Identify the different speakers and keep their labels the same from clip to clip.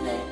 Speaker 1: Let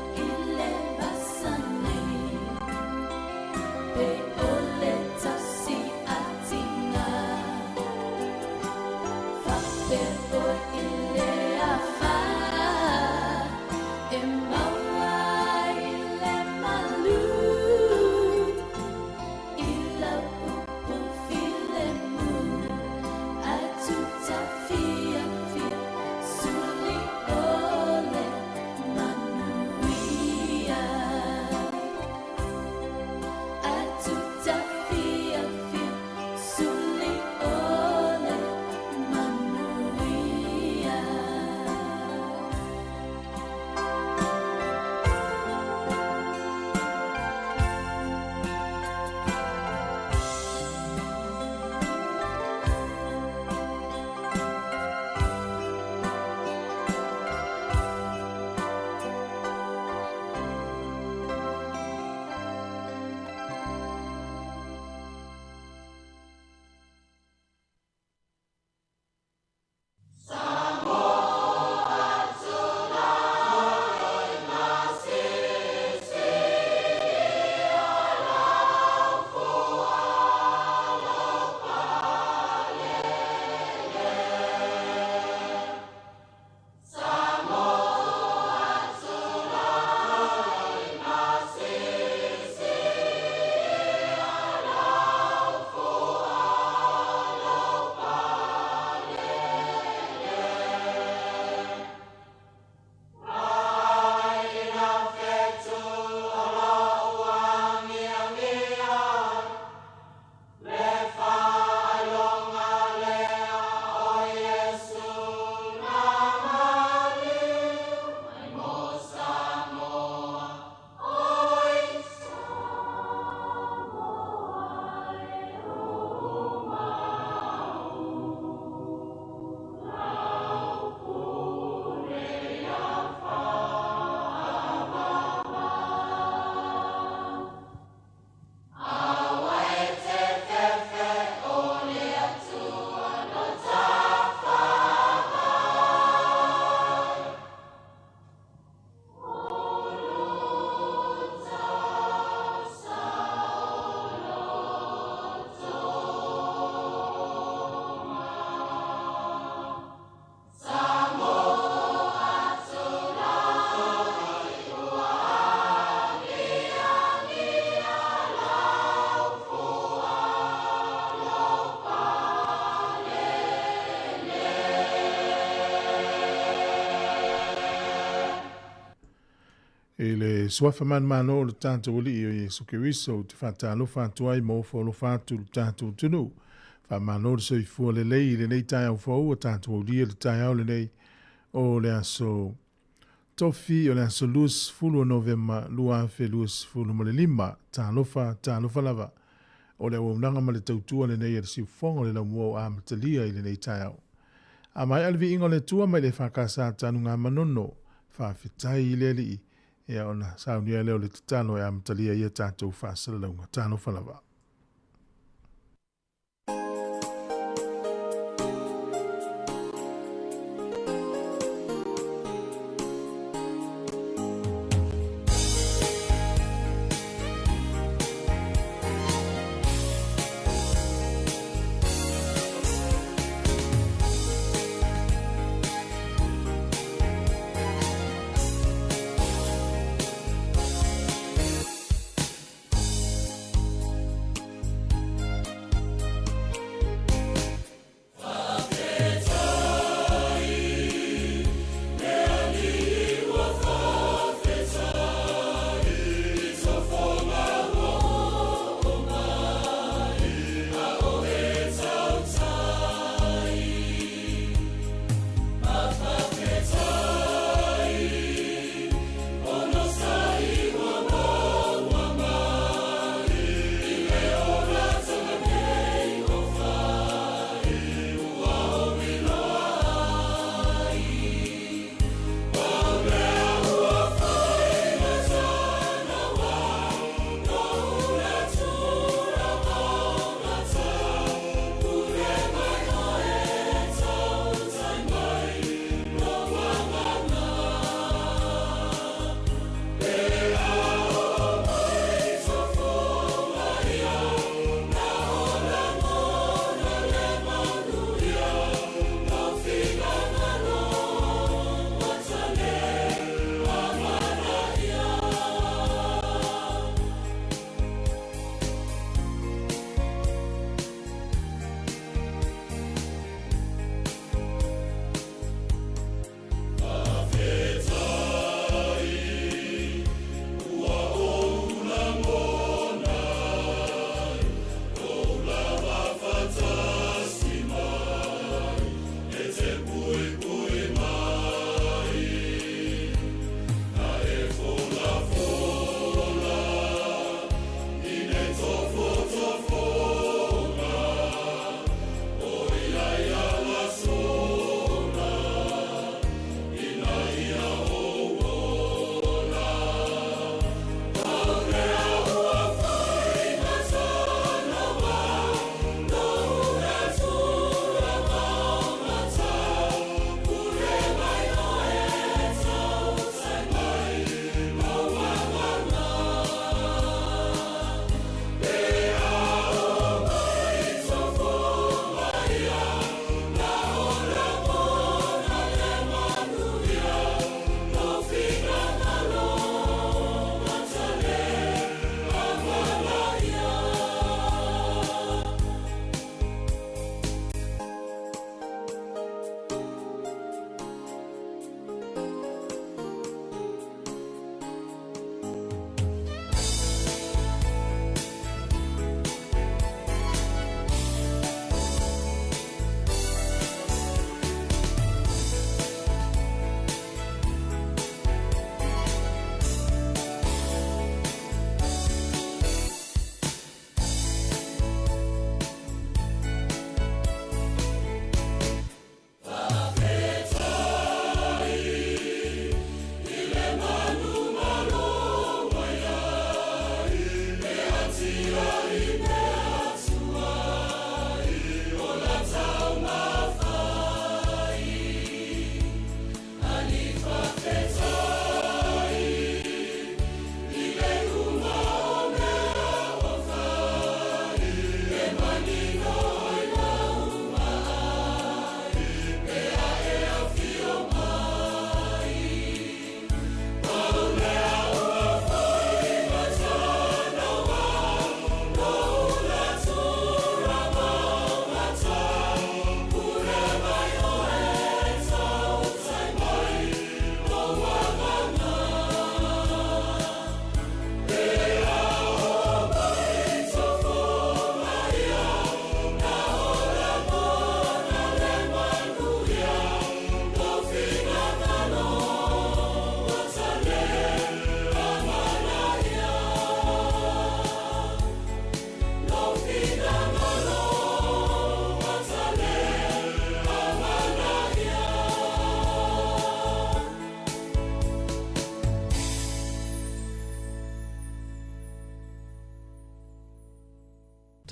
Speaker 1: E le suafa man mano le tātou li i o Yesu Kiriso, te whātalo whātua i mō wholo whātu le tātou tunu. Wha mano le soifua le lei, le nei tai au whau, o tātou lia le tai au le nei, o le aso tofi, o le aso luas fulu o novema, lua fe luas fulu mo le lima, tālofa lava. O le waunanga ma le tautua le nei e le siufonga le lau mua o amatalia i le nei tai au. A mai alvi ingo le tua mai le whakasa tanu ngā manono, whawhitai i le li e ona saunia leo le titano e amatalia ia tātou whasara launga, tāno whalawa.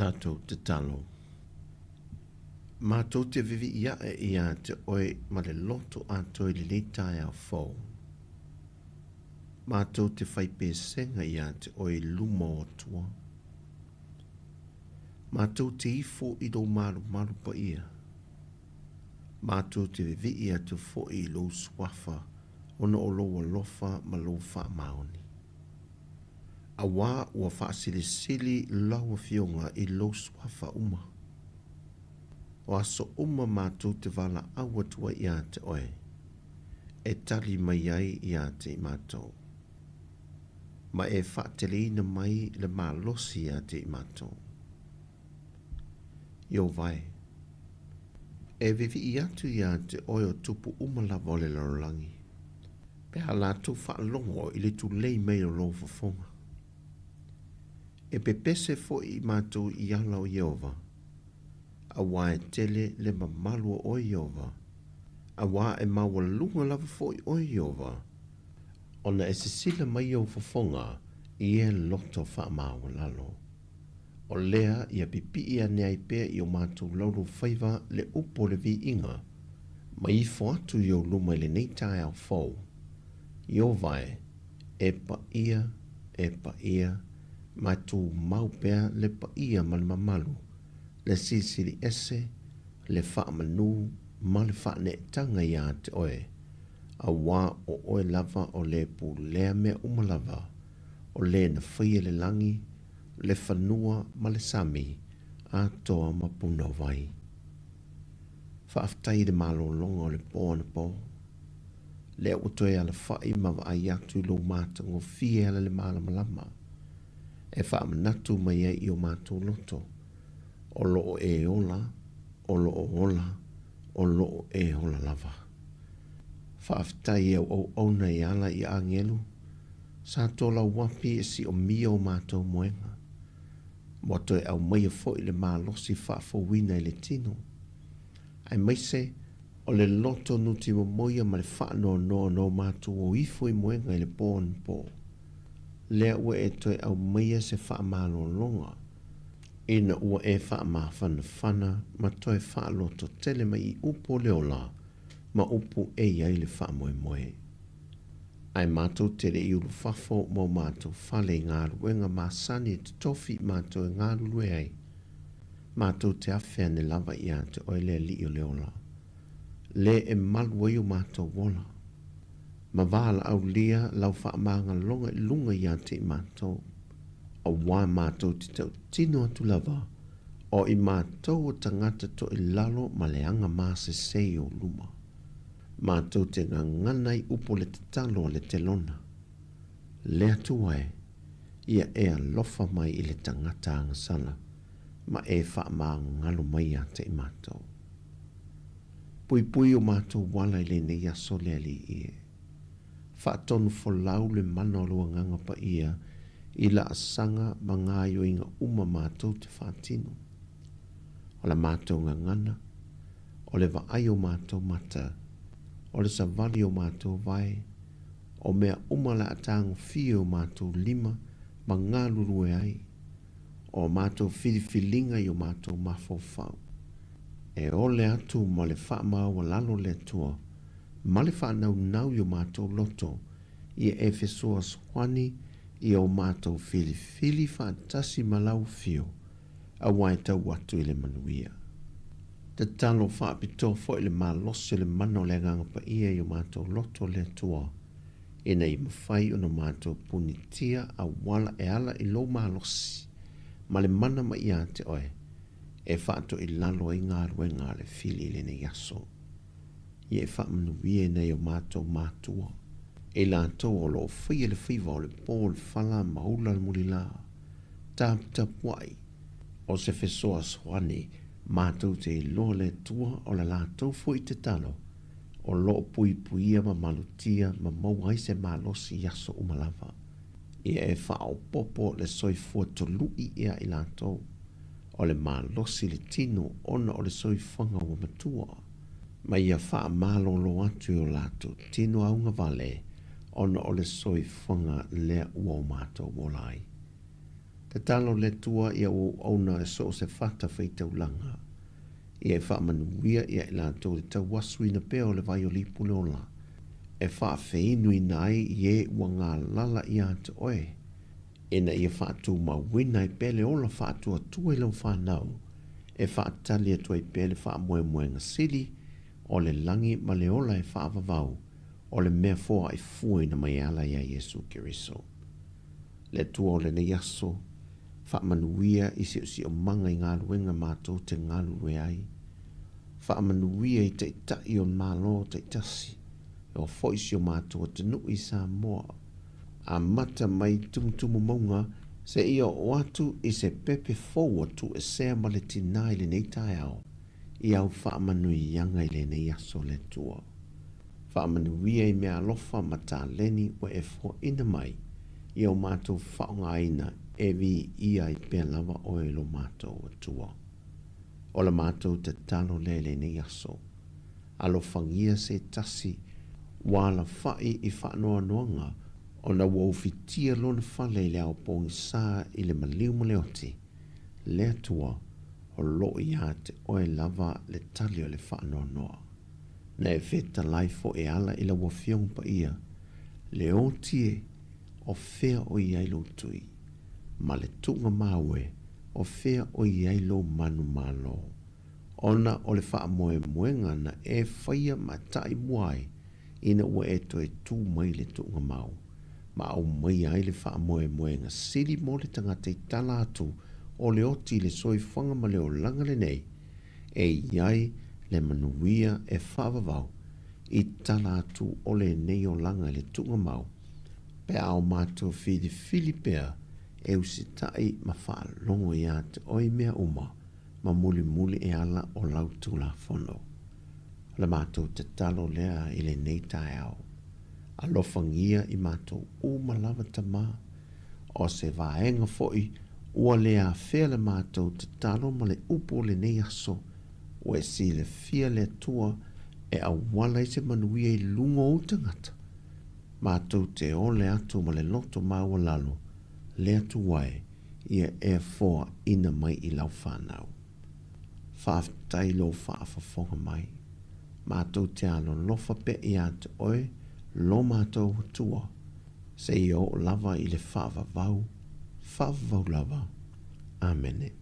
Speaker 2: Tātou te talo. Mātou te vivi ia e ia te oe ma le loto atoi le leitai au fau. Mātou te whaipesenga ia te oe luma o tua. Mātou te ifo i do maru maru pa ia. Mātou te vivi ia te fo i lo swafa ona o loa lofa ma lo wha maoni. A wā ua wha sili laua fionga i lo swafa uma. O aso uma mātou te wala awa tua ia te oe. E tali mai ai ia te mātou. Ma e wha teleina mai le mālosi ia te mātou. Yo vai. E vivi i atu ia te oe o tupu uma la vole larolangi. Pea la tu wha longo i le tu lei mei o lo fafonga. E pe pese fo i mātou i ala o Yehova. A wā e tele le mamalua o Yehova. A wā e maua lunga lava fo i o Yehova. Ona e sisila mai o fafonga i e loto wha maua lalo. O lea ia pipi ia nea i pea i o mātou lauru whaiva le upo le vi inga. Ma i fo atu i o luma le neitai au fau. Yehova e pa ia. Ma tu mau pea le pa ia mal mamalu, le sisiri ese, le wha manu, ma le wha ne tanga ia te oe. A wā o oe lava o le pu lea mea umalava, o le na whaia le langi, le whanua ma le sami, a toa ma puna vai. Whaaftai de malo longa o le pō na pō. Le utoe ala whai ma wa ai atu lo māta ngō fie ala le malamalama. E wha manatu mai e i o mātou loto. O loo e ola, o loo ola, o loo e ola lava. Whaaftai e o ona i ala i angelu. Sa tola wapi e si o mia o mātou moenga. Moto e au mai e fo i le mālosi whaafo wina i le tino. Ai maise, o le loto nuti mo moia ma le whaano no mātou o ifo i moenga i le pōn pō. Lea ua e toi au maia se wha malo longa. Ina ua e wha ma whana ma toi wha loto tele mai i upo leola ma upo e iai le wha moe moe. Ai mātou tere i ulu whafo mo mātou whale ngā ruenga ma sani te tofi mātou ngā rue ai. Mātou te awhea ne lava ia te oile li o leola. Le e malua i o mātou wola. Ma wala au lia lau wha maanga longa i lunga i ate i mātou. A wā mātou te tau tino atu lava. O i mātou o tangata to i lalo ma le anga māse sei o luma. Mātou te nganai upo le te talo le te lona. Le atu wae, ia e alofa mai i le tangata anga sala. Ma e wha maanga ngalo mai ate i mātou. Pui o mātou wala i le ne yaso le ali ie. Whaatonu folau le mana o lua nganga pa ia i la asanga ma ngā yo inga uma mātou te whaatino. O la mātou ngangana, o le vaai o mātou mata, o le savali o mātou vai, o mea uma la atango fie o mātou lima ma ngā lurue ai, o mātou filifilinga i o mātou mafofau. E ole atu ma le whaama wa lalo le tua, ma le whanau nau i o mātou loto, i e fesoa swani i o mātou fili whaatasi malau fio, a wai tau watu i le manuia. Te talo whaapito fo i le mālosi le mano le nganga pa ia i o mātou loto le tua, e nei mawhai o no mātou punitia a wala e ala i lo mālosi, ma le mana ma ia te oe, e whaato i lalo i ngā ruenga le fili le ne yaso. I e whaamanuia nei o mātou mātua. E la tau o lo whai le whiwa o le pōl whala maula le muri la. Tap wai. O se fesoa swani, mātou te i lo le tua o le la tau fo i te talo. O lo pui ma malutia ma mau se malosi yaso umalava. I e whao popo le soifua tolui ia i la tau. O le malosi le tino ona o le soifanga wa matua. Ma ia wha malo lo atu o lato tino aunga vale ona o le soifanga lea ua o mātou wolai. Te talo le tua ia o auna e so se fata feitaulanga. Ia e whaamanuia ia i lātou le tau wasu ina peo le vai o lipu le ola. E whaafeinu i nai i e ua ngā lala i ate oe. Ina ia whaatu mawina i pele ola whaatu atua i lau whanau. E whaatali atua i pele whaamoe moenga sili o le langi ma le ola e whaavavau o le mea fōa i fua ina mai ala ia Yesu Kiriso. Le tua o le ne yaso whaamanuia i si o manga i ngā luenga mātou te ngā lue ai. Whaamanuia i te itai o mālo te itasi. O foisi o mātou te nui Sāmoa. A mata mai tumutumu maunga se ia o atu i se pepe fōua tu e sea ma le tina i le nei tae au. I au whaamanui yanga i le nei aso le tua. Whaamanuia i mea alofa ma tā leni o e fo ina mai. I au mātou whaonga aina e vi ia i pēr lava o e lo mātou atua. O la mātou te talo le nei aso. Alofangia se tasi wala whai i whaanoa noanga o na waufitia lona whale i leo pongi sā i le maliu mo leoti. Le atua o lo i te oe lava le tali o le whaanoa noa. Na e veta laifo e ala i la wafiong pa ia. Le o tie o fea o iai lo tui. Ma le tunga maue o fea o iai lo manu malo. Ona o le whaamoe moenga na e whaia ma tai muai ina ua e to e tū mai le tunga mau. Ma au mai ai le whaamoe moenga siri mo le tangata i tala atu o le oti le soifanga ma le o langa le nei. E iai le manuia e whaavavau i tala atu o le nei o langa le tunga mau. Pe au mātua whiri Filipea e usitai ma whaalongo i ate oi mea uma ma muli muli e ala o lautu la fono. Le mātou te talo lea i le nei tae au. Alofangia i mātou uma lava tama o se vaenga foi ua lea fea le mātou te talo ma le upo le nei aso o e si le fia le tua e awala i se manuia i lungo o tangata. Mātou te o le atu ma le loto maua lalo le atu wae ia e foa ina mai i lau whanau. Whaaftai lo whaafafonga mai. Mātou te alo lofa pe i ate oe, lo mātou tua. Se i o lava i le whaavavau lava. Amene.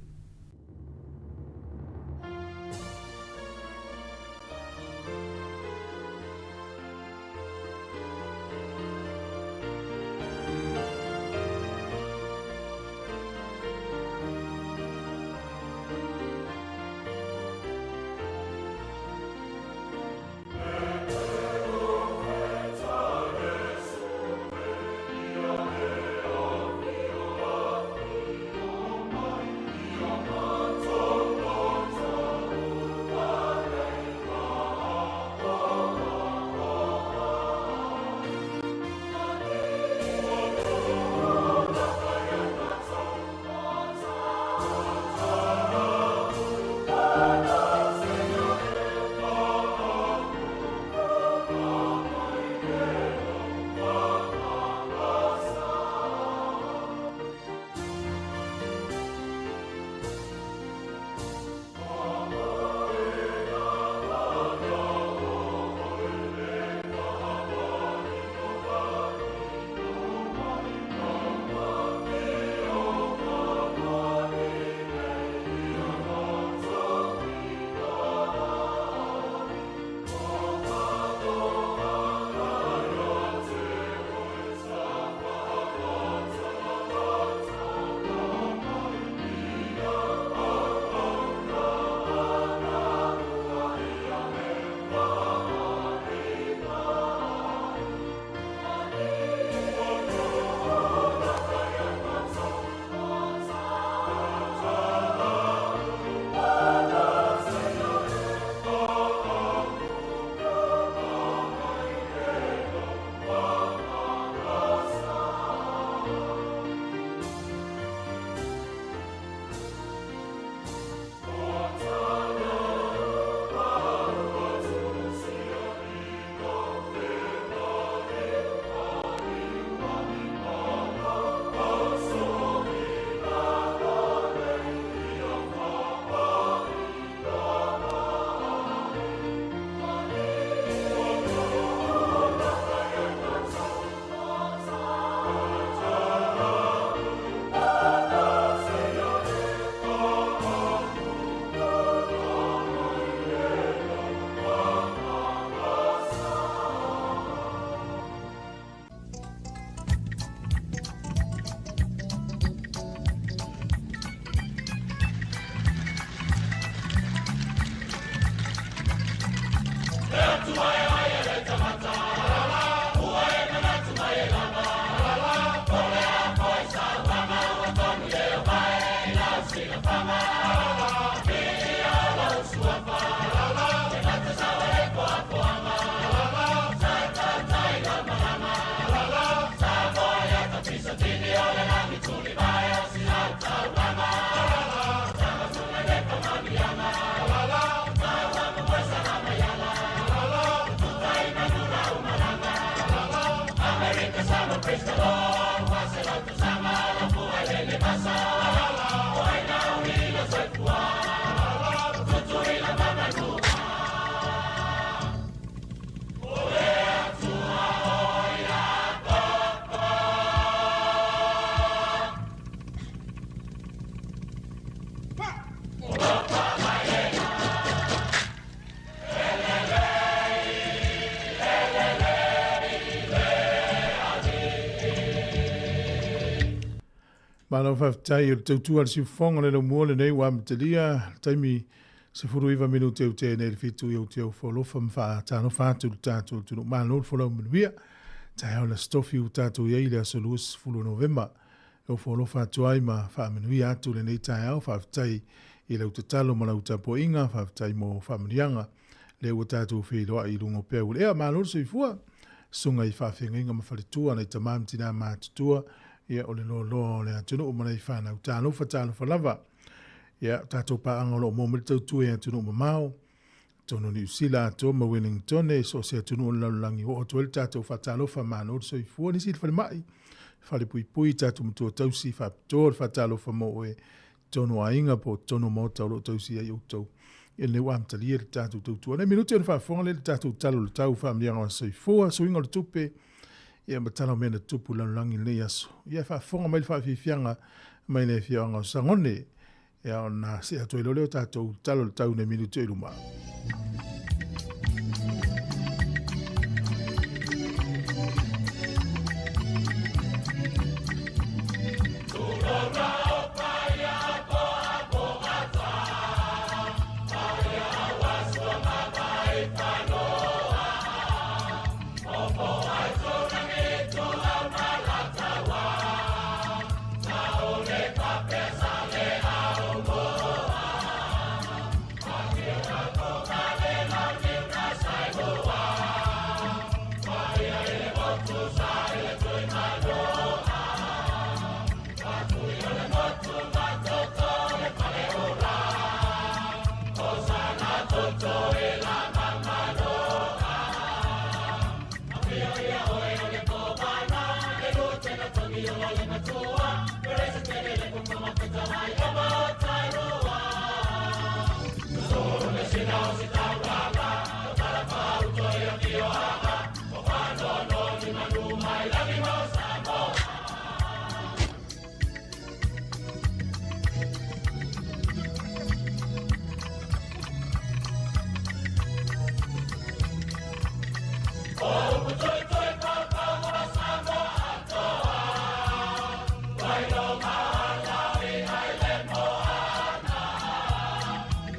Speaker 1: Malo whaftai o tautua si whonga le mua le nei wa mtalia taimi se furu iwa minu teo te nei fitu i teo wholofa mwha tāno whātu tātu tunu mānol wholau minuia tai hau na stofi u tātu iei le asolus fulu Novemba o wholofa tuai ma wha minuia atu le nei tai hau whaftai i lau tatalo ma lau tapo inga whaftai mo whamirianga le ua tātu whiloa i lungo peu ea mānol se ifua sunga i whawhenga ma whalitua nei tamam tina mātutua ia o le lo le atunu o mana i whanau tānu whalava. Ia tātou paanga lo mōmiri tautu e atunu o mamao. Tono ni usila ato ma Wellington e so se atunu o laulangi o oto ele tātou whatalofa mano o so i fua nisi whale mai. Whale pui tātou mtua tausi whapitoa whatalofa mo e tono a inga po tono mo taulo tausi ai outou. Ia le wamtalia le tātou tautua. Nei minuti o le whafonga le tātou talo le tau whamlianga o so i fua so inga le tupe. Ia matala mena tupu laulangi le aso. Ia whafonga mai le whawhiwhianga mai le whianga o sangone. Ia o nā se atoi leo tātou talo le tau nei minutu e luma.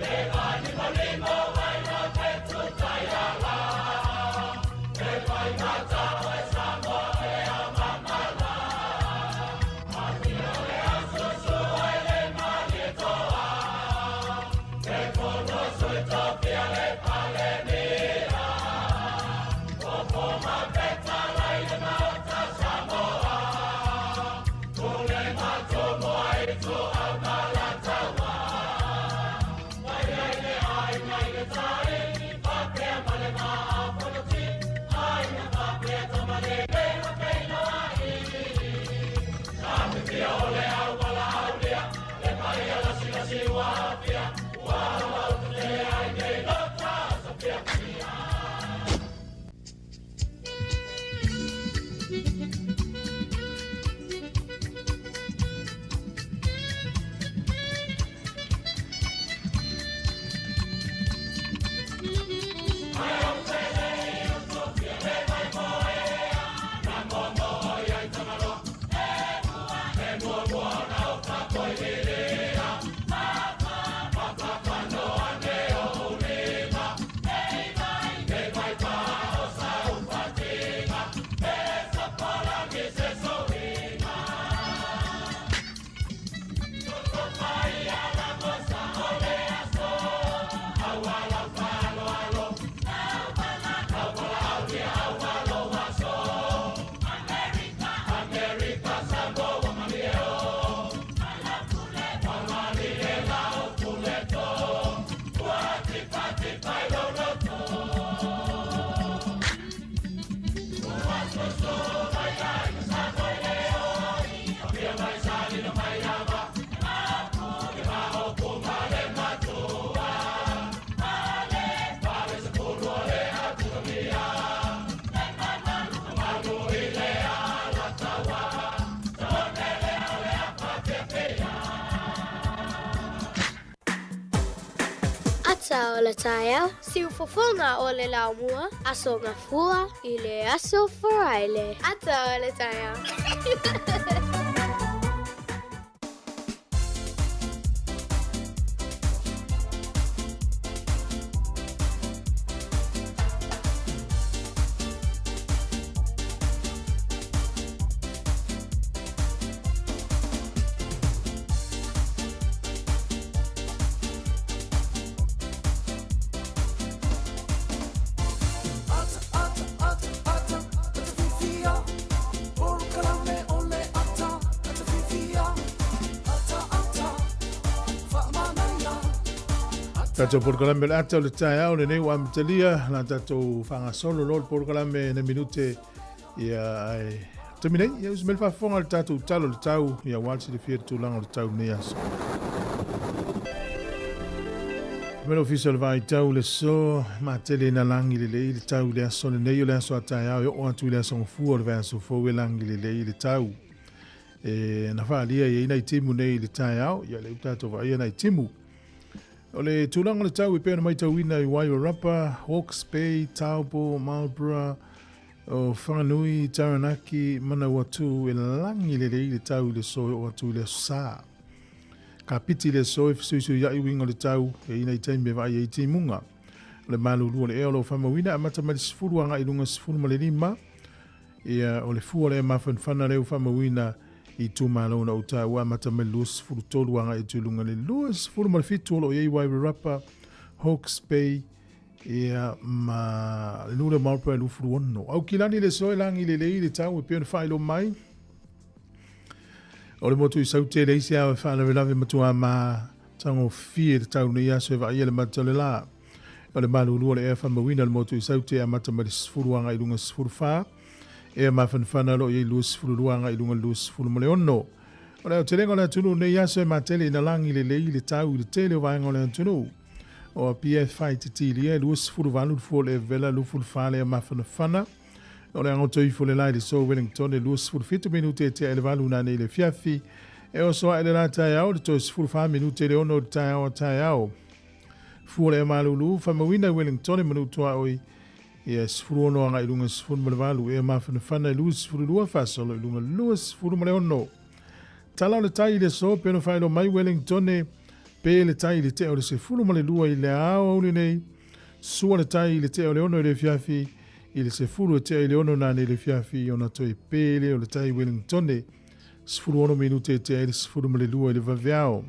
Speaker 3: Leva ni molimo, Asa o le taia, siufofonga o le laumua, aso ngafua i le aso faraile. Ata o le taia.
Speaker 1: Tato porkalame le ata o le tae au le nei wa mtalia na tato whanga solo lor porkalame na minute ia ai terminei ia usmel fa fonga le tato talo le tau ia walsi le fier tulanga le tau nei aso. Melo official vai tau le so ma tele na langi le tau le aso le nei o le aso tae au o atu le aso fu o le aso fo we langi le tau. Na fa lia ia ina timu nei le tae au ia le tato vai ina timu. O le tūlanga le tau I pēna mai tau ina I Wairarapa, Hawke's Bay, Taupo, Marlborough, o Whanganui, Taranaki, Manawatu, e langi le rei le tau le soe o atu le sā. Ka piti le soe fisuisu iai winga le tau e ina I taime vai e iti munga. O le malulua le eo lo whamawina a mata mai sifuru anga I lunga sifuru ma le lima. O le fua le mawhanwhana leo whamawina I tūmalo na uta ua mata me luas furu tolu anga I tūlunga le luas furu ma le fitu olo iei Wairarapa, Hawke's Bay, ia ma le nure maupra lu furu ono. Au kilani le soe langi le lei le tau e pēna whailo mai. O le motu I saute le isi awe whaana velave matua ma tango fie le tau ni aso e wa ia le mata le la. O le malulua le ea whamawina le motu I saute a mata me le sifuru anga I lunga sifuru whaa. E mawhanwhana lo I luas fururuanga I lunga luas furumale ono. O leo te rengo le tunu nei aso e matele ina langi le lei le tau I le tele o vaengo le tunu. O a PF fai te tili e luas furuvalu fo le vela lu furufale e mawhanwhana. O le angoto I fo le lai le so Wellington e luas furufitu minute te ele valu na nei le fiafi. E o soa ele la tai au le tois furufa minute le ono le tai au a tai au. Fua le malulu whamawina Wellington e manutua oi. Ia sifuru ono anga I lunga sifuru male walu e mawhanawhana I lua sifuru lua whasolo I lunga lua sifuru male ono. Talau le tai le so peno whaelo mai Wellington e pe le tai le te o le sifuru male lua I le ao au le nei. Sua le tai le te o le ono I le fiafi I le sifuru e te o le ono na ne le fiafi I ona toi pe le o le tai Wellington e sifuru ono minute te o le sifuru male lua I le vaveao.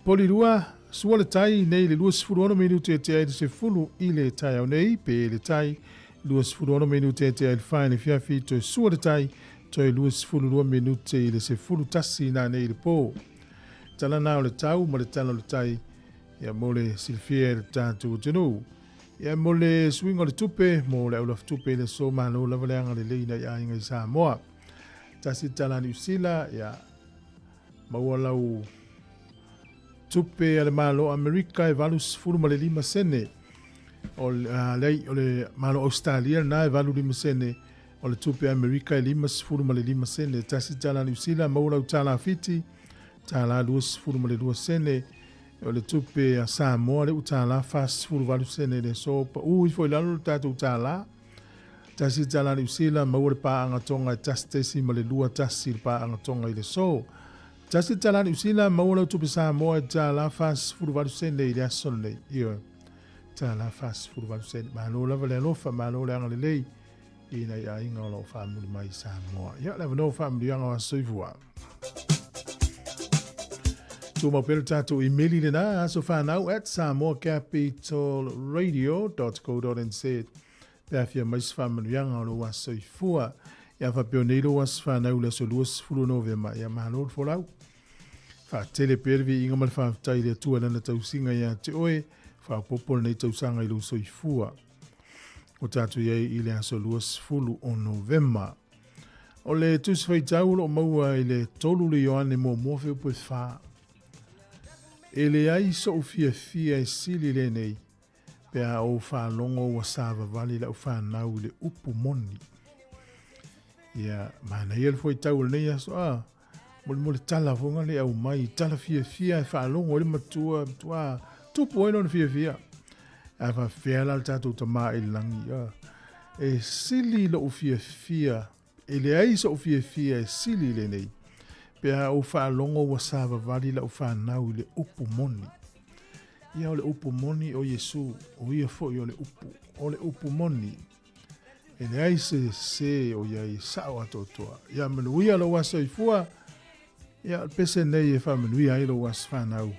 Speaker 1: Poli lua sua le tai nei le lua sifuru ono minute te ai se fulu I le tai au nei pe le tai lua sifuru ono minute te ai fai le fiafi to sua le tai to lua sifuru lua minute I le se fulu tasi na nei le po. Tala nao le tau ma le tala le tai ia mo le silfia le tātu tenu. Ia mo le swingo le tupe mo le aulaf tupe le so mano la valeanga le leina ia inga I Sāmoa. Tasi tala New Zealand ia maua lau tupe ale malo Amerika e valu sifuru ma le 5 sene. O le malo Australia na e valu 5 sene. O le tupe Amerika e 5 sifuru ma le 5 sene. Tasi tala New Zealand maula utala fiti. Tala 2 sifuru ma le 2 sene. O le tupe a Sāmoa le utala fa sifuru valu sene le sopa. Ui foi lalo tatu utala. Tasi tala New Zealand maua le paa angatonga e tasi tesi ma le 2 tasi le paa angatonga I le so. Tasi tala New Zealand maula tupe Sāmoa e tala fas furuvalu sene I le asol nei. Ia tala fas furuvalu sene. Malo lava le alofa, malo le anga le lei. Ina ia inga o lau whamuri mai Sāmoa. Ia lewa no whamuri anga wa soifua. Tū maupere tātou emaili le nā aso whanau at samoacapitalradio.co.nz. Pēwhia mais whamuri anga o lau wa soifua. Ia whapeo neiro was whanau le so luas furu novema. Ia mahanor folau. Tele pervi inga mal whaatai le tua lana tausinga ia te oe, whaapopol nei tausanga I lo soifua. O tātu iei I le aso luas fulu o novema. O le tusi whaitau o maua I le tolu le Ioane mo mofe upo e wha. E le ai so ufia fia e sili le nei, pea o wha longo wa sava vali la ufa nau le upu moni. Ia, mana ia le whaitau le nei aso Mole tala fonga le au mai tala fia e wha longo le matua tupu eno fia. A fa fiala tātou ta mā langi. E sili lo fia. E le ai so fia e sili le nei. Pea o wha longo wa sāwa wari la o wha nau le upu moni. Ia o le upu moni o Yesu. O ia fo i o le upu. O le upu moni. E le ai se o ia i sao atotoa. Ia manuia lo wasa i fua. Ia pese nei e wha manuia i lo wasa whanau.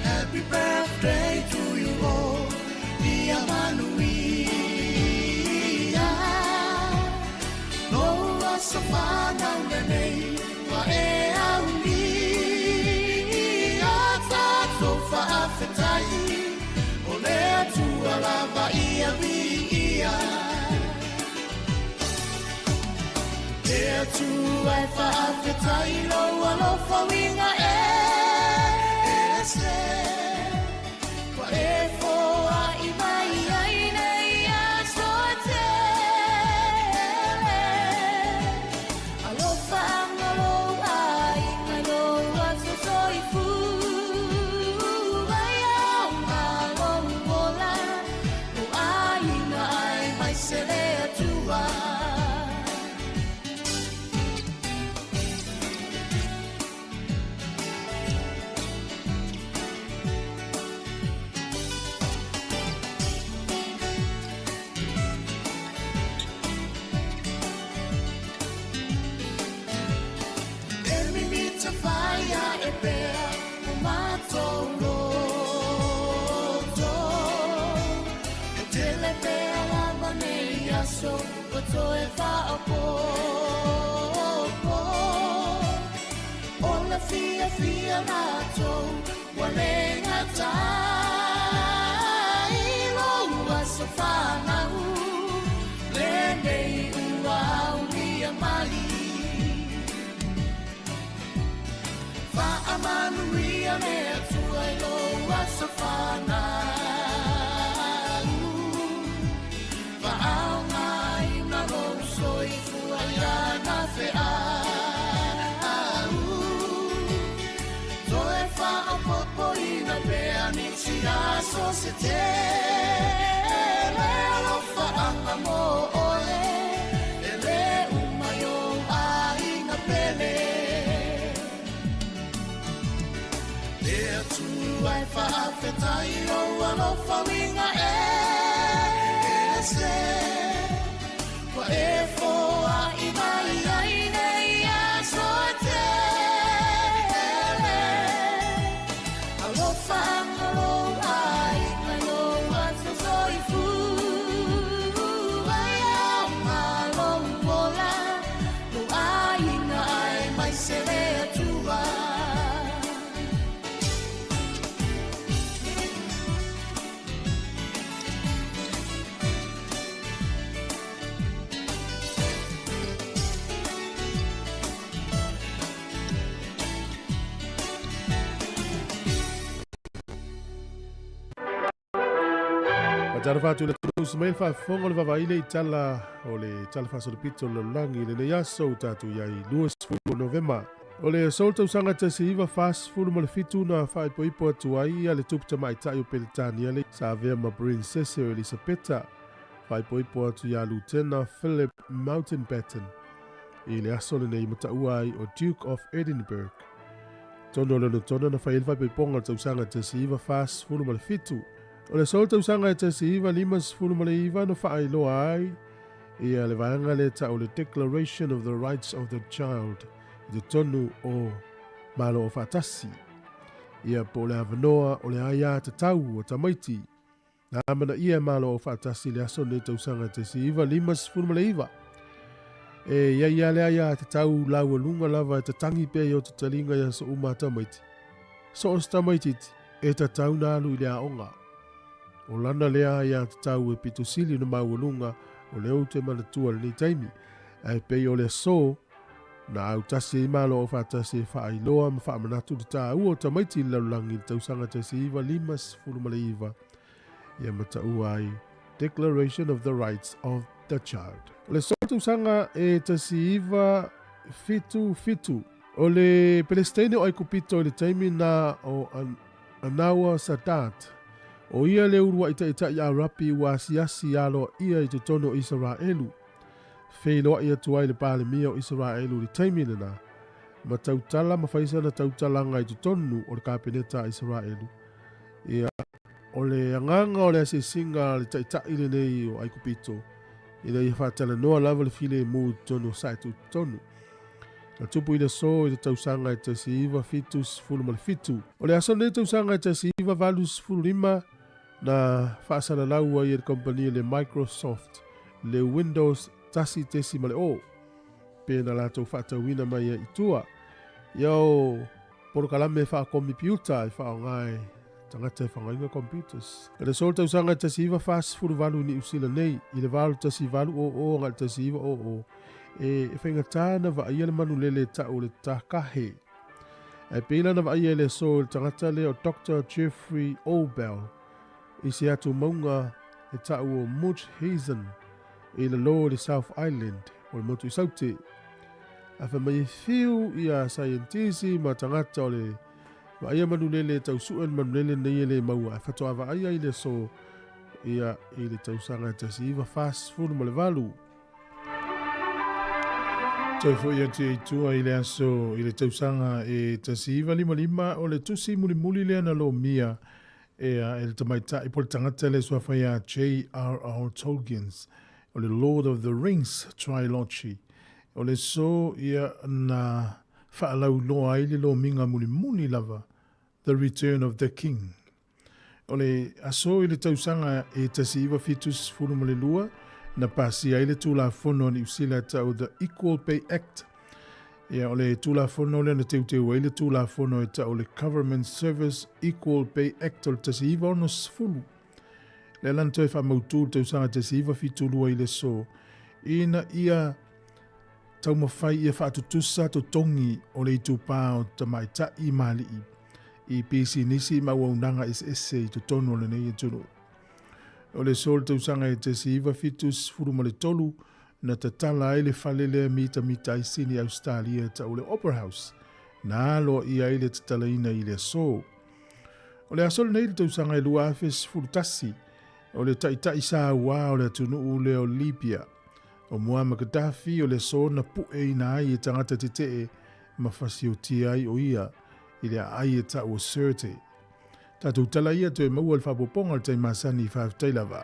Speaker 4: Happy birthday to you all, dear Manuia. No wasafana unenei wa e auni. Atato fa afetai, ole atu alava ia via. E atu ai fa afetai lo alofa winga e. Fia nato walenga tai lo wasafana lende ua unia mai fa amanu ria me tua lo wasafana fa mai na lo soi fua ya na fe societe le alofa anga mo ole ele umayo ainga pele e tu ai fa afetai o alofa winga e se wa e fo a imai aine ia sote alofa
Speaker 1: Tara fatu le tūs mail fa fongo le vavaile I tala o le tala fa solipito le langi le yaso tatu yai luas fulu novema. O le solta usanga te se iwa fas fulu mo le fitu na fai po ipo atu ai le tupta mai tai o Peletania le sa vea ma Princesse o Elisabetta. Fai po ipo atu ya Lieutenant Philip Mountbatten. I le aso le nei mataua ai o Duke of Edinburgh. Tono le no tono na fai ilfai po iponga te usanga te se iwa fas fulu mo le fitu. O le sol tau sanga e tasi iwa lima sifuru ma le iwa no whaai loa ai. Ia le vaanga le ta o le Declaration of the Rights of the Child. I te tonu o malo o whatasi. Ia po le avanoa o le aia te tau o tamaiti. Na amana ia malo o whatasi le aso ne tau sanga e tasi iwa lima sifuru ma le iwa. Ia ia le aia te tau lau lunga lava e te tangi pe o te talinga ia so uma tamaiti. So o tamaiti e te tau nalu i le aonga. O lana lea ia te tau e pitusili no maulunga o leo te manatua le ni taimi. Ai pei o le so na au tasi i malo o whatasi e whaai loa ma wha manatu te tā ua o tamaiti laulangi tau sanga tasi iwa limas fulumale iwa. Ia mata ua ai Declaration of the Rights of the Child. O le so tau sanga e tasi iwa fitu. O le Palestine o ai kupito le taimi na o Anawa Sadat. O ia le urua ita ia rapi wa siasi alo ia i te tono Israelu. Whailoa ia tuai le pāle mia o Israelu le taimina na. Ma tautala ma whaisa na tautalanga i te tonu o le kāpeneta Israelu. Ia o le anganga o le asesinga le taitai le nei o aikupito. Ina ia whatala noa lava le file mu tono sai tu tonu. Na tupu i le so i le tausanga i te siiva fitus fulu ma le fitu. O le aso le tausanga i te siiva valus fulu lima na whaasana laua i le kompania le Microsoft, le Windows tasi tesi ma le o. Pena la tau whaatauina mai i tua. Iau, porokalame wha kompiuta i wha o ngai tangata e whangainga computers. E le sol tausanga i te siiva fast fulu valu ni usila nei, i le valu tasi valu o ngai te siiva o. E whaingatana wa ia le manulele ta o le takahe. E pila na wa ia le so le tangata le o Dr. Jeffrey Obel. I se atu maunga e ta o Mount Hazen i le lo le South Island o le motu i saute. A wha mai fiu i a scientisi ma tangata o le wa ia manulele tau suen manulele nei le maua. E whatoa wa ia i le so i le tausanga te si iwa fast food ma le valu. Toi fo ia te itua i le aso i le tausanga e tasi iwa lima o le tusi muli lea na lo mia e le tamaita i pole tangata le sua whaia J.R.R. Tolkien's o le Lord of the Rings trilogy o le so ia na whaalau loa i le lo minga muli lava The Return of the King. O le aso i le tausanga e tasi iwa fitus furu ma le lua na pasi ai le tula fono ni usila tau the Equal Pay Act. Ia o le tula fono le na teuteu ai le tula fono e tau le Government Service Equal Pay Act o le tasi iwa ono sifulu. Le lanto e whamautu tau sanga tasi iwa fitulua i le so. Ina ia tau mawhai ia whaatutusa to tongi o le itupā o tamaita i mali i pisi nisi mawaunanga esse i to tono le nei e tunu. O le sol tau sanga e te siiva fitus furu ma le tolu na tatala ai le falele mita i sini Australia ta o le Opera House na alo i ai le tatalaina i le so. O le asol nei le tau sanga e lua afes furu tasi o le taitai sa ua o le tunu u le o Libya. O mua makadafi o le so na pue ina ai e tangata te mafasi o tia ai o ia i le ai e ta o Sirte. Tātou tala ia te maua le whapoponga le taimasani i whaaftailava.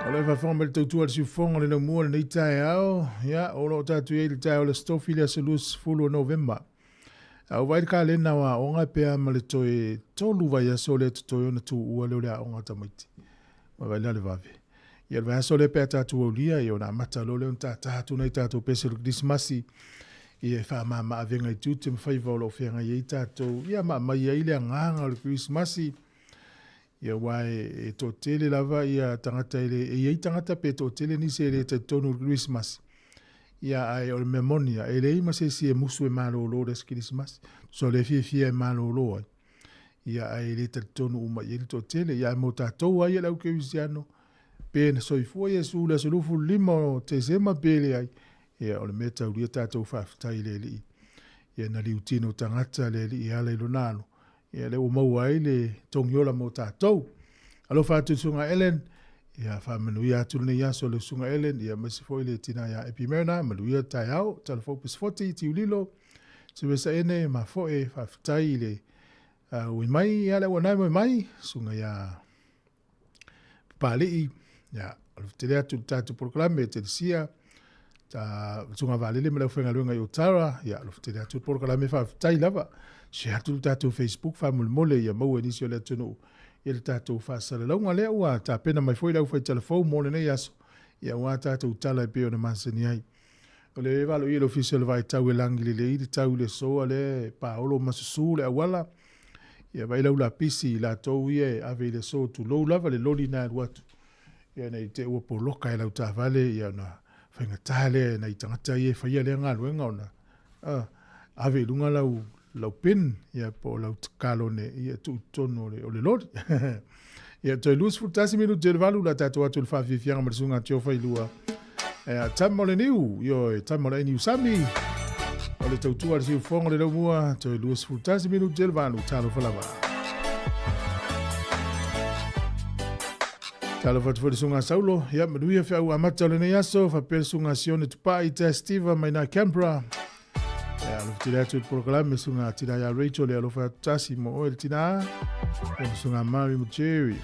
Speaker 1: O le whawhanga le tautua le siufonga le naumua le nei tae ao, ia, o lo tātou e le tae o le stofi le asalus fulu o November. Au vai ka le na wa onga pea ma le toe tolu vai aso le toi ona tu ua le o onga tamaiti. Ma vai le vave. Ia le vaso le pea tātou au lia i o na mata lo le un tātou nei tātou pese le Christmasi i e wha ma avenga i tūte mwhai vau whianga i tātou ia ma mai ai le nganga o le Christmasi ia wai e tō tele lava ia tangata ele e iei tangata pe tō tele ni se le te tonu Christmas ia ai o le memonia e le ima se si e musu e malo lo des Christmas so le fie e malo lo ia ai le te tonu uma i le tō tele ia mo tātou ai e lau ke wisiano pena soifua Iesu le solufu lima o te sema pele ai. Ia o le mea tauria tātou whaafitai le li. Ia na liu tino tangata le li i ala ilo nalo. Ia le o mau ai le tongiola mo tātou. Alo whaatutunga Ellen, Ia whamanuia atu nei aso le sunga Ellen, ia masifo ile tina ia epimena, manuia tai au, talafo pisfoti, tiulilo, siwesa ene, ma foe, whaftai ile, ui mai, ia le wanai mai, sunga ia pālii, ia, aluftere atu tatu proklame, te sia, ta sunga valele me lau whenga luenga i Otara, ia, aluftere atu proklame whaftai lava, si atu tatu Facebook, whamulmole, ia maua nisio le tunu, ia le tātou whaasara launga lea ua tā pena mai fwoi lau whai telefou mōne nei aso ia ua tātou tala e peo na masani ai o le walo i le official vai tau e langi le i le tau le soa le paolo masusu le awala ia vai lau la pisi la tau ia e ave le so tu lou lava le loli na watu ia nei te ua poloka e lau tā vale ia na whainga tāle na i tangata i e whaia le ngā luenga o na ave lunga lau pin ia po lau takalo ne ia tu tono o le lori ia toi lus futasi minu te valu la tatu atu le whawhiwhianga marisunga tio whailua tamo le niu io e tamo le niu sami o le tautua le siu fonga le lau mua toi lus futasi minu te valu talo whalawa talo whatuwhari sunga saulo ia maduia whiau amata o le nei aso whapere sunga sione tupai te Steva mai na Canberra tira atu proklame sunga tira ya Rachel le alofa tasi mo o el tina sunga Mary Mucheri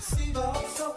Speaker 4: Siva so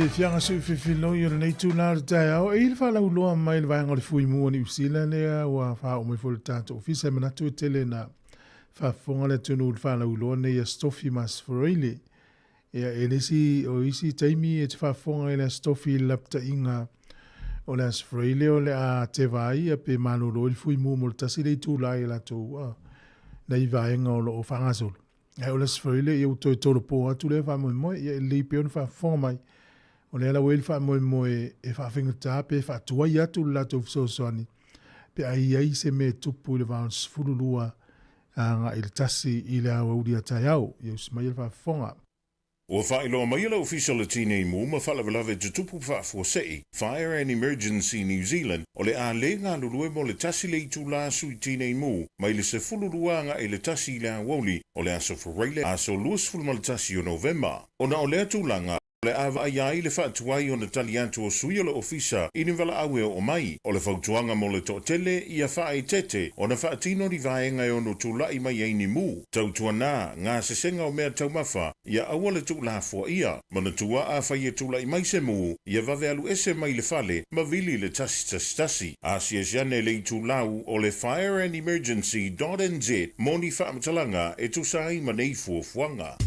Speaker 1: fianga su fifilo yo nei tu na tai au e fa la uloa mai le vanga le fui mu ni usila le wa fa o mai fol tanto ofisa mena tu tele na fa fonga le tunu fa la uloa nei stofi mas forile e nisi o isi taimi e fa fonga le stofi lapta inga o le forile o le a te vai e pe manu lo le fui mu mo tasi le tu la la tu nei vaenga o lo fanga sol e o le forile e o to po atu le fa mo e le pe on fa fonga mai o le ala wei fa moe e fa finga tape fa tua ia tu la tu so soni pe ai se me tupu le vans fululua nga il tasi ile a udia taiao eu smail fa fonga
Speaker 5: O whaelo mai la official tine mu ma fala velave te tupu fa sei Fire and Emergency New Zealand o le a le ngā lulue mo le tasi le itu la sui tine mu mai le se fululua nga e le tasi le a woli o le aso fureile aso luas fulma le tasi o November o na o le atulanga le ava ai le fatuai o na taliantu o sui o le ofisa ini vala awe o mai o le fautuanga mo le totele ia fai tete o na faatino ni vaenga e ono tulai mai eini mu tautuana ngā sesenga o mea taumafa ia awa le tula fua ia mana tua a fai e tulai mai se mu ia vave alu ese mai le fale ma vili le tasi asia jane le tulau o le fireandemergency.nz moni faamatalanga e tusai manei fuafuanga.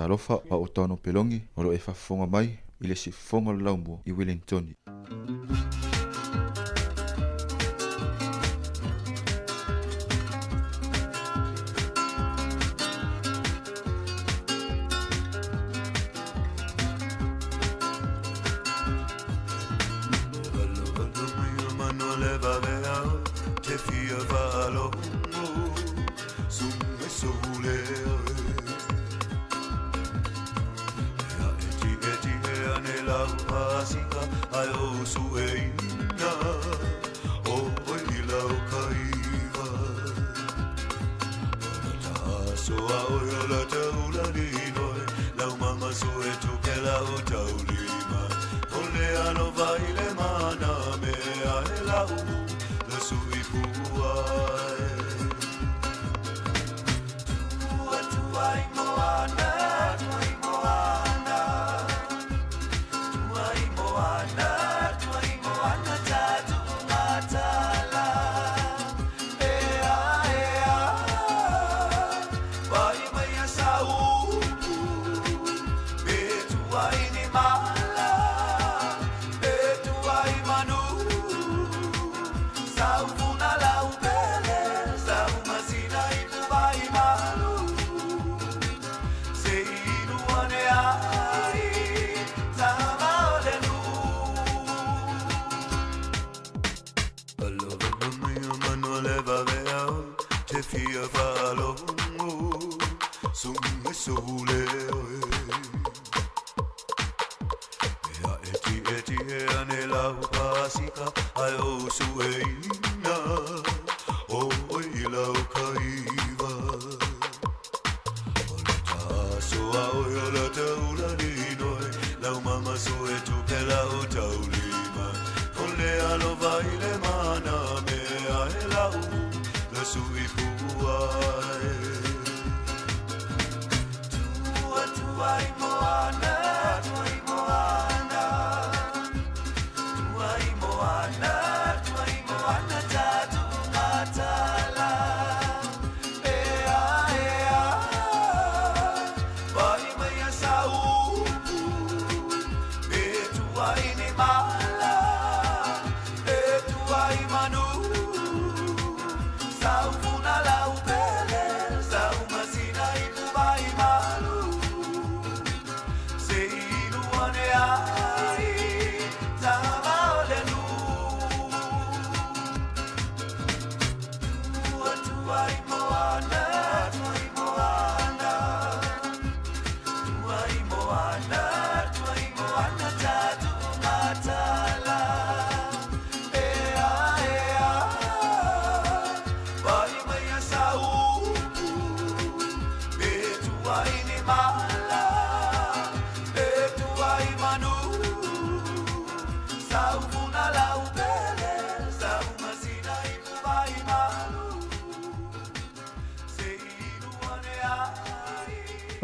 Speaker 6: talofa pa o tono pelongi o lo e whafonga mai i le sifonga laumua i Wellingtoni.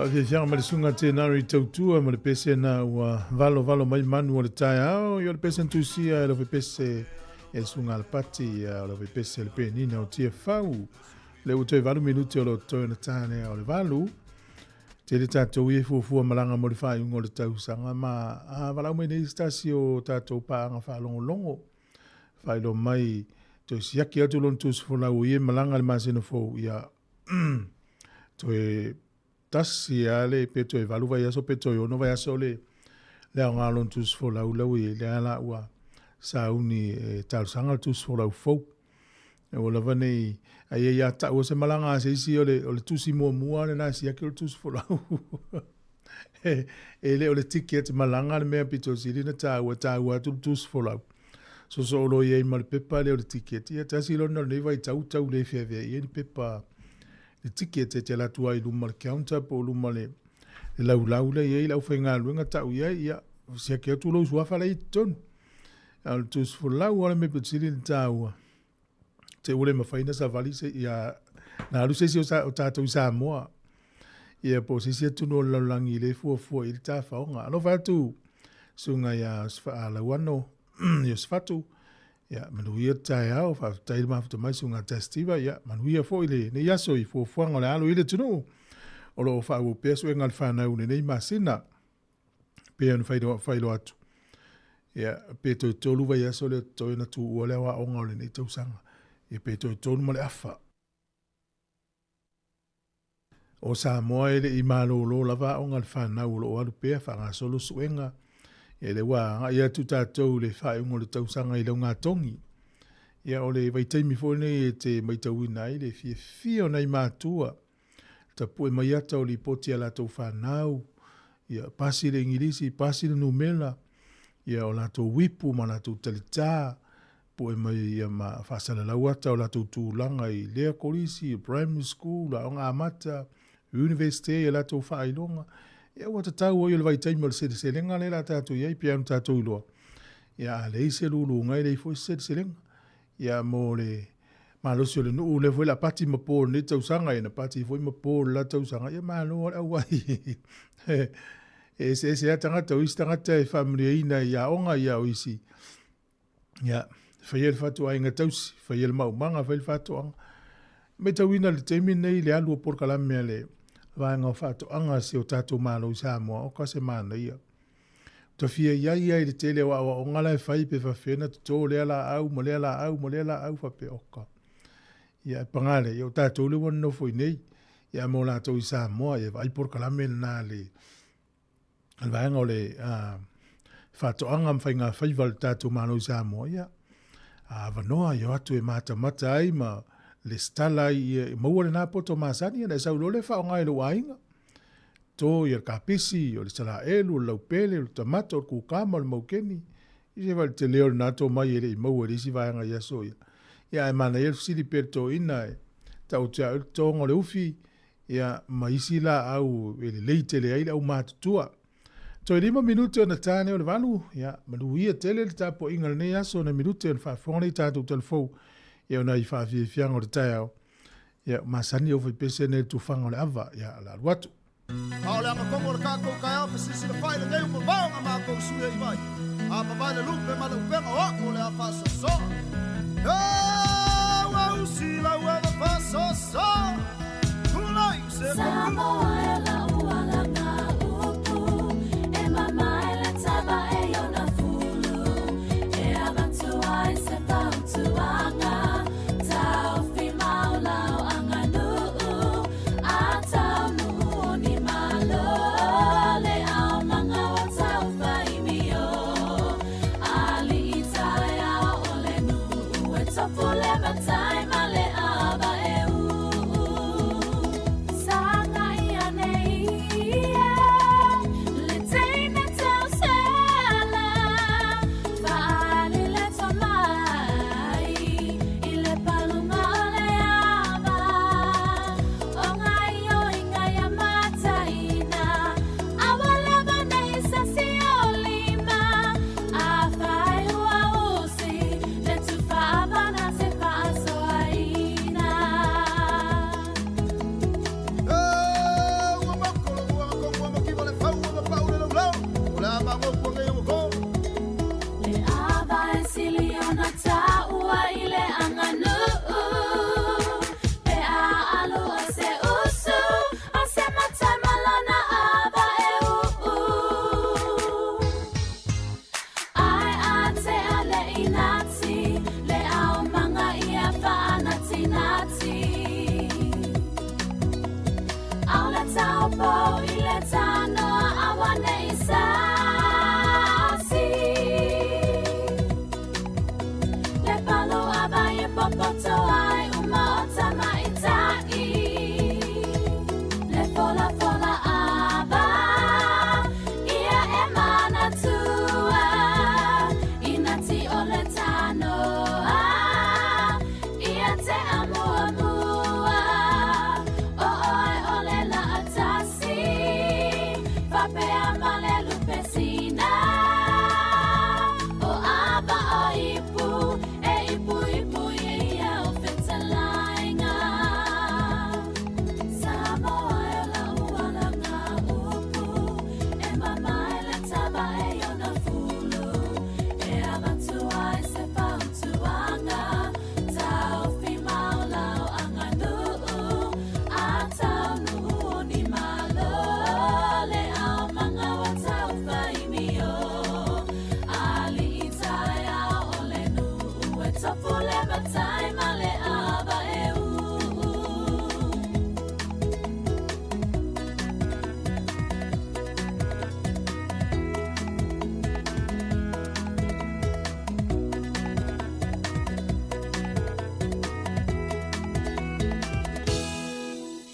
Speaker 1: Whawhiawhianga ma le sunga tēnari tautua ma le pese na ua valo mai manu o le tae au i o le pese ntusia e lo pese e sunga al pati o lo pese le penina o tia whau le utoi valu minuti o lo toi na tāne o le valu te le tātou i fuafua malanga mo le whaiunga o le tausanga ma walau mai nei stasi o tātou paanga whalongolongo whailo mai toi siaki atu lon tus fulau i e malanga le masina fo ia toi tasi ale peto e valu vai aso peto yo no vai aso le ngalon tus fo lau i le ala ua sauni tal sanga tus fo lau fo e ola vane ai ia ta o se malanga se isi o le tusi mua le na si akil tus fo lau e le o le ticket malanga le mea pito sili na ta ua tus fo lau so lo ye mal pepa le o le ticket ia tasi lo no le vai tau le fe ye ni pepa le ticket te la tua i luma le counter po luma le lau le ye lau fenga luenga tau ia sia ke tu lo sua fala i ton al tus fo lau ala me petsili tau te ule mafaina sa vali se ia na lu se si o tatou Sāmoa ia po se si tu no langi le fu i ta faonga no fa tu sunga ia sfa la wano ia sfatu ya manuia tai au fa tai ma fa mai sunga testiva ya manuia fo ile ne yaso i fo fuanga le alo ile tunu o lo fa o peso e ngal fa na une nei masina pe an failo atu ia pe to tolu vai aso le to na tu o le wa o ngole nei tau sanga ia pe to tolu mo le afa o Sāmoa ele i malolo lava o ngal fa na o alu pe fa nga solo suenga ele wa ia tu tatou le fa o le tau sanga i le nga tongi ia o le vai taimi fo nei te mai tau nai le fia nei matua ta pue mai ata o li poti ala tau whanau, ia pasi le ingilisi, pasi le numela, ia o lato wipu ma lato talita, pue mai ia ma whasala lau ata o lato tūlanga i lea korisi, primary school, la onga amata, university, ia lato whailonga, ia wata tau o i le vai taimi o le sede selenga le la tato iai, pianu tato iloa. Ia le ise lulu ngai le ifo sede selenga, ia mo le malo le no le foi la pati ma po ne tau sanga ina pati foi ma po la tau sanga ia malo au ai se tanga tau istanga te family ina ia onga ia oisi ia foi el fatu ai nga tau foi el mau manga foi el fatu anga me tau ina le temi nei le alu por kala me le va nga fatu anga se o tatu malo Sāmoa o ka se mana ia to fia ia le tele wa onga la fai pe fa fena to le ala au mo le ala au fa pe oka ia pangale ia tatou le wana no foi nei ia mo latou i Sāmoa ia vai por kalame na le alvaenga o le whatoanga mwhainga whaival tatou mano i Sāmoa ia vanoa ia atu e mata ai ma le stala i maua le nāpoto masani ia na sau lo le whaonga i lo wainga to ia kapisi o le sala elu o lau pele o le tamata o le kukama o le maukeni i se vali te leo le nato mai e le i maua le isi vaenga ia so ia ia e mana ia sili perto ina e tau tia tongo le ufi ia maisi la au ele leite le aile au matutua to e 5 minuto na tane o le valu ia manuia tele le tapo inga le nei aso na minuto e whaafonga le tātou telefou ia ona i whaafiafianga o le tai au ia masani o pese ne tu whanga o le ava ia la luatu
Speaker 7: Ao le anga kongo le kako kai au pesisi le whai le ngeu mo vaonga mātou sue i vai a pavai le lupe ma le upenga o le a whasa so Sila wala paso so Kulai se
Speaker 4: Sāmoa e la uala ngā upu E mama e le taba e yona fulu E avantu ai se pautuanga Tau fi maulau anga nuu A tau nuu ni malo Le au manga wa tau whaimio Ali i tai au o le nuu E topu le matai Sanga ia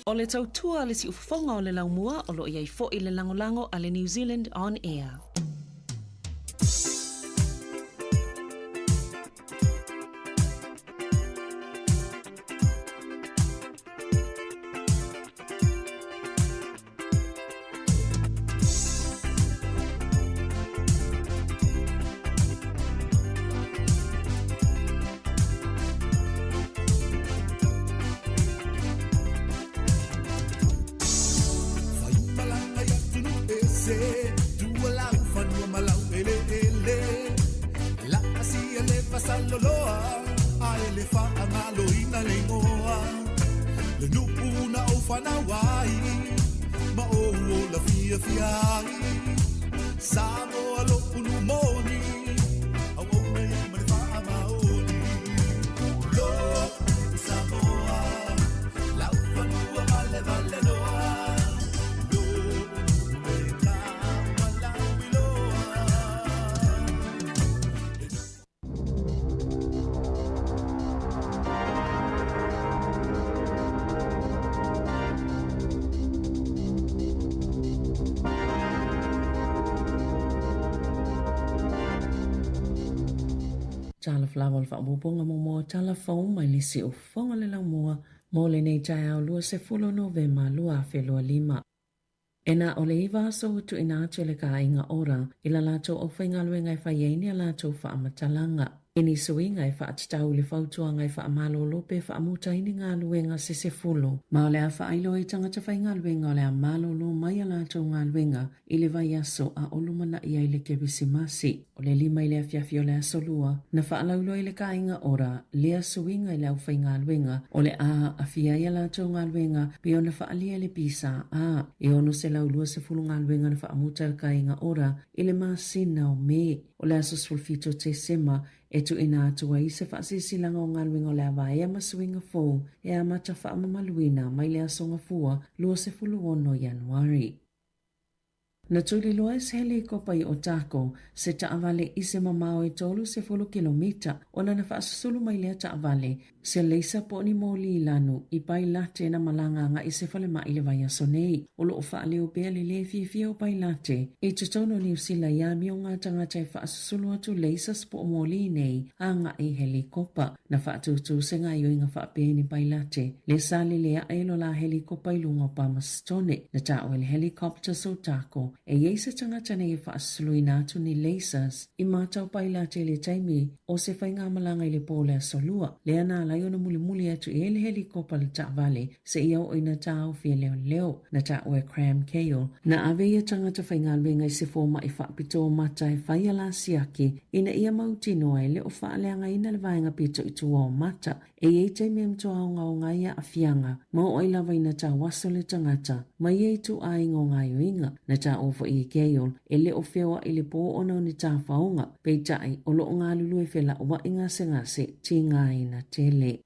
Speaker 8: O le tautua le si ufafonga o le laumua o lo iai fo i le langolango a le New Zealand On Air.
Speaker 9: Sāmoa lo unu moni, au au mea mani wha maoni. Lo Sāmoa, lau whanua vale vale loa. Lo me ka malau i loa.
Speaker 8: Tala flawa le whaamubonga mo tala whau mai le si o whonga le lau mua mo le nei jai au lua se fulo Novema lua whelua 5. E nā o le iwa aso utu ina atu le ka inga ora ila lato o whainga lue ngai whaieni a lato whaamatalanga. Ini sui ngai whaatatau le whautua ngai whaamalo lope whaamutaini ngā luenga se fulo. Ma o le a whaailo i tangata whainga luenga o le a malo lo mai a lato ngā luenga i le vai aso a olumana i ai le kebisi masi. O le lima i le afiafi o le aso lua na whaalaulo i le ka inga ora lea sui ngai le au whainga luenga o le a afia i a lato ngā luenga pio na whaalia le pisa a e ono se laulua se fulu ngā luenga na whaamuta le ka inga ora i le masina o me o le aso sulfito te sema e tu ina atua i se whaasisilanga o ngā luenga o le awa e masuinga fōu e a mata whaamamaluina mai le asonga fua lua se fulu ono Januari. Na tuli loa se hele ko pai o tako se taavale i se mamao e tolu se fulu kilomita o na whaasusulu mai lea taavale se leisa po ni moli lanu i pai late na malanga i se fale mai le vai aso nei o lo whaale o bea le fia o pai late e tutono ni usila ia mi o ngā tangata e whaasusulu atu leisa spo o moli nei a ngā e helikopa na whaatutu se ngā i oinga whaapea ni pai late le sali lea aelo la helikopa i lunga o Pamastone na tau ele helikopter so tako e yeisa tangata nei e whaasulu i nātu ni leisas i mātau pai late le taimi o se whainga malanga i le pōle a solua lea nā lai ona muli atu i ele helikopa le taavale se ia o ina tau fia leo na tau e Cram Kale na ave ia tangata whainga luenga i se fōma i whaapito mata e whaia la siaki ina ia mautino e leo whaaleanga ina le vaenga pito i tua o mata e ei taimi mtoa o ngā o ngā ia a fianga ma o ilawa ina tau waso le tangata ma ei tu a ingo ngā yoinga na tau o i Kale e leo whiawa i le pō ona o ni tā whaonga pei tai o lo ngā lulu e whela o wa inga se ngase ti ngā ina tele.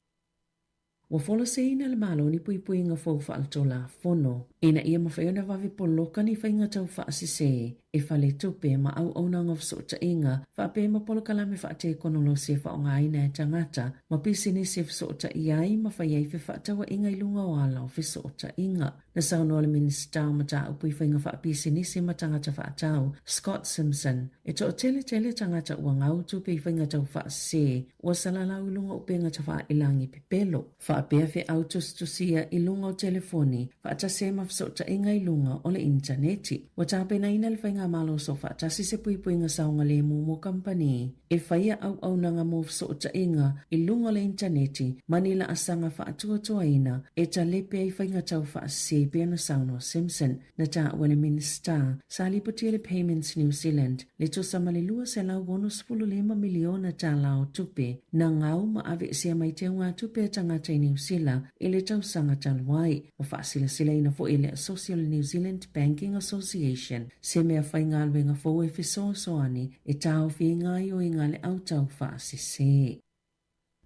Speaker 8: Wa fola se ina le malo ni pui inga fau whaaltola fono. Ina ia mawhaiona wawe poloka ni whainga tau whaasise e whale tupe ma au aunanga wsota inga whaape ma polokala me whaate konolo se whaonga ina e tangata ma pisini se wsota iai ma whaiai whi whaatawa inga ilunga o ala o wsota inga. Na sauno ale minista o mata upui whainga whaapisini se ma tangata whaatau Scott Simpson e to tele tangata ua ngau tupe i whainga tau whaasise ua salalau ilunga upenga ta wha ilangi pepelo. Whaapea whi autostusia ilunga o telefoni whaatase ma wsota inga ilunga o le interneti. Wa tape na ina le whainga malo so whaatasi se pui inga saunga le mo company. E whaia au nanga mo wsota inga ilunga le interneti manila asanga whaatua ina e ta lepe i whainga tau whaasise pia na sauno Simpson na ta wale minister sa lipotia le Payments New Zealand le to samalilua se lau bonus 15 miliona ta lao tupe na ngau ma ave se mai te unga tupe tangata i New Zealand ele tau sanga talwai o whaasila ina fo ele Social New Zealand Banking Association se mea whainga alwenga fo e fiso soani e tau whi ngai o inga le au tau whaasise.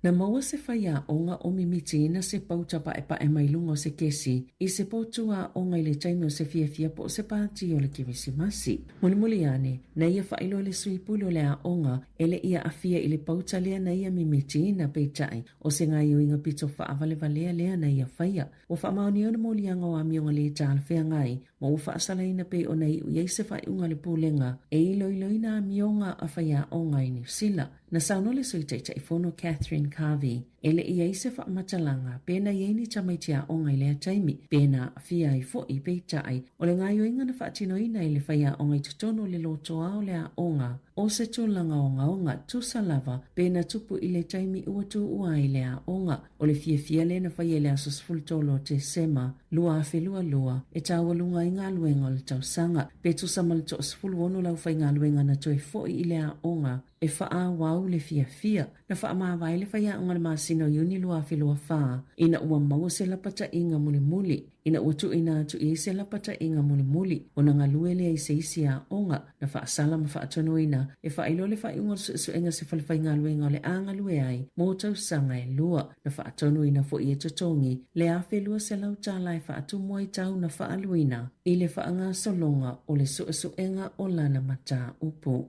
Speaker 8: Na maua se whaia o ngā omimiti na se pautapa e mai lunga o se kesi i se potua o ngai le taimi o se fia po se pāti o le kirisimasi. Muli ane, na ia whailo le sui pulu le a onga ele ia afia i le pauta lea na ia mimiti na peitai o se ngai o inga pito whaavale valea lea na ia whaia. O whaamaoni ona moli anga o amionga le tāle whea ngai, ma o whaasala ina pe o nei u iei se whai unga le pūlenga e iloiloina amionga a whaia o ngai New Zealand. Na saunole sui teitai fono Catherine Carvey, ele iei se whaamatalanga, pēna iei ni tamaitia o ngai lea taimi, pēna fia i fo i peitai, o le ngai o inga na whaatino ina i le whaia o ngai tutono le lotoa o lea onga, o se tūlanga o ngā tusa lava, pēna tupu i le taimi uatu ua i lea onga, o le fia le na whaia lea susfultolo te sema, lua a whelua lua, e tāwalunga i ngā luenga o le tausanga, pe tusa malito sfulu ono lau whai ngā luenga na toi fo i lea onga, e wha wau le fia, na wha mawai le whaia o ngā masino yuni lua a whelua wha, ina ua maua se lapata i ngā muli, ina ua tu ina atu i se lapata i ngā muli, o na ngā luele i se isi a onga, na wha asala ma wha atono ina, e wha ilo le wha iunga su enga se whalawhai ngā luenga o le anga lue ai, mō tau sanga e lua, na wha atono ina fo i e totongi, le a whelua se lau tāla e wha atu mua i tau na wha aluina, i le wha ngā solonga o le su enga o lana mata upu.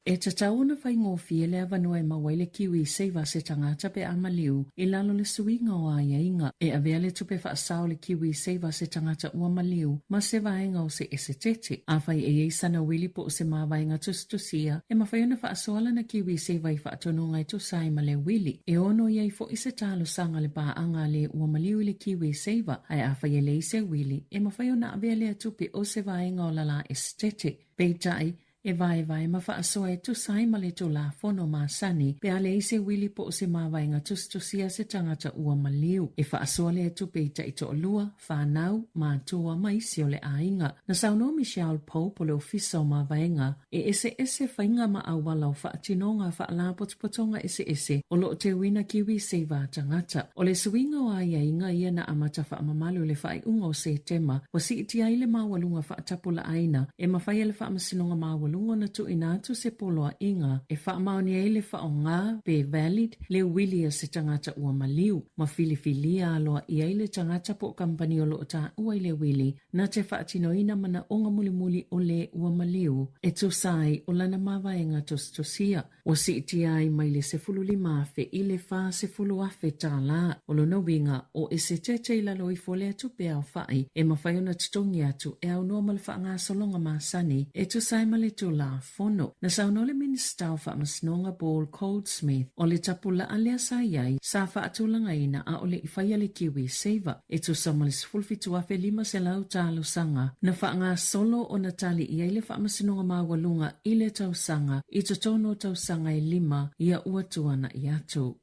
Speaker 8: E tatau na whai ngōwhia le avanua e mawai le kiwi seiva se tangata pe amaliu i lalo le suinga o aia inga e avea le tupe whaasao le kiwi seiva se tangata ua maliu ma se vaenga o se esetete. A whai e eisana wili po o se mawaenga tustusia e mawhai ona whaasoala na kiwi seiva i whaatono ngai tusai ma le wili. E ono iei fo i se talo sanga le paanga le ua maliu i le kiwi seiva ai a whai e le se wili e mawhai ona avea le tupe o se vaenga o lala esetete. Peitai e vai ma whaasoa e tusai ma le tō la whono mā sani pe a le ise wili po o se mawaenga tustusia se tangata ua maliu. E whaasoa le tupe i taito o lua, whanau, mātua ma isi o le ainga. Na sauno Michelle Poe po le ofisa o mawaenga e ese whainga ma awala o whaatinonga whaala potopotonga ese o lo te wina kiwi seiva tangata. O le suinga o aia inga ia na amata whaamamalu le whai unga o se tema wa si iti ai le mawalunga whaatapula aina e mawhai le whaamasinonga mawalunga na tu inatu se poloa inga e whaamaoni ai le whaonga pe valid le wilia se tangata ua maliu ma filifilia aloa i ai le tangata po kampani o loo ta ua i le wili na te whaatino ina mana onga mulimuli o le ua maliu e tu sai o lana mawaenga tustusia o si iti ai mai le se fulu lima afe i le wha se fulu afe tā la o lo no winga o e se tete i lalo i fole atu pe au whai e mawhaiona tutongi atu e au noa ma le whaanga solonga masani e tu sai ma le la fono. Na saunole minister o whaamasnonga Paul Goldsmith o le tapula alea sa iai sa whaatulanga ina a o le iwhaia le kiwi seiva e tu samalis fulfitu afe lima se lau tālu sanga na whaanga solo o natali iai le whaamasnonga mawalunga i le tausanga i totono tausanga i lima ia uatuana i atu.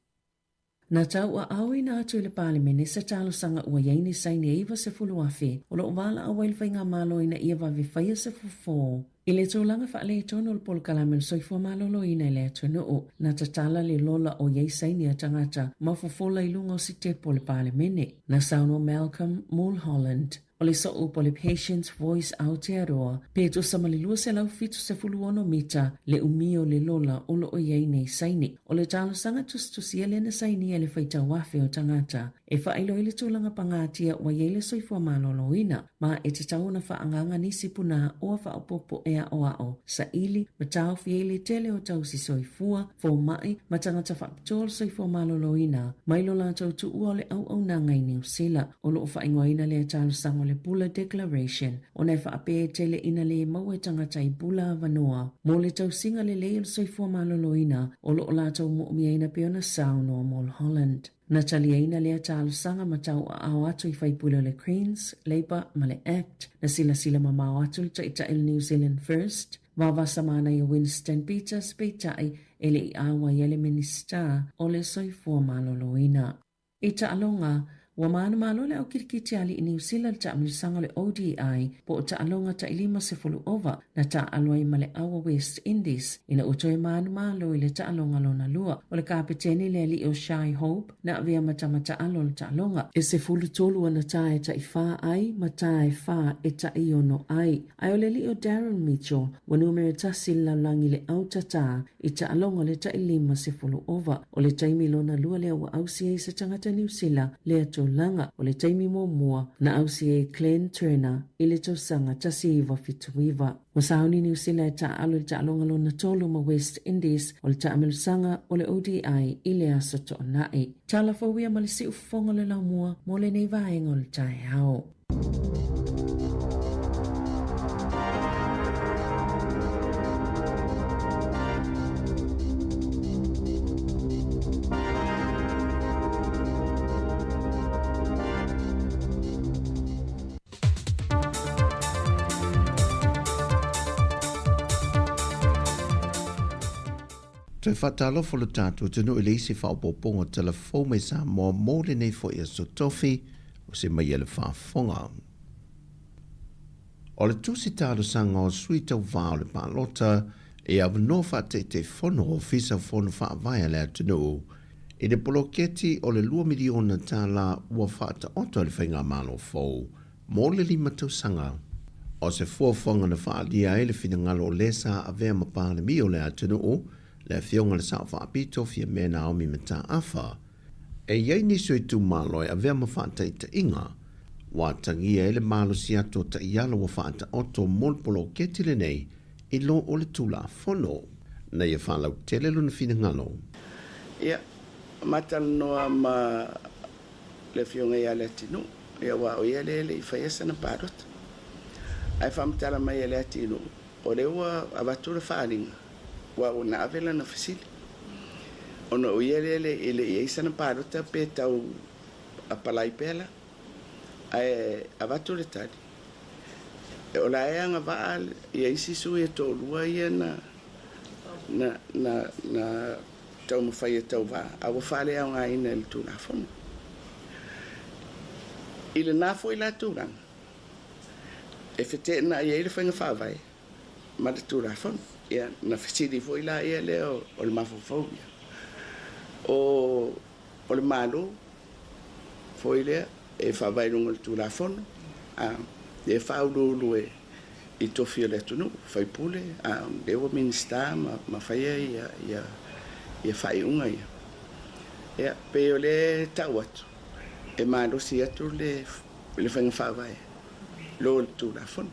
Speaker 8: Na tau a awi na atu le palemene se talo sanga ua yaini saini eiva se fulu afe o lo wala a wailwhai ngā malo ina ia wawe whaia se fufo. I le tūlanga wha le tono le polo kalamel soifua malolo ina le atono o na tatala le lola o yei saini a tangata ma fufola i lunga o si te pole palemene. Na sauno Malcolm Mulholland o le so po le Patient's Voice Aotearoa pe to samalilua se lau fitu se fuluono mita le umio le lola o lo o yei nei saini o le talo sanga tustusia le na saini e le whaita wafe o tangata e whailo i le tūlanga pangatia wa yei le soifua malolo ina ma e te tauna whaanganga nisi puna o whaopopo ea o ao sa ili ma tau fiele tele o tau si soifua fo mai ma tangata whapitol soifua malolo ina mailo la tau tu ua le au nanga i New Zealand o lo o whaingoa ina le talo sanga le Bula Declaration o nei whaape tele ina le maua tangata i Bula Vanoa mo le tau singa le leil soifua malolo ina o lo o la tau muumia ina peona sauno o Mulholland. Na talia ina lea talo sanga matau a au atu i whaipula le Greens, Labour ma le Act na sila mamau atu le taita il New Zealand First wawa samana i Winston Peters peitai ele i awa i ele minister o le soifua malolo ina. I ta alonga Ua maana malo le au kirikiti ali i New Zealand ta amilisanga le ODI po o ta alonga ta ilima se fulu ova na ta aloi ma le awa West Indies ina utoe maana malo i le ta alonga lona lua o le kapiteni le ali o Shy Hope na avea matamata alo le ta alonga e se fulu tolu ana ta e ta ifa ai ma ta e fa e ta iono ai ai o le li o Darren Mitchell wa numere tasi laulangi le au tata i ta alonga le ta ilima se fulu ova o le taimi lona lua le awa ausia i se tangata New Zealand le ato langa o le taimi mua na ausia Glenn Turner i le tausanga tasi iwa fituiva. Wasauni New Zealand ta alo le ta alonga lona tolu ma West Indies o le ta amelusanga o le ODI i le asa to onai. Tala fawia ma le si ufonga le laumua mo le nei vaenga o le tae hao.
Speaker 2: Te whatalofo le tātou tunu i leisi whaopoponga telefou mai Sāmoa mō le nei fo ia so tofi o se mai ele whaafonga. O le tusi tālu sanga o sui tau vāo le pālota e avano whate te whono o fisa whono whaavaya le atunu i le poloketi o le 2 miliona tāla ua whaata oto le whainga mālo fōu mō le 5 tau sanga. O se fuafonga na whaalia e le whina ngalo lesa a vea mapāle mi o le atunu le fionga le sao whaapito fia mea Naomi mata awha. E iei niso i tu maloi a vea mawhaatai ta inga, wa tangia ele malo si ato ta iala wa whaata oto molpolo ketile nei i lo o le tula fono. Na ia whalau tele luna fina ngalo.
Speaker 10: Ia, matal noa ma le fionga ia le tinu, ia wa o ia le i whaiasa na parot. Ai whamtala mai ia le tinu, o le ua abatura whaaringa. Wa una avela na fasili ona o yele ele isa na parota pe tau apalai pela ai avatu le tadi o la anga va ia isi su e to lua ia na tau mo fai tau va a wo fale a nga ina le tu na fon ile na foi la tu ran e fete na ia ile fanga fa vai ma tu na fon ia na fasili foi la ia le o le mafofobia o le malo foi le e fa vai no tu la fon e fa lu i to fio le tu no fai pule de o minista ma fai ia fai unga ia pe o le tawat e malo si atu le fa vai lo tu la fon.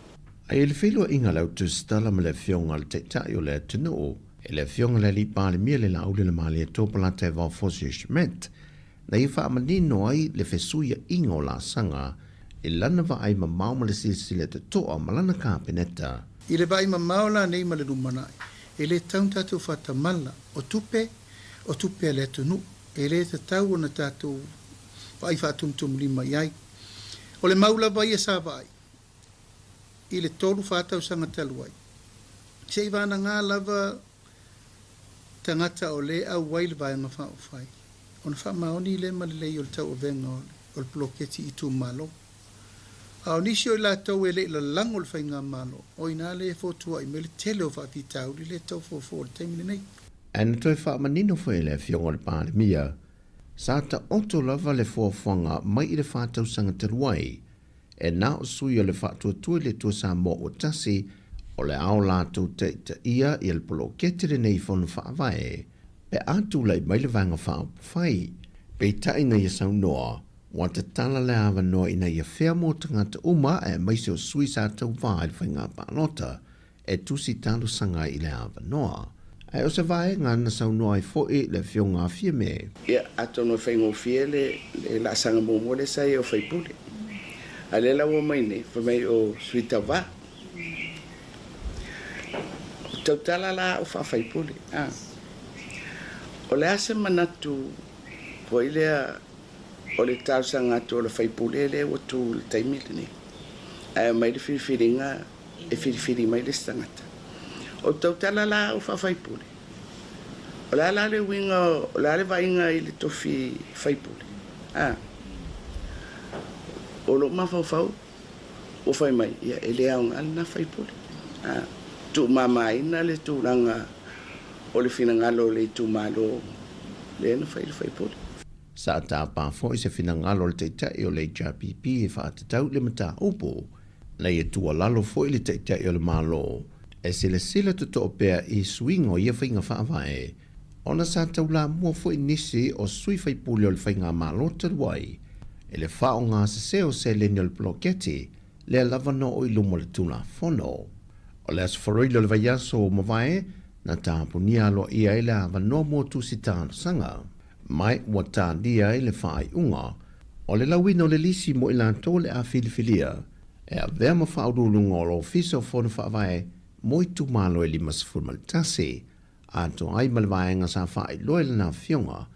Speaker 2: Ai le whilua inga lau tu stala ma le fionga le teitai o le atunu e le fionga le li pāle mia le laule le maali e tōpala te wau fosi ishmet na i wha amanino ai le fesuia inga o la sanga e lana wa ai ma mauma le silsile te toa ma lana kāpeneta.
Speaker 11: I le vai ma maula nei ma le rumanai e le tauntatu whatamala o tupe le atunu e le te tau o na tātou vai whatumtum lima iai o le maula vai e sa vai i le tolu whātau sanga taluai. Se i vana ngā lava tangata o le au wai le vai ngā whao whai. O na wha maoni le ma le lei o le tau o venga o le ploketi i tu malo. A o nisi o la tau e le la lango le whai ngā malo. O ina le fotua i me le tele o whaapi tau li le tau fōfō le taimile nei.
Speaker 2: Ana toi wha manino whai le fionga le pāle mia. Sa ta oto lava le fōwhanga mai i le whātau sanga taluai. E nā o sui o le whātua tui le tua Sāmoa o tasi o le ao lātou te ia i le polo ketire nei whonu whaavae pe atu lei mai le vanga whai pe taina ia saunoa wa te tala le awa noa ina ia whea mō tangata uma e mai se o sui sa tau vai le whainga pālota e tusi talu sanga i le awa noa. E o se vai ngā na saunoa i fōi le whio ngā fia me.
Speaker 10: Ia atono whaingo fia le la sanga mō le sai o whaipule. Alela wo mai nei, fa mai o suita va. Tau tala la o fa fai puli. O le ase manatu, po ilea o le tau sanga tu o le fai puli le o tu le taimile ni. Mai le whiriwhiringa e whiriwhiri mai le stangata. O tau tala la o fa fai puli. O la le winga, o la le vainga i le tofi fai puli. o lo mafau o fai mai ia e le au na fai pole tu mama ina le tu ranga o le finangalo le tu malo le na fai pole
Speaker 2: sa ta pa fo se finangalo le te o le JPP e fa te tau le mata upo na ye tu lalo fo le te o le malo e se le sila tu to pea i swingo ia finga fa vai ona sa tau la mua fo inisi o sui fai pule o le finga malo te wai e le fa o ngā se le nyol ploketi le lava no o ilumo le tula fono o le asfaroilo le vaiaso o mawai na tāpunia lo ia ele ava no mo tu si tāna sanga mai ua tādia ele whaai unga o le lawina o le lisi mo ilanto le a filifilia e a vea ma whaurulunga o lo ofiso fono whaavai mo i tu malo e lima sifurma le tase a to ai malvaenga sa whaai loe le na fionga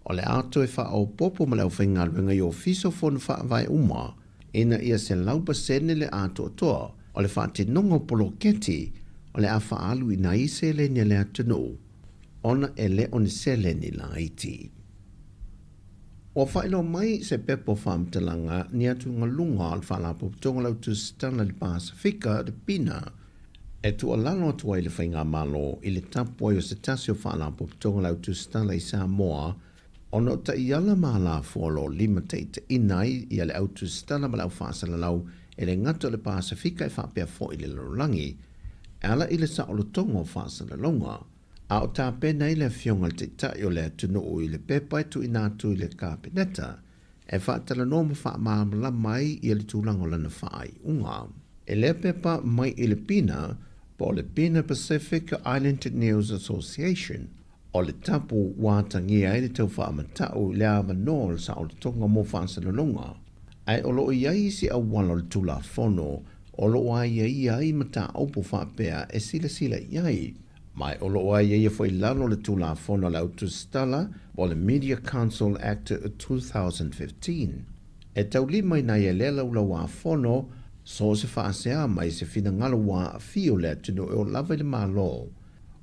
Speaker 2: o le ato e whaau popo ma le au whainga luenga i ofiso fono whaavai uma ina ia se laupa sene le ato toa o le whaate nongo polo keti o le a whaalu i na ise le nia le atano ona e le on se le ni la iti. O whaelo mai se pepo whamtalanga ni atu ngalunga al whalapo tonga lau tu stana li Pasifika de Pina e tu alano atua i le whainga malo i le tapua i o se tasio whalapo tonga lau tu stana i Sāmoa ono ta iala maala fuolo lima teite inai i ale autu stana ma lau whaasala lau e le ngata le Pasifika e whapea fo i le larolangi ala i le saolo tongo whaasala longa a o tā pena i le fionga te tai o le atunu o i le pepa e tu inatu i le kāpeneta e whaatala no ma wha maamala mai i le tūlango lana whaai unga. E le pepa mai i le Pina po le Pina Pacific Island News Association o le tapu wātangia i le tau whaamatau le awa no le saolo tonga mo whaasala longa ai o loo iai si a wala le tula fono o loo ai ai mata aupo whapea e sila iai. Mai o loo ai e foi lalo le tula fono le autostala o le Media Council Act 2015. E tau lima ina e lela ula wā fono so se whaasea mai se fina ngalo wā fio le atino e o lava le malo.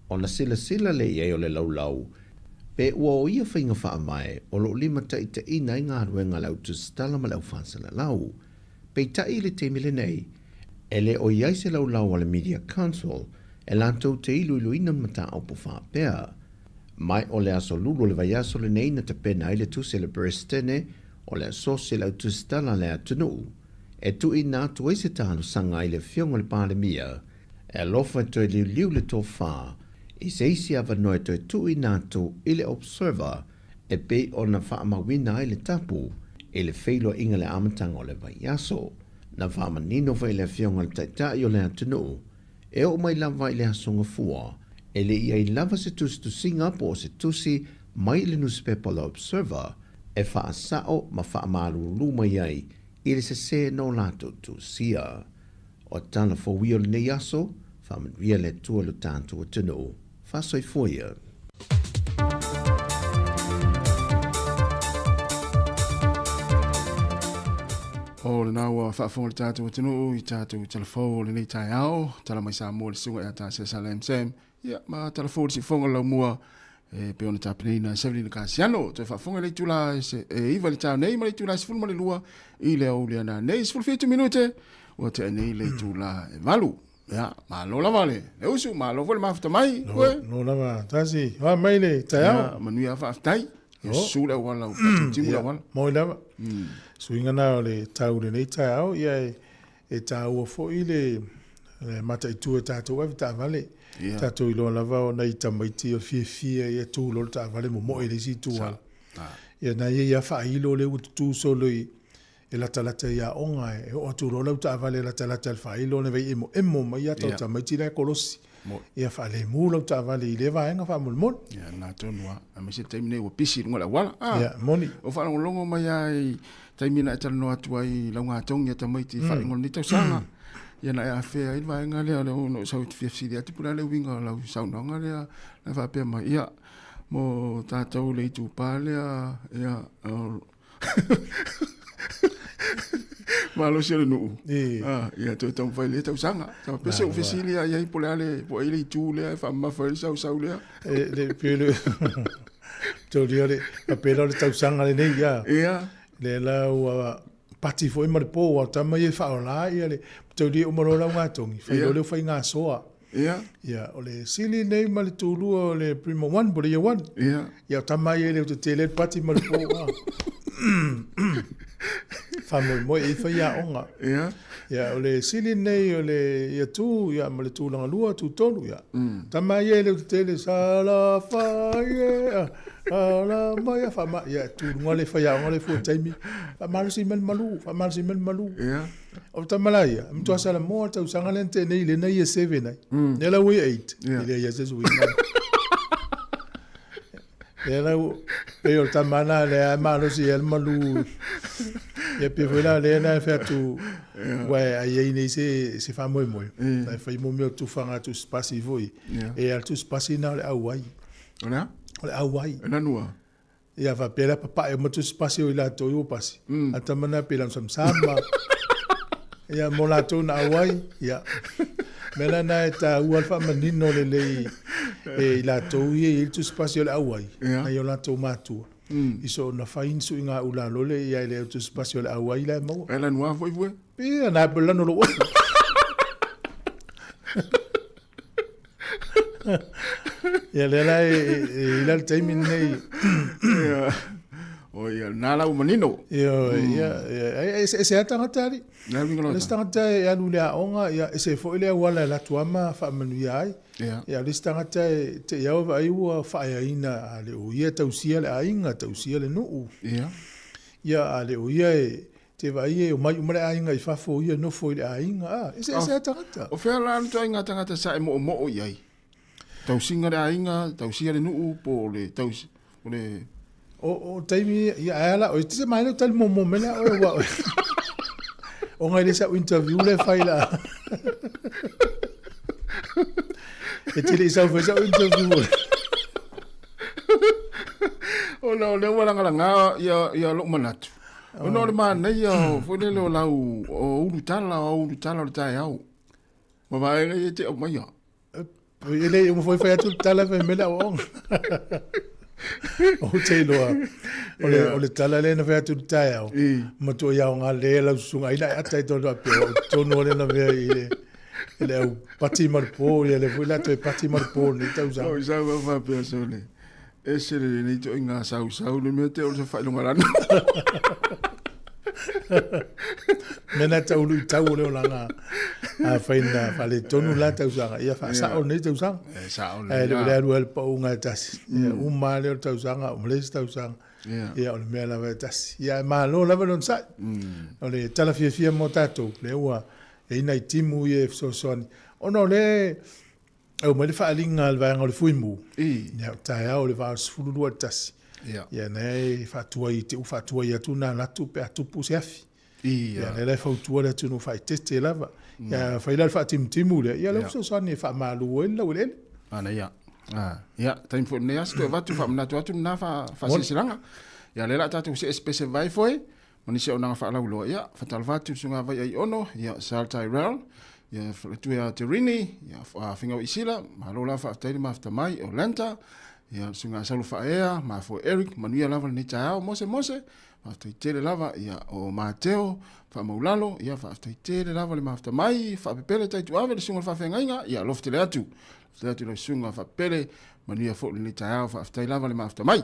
Speaker 2: O na sila le iei o le laulau. Pe ua o ia whainga wha mai o loo lima taita ina i ngā ruenga le autostala ma lau whaasala lau. Pe tai le te mile nei e le o iai se laulau o le Media Council e lantou te ilu ina mata au po whapea. Mai o le aso lulu le vai aso le neina te pena i le tu se le brestene o le aso se le autustala le atunu. E tu ina atu e se talo sanga i le fionga le pandemia e alofa to e liu le to wha i se isi ava noe to e tu ina atu i le observer e pe o na wha mawina i le tapu e le feilo inga le amatanga o le vai aso. Na wha manino vai le fionga le taitai o le atunu e o mai lava i le asonga fua, e le ia i lava se tusi tu Singapore se tusi mai le newspaper la observer, e wha asao ma wha amaru luma iai, i le se no lato tu sia. O tana fo wio le nei aso, wha manuia le tua lo tanto o tino, wha soi foia.
Speaker 1: O le naua whaafonga le tātou atinu i tātou telefo le nei tai ao, tala mai Sāmoa le sunga e ata se Salem Sam. Ia, ma telefo le si fonga lau mua e pe ona tāpenei seveli na kāsiano. Toi whaafonga le tula e iwa le tāu nei ma le tula sifunu ma le lua i le au le ana nei sifunu 50 minute o te nei le tula e valu. Ia, ma lo lava le usu, ma lo vole mafuta mai.
Speaker 12: No lava, tasi, wa mai le tai ao.
Speaker 1: Ia, manuia whaafutai. Ia sula wala, timu la wala.
Speaker 12: Moi lava. Suinga na o le tau le nei tai au, ia e tau o fo i le mata i tua tātou avi tā vale. Tātou i loa lava o nei tamaiti o fia ia tū lolo tā vale mo mo e le si tū ala. Ia na ia wha ilo le utu tū solo i e lata ia onga e o tū lolo tā vale lata le wha ilo ne vei emo mai ia tau tamaiti le kolosi. Ia wha le mūlau tā vale i le vaenga wha mulmol.
Speaker 1: Ia nā tōnua, a me se taimine ua pisi runga la wala.
Speaker 12: Ia, moni.
Speaker 1: O whanongo mai ai taimina e talano atu ai launga tongi a tamaiti whaingo ni tau sanga. Ia na e a whea i vaenga lea leo no sau te FFC ati pura leo winga lau saunanga lea na whapea mai. Ia, mo tātou le itu pā lea, ia, malo sele no. Ia to tau vai le tau sanga. Tau pese ofisili ia i pole ale po ile tu le fa ma fa sau le.
Speaker 12: Le pele. To le a pelo le tau sanga le nei ia.
Speaker 1: Ia.
Speaker 12: Le la
Speaker 1: pati fo ima le po wa tama ye fa ola ia le tau di umaro la ngatongi fa le fa nga soa ia ole sili nei ma le tulu o le primo 1 bo le 1 ia tama ye le te pati ma le po fa mo e fa ia onga ia ole sili nei ole ia tu ia ma le tu langa lua tu tolu ia tama ye le te sala fa ia ala mai fa ma ya tu ngole fa ya ngole fu taimi fa malsi mel malu o ta malaya mtu asala mo ta usanga lente nei le nei 7 nei ne la we 8 ile ya zezu le la pe o ta mana le malsi el malu e pe vola le na fa tu ouais ai nei se fa moi fa mo me tu fa tu spasi voi e al tu spasi na le awai
Speaker 13: ona
Speaker 1: ole awai
Speaker 13: na nua
Speaker 1: ia va pela papa e motu spasi o ila to yo pasi atamana pela sama ia mola to na awai ia mena na ta ualfa manino le ila to ye tu spasi o awai ai o la to matu iso na fain su inga ula lole ia le tu spasi o awai la mo
Speaker 13: ela nua foi
Speaker 1: pia na pela no lo ia le la ila le taimi nei
Speaker 13: o ia nala o manino
Speaker 1: ia se atangata ali le stangata ia lulea onga ia se fo ile wala la tuama fa manu ia ia le stangata te ia va iua fa ina ale o ia tausia le ainga tausia le no ia ale o ia te vai o mai umare ainga I fa fo ia no fo ile ainga se atangata
Speaker 13: o fe la to ainga tangata sa mo ia tau singa le ainga, tau sia le nuu po le tau le
Speaker 1: o taimi ia ala o tise mai le tal momo mena o wa o ngai le sa interview le faila e tile sa fa sa interview
Speaker 13: o no le wala ngala ia lo manatu o no le man nei o fo le lo lau o ulu tala le tai au ma vai e te o mai
Speaker 1: ele mo foi tu tala fe mela o o te loa ole tala le na fe tu tai au mo to ia nga le la sunga ina ata to do pe to no le na ve ele o pati marpo ele foi la to pati marpo ni ta usa
Speaker 13: o sa va fa pe so le ese le ni to inga sa le mete o se fa lo ngala
Speaker 1: mena ta ulu ta ulu la nga a faina fa le tonu la ta usanga ia fa sa o ne ta usanga
Speaker 13: sa o
Speaker 1: le le el pa unga tas un male ta usanga o le ta usanga ia o me la va tas ia ma lo la non sa o le tala fia mo tato le wa e nai timu e so son o no le o me le fa linga al va ngol fuimu ia ta ia o le va sfulu tas ia nei fatua I te fatua ia tuna na tu pe atu pu sefi ia nei fatua le tunu fa teste lava ia fa ila fa timu le ia le so so ni fa malu ela wele
Speaker 13: ana ia ia time for ne asto va tu fa na tu na fa silanga ia le la tatu se especie vai foi mani se ona fa la ulo ia fa tal va tu sunga vai ai ono ia sal Tyrell ia tu ia Terini ia fa finga isila malola fa tele mafta mai Olenta ia sunga salu fa ea ma fo Eric manuia lava ni tao mose fa tele lava ia o Mateo fa maulalo ia fa tele lava le mafta mai fa pele tai tu ave le sunga fa fengainga ia lofte le atu le sunga fa pele manuia fo ni tao fa tele lava le mafta mai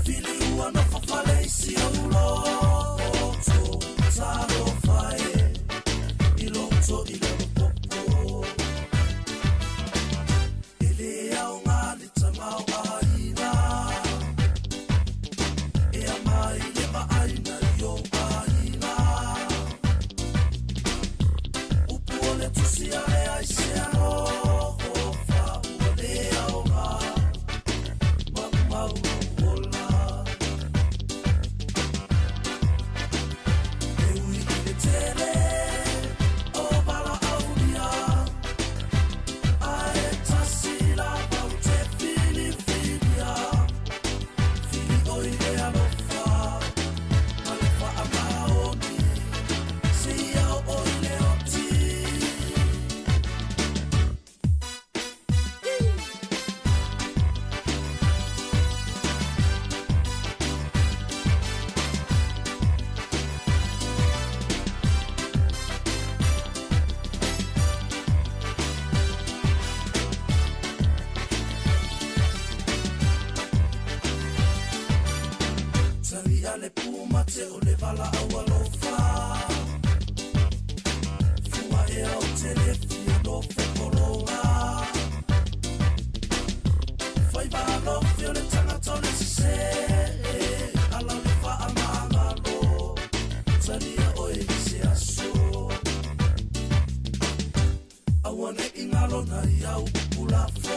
Speaker 9: Feel you wanna fall, I see you low. So, talia o e se aso. Awane ingalo na iau pula fo.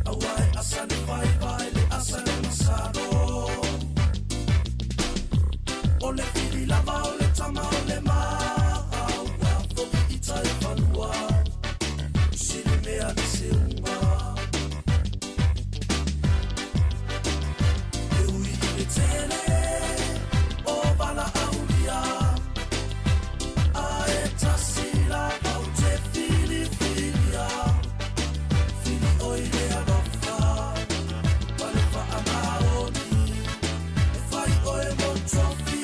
Speaker 9: Awai asane vai vai le asane masaro. Ole fili lava ole tama ole ma. Awa foki ita e panua. Sili mea ni se unga. E ui ile tele. O bala aulia. A e tasila au te fili filia. Fili oile alofa. Wale fa amaoni. E fai oe mon trofi.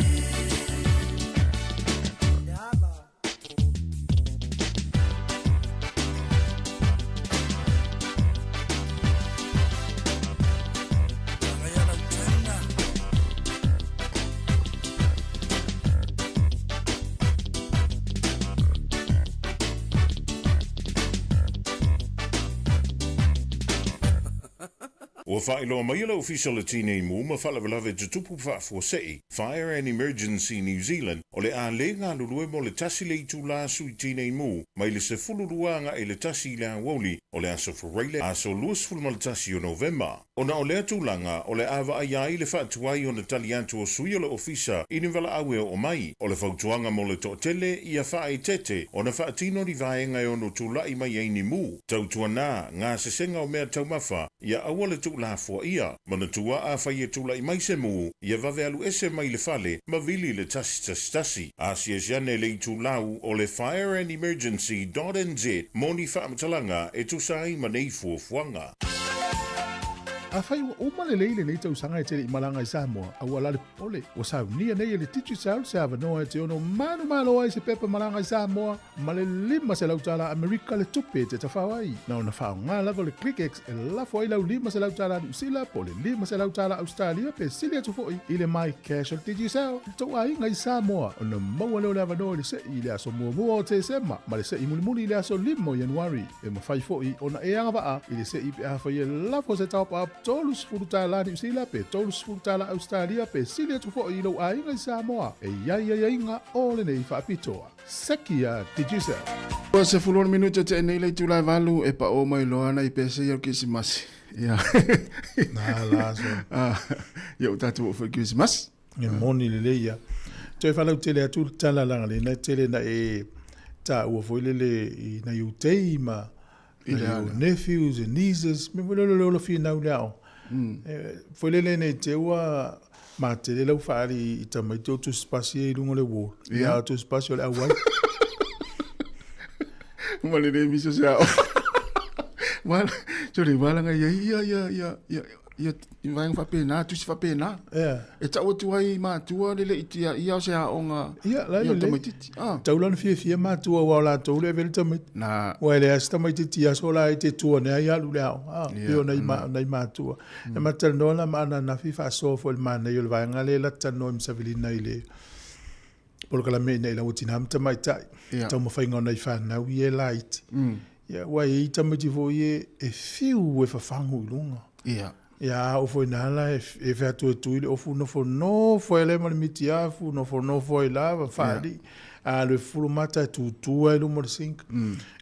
Speaker 5: Ua whaeloa mai ala official tine mu ma whalawalawe te tupu whaafosei, Fire and Emergency New Zealand, o le a le ngā lulue mo le tasi le itu la sui tine mu, mai le se fuluruanga e le tasi le woli, o le aso whareile aso luas fulma le tasi o November. O na o le atulanga, o le awa ai le whaatuai o na taliantu o sui o le ofisa, ini wala awe o mai, o le whautuanga mo le to'atele ia whae tete, o na whaatino ni vaenga e ono tūlai mai eini mu, tautua nā, ngā sesenga o mea taumafa, ia awa le la fo ia mana tua a fai tu lai mai se mu ia va alu ese mai le fale ma vili le tasi asia jane le tu lau o le Fire and Emergency.nz moni fa matalanga e tu sai manei fuanga
Speaker 1: a fai o malelei le tau sanga e tere i malanga i Sāmoa au ala le pole o saunia nei le titu saul se avanoa e te ono malo ai se pepa malanga i Sāmoa ma le lima se lautala Amerika le tupe te tawhawai na ona whao ngā lava le ClickX e lafo ai lau lima se lautala New Zealand po le lima se lautala Australia pe silia tufoi i le mai casual titu saul tau ai ngai Sāmoa ona maua leo le avanoa le se i le aso mua o te sema ma le se i mulimuli i le aso limo Januari e mawhai foi ona e anga waa i le se i pe awhai e lafo se taupa tolus furutala New Zealand pe tolus furutala Australia pe silia tufo i lo ainga i Sāmoa e ia inga ole nei whaapitoa. Sekia, did you say?
Speaker 13: O se fulon minuto te nei le tulai valu e pa o mai loana i pese i o kisimasi. Ia.
Speaker 1: Nā laso.
Speaker 13: Ia o tatu o fo kisimasi.
Speaker 1: Ia moni le leia. Toi whalau tele atu tala langa le na tele na e ta ua foilele i na iutei ma nephews and nieces, me lo fi na ulau. Foi lele nei te ua ma te le lau whaari i tamai te otu spasi e lungo le wō. Ia otu spasi o le awai.
Speaker 13: Mali ne miso se ao. Wala, tori wala nga ia vai fa pena, tu se fa pena. E ta otu ai ma tua lele itia ia se a onga.
Speaker 1: Ia la le. Taulan fie ma tua wala to le vel tamai.
Speaker 13: Na.
Speaker 1: Wa le asta mai te tia sola i te tua ne ia lu leo. Io nei ma tua. E ma tel no la ma na fi fa so fo il ma ne il vai ngale la tano im savilina ile. Por que la me nei la utinam tamai tai. Tau mo fainga nei fa na wi light. Ia wa i tamai ti vo e fiu we fa fangu lunga.
Speaker 13: Ia.
Speaker 1: Ia o foi nala e fe atu ile o fu no foi le mal mitia fu no foi lava fali a le fulu mata tu e lo mo sink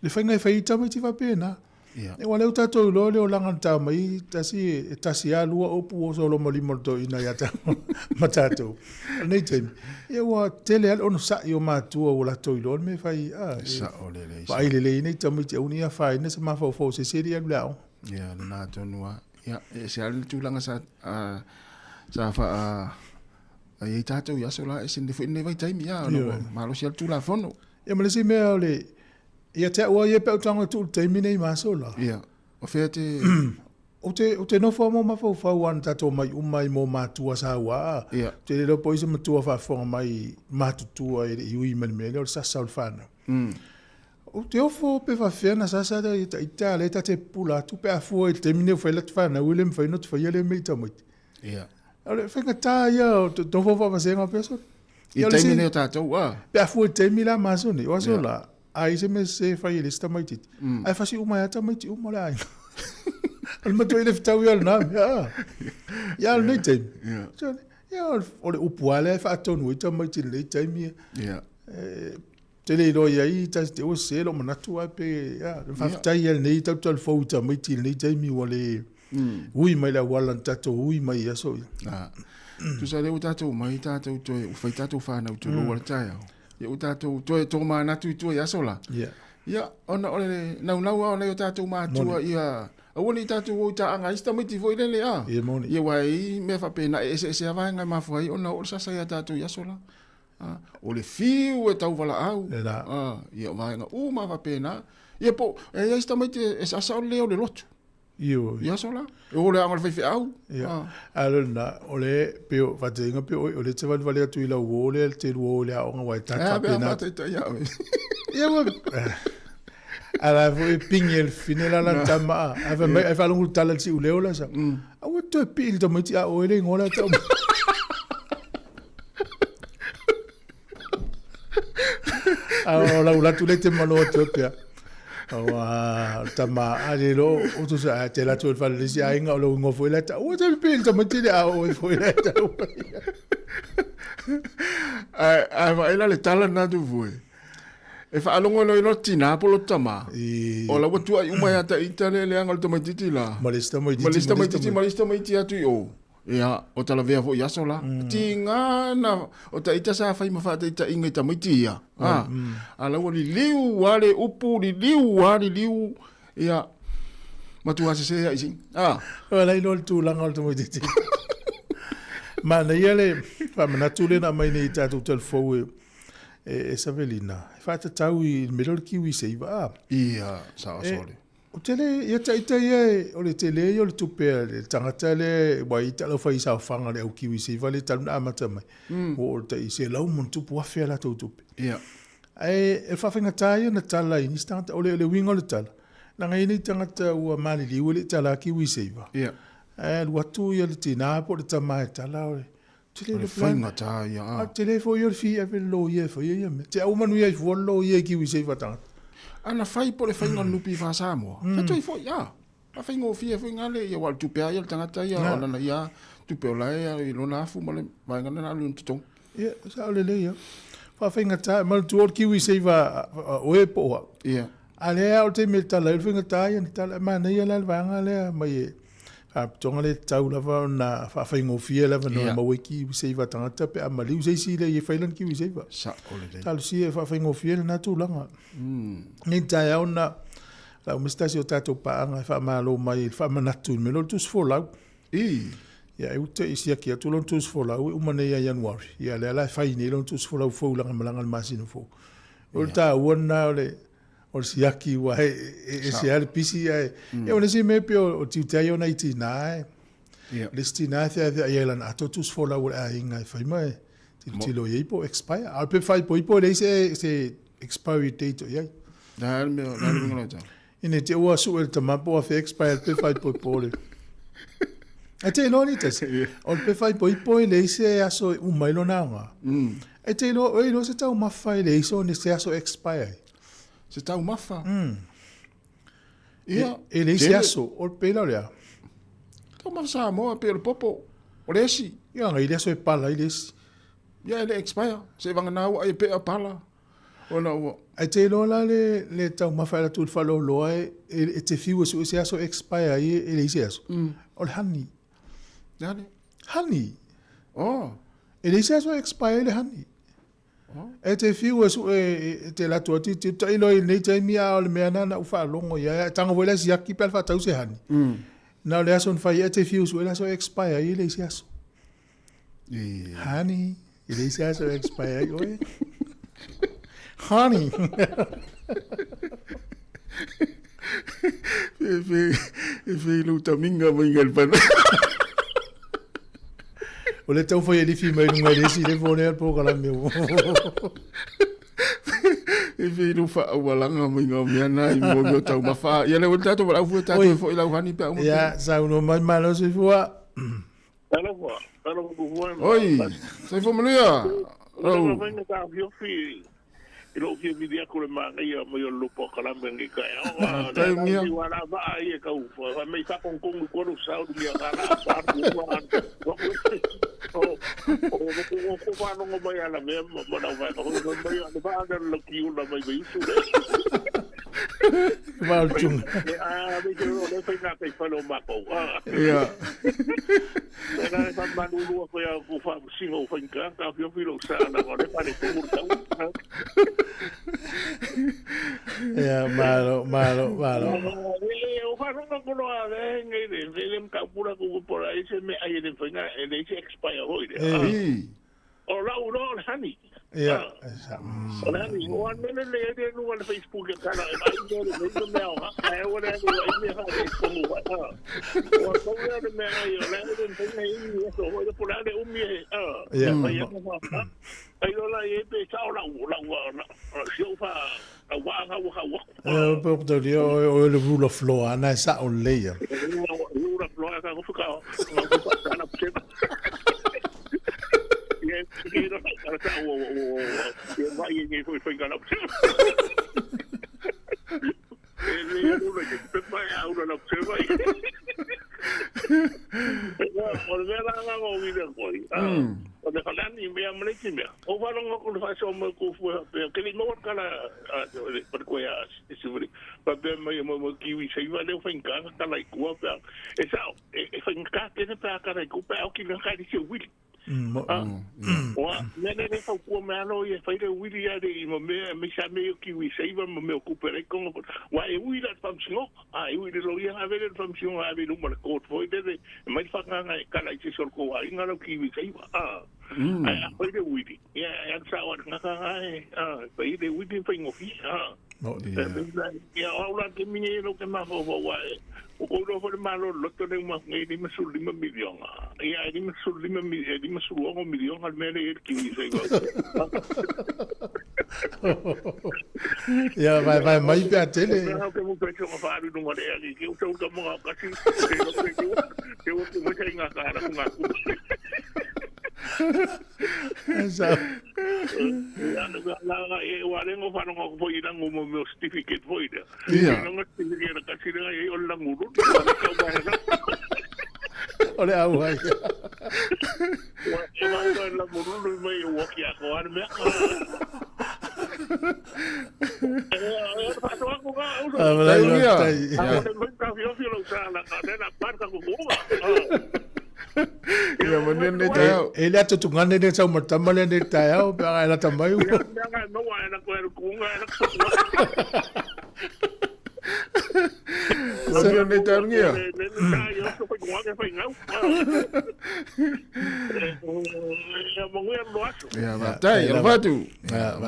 Speaker 1: le fainga e fai tama ti va pena e wale uta to lo le o langa ta mai tasi a lua o pu o so lo mo limo to ina ya ta matato nei tem e wa tele al on sa yo ma tu o la to lo me fai
Speaker 13: sa o le
Speaker 1: fa ile le nei tama ti unia fai ne se ma fo se seria lao
Speaker 13: ya na to noa. Ja, se al tu langa sa fa ai tato ya sola e sin de vai time ya no ma lo se tu la fono
Speaker 1: e me se me ole ia te o ye pe tanga tu time nei ma sola
Speaker 13: ia o fete
Speaker 1: o te no fo mo ma fo wan tato mai mai mo ma tu sa wa te le po ise ma tu fa fo mai ma tu e ui me le sa salfano o te ofo pe fa fena sa ita le te pula tu pe afo e termine foi let fa na Willem foi not foi ele me tamai
Speaker 13: ia
Speaker 1: ale fenga ta ia to fo fa se nga peso
Speaker 13: ia termine ta to wa
Speaker 1: pe afo e termine la masoni o so la ai se me se fa ele sta mai tit ai fa si uma ya tamai ti uma la al ma to ele fta wi al na ya no tem so o le upu ale fa tonu ita mai tini le taimi.
Speaker 13: Yeah.
Speaker 1: Te le roi ai ta te o se lo manatu ai pe fa tai el nei tau tal fo ita mai tini le taimi wale ui mai la wala tato ui mai aso.
Speaker 13: Tu sa le o tato mai tato to o fai tato fa na tu lo wala tai. Ya o tato to ma na tu aso la.
Speaker 1: Yeah.
Speaker 13: Ya ona ole na ona o tato ma tu ia. Awoni tato o ta anga ista mai ti foi le a. Ia wai me fa pena se ava nga ma foi ona o sa ya tato ya sola. O le fiu e tau wala au. Ia vai nga o ma fa pena. Ia po e ista mai te sa le o le lotu. Ya sola. O le anga fe au.
Speaker 1: Ia. Alona o le peo fa te nga peo o le te vale atu ila o le te o le o nga wai tata pena. Ia wa ala foi pingel finela la tama ava longu tala si uleo la sa awa to pil to miti a o le ngola to la tu le te malo to pia awa tama ale lo o to sa te la to fa le si a inga lo ngo foi la ta o to pil to miti a o foi la ta
Speaker 13: va ela le tala na tu voi. E fa alongo no tina polo tama. O la watu ai umai ata itale le angal tomatiti la.
Speaker 1: Malista
Speaker 13: mai atu o. Ia o tala vea vo yaso la. Tinga na o ta ita sa fai mafa ta ita inga tamiti ia. Ala wali liu wale upu li liu ia matu ase se isi.
Speaker 1: O la ino tu langal tomatiti. Ma na yele fa manatule na mai ni tatu tel fo e Savelina. Fata tau I middle kiwi seiva.
Speaker 13: Ia, sa sole.
Speaker 1: O tele, ia taita ia, o le tele, o le tupea, le tangata le, wai tala fai sa whanga le au kiwi seiva, le talu na amata mai. O ta I se lau mun tupu whawhia la tau tupe.
Speaker 13: Ia.
Speaker 1: E whawhinga taia na tala I, nis tangata, o le wingo le tala. Nanga ini tangata ua mali liu le tala kiwi seiva.
Speaker 13: Ia.
Speaker 1: E luatu ia le tina, po le tamae tala o le.
Speaker 13: Le whainga tā ia.
Speaker 1: Tele fo ia le fi ave lo ia fo ia me. Te au manu ia I fo lo ia kiwi seiva tangata.
Speaker 13: Ana whai po le whainga nupi wha Sāmoa. Katoi fo ia. A whainga o fia whainga le ia wal tupea ia le tangata ia. Ona na ia tupea o lai ia I lona afu ma le whainga na alu tutong.
Speaker 1: Ia, sa ole le ia. Wha whainga tā, ma tu or kiwi seiva oe po oa.
Speaker 13: Ia.
Speaker 1: A lea o te me tala il whainga tā ia ni tala. Ma na ia la wanga lea mai e. Tonga le tau lava na whaingo fia lava no mawe kiwi seiva tangata pe a maliu seisi le I whailan kiwi seiva.
Speaker 13: Sa ole le.
Speaker 1: Talu si e whaingo fia le na tūlanga. Ni tai au na lau mistasi o tātou paanga e whamalo mai whamanatu me lo tus fo lau. Ia e uta isi aki atu lo tus fo lau e umane ia Januari. Ia le ala whaini lo tus fo lau fōlanga malanga masino fo. O ta uana o le o si aki wa e se ale pisi e o nesi me pe o tiutai o na iti na le sti na te e lan ato tus fo lau a inga e whai mai tilo ye po expire al pe fai po ipo le se expiry date o ye
Speaker 13: da me ngolo ta
Speaker 1: ine te o su el tamapo a fe expire pe fai po le e te no ni te o pe fai po ipo le se aso un mailo na nga e te no se tau mafai le so ne se aso expire
Speaker 13: se tau mafa.
Speaker 1: Ia. E le se aso, o pela lea.
Speaker 13: Tau mafa Sāmoa, pe o popo, o le esi.
Speaker 1: Ia, ngai le aso e pala, i le esi.
Speaker 13: Ia, ele expire. Se vanga nau, ai pe a pala. O na ua.
Speaker 1: Ai te lola le tau mafa la tu falo loa e te fiu e se aso expire e le se aso. O le hani.
Speaker 13: Hani?
Speaker 1: Hani.
Speaker 13: Oh.
Speaker 1: E le se aso expire le hani. E te fiu e te la tua ti ta ilo I nei tai mia o le mea nana ufa longo ia tanga voila si aki pel fa tau se hani. Na le aso fai e te fiu su e aso expire I le se aso. Hani. I le se aso expire oi. Honey.
Speaker 13: Fe luta minga el pan.
Speaker 1: O le tau fai elifi mai nunga lesi le fone al po kala meu.
Speaker 13: E fi lu fa walanga minga miana I mo tau mafa. Ia le wata to wala fu tatu fo ila hani pe.
Speaker 1: Ya, sa uno mai malo se fua.
Speaker 13: Oi, sai fo manuia.
Speaker 14: ilo ki vidia ko le manga ia mo yo lupo kala mengi ka
Speaker 13: tai ngia
Speaker 14: wala ba ia ka u fa me fa kon kon ko ru sa du ia kala pa ko fa no mo ya la me mo na va ko mo ya ba da lo ki u la mai be su
Speaker 1: Mal chung.
Speaker 14: Me ke ro le fa na pe fa lo ma ko
Speaker 13: ia
Speaker 14: na fa ma lu ko ya ko fa singo fa ka fio filo sa na ko le pa le ko
Speaker 1: Ya, malo.
Speaker 14: O fa no ko lo ave ngai le ka pura ko por aí se me aí de fenga ele se expire hoje. O la uno hani.
Speaker 1: Ya.
Speaker 14: Ora ni o an mele le de no al Facebook ka na ai de no me o ai o le ai me ha de ko mo o ko le me ai o le de fenga ai so o de por ale un mi
Speaker 1: Ya.
Speaker 14: Ai la e pe chao la sio fa wa
Speaker 1: Por to dia o le rule of law ana sa o leia.
Speaker 14: Rule of law ka ko ka na pse Ye no ka ye va ye foi kana pse ele no le que pa ya uno na pse vai o le la la o vi de koi o de kala ni me amle ki me o va no ko fa so mo ko fu ke ni no kala per ko ya sivri pa be mo ki wi sei va le fa inka kala ku pa esa fa inka ke ne pa kala ku pa o ki na ka di se wi wa ne fa ku me ano ye fa de wi ya de mo me sa me ki wi sei va mo me ku pe ko wa e wi la fam singo e wi de lo ya ave de fam singo ave no mo ko foi de mai fa kala ki so ko wa inga lo ki wi sei va ai foi de wi ya sa wa nga ka ai foi de wi fa ngofi ya aula ke minye lo ke ma fo wa o ko do fo malo lo to de ma ngai di masul 5 million ya di masul 5 million di masul 1 million al mele ki wi sei
Speaker 1: Ya vai mai pe a tele.
Speaker 14: Não que mo pecho ma fa no ngore ali que o teu mo ka si que o mo te nga cara ku nga ku
Speaker 1: Esa.
Speaker 14: Ya la e wa le ngo fa no ko foi na ngo mo certificate foi de.
Speaker 13: Ia.
Speaker 14: No certificate ka si na e o la nguru.
Speaker 1: Ole au ai.
Speaker 14: Wa e ma la nguru no me o ki a ko ar me.
Speaker 13: ia manene tau
Speaker 1: Ele atu tungane de sa matamale de tau pe ala tamai.
Speaker 13: manene tau ngia ia matai al fatu
Speaker 1: Ya,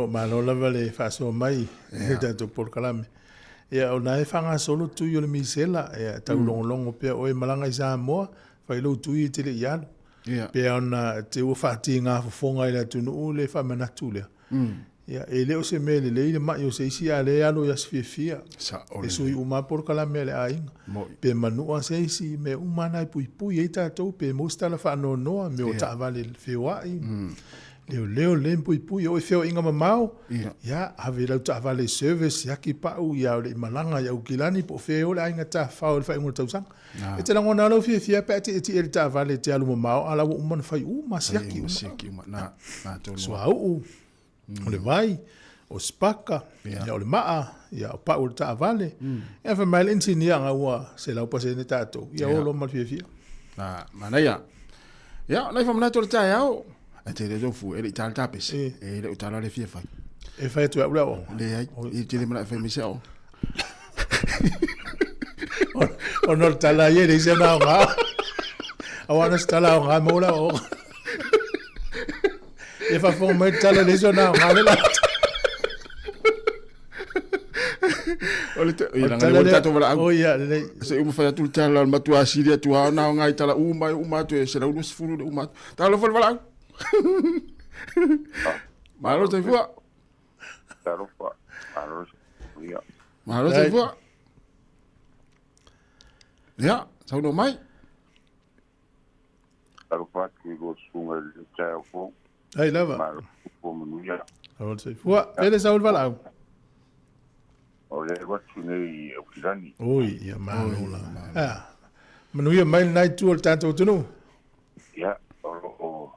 Speaker 1: malo lava le faso mai. Tatu por kalame. Ya ona e fanga solo tu yo le misela ya tau longo pe o e malanga i Sāmoa fai lo tu i te le iano.
Speaker 13: ia
Speaker 1: Pe ona te o fati ngā fonga i la tunu le fa manatu le. Ya e le o se mele le mai o se isi a le alo ya sfia.
Speaker 13: sa
Speaker 1: E sui uma por kalame le ainga. Pe manu a se isi me umana i pui e tatou pe mostala fa no noa me o ta vale fewa i. Leo lempo i pui o e feo inga mamao. Ya, ave lau ta vale service ya ki pau ya le malanga ya ukilani po feo le ainga ta fao le fai ngol tausang. E te lango na lau fia pe ati eti ele ta vale te alu mamao ala wa umana fai masiaki.
Speaker 13: masiaki na tonu
Speaker 1: Swa o le vai o spaka ya o le maa ya o pau le ta vale. E fa mai lensi ni anga ua se lau pase ne tato. Ya o lo mal fia.
Speaker 13: na mana ia ia nai famana to tai au te le dofu ele tal tapes e le utala le fia fai
Speaker 1: E fai tu ula o.
Speaker 13: le ai e te le mana fai misao
Speaker 1: O no tala ye le se na nga. Awana stala nga mola o. E fa fo me tala le se na nga le.
Speaker 13: ole te ina ngale tato wala
Speaker 1: o ia le
Speaker 13: se uma fai tu tala matu asiri tu na ngai tala uma tu se la ulus fulu uma tala fol wala malo te fua malo te fua ya sau no mai
Speaker 15: Taro fatu i go sunga le tau fo.
Speaker 1: Ai lava.
Speaker 14: Ma ko manuia.
Speaker 1: O se fua, ele sa ulvala.
Speaker 14: O le watu nei o kirani.
Speaker 1: Oi, ia manola. Ah. Manuia mai nai tu o tanto tunu.
Speaker 14: Ia, o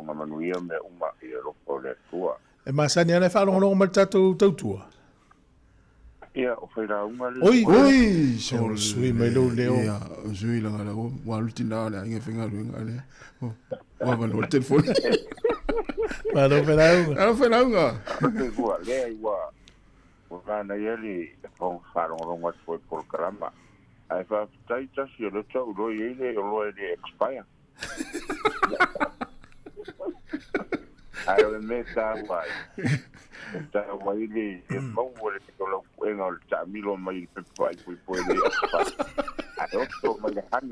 Speaker 14: manuia me uma i o le tua.
Speaker 1: E masani ana fa longo mal tato tautua.
Speaker 14: Ia, o whaira uma le...
Speaker 13: Oi,
Speaker 1: so sui mai lo leo.
Speaker 13: Ia, sui langa la o waluti na le inga finga ruinga le. Wa va lo telefone.
Speaker 1: Ma lo whairaunga.
Speaker 13: Lo whairaunga.
Speaker 14: Ake kua, lea iwa, o rana ieli, e pong wharonga tue por karama. Ai wha tai tasi o le tau roi eile, o roi le expire. Ai o le me tā wai. Ta wai le e mau le ko lo en al tamilo mai pe pai poi le ai otto mai han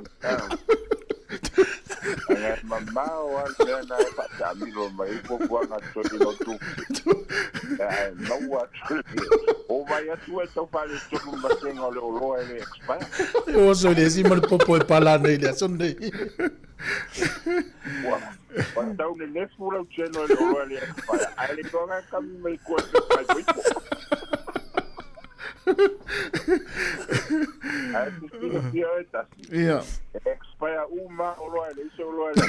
Speaker 14: ai mamma o al na pa tamilo mai po na to no tu ai no wa o vai a tu to fare to un batengo le lo le expire
Speaker 1: Eu so le si mal popo e pala nei le sonde.
Speaker 14: Quando un le fura o ceno le lo le expire ai le tonga cam mai ko pai poi ai tu ti eta
Speaker 13: Ia.
Speaker 14: expire uma o lo le so lo le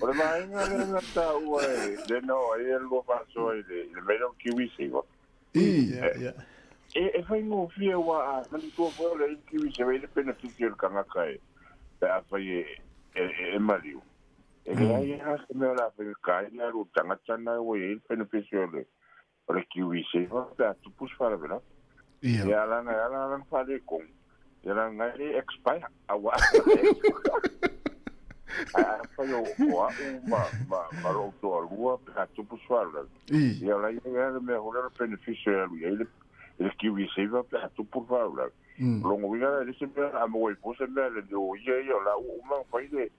Speaker 14: Ora mai nga ta ua de no e lo paso e le meno kiwi sigo.
Speaker 1: Ia.
Speaker 14: E fai mo fia wa mani to fo le kiwi se vede beneficio kanga kai. Pa fai e mariu. E ai ha se me la fai kai na ru tanga tana o e beneficio le kiwi se va pa tu pus fara vera.
Speaker 13: Ia.
Speaker 14: Ya la fare con. Ya la ngai expire awa. Fai o ma ro to alua pa tu pusuala. E ela ia me rolar beneficio ele kiwi save pa tu pusuala. Longo ia ele se a mo e pose me le do ia la uma fai de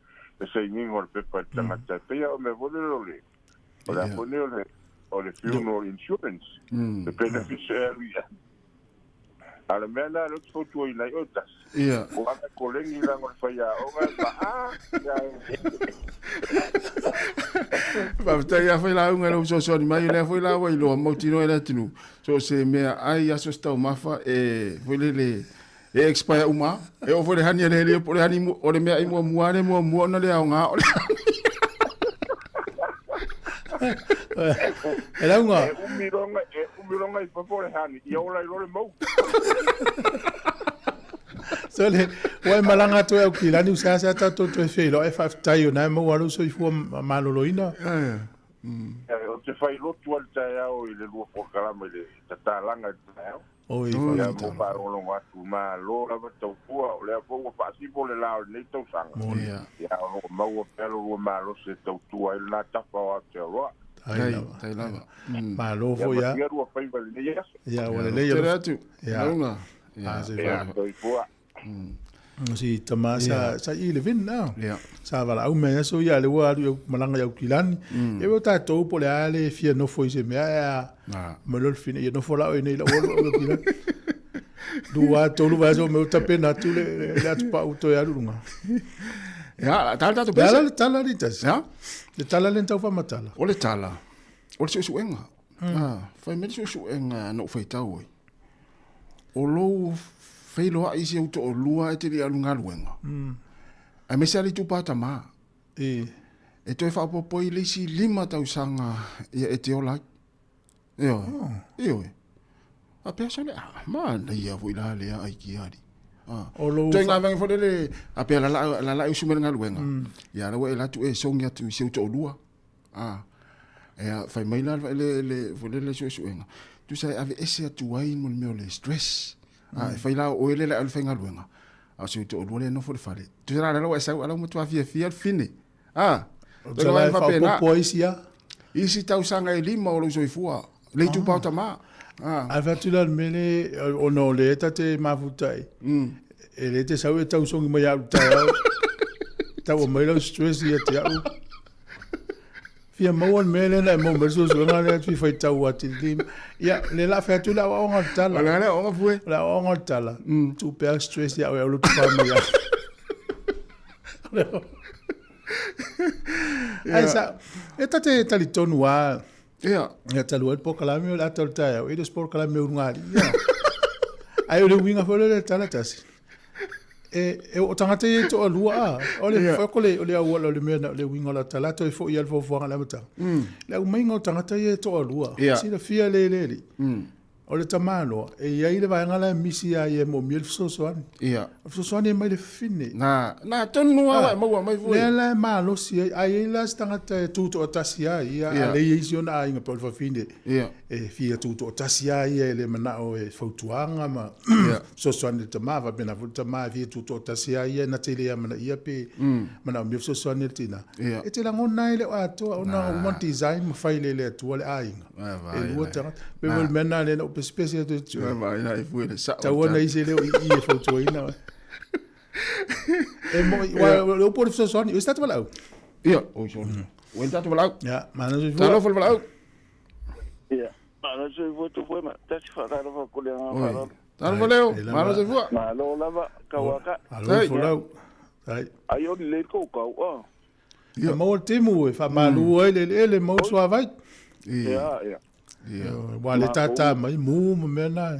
Speaker 14: se ningo pe pa tanga pe me vole le. Ora pone le funeral insurance. Le beneficio ala mena lo foto ina otas
Speaker 13: ia
Speaker 14: o aka kolengi la ngor faya o ga
Speaker 13: ba ta ia foi la unga lo so ni mai le foi la wa lo mo tino era tinu so se me ai aso sta mafa e foi le expire uma e o foi hani le por hani o le me ai mo muare mo na le nga
Speaker 1: Era unha.
Speaker 14: Umironga i papore hani, i ola i lore mau.
Speaker 1: So le, wai malanga to e o kilani usa sa ta to e whelo e whaftai o nai mau alu so i fua maloloina.
Speaker 14: O te whai lotu al tae au i le lua pokalama i le tatalanga i tae au.
Speaker 1: Oi,
Speaker 14: ia mo parolo atu ma lo la tau tua o le apo pasipo le lao nei tau sanga. Ia o mau o pelo ma lo se tau tua i la tapa o te roa.
Speaker 13: Tai lava.
Speaker 1: Ma lo fo ia.
Speaker 14: Ia rua fai vale nei ia.
Speaker 1: Ia wale le ia.
Speaker 13: Tere atu.
Speaker 1: Ia.
Speaker 13: Ia.
Speaker 14: Ia toi fua.
Speaker 1: Si tama sa i le vin na.
Speaker 13: Ia.
Speaker 1: Sa vala au me so ia le wa lu malanga ia kilani. E o ta to po le ale fia no foi se me ia. Ma lo fine ia no fo la o nei la o kilani. Dua tolu va so me ta pena tu le atu pa uto ya lunga.
Speaker 13: Ja, tala tu
Speaker 1: pesa. Ja, tala ritas. Ja. Le tala le tau fa matala.
Speaker 13: O le tala. O le su enga. Fai me su enga no fai tau. O lo fai lo ai se auto o lua e te ri alunga luenga. A me sali tu pata ma. E toi fa po le si lima tau sanga e te o lai. Io. A pesa le ma na ia vo ila le ai ki ari. Toi nga vangi fode le a pe la usumere nga luenga. Ya la we la tu e songa tu se auto o lua. E fai mai la le fode le su enga. Tu sai ave ese atu ai mo le stress. Fai la o ele la fai nga luenga. A se auto o lua le no fode fale. Tu sai la we sa ala mo tu afia fia fine.
Speaker 1: Tu sai fa popo isia.
Speaker 13: Isi tau sanga e lima o lo so ifua. Le tu pauta ma.
Speaker 1: Ai tu la mele o no le te mafutai. E le te sau e tau songi mai au tai au. Tau o mai lau stress ia te au.
Speaker 12: Fia mau mele na mo merso so nga le fi fai tau ati lim. Ya le la fa tu la o nga tala.
Speaker 13: La le o nga fue.
Speaker 12: La o nga tala. Tu per stress ya o lu pa me ya. Ai sa eta te tali tonu wa.
Speaker 13: Ya.
Speaker 12: Ya talu el pokalami la tal ta. E des pokalami ngari. Ya. Ai o le winga fo le tala tasi. O tangata e to alua o le fo le o le mena le winga la tala to fo ia fo fo la mata le mainga tangata e to alua si le fia le o le tamano e ia le vai ngala misi ya e mo mil so soan so soan e mai le fine
Speaker 13: na tonu wa mai fu
Speaker 12: le malo si ai la tangata tu to tasia ia le isiona ai nga por fine e fia tu to tasia ia le mana o e fotuanga ma so soan le tamava bena fu tamava fia tu to tasia ia na tele ia mana ia pe mana mil so soan le tina e te la ngona ile wa to ona mo design ma faile le tu le ai e luota be vol mena le no specie de tu
Speaker 13: vai na fu le sa
Speaker 12: ta wona ise le i foto ina e mo o por so soan o sta tu lá
Speaker 13: ia o so o sta tu lá
Speaker 12: ja maar dan is
Speaker 13: het wel wel
Speaker 14: ja maar dan is het tu foi ma ta si fa ra fa ko le nga
Speaker 13: Tal valeu, mas eu vou.
Speaker 14: Ma lo lava kawaka.
Speaker 12: Alô, fulau. Ai.
Speaker 14: Ai o le ko ka.
Speaker 12: Ya mo temu e fa malu ele mo so vai.
Speaker 14: Ja.
Speaker 12: Wale tata mai mu mena.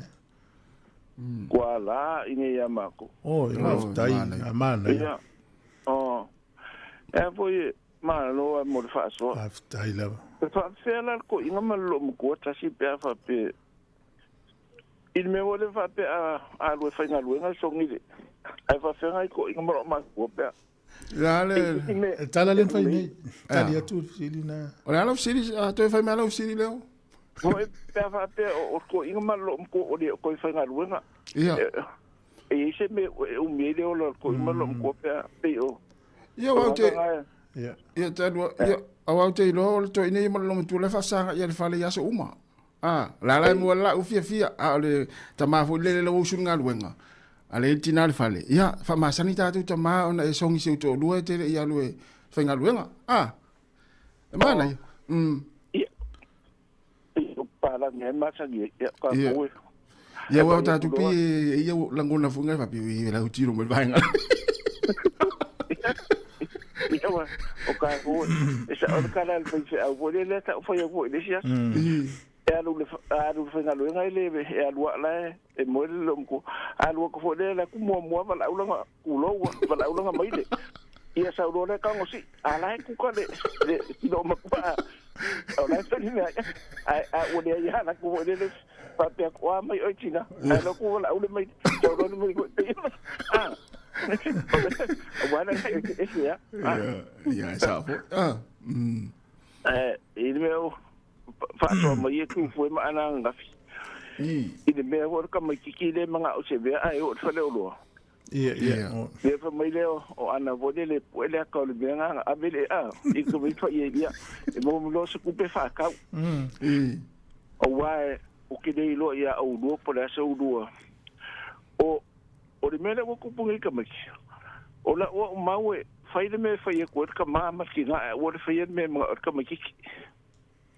Speaker 14: Kwa la ine ya mako.
Speaker 12: Oh, ia tai amana.
Speaker 14: Ja. Oh. Foi ma lo mo fa so.
Speaker 12: Tai la.
Speaker 14: Fa fela ko inga ma lo mo ko ta si pe fa pe. Il me vole fa pe a lo fa nga lo nga so ngi. Ai fa fa ko inga ma ko pe.
Speaker 12: Ja, tala len fa ni. Tali tu silina.
Speaker 13: Ora lo sili to fa ma lo sili leo.
Speaker 14: Foi pe fa pe o ko inga ma lo ko o de ko fa nga lo nga.
Speaker 13: Ja.
Speaker 14: E se me o me le o ko inga lo ko pe o.
Speaker 13: Ja, want ja, dat ja, awau te lo to ine mo lo tu le fa sa ya le fa le ya so uma. La mo la u fia ale tama fo le lo sunga luenga. Ale tina le fale. Ya, fa ma sanita tu tama ona e songi se to lu te ya lu e fenga luenga. E mana?
Speaker 14: Para ngai ma sa ngi ya ka ko.
Speaker 13: Ya wa ta tu pi ya langona funga fa pi la u tiro mo vainga.
Speaker 14: O ka ko esa o ka la pe a vo le ta fo ya vo le sia alu fenga lo ngai le e alu la e mo le lo ko alu ko fo le la ku mo va la ulanga ku lo va la ulanga mai le ia sa lo le ka ngo si ala ku ka le no ma pa o la fe ni a o le ya la ku le pa pe ko mai o china ala ku la ule mai so lo mai ko Bueno,
Speaker 13: ja, esa fo.
Speaker 14: Il meu faso mai tu foi ma ana ngafi. Il meu or ka mai ki le manga o se ve ai o fale o lo.
Speaker 12: Ia.
Speaker 14: Le fa mai le o ana vole le puele ka le venga a vele i ko vi fa ia. E mo lo se ku pe fa ka. O wa o ke dei lo ia o lo po le se o lo. O le mele ko pungi ka maki. O la o mawe fai le me fai ko ka mama ki na o le fai me ma ka maki.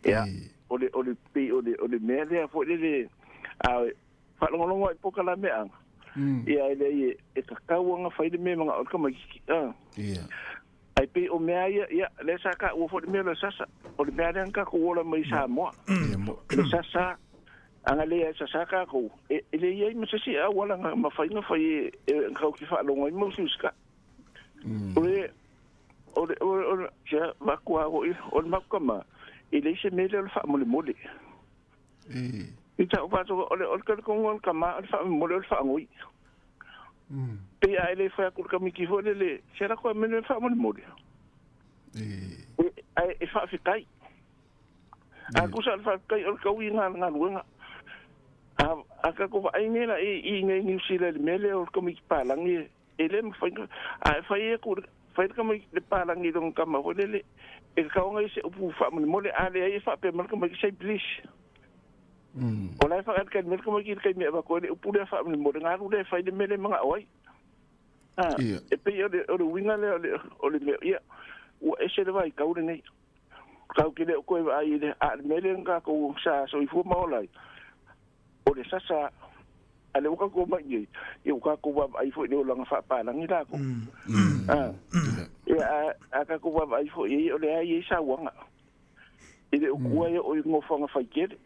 Speaker 14: Ya. O le mele fo le a fa lo lo po ka la me ang. Ya le e ka ka wa fai le me ma ka maki.
Speaker 13: Ya.
Speaker 14: Ai pe o me ya le sa ka o fo le me le sasa. O le me ka ko la mai Sāmoa. Le sasa anga le sa saka ko ele ye mo se a wala ma fai no fai ka ki fa lo ngoi mo suska o ja ma kwa o ma kama ele se me le fa mo le mole ita o pa to o ka ko ngon kama fa mo le fa ngoi pe a ele fa ko ka mi ki ho le se ra ko me le fa mo le mole e fa fi kai a ku sa fa kai o ka wi nga luenga aka ko ai ngela i ngai New Zealand mele o ko mi palangi ele mo fai ko fai ko mi le palangi dong ka ma holele e ka ngai se pu fa mo le ale ai fa pe mo ko mi sai please o la fa ka me ko mi ka mi ba ko le pu le fa mo nga ru le fai le mele mga oi e pe o le winga le o le ya o e se le vai ka ure nei kau kile o koe ai le a mele nga ko sa so I fu maolai o le sasa ale uka ko mai e uka ko ba ai fu le o langa fa pa langi la ko a ka ko ba ai fu e o le ai sa wanga ile o kua e o ngo fanga fa kele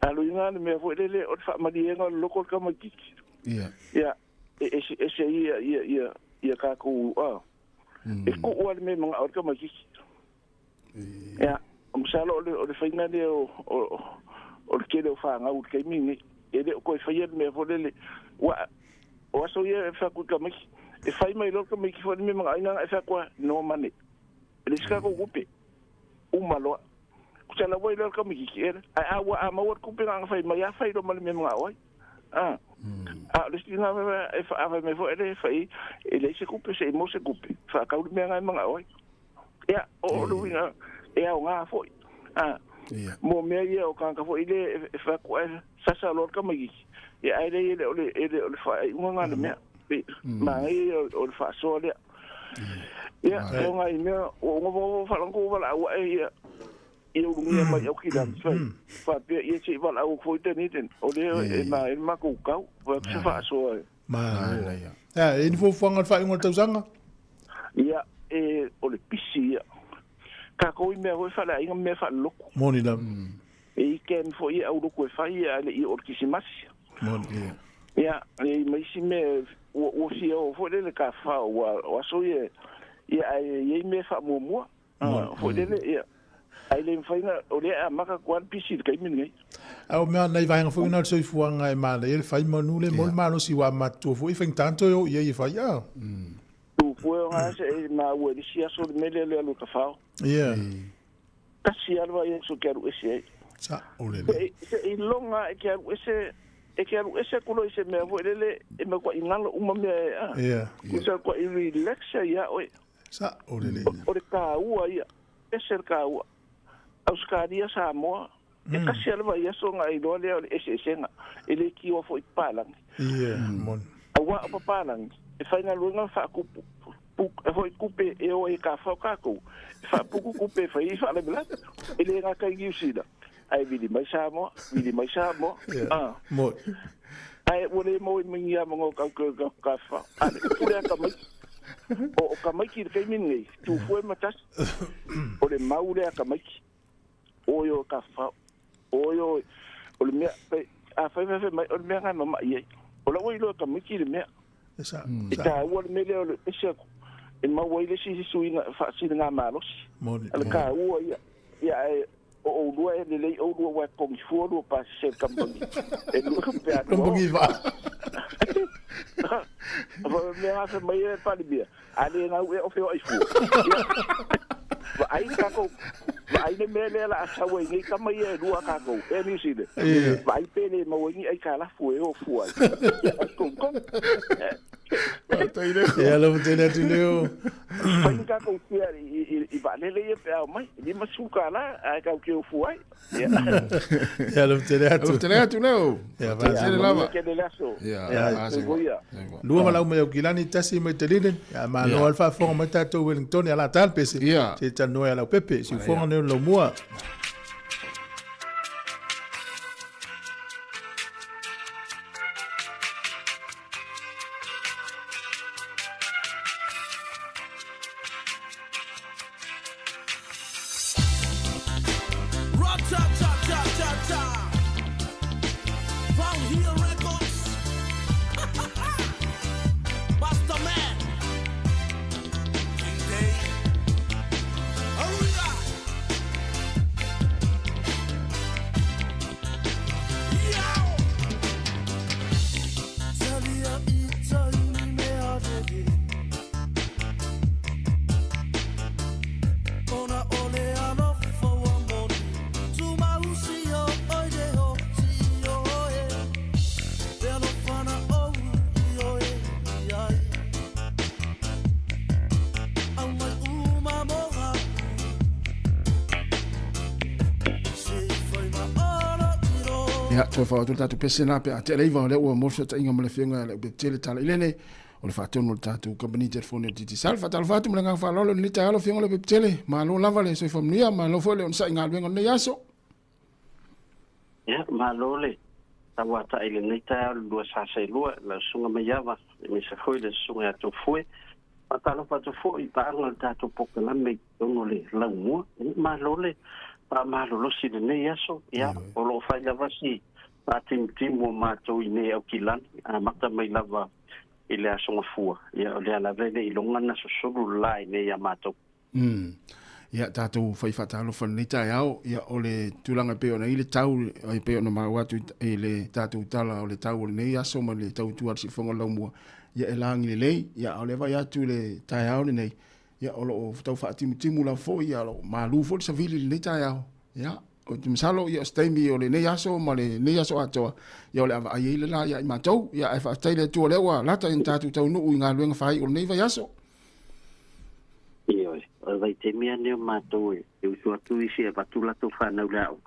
Speaker 14: alo inga me fu le o fa mali nga loko ka mai ya ese ia ka ko e ko o me mga o ka mai ya umsalo o le fainga le o kele o fa nga u ke mingi ele ko fa ye me fu le wa o so ye fa ku ka mai e fai mai lo ka mai ki fu me mga ina e fa kwa no mane ele ska ko upe umalo kusala voi lo ka mai ki era a wa a ma wa ku pe nga fai mai ya fai do mal me mga oi le stinga e fa me fu ele fai ele se ku pe se mo se ku pe fa ka u me nga mga oi ya o lu nga e a nga fo mo me ye o ka fo ile e fa ku sasa lo ka mai e ai le o fa nga le me ma e o fa so le ya o nga i me o ngo fa ngo ba la wa e o ngia mai o ki dan fa pe ye che ba la o fo te ni ten o le e ma ku ka wa fa so
Speaker 1: ma ya e fo fanga fa ngol tauanga
Speaker 14: ya e o le pisi ka ko I me o fa la inga me fa loko
Speaker 1: moni da
Speaker 14: e ken fo I au loko fa ia le I orkisimasi
Speaker 1: moni
Speaker 14: ya e mai si me o si o fo le ka fa wa so ye ye me fa mo fo le ya ai le faina o le a maka kwan pisi ka min ngai
Speaker 1: au me na vai nga fo na so fuanga e mala ele fai manu le mol malo si wa matu fo I feng tanto yo ye fa ya
Speaker 14: tu fo nga se na o le si aso me le lo ka fa
Speaker 1: yeah
Speaker 14: kasi alwa ye so quero esse
Speaker 1: sa o le
Speaker 14: e longa e quero esse kulo ese me vo ele e me ko ingalo uma me
Speaker 1: yeah
Speaker 14: kusa ko I relax ya o
Speaker 1: sa o le
Speaker 14: o le ka ua ia esse ka ua Australia Sāmoa e kasi alwa ia so nga I lo le esse senga ele ki o fo I palang
Speaker 1: yeah mon
Speaker 14: awa pa palang e faina lo nga fa ku e foi kupe e o e ka fa ka ko fa puku kupe fa I fa le bla ele nga ka giusida ai vidi mai Sāmoa
Speaker 1: mo
Speaker 14: ai wole mo I mo ka fa ale pure ka mai o ka mai ki ke mingi tu foi matas o le maule ka mai o yo ka fa o yo o le me a fa mai o me nga mama ye o la wo I lo ka mai ki le me
Speaker 1: esa
Speaker 14: ta wo le me le o ese e ma wo ile si suinga fa si nga malos al ka wo ya o do e le o do wa ko fu do pa se company e do pe a
Speaker 1: company va
Speaker 14: me ha se mai pa di bia ale nga o fe o fu va ai ka ko va ai le mele la sa wo ni ka mai e do ka ko e ni si de va ai pe le ma wo ni ai ka la fu e o fu ai ko
Speaker 1: ya lo tele tu leo
Speaker 14: pai ka ko tia I va le e pe mai ni ma su ka la ai ka ke o fu ai
Speaker 1: ya lo tele tu
Speaker 13: leo
Speaker 1: ya va
Speaker 14: se lava ke de laso
Speaker 13: ya
Speaker 1: lua ma lau me o kilani tasi me telinen ya ma no alfa fo ma ta to Wellington ya la tal pese se ta no ya la pepe si fo no lo mua
Speaker 13: ya to fa to tatu pese na pe ate le va le o mo so ta inga mo le finga le be tele tala ile ne o le whaatonu o le tātou company telefone o titi sal, whaatalo whaatu mle ngang whaalolo ni tai alo whiongo le pepitele, ma lo lava le soi whamnuia, ma lo fo le on sa inga alwenga nei aso.
Speaker 15: Ia, ma lo le, tawa ta ile nei tai alo lua sasai lua, la sunga mai ava, me se foi le sunga ato fue, patalo pato fo i paanga le tātou pokala me tono le laumua, ma lo le, pa ma lo si le nei aso, ia, o lo fai lava si, pa tim o mātou i nei au kilani, a mata mai lava i le asonga fua. Ia o le ala vele i longana susuru lai nei a mātou.
Speaker 13: Ia tātou whai whatalo whanei tai au, ia o le tūlanga peo na i le tau, i peo na mawatu i le tātou tala o le tau o le nei aso ma le tau tuar si whonga laumua. Ia e langi le lei, ia o le vai atu le tai au le nei, ia o lo tau whaatimu la fo, ia lo malu fo le savili le nei tai au. Ia, o te misalo ia steimi o le nei aso ma le nei aso atoa ia o le ava ai le la ia i matou ia e whaatai le tua lewa lata in tātou tau nuu i ngā luenga whai o le nei vai aso.
Speaker 15: Ioi, o vai te mea neo matou e usua tu isi e watu lato whanau le au.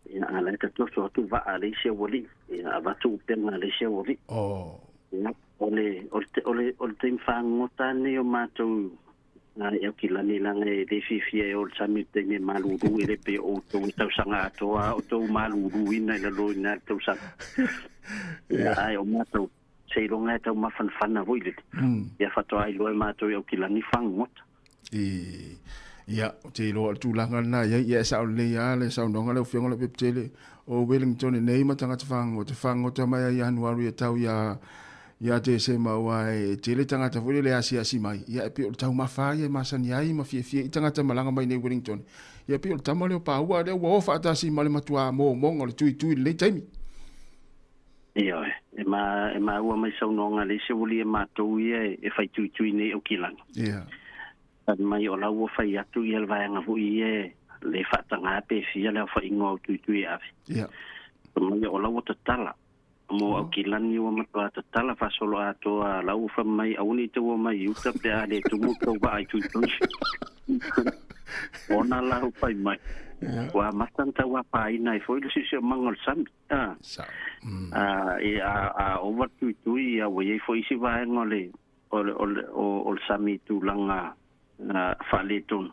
Speaker 15: Ia ala e katoso atu waa le isi wali, ia watu upena le isi wali. Ia, o le teim whangota neo matou ia kilani langa e le fifia e o le samite me maluru e le pe o tau sanga atoa o tau maluru ina ila lo ina tau sanga. Ia ai o mātou seironga e tau mawhanwhana voile. Ia whatoa i loe mātou e o kilani whangota.
Speaker 13: Ia, te loa tūlanga na ia e sao le ia le sao nonga le whionga le pepitele o Wellington e nei matangata whangota mai ai anuaru e tau ia te se maua e te le tangata fwere le asi mai. Ia e pio le tau mawhai e masani ai ma fie i tangata malanga mai nei Wellington. Ia pio le tama leo pāua leo wa ofa atasi ma le matua mō monga le tui le taimi.
Speaker 15: Ia e ma ua mai saunonga le se wuli e mātou ia e whai tui nei o kilanga.
Speaker 13: Ia.
Speaker 15: Mai o lau o whai atu ia le vaianga hui e le whaatanga ape fia leo whai ingoa tui ave.
Speaker 13: Ia.
Speaker 15: Mai o lau o tatala. Mo au kilani o matua tatala fasolo atoa lau fa mai auni te o mai uta pe ale tumu ko ba ai tui. Ona lau fai mai. Wa matanta wa pai nai foi le sisi mangol sam. Over tui a we foi si va ngole o sami tu langa faletun.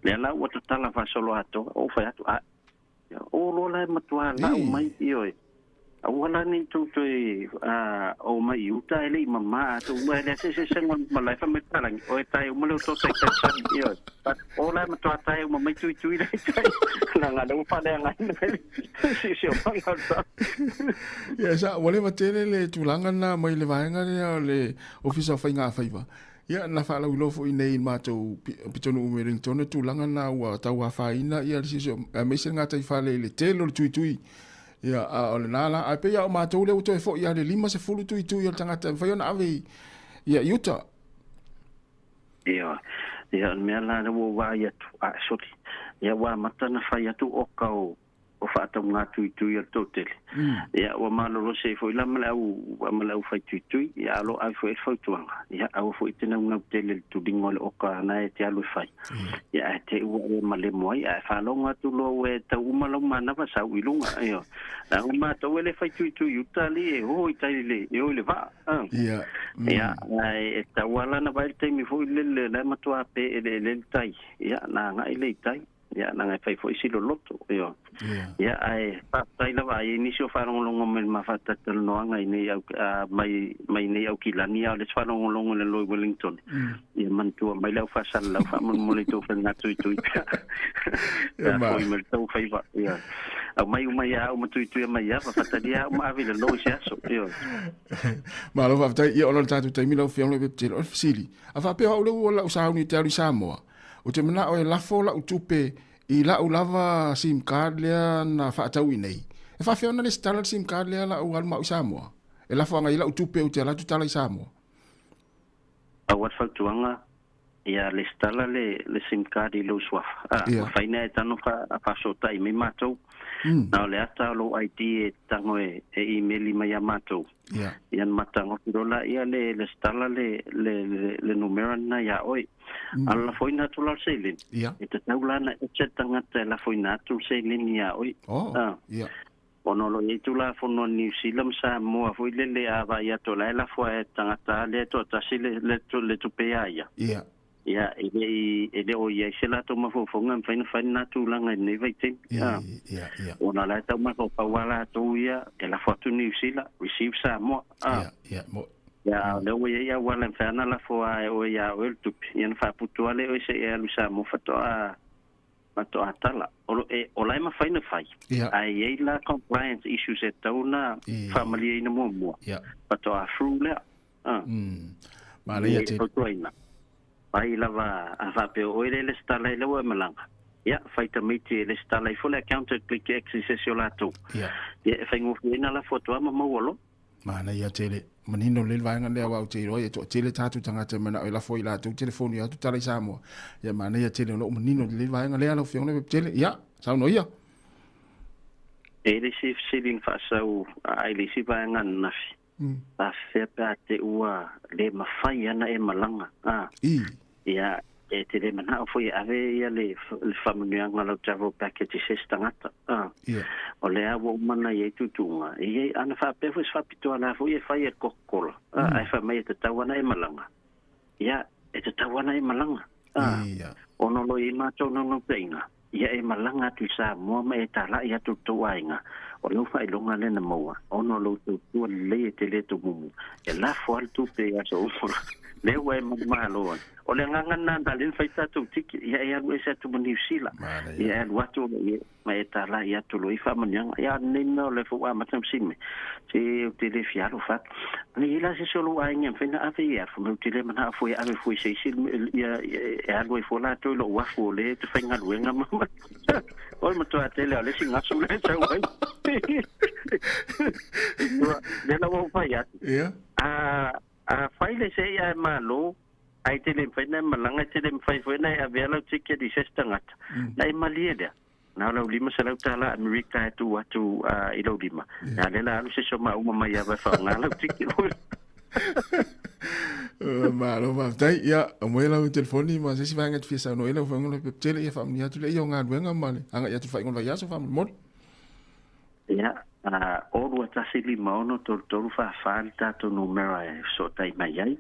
Speaker 15: Le lau o tatala fasolo atoa o fai atu o lo la matua lau mai ioi. Awala ni tu o mai uta ele mama tu ele se ngol malai fa metalang o tai o malo to tai san io o la ma to tai o mai tu le tai la do fa le ngai si o panga sa
Speaker 13: ya sa wale matele le tulanga na mai le vaenga le ofisa fa inga fa iba ya na fa la ulo fo nei ma to pitonu Wellington tulanga na wa ta wa fa ina ya si me se ngata fa le telo tui ia o le nala a pe ia o mātou leo toi fo ia le 5 tui o tangata whai ona ave ia iuta.
Speaker 15: Ia mea la wo wa ia tu a soti. Ia wa matana whai atu o kau o whaatau ngā tui o tōtele. Ia wa malolo se fo ila malau whai tui ia alo ai fo e whai tuanga. Ia au fo i tena ngau tele tu dingo le oka na e te alu whai. Ia e te ua e male moai a e whalonga tu lo e tau umalau mana wa sau ilunga. Ia na umātou ele whai tui utali e ho i tai le e o le wha. Ia e tau ala na vai teimi fo i le matua pe e le tai. Ia na ngai le tai. Ya na ngai fai foi silo loto yo ya ai pa tai la vai inisio farongolongo me mafata tel no ngai nei au mai nei au kilani au le farongolongo le Lloyd Wellington ya mantua mai lau fa sal lau fa mon molito fa na tui ya foi me tau fai va ya au mai ya au tui mai ya fa dia ma ave le lo sia so yo
Speaker 13: ma lo fa tai ia ona tatu tai mi lau fiong le betelo fasili a fa pe au le o sa uni te Sāmoa o te mana o e lafo la utupe i la ulava sim card lea na whaatau i nei. E whawhiona le stala sim card lea la u alma i Sāmoa. E lafo anga i la utupe o te alatu tala i Sāmoa.
Speaker 15: A wat whautuanga ia le stala le sim card i lo swafa. Whaina e tano whasota i me mātou. Na le ata lo ID e tango e email i mai a mātou. Ian matango kirola ia le stala le numero na ia oi. Alla foi natural selin. E te taulana e te tangata la foi natural selin ia oi. Ono lo i tula fono New Zealand Sāmoa foi le ava ia to la fo e tangata le to tasile le tu peaia.
Speaker 13: Ia.
Speaker 15: Ia ele o ia sela to mafofonga faina na tulanga nei vai te.
Speaker 13: Ia.
Speaker 15: Ona la ta ma ko pawala to ia e la foto New Zealand receive Sāmoa.
Speaker 13: Ia mo.
Speaker 15: Ya le o ia wala fana la fo o ia o tu ia fa putu ale o se ia lu Sāmoa fato a mato atala o lai ma faina fai ai la compliance issues e tauna family ina mo pato a frule
Speaker 13: ma le te
Speaker 15: pai lava a pe o le stala le wa malanga ya faita miti le stala fo le counter click access la to ya fa ngofu ina la foto ma mawolo
Speaker 13: mana ia tele manino le vainga le wa te ro to tele tatu tanga te mana la foi la tu telefoni ya tu tala Sāmoa ya mana ia tele no manino le vainga le ala fiona tele ya sa no ia
Speaker 15: ele se selling fa sau ai le si vainga na fi a fe pa te ua le mafai ana e malanga ya e te le mana foi ave ia le family ngalo travel package sistangata o le awo mana ye tutunga ye ana fa pe fos fa pito ana fo ye fa ye kokkola ai fa mai te tawana e malanga ya e te tawana e malanga ono lo i mato no peina ya e malanga tu Sāmoa me tala ya tu tuainga o lo fa longa le na moa ono lo tu le te le tu mumu e la fo tu pe ya so le wa malo o le nganga na dalin faita tu tiki ya lu esa tu New Zealand ya watu mai tala ya tu lo ifa manyang ya nino le fo wa matam sime se te le fialo fat ni la se solo ai ngem fina ave ya fo te le mana fo ya ave fo se sil ya lu fo la to lo wa fo le te finga lu nga mama o mo to atele le singa su le sa wa le la wo fa ya a faile se ia malo ai tele faina malanga tele faina a vela tike di sestangat ai malieda na la lima sala tala America tu watu ilo lima na lela lu se soma uma mai ava fa ngala tike
Speaker 13: malo va tai ya mo ela o telefoni ma se va ngat fisa no ela fa ngolo tele ia fa mnia tu le yo ngat wenga male anga ya tu fa ngolo ya so fa mo
Speaker 15: ya o rua tasili maono tolu fa falta to numero so tai mai ai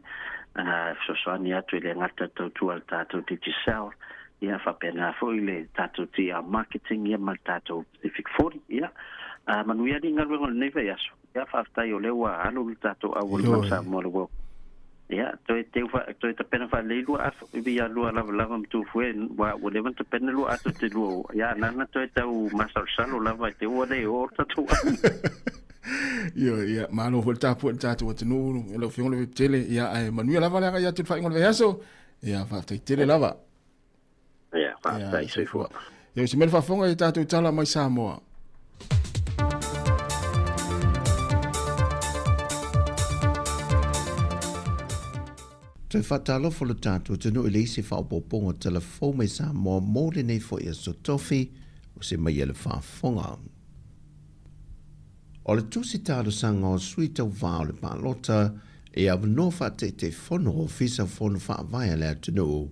Speaker 15: so soani atu le ngata tu al tato digital ia fa pena foi le tato ti marketing ia mal tato Pacific 40 ia manuia di ngal ngol nei vai aso ia fa tai o le wa alu tato a wo sa mo lo ia to te pena fa le lu af bi ya lu ala lava tu foi wa o le vanta pena lu ato te lu ia nana to u masal salo lava te o le o tato
Speaker 13: ia malo volta po tato o tenu lo fiong le tele ia ai manuia lava la ia tu fa ngol vai aso ia fa te tele lava
Speaker 15: ia fa tai se fo
Speaker 13: ia se me fa fonga i tato tala mai Sāmoa
Speaker 2: Te whatalofo le tātou tenu i leisi whaopoponga telefo mai Sāmoa mōre nei fo ia so tofi o se mai ele whaafonga. O le tusi tāru sanga o sui tau vāo le pālota e avno whate te whono o fisa whono whaavaya le atunu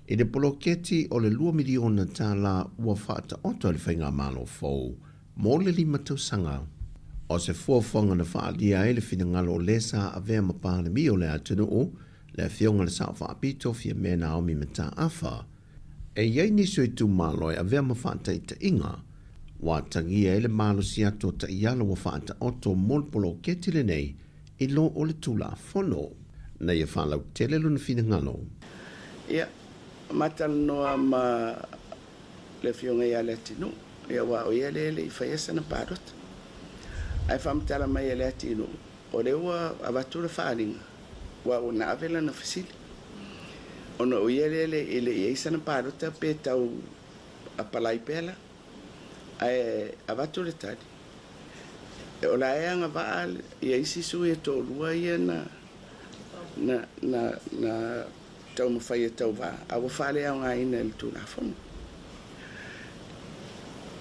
Speaker 2: i le poloketi o le 2 miliona tāla ua whaata oto le whainga mālo fōu mō le 5 tau sanga. O se fuafonga na whaalia e le whina ngalo lesa a vea mapāle mi o le atunu le fionga le sao whaapito fia mena o mi mata afa, e iei niso i tu maloi a vea mawhaatai ta inga, wa tangia e le malo si ato ta iala wa whaata oto molpolo ketile nei, i lo o le tula fono, na ia whalau tele luna fina ngalo.
Speaker 10: Ia, matal noa ma le fionga ia le tinu, ia wa o ia le i whaiesa na parot. Ai whamtala mai ia le tinu, o le ua avatura whaaringa, wa una avela na fasili ona o yele ele isa na parota pe tau apalai pela ai avatu le tadi o la anga va ia isi su e to lua ia na tau mo fai tau va a wo fale anga ina el tu na fon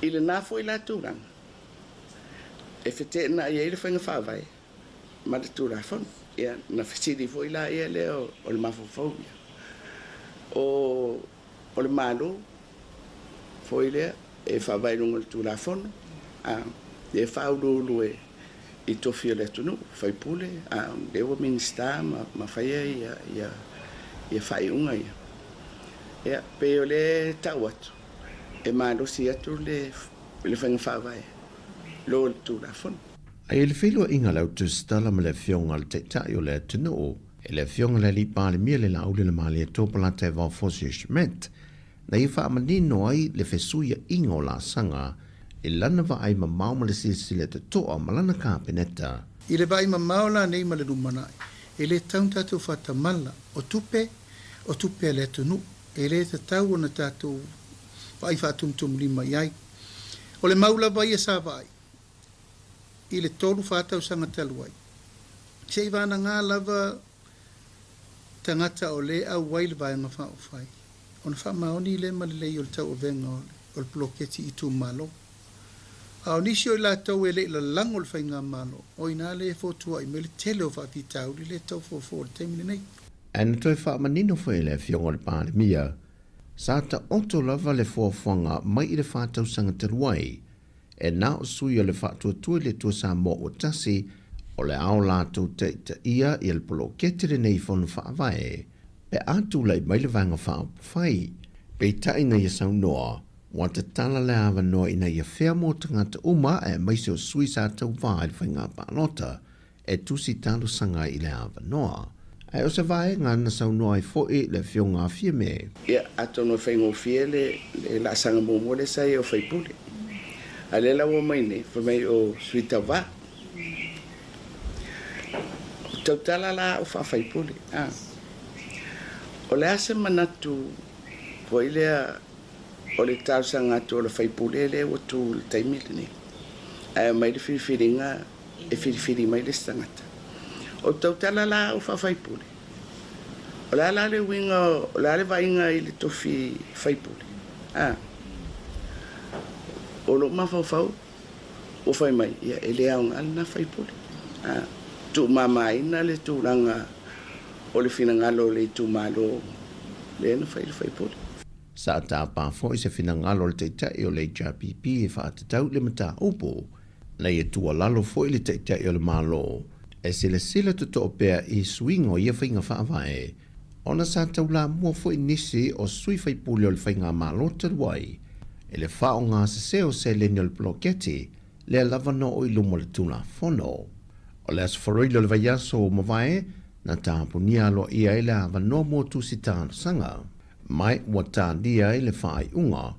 Speaker 10: ile na foi la tu ran e fete na ia ile fanga fa vai ma tu na fon ia na fasili foi la ia le o le mafofobia o le malo foi le e fa vai no tu la fono Le whaurulu I tofi o le tunu, whai pule, le wa minista ma whaia ia whai unga ia. Ia, pe o le tau atu, marosi atu le whainga whawai, lo le tū la whanu.
Speaker 2: Ai le whilua inga lau tu stala ma le fionga le teitai o le tunu o, le fionga le li pāle mia le laule le mali e tōpala te wau fosi shmet, na I wha amanino ai le whesuia inga o la sanga, lana va ai mamau ma le silsile te toa ma lana kāpeneta.
Speaker 11: I le vai mamau la nei ma le rumanai. E le tautatu whatamala o tupe le tunu. E le te tau o na tātou vai whatumtum lima iai. O le maula vai e sa vai. I le tolu whatau sanga talu ai. Se I vana ngā lava tangata o le au wai le vai ngā whao whai. O na wha maoni le ma le lei o le tau o venga o le bloketi I tū malo. Au nisi o la tau e le la lango le whainga malo. O ina le fotua I me le tele o whakitau li le tau fo le teimine nei.
Speaker 2: Ana toi wha manino whai le fionga le pāle mia. Sa ta oto lava le fuawhanga mai I le whātau sanga te ruai. E nā o sui o le whātua tui le tua Sāmoa o tasi o le ao lātou te ia I le polo ketere nei whonu whaavae. Pe atu lai mai le vanga whai. Pe taina I sau noa. Wa te tala le awa noa ina ia whea mō tangata uma e maise o sui sa tau vai le whainga pānota e tusi talo sanga I le awa noa. E o se vai ngā na sau noa I foe le whio ngā fia me.
Speaker 10: Ia ato no whainga o fia le la sanga mō le sai o whaipule. A le la o mai ne, whamai o sui tau wā. Tau tala la o wha whaipule. O le ase manatu po I lea o le tau sanga atu o le whaipule le o tu le taimile ni. Mai le whiriwhiringa e whiriwhiri mai le stangata. O tau tala la o whaipule. O la le winga, o la le vainga I le tofi whaipule. O lo mawhau o whai mai, ia e le aunga alina whaipule. Tu mama ina le tūranga o le whinangalo le tu malo le ena whaipule.
Speaker 2: Sa ta pa fo se fina ngalo le teitai o le JPP e whaatatau le mata upo. Nei e tua lalo fo le teitai o le malo. E se le sila tuto opea I swingo ia whainga whaavae. Ona sa tau la mua fo nisi o sui whaipule o le whainga malo te ruai. E le whao ngā se se le ni o le bloketi le lava no o ilumo le tula fono. O le asfaroilo le vaiaso o mawai na tāpunia lo ia ele ava no mo tusi tāna sanga. Mai wa tāndia I le whaai unga,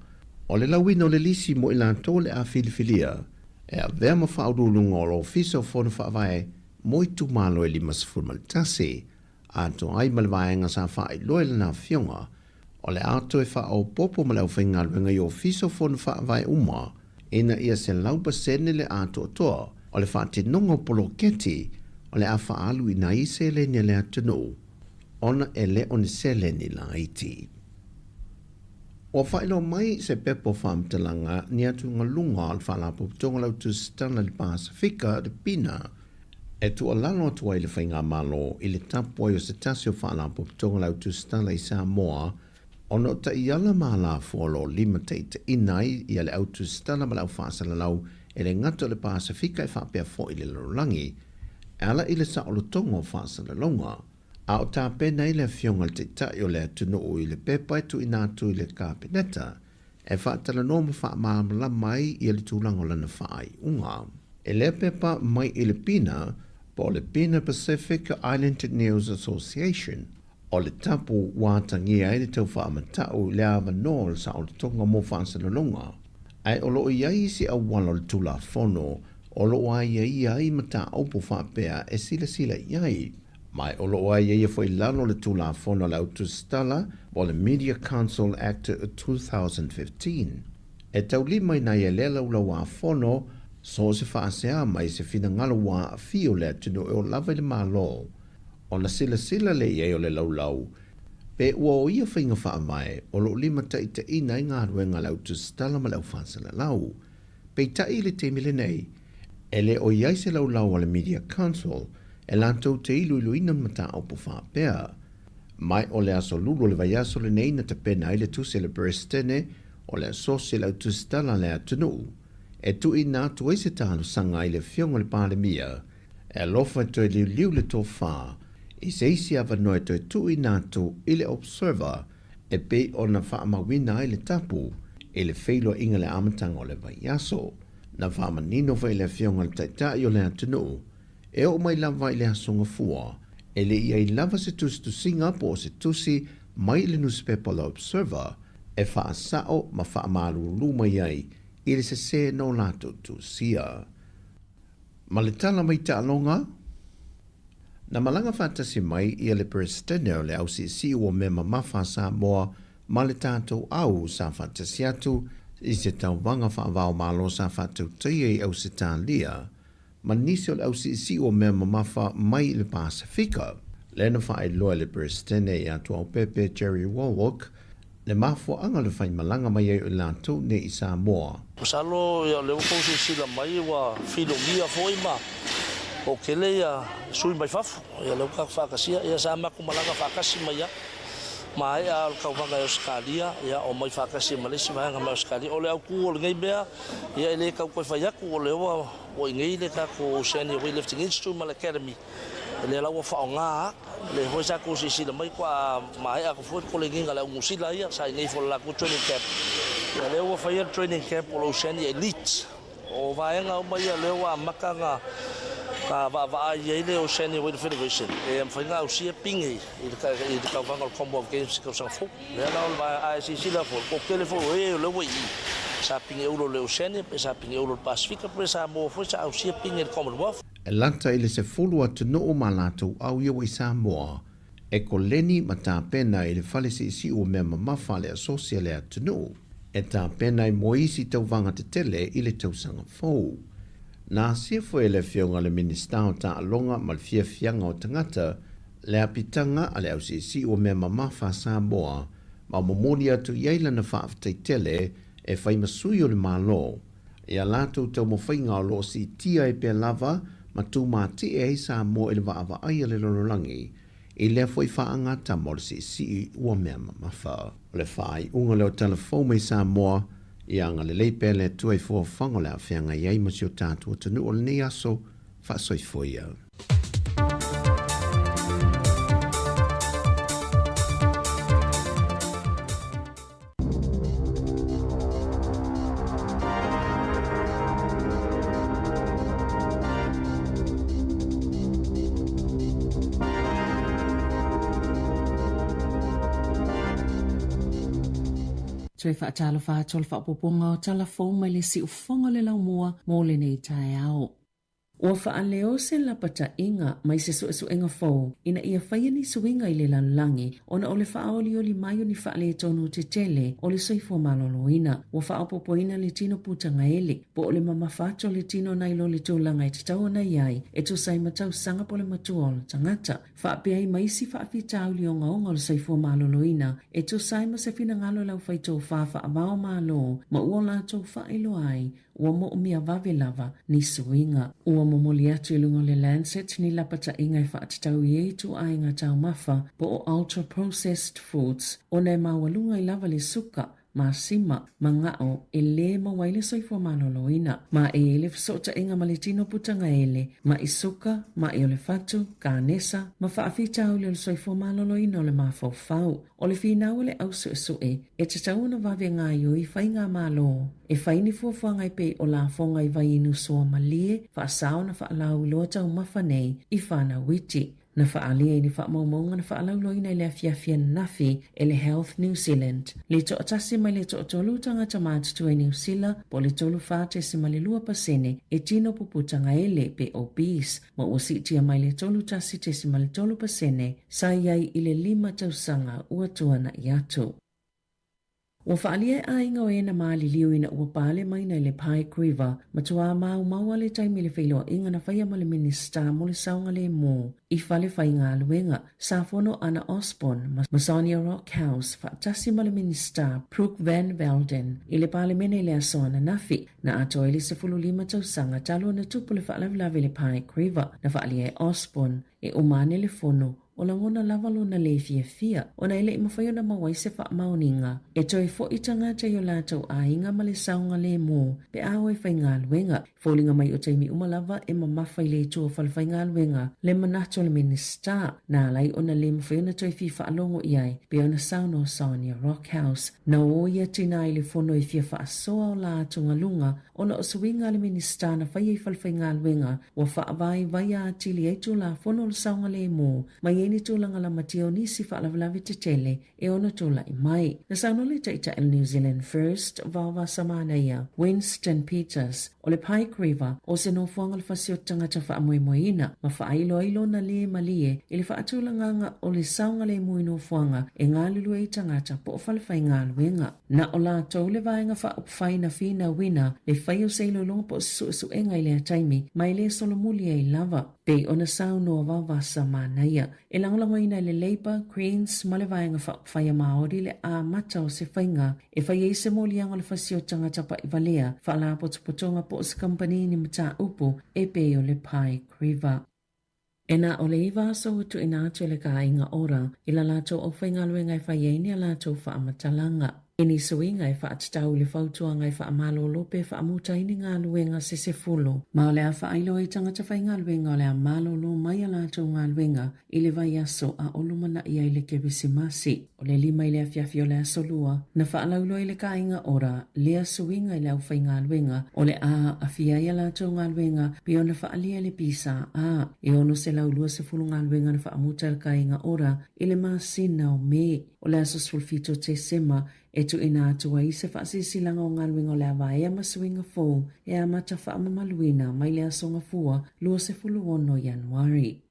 Speaker 2: o le lawina o le lisi mo I lanto le a filifilia, e a vea ma whaurulunga o lo ofisa o whona whaavae, mo I tu malo e lima sifurma le tasi, a to ai malwaenga sa whaai loe le na fionga, o le ato e whao popo ma lau whainga luenga I ofisa o whona whaavae uma, ina ia se laupa sene le ato toa, o le whaate nonga polo keti, o le a whaalu I na ise le ni le atunu, ona e le o ni se le ni la iti. O whaelo mai se pepo whamtalanga ni atu ngalunga al whalapo tonga lau tu stana le Pasifika de Pina. E tu alano atu ai le whainga malo I le tapoi o se tasi o whalapo tonga lau tu stana I Sāmoa ono ta I ala maala fuolo lima teite inai I ale au tu stana ma lau whaasala lau e le ngato le Pasifika e whapea fo I le larulangi. Ala I le saolo tonga o whaasala longa. A o tā pena I le fionga te tai o le atunu o I le pepa tu inatu I le kāpeneta, e whaatala no ma wha maamala mai I le tūlango lana whaai unga. E le pepa mai I le Pina, po le Pina Pacific Island News Association, o le tapu wātangia I le tau whaamatau le awa no le sa o le tonga mo whaasalalonga. Ai o loo iai si a wala le tula fono, o loo ai ai mata opo whaapea e sila iai. Mai o loo ai ia foi lano le tula fono le autostala o le Media Council Act 2015. E tau lima ina ia lela ula wā fono so se whaasea mai se fina ngalo wā fio le tino e o lava le malo. O na sila le ia o le laulau. Pe ua o ia whainga wha mai o loo lima taita ina I ngā ruenga le autostala ma lau whaasala lau. Pe tai le te mile nei. E le o iai se laulau o le Media Council e lantou te ilu ina mata o po whapea. Mai o le aso lulu le vaiaso le nei na te pena I le tuse le Brestene o le aso se le autustala le atunu. e tu ina tu e se tālu sanga i le fionga le pāle mia, e alofa to e liu le tō whā, i se isi ava noe to e tu ina tu i le observer, e pe o na whaamawina i le tapu, e le feilo inga le amatanga o le vai aso, na whaamanino vai le fionga le taitai o le atunu, e o mai lava i le asonga fua, e le ia i lava se tusi tu Singapore se tusi mai le newspaper la observer, e whaasao ma whaamaru luma iai, i le se no lato tu sia. Ma le tala mai ta alonga? Na malanga whatasi mai i le presidente o le au si o mema mawha Sāmoa ma le tātou au sa whatasi atu i se tau wanga whaavao malo sa whatau teia i au se tā lia, ma nisi o le au si o mema mawha mai i le Pasifika. Lena wha e loa le presidente i atu au pepe Jerry Warwick, le mafo anga le whai malanga mai e o lātou ne i Sāmoa.
Speaker 16: Pasalo ia leo kousi sila mai wa filo mia foi ma o kele ia sui mai fafu ia leo ka whakasia ia sa maku malanga whakasi mai ia mai a kaupanga e Australia ia o mai whakasi malesi mai ngā Australia o leo ku o ngai bea ia ele kau koe whaiaku o leo o ngai le ka ko Oceania Weightlifting Institute Mal Academy le lawa whaonga le hoi sa kousi sila mai kwa mai a ko foi ko le nginga le ngusila ia sa ngai fo la ku training camp. Ya leo fire training camp o Oceania Elite. O vaenga o mai leo a makanga ka va ia le Oceania Weight Federation. E mfainga o sia pingi i ka vanga o Commonwealth Games ka sa fu. Le la o va ICC la fu ko kele fu e le wi. Sa pingi o le Oceania, pe sa pingi o le Pacific, pe sa mo fu sa o sia pingi i Commonwealth.
Speaker 2: E lanta ile se fulu atu no o malatu au ia i Sāmoa. E ko leni mata pena i le fale si o mema mafale asosia le atu no. E tā pena i moisi tau vanga te tele i le tausanga fōu. Nā sia fo e le whionga le minister o tā alonga mal fia fianga o tangata, le apitanga a le au si o mea mamafa Sāmoa, ma momoni atu iaila na whaaftai tele e whai masui o le malo. E a lātou tau mo whainga o lo si tia e pe lava, ma tū mā te e hei Sāmoa e le waava aia le lololangi, i lea foi whaanga ta mor si ua mea mamafa. O le whai unga leo telefou mai Sāmoa, i anga le leipe le tuai fua whango le a whianga iei masi o tātua tanu o le nei aso, whaasoi foia.
Speaker 8: Tue whaatalo whaatolo whaapoponga o telefon mai le si ufonga le lau mua mō le nei tae ao. Ua whaaleo se lapata inga mai se su enga fōu, ina ia whaia ni suinga i le lalangi, ona o le whaaoli o li mai o ni whaale tonu te tele o le soifua maloloina. Ua whaapopoina le tino putanga ele, po o le mamafato le tino nailo le tūlanga i te tau na iai, e tu sai matau sanga po le matua o le tangata. Whaapea i maisi whaafitau li o ngaonga o le soifua maloloina, e tu sai ma se fina ngalo lau whaito whaafa a mao malo, ma ua lātou whaelo ai, ua mo umia vave lava ni suinga. Ua momoli atu ilungo le Lancet ni lapata inga i whaatitau i eitu a inga tau mafa po o ultra processed foods o nei mawalunga i lava le suka ma sima ma ngao e le mawaile soifua maloloina ma e ele fisota inga maletino putanga ele ma isuka ma e ole fatu ka nesa ma whaafitau le soifua maloloina o le mafau o le finau le ausu e te tauna vave ngā ioi whai ngā malo e whaini fuafuanga i pe o la fonga i vai inu soa malie whaasao na whaalau loa tau mawhanei i whana witi. Na whaalia ni whaamaumaunga na whaalauloina i le afiafia nafi e le Health New Zealand. Le to atasi mai le to atolu tangata mātutu e New Zealand po le tolu whaate si male lua pasene e tino puputanga ele pe obese ma uasitia mai le tolu tasi te si male tolu pasene sa iai i le 5 tausanga ua tuana i atu. Ua whaalia a inga o ena maali liu ina ua pāle mai na le Pike River, matua maua le taimi le whailoa inga na whaia ma le minister mo le saunga le mō. I whale whai ngā luenga, sa fono Anna Osborne, Masonia Rock House, whaatasi ma le minister Brooke Van Velden, i le pāle mene le asoana nafi, na ato ele se 15 tausanga talo na tupu le whaalavilave le Pike River, na whaalia e Osborne, e umane le fono o la ngona lava lona le fia o na ele mawhai ona mawai se wha mauninga e toi fo i tangata i o lātou a inga ma le saunga le mō pe aho e whai ngā luenga fōlinga mai o taimi umalava e mamawhai le tua whalawhai ngā luenga le manato le minista na lai ona le mawhai ona toi fi wha alongo i ai pe ona sauna o Sonia Rockhouse na o ia tina i le fono i fia wha asoa o lātou ngalunga ona o suinga le minista na whai e whalawhai ngā luenga wa wha avai vai a tili e tu la fono le saunga le mō mai e ni tūlanga la matio nisi whaalavilavi te tele e ona tūla i mai. Na sauno le taita el New Zealand First vawa samana ia Winston Peters o le Pike River o se no fuanga le fasio tangata wha amoimoina ma whaailoailo na le malie e le whaatūlanganga o le saunga le mui no fuanga e ngā lulu e tangata po o whalawhai ngā luenga. Na o la tau le vaenga wha upwhai na whina wina le whai o seilo longa po su e ngai le ataimi mai le solomuli e lava. Pei ona sauno o vawa samana ia e langolango ina le Labour, Greens, ma le vaenga whai a Māori le a mata o se whainga e whai e se molianga le whasio tangata pa i valea wha la potopotonga po o se company ni mata upo e pei o le Pike River. E nā o le iwa so utu i nātu le ka inga ora i la lātou o whainga luenga i whai e ni a lātou wha amatalanga. E ni suinga e whaatatau le whautuanga i whaamalo lope whaamutaini ngā luenga se fulo. Ma o le a whaailo e tangata whai ngā luenga o le a malo lo mai a lātou ngā luenga i le vai aso a olumana i ai le kewisimasi. O le lima i le a fiafi o le aso lua na whaalaulo i le ka inga ora le a suinga i le au whai ngā luenga o le a fia i a lātou ngā luenga pi o na whaalia le pisa a e ono se laulua se fulu ngā luenga na whaamuta le ka inga ora i le masina o me o le aso sulfito te sema e tu ina atua i se whaasisilanga o ngā luenga o le awa e ama suinga fōu e ama ta whaamamaluina mai le asonga fua lua se fulu ono Januari.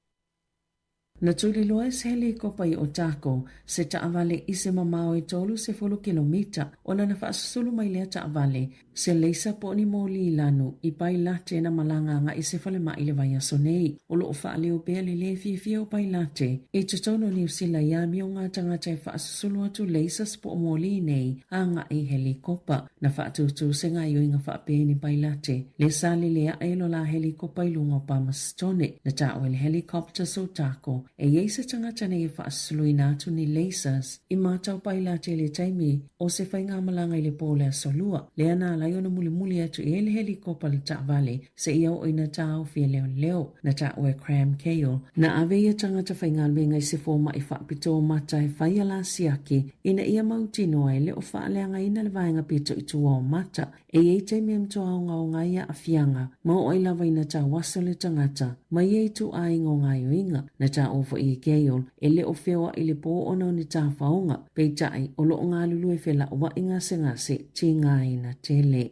Speaker 8: Na tuli loa se helikopa i o tako se taavale i se mamao i tolu se fulu kilomita o na whaasulu mai lea taavale se leisa po ni mōli i lanu i pai late na malanga i se fale mai le vai aso nei o loo whaaleo pea le le fia o pai late e tutono ni usila ia mi o ngā tangata i whaasulu atu leisa po mōli nei a ngā i helikopa na whaatutu se ngā ioi ngā whaape ni pai late le sali lea elo la helikopa i lunga o Pamastone na tau ele helikopter so tako e yeisa tangata nei e whaasulu i nātu ni lasers i mātau pai late le taimi o se whainga malanga i le pōle a solua lea nā lai ona muli atu i ele helikopa le taavale se ia o ina tau fia leo na tau e Cram Kale na aveia tangata whainga luenga i se fōma i whaapito mata e whaia la siaki ina ia mautinoa e leo whaaleanga ina le vaenga pito i tua o mata e ei taimi amtoa o ngā o ngaia a fianga ma o ailawa ina tau waso le tangata ma ei tu a inga o ngā yoinga na tau fo i Gale e leo whioa i le pō ono ni tā whaonga pei tai o loo ngā lulu e whela o wa inga se ngase ti ngā ina tele.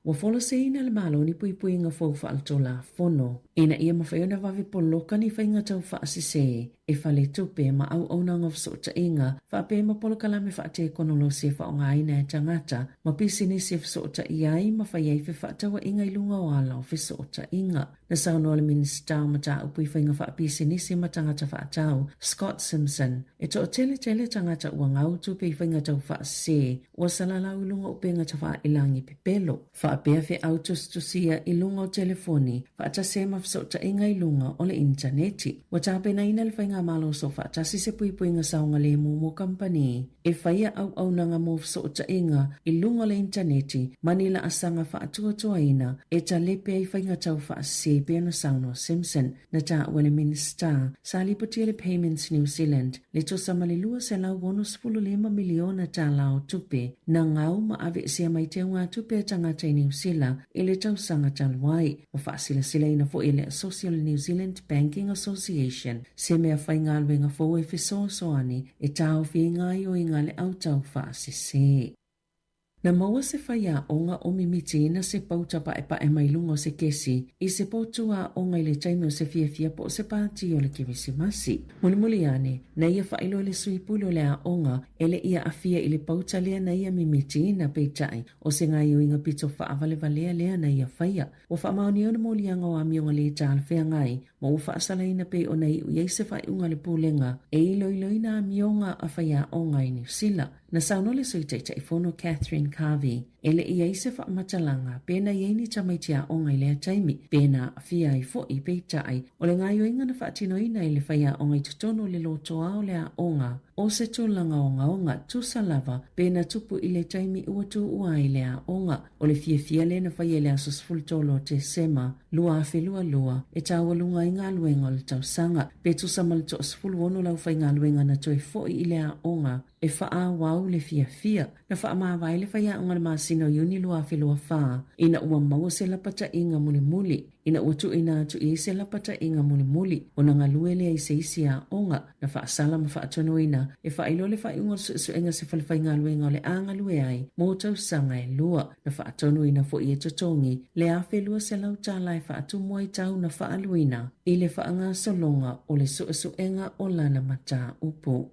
Speaker 8: Wa fola se ina le malo ni pui inga fau whaaltola fono ina ia mawhaiona wawe poloka ni whainga tau whaasise e whale tupe ma au aunanga wsota inga whaape ma poloka lame whaate konolo se whaonga ina e tangata ma pisini se wsota iai ma whaiei whi whaatawa inga i lunga o ala o wsota inga. Na sauno le minista ma ta upui whainga whaapisini se ma tangata whaatau Scott Simpson e to tele tangata ua ngau tupe i whainga tau whaasise ua salalau lunga upenga ta wha ilangi pepelo. Whaapea whi autostusia i lunga o telefoni whaatase ma wsota inga i lunga o le interneti. Wa tape na ina le whainga malo so whaatasi se pui inga saunga le mo company. E whaia au nanga mo wsota inga i lunga le interneti manila asanga whaatua ina e ta lepe i whainga tau whaase pia na sauno Simpson na ta wale minista sa lipotia le Payments New Zealand le tosa malilua se lau bonus 15 miliona ta lao tupe na ngau ma ave sia mai te unga tupe tangata i New Zealand i le tau sanga talwai o whaasila ina fo i le Social New Zealand Banking Association se mea whainga luenga fo e fisoani e tau whiinga i o inga le au tau whaasise. Na maua se whaia o ngā omimiti na se pautapa e mai lungo se kesi i se potua o ngai le taimi o se fia po se pāti o le kiwisimasi. Muli ane, na ia whailo le suipulo le a onga ele ia afia i le pauta lea na ia mimiti na peitai o se ngai o inga pito whaavale valea lea na ia whaia. O wha maoni ona molianga o amionga le tāle whea ngai mo whaasalaina pe o nei u iei se whai unga le pūlenga e iloiloina mionga a whaia o ngai New Zealand. Na saunole soitei i fono Catherine Carvey, ele iei se whaamatalanga, pēna iei tamaitia o ngai lea taimi, pēna fia i fo i peitai, o le ngai oinga na whaatinoina i le whaia o ngai tutono le lotoa o lea onga, o se tūlanga o ngaonga tusa lava, pēna tupu i le taimi ua tu ua i lea onga, o le fia le na whaia lea susfultolo te sema, lua awhelua lua, e tāwalunga i ngā luenga o le tausanga, pe tusa malito asfulu ono lau whai ngā luenga na toi fo i lea onga, e wha wau le fia, na wha mawai le whaia o ngana masino yuni lua awhelua wha, ina ua maua se lapata i ngā muli, ina ua tu ina tu i se lapata i ngā muli, o na ngā lue lea i se isi a onga, na wha asala ma wha atono ina, e wha ilo le wha iunga su enga se whalawhai ngā luenga o le anga lue ai, mō tau sanga e lua, na wha atono ina fo i e totongi, le awhelua se lau tālai wha atu mua i tau na wha aluina, i le wha anga solonga o le su enga o lana mata upu.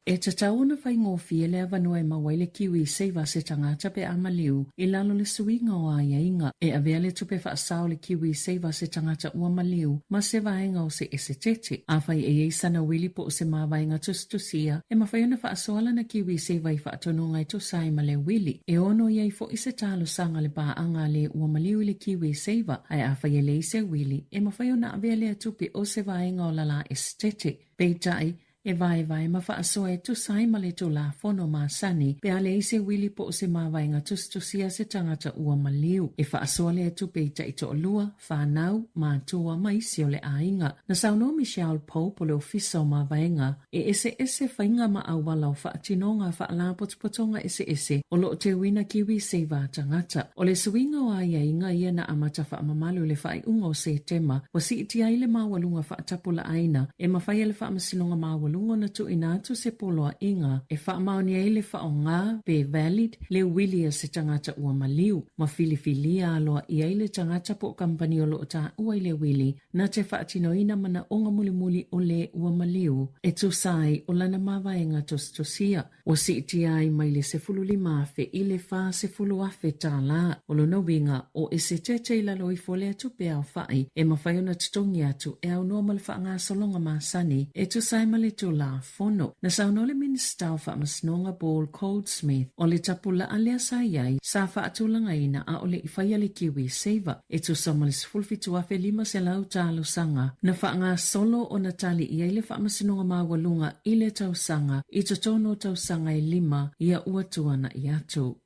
Speaker 8: E te tauna whai ngōwhi e lea vanua e mawai le kiwi seiva se tangata pe amaliu i lalo le suinga o aia inga e avea le tupe whaasao le kiwi seiva se tangata ua maliu ma se vaenga o se ese tete. A whai e sana wili po o se mawainga tustusia e mawhaiona whaasoala na kiwi seiva i whaatono ngai tusai ma le wili. E ono iei fo i se talo sanga le paanga le ua maliu i le kiwi seiva ai a whai e le se wili e mawhaiona avea le tupe o se vaenga o lala ese tete. Peitai e vai ma whaasoa e tusai ma le tula fono ma sani pe ale i se wili po o se mawainga tustusia se tangata ua maliu. E whaasoa le tupe i ta i to lua, whanau, mātua ma isi o le ainga. Na sauno Michelle Pope o le ofisa o mawainga e ese whainga ma au walau whaatinonga whaala potopotonga ese o lo te wina kiwi seiva tangata. O le suinga o aia inga ia na amata whaamamalu le whai unga o se tema wa si iti ai le mawalunga whaatapula aina e mawhai le whaamasinonga mawalunga lungo na tu inatu se poloa inga e whaamaoni ai le whaonga pe valid le wilia se tangata ua maliu ma filifilia aloa i ai le tangata po kampani o loo ta ua i le wili na te whaatinoina mana onga mulimuli o le ua maliu e tu sai o lana mawaenga tostosia o si iti ai mai le se fululi mafe i le wha se fulu afe tā la o lo winga o e se tete i lalo i fole atu pe au whai e mawhaiona tutongi atu e au noa male whaanga solonga masani e tu sai male tu la fono. Na sauno le minister wha masnonga Ball Goldsmith o le tapula alea saiai sa wha atulanga ina a o le iwhaia le kiwi seiva e tu samale sifulfitu afe lima se lau talo sanga na whaanga solo o natali i le wha masnonga mawalunga i le tau sanga i totono tau sanga i lima ia uatuana i atu.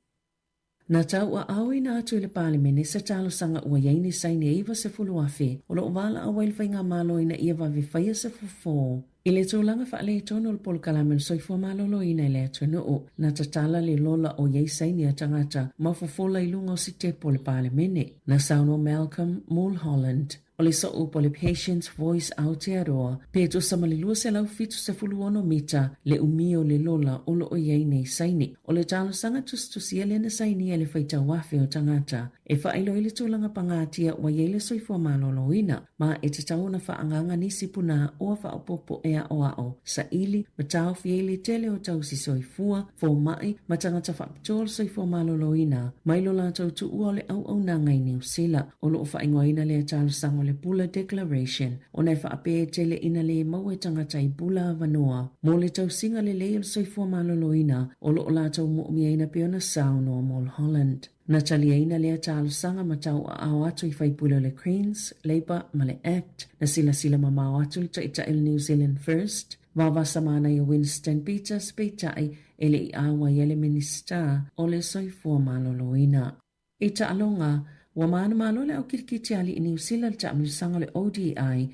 Speaker 8: Na tau a aui na atu le palimene sa talo sanga ua yaini saini eiva se fulu afe o lo wala a wailwai ngā malo ina ia wawe whaia se fufo. I le tūlanga whaale tono le polo kalamen soifua malolo ina i le atunu o na tatala le lola o yei saini a tangata mafufola i lunga o si tepo le palimene. Na sauno Malcolm Mulholland. O le so upo le Patient's Voice Aotearoa, pe to samalilua se lau fitu se fuluono mita le umio le lola o lo o iei nei saini. O le talo sanga tustusia le na saini e le whaita wafe o tangata. E whailo i le tūlanga pangatia wa yei le soifua malolo ina, ma e te tauna whaanganga nisi puna o whaopopo ea o ao. Sa ili, matao fiele tele o tau si soifua, fo mai, matangata whapitol soifua malolo ina. Mailo la tau tu ua le au nanga i New Zealand. O lo o whaingoa ina le talo sanga le Bula Declaration, o nei whaape tele ina le maue tangata i Bula Vanua. Mo le tau singa le leo soifua malolo ina, o lo o la tau muumia ina peona Sāmoa Mulholland. Na talia ina lea talo sanga matau a au atu i whaipula le Greens, Labour ma le Act, na sila mamau atu ta ita il New Zealand First, wawa samana i Winston Peters peitai ele i awa i ele minister o le soifua malolo ina. Ita alonga, wa maana malo le au kirikiti ali i New Zealand ta amilisanga le ODI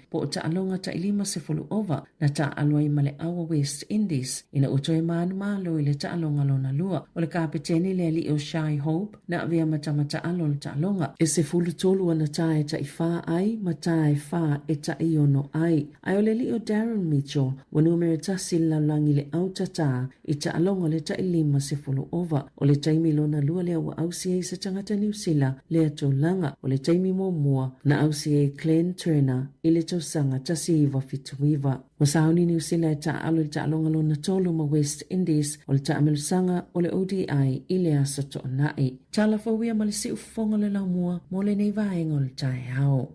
Speaker 8: po o ta alonga ta ilima se fulu ova na ta aloi ma le awa West Indies ina utoe maana malo i le ta alonga lona lua o le kapiteni le ali o Shy Hope na avia matamata alo le ta alonga e se fulu tolu na ta e ta ifa ai ma ta e fa e ta iono ai ai o le li o Darren Mitchell wa numere ta sila langi le au ta i ta alonga le ta ilima se fulu ova o le taimi lona lua le au siya isa tangata New Zealand le ato langa o le taimi mua na ausie Glenn Turner i le tausanga tasi iwa fituiva. O sauni New Zealand ta alo le ta alonga lona tolu ma West Indies o le ta amilusanga o le ODI i le asa to nai. Tala fawia ma le si ufonga le lau mua mo le nei vaenga o le tae hao.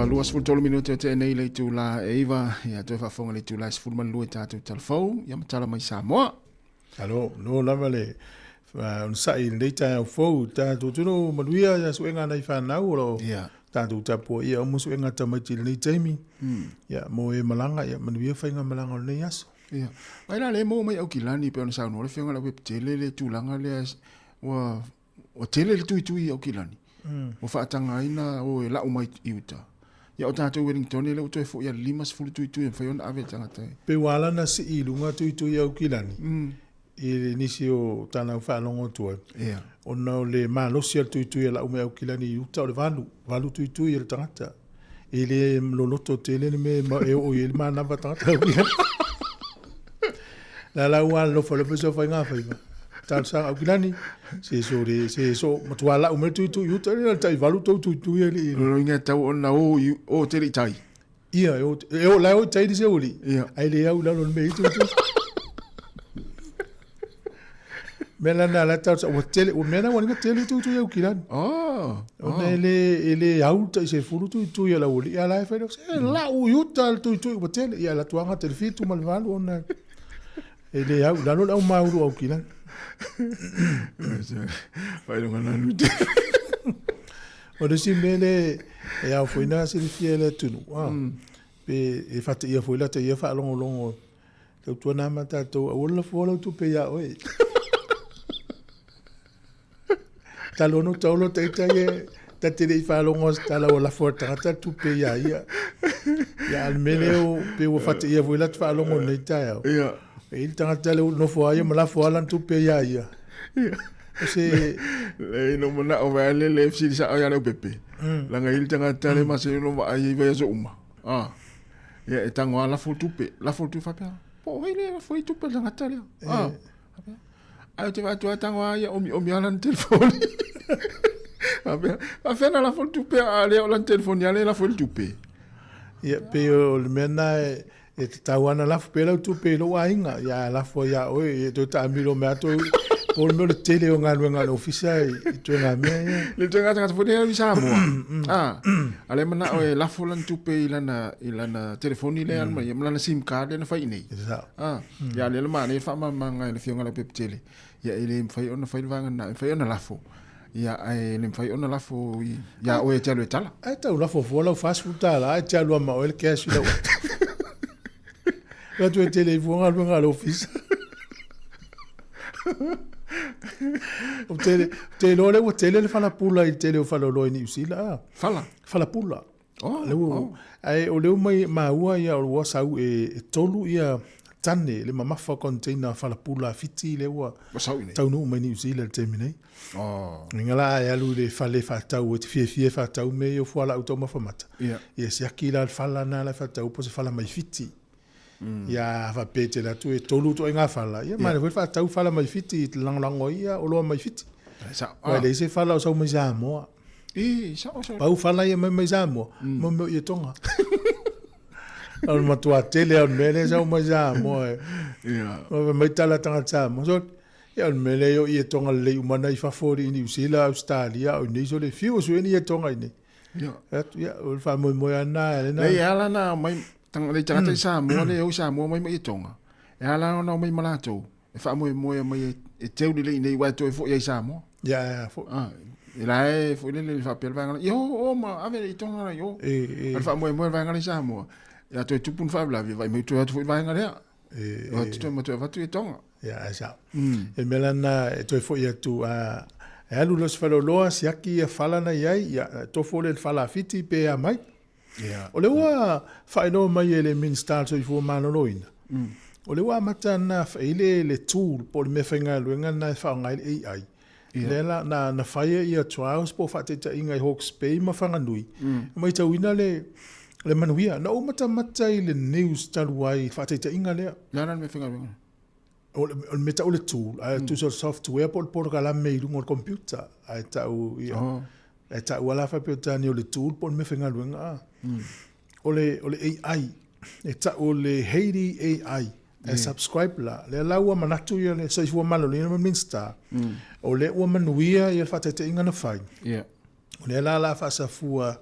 Speaker 13: Ua lua sifuru tolu minuti o te nei le tu la eiva. Ia toi whafonga le tu la sifuru malua tātou talafou. Ia matala mai Sāmoa.
Speaker 1: Alo, no lama le. Un sai le tai au fou. Tātou tuno maluia ya suenga nei whanau lo.
Speaker 13: Ia.
Speaker 1: Tātou tapo ia omu suenga tamaiti le nei taimi. Ia mo e malanga ia manuia whainga malanga le nei aso.
Speaker 13: Ia. Aina le mo mai au kilani pe ona sauno le whianga la wep tele le tūlanga le o tele le tui au kilani. O whaatanga ina o e lau mai iuta. Ia o tātou Wellington le o toi fo ia 5 tui e whaiona ave tangata.
Speaker 1: Pe wala na si i lunga tui au kilani. I nisi o tāna u whaalongo tua.
Speaker 13: Ia.
Speaker 1: O nao le malosi al tui e lau mai au kilani iuta o le valu tui e le tangata. E le loloto tele me e o i le manava tangata au kilani. La lau ala lo fale peso whainga whainga. Tal sang au kilani se so matuala o me tu yuta le tai valu tu ele
Speaker 13: lo inga tau ona o te ri tai
Speaker 1: ia o la o tai se oli ai le au la lo me tu mela na la tau o tele o mena wani tele tu au kilani o ele au tai se furu tu ia la oli ia la fa la o yuta tu o tele ia la tuanga te fitu mal valu ona ele au la lo au mauru au kilani
Speaker 13: vai não ganhar no dia.
Speaker 1: O desse mele é a foi na se fiel tudo. Pe e fata ia foi lá te ia fa longo. Eu tô na mata tô o la fola tu pe ya oi. Talono tolo te ta te dei fa longo sta la forta ta tu pe ya ia. Ya al mele o pe o fata ia foi lá tu fa longo nei ta ya.
Speaker 13: Ia.
Speaker 1: Il tanga le no fo ai mala fo lan tu pe ya ia. Se
Speaker 13: le no mona o va le FC sa ya no pepe. La nga il tanga tale ma se no va ai va so uma. Ya e tanga la fo tu pe, la fo tu fa pe. Po ele la fo tu pe tanga tale. Ai te va tu tanga ya o mi ala telefone. Va fena la fo tu pe ale o la telefone ale la fo tu pe.
Speaker 1: Ya pe o mena e te tauana lafu pela tu pelo ainga ya lafu ya oi e to tamilo me ato o me le tele o ngalo ofisa e to nga me
Speaker 13: le tenga tanga fo ni Sāmoa ale mana o lafu lan tu pe ilana telefoni le alma ya mana sim card na fai nei ya le ma ne fa ma nga le fionga la pep tele ya ile fai ona fai vanga na fai ona lafu ya ai le fai ona lafu ya o e talo tala
Speaker 1: ai ta lafu fo la fast food tala ai talo ma o le cash la la tu e telefone al office o tele o tele le fala pula i tele o fala lo ni usila fala pula ai o le mai maua ia o wa sau e tolu ia tane le mama fa container fala pula fiti le wa tau no mai ni usila terminei ngala ia lu le fale fa tau te fie fa tau me o fala automa fa mata ia se akila fala na la fa tau po se fala mai fiti ia va pete la tu e tolu to inga fala ia ma le fa tau fala mai fiti lang ia o lo mai fiti wa le se fala o sa mai Sāmoa pau fala ia mai Sāmoa mo ia tonga al matua tele al mele sa mai Sāmoa ia mai tala tanga Sāmoa so ia al mele yo ia tonga le umana i fa fori ni usila Australia o ni so le fiu so ni ia tonga ni ia o fa mo ana
Speaker 13: le ala na mai tang le tangata Sāmoa le o Sāmoa mai tonga e ala no mai malato e fa mo mai e teu le nei wa to fo ia Sāmoa
Speaker 1: ya fo
Speaker 13: e la e fo le fa pel vanga yo o ma ave i tonga yo al fa mo vanga le Sāmoa ya to tu pun fa bla vai mai to fo vanga le o tu mo to va tu tonga
Speaker 1: ya sa e melana e to fo ia tu a e alu los falo loa si aki e fala na iai ya to fo le fala fiti pe a mai o le wa whaino mai e le minstal so i fua manoloina. O le wa mata na whaile le tool po le me whainga luenga na whaongai le AI. Lela na whaia ia trials po whaateta inga i Hawke's Bay ma whanganui. Mai tauina le manuia. Na o mata i le news taluai whaateta inga lea.
Speaker 13: Lana me whainga luenga?
Speaker 1: O le meta o le tool. Ai tu so software po le kala meirunga o le computer. Ai tau ia. E ta wala fa pe tani o le tool po me whainga luenga o le AI e ta o le Haiti AI e subscribe la le laua manatu ia le sa ifua malo le minsta o le ua manuia ia fa te inga na fai o le la fa sa fua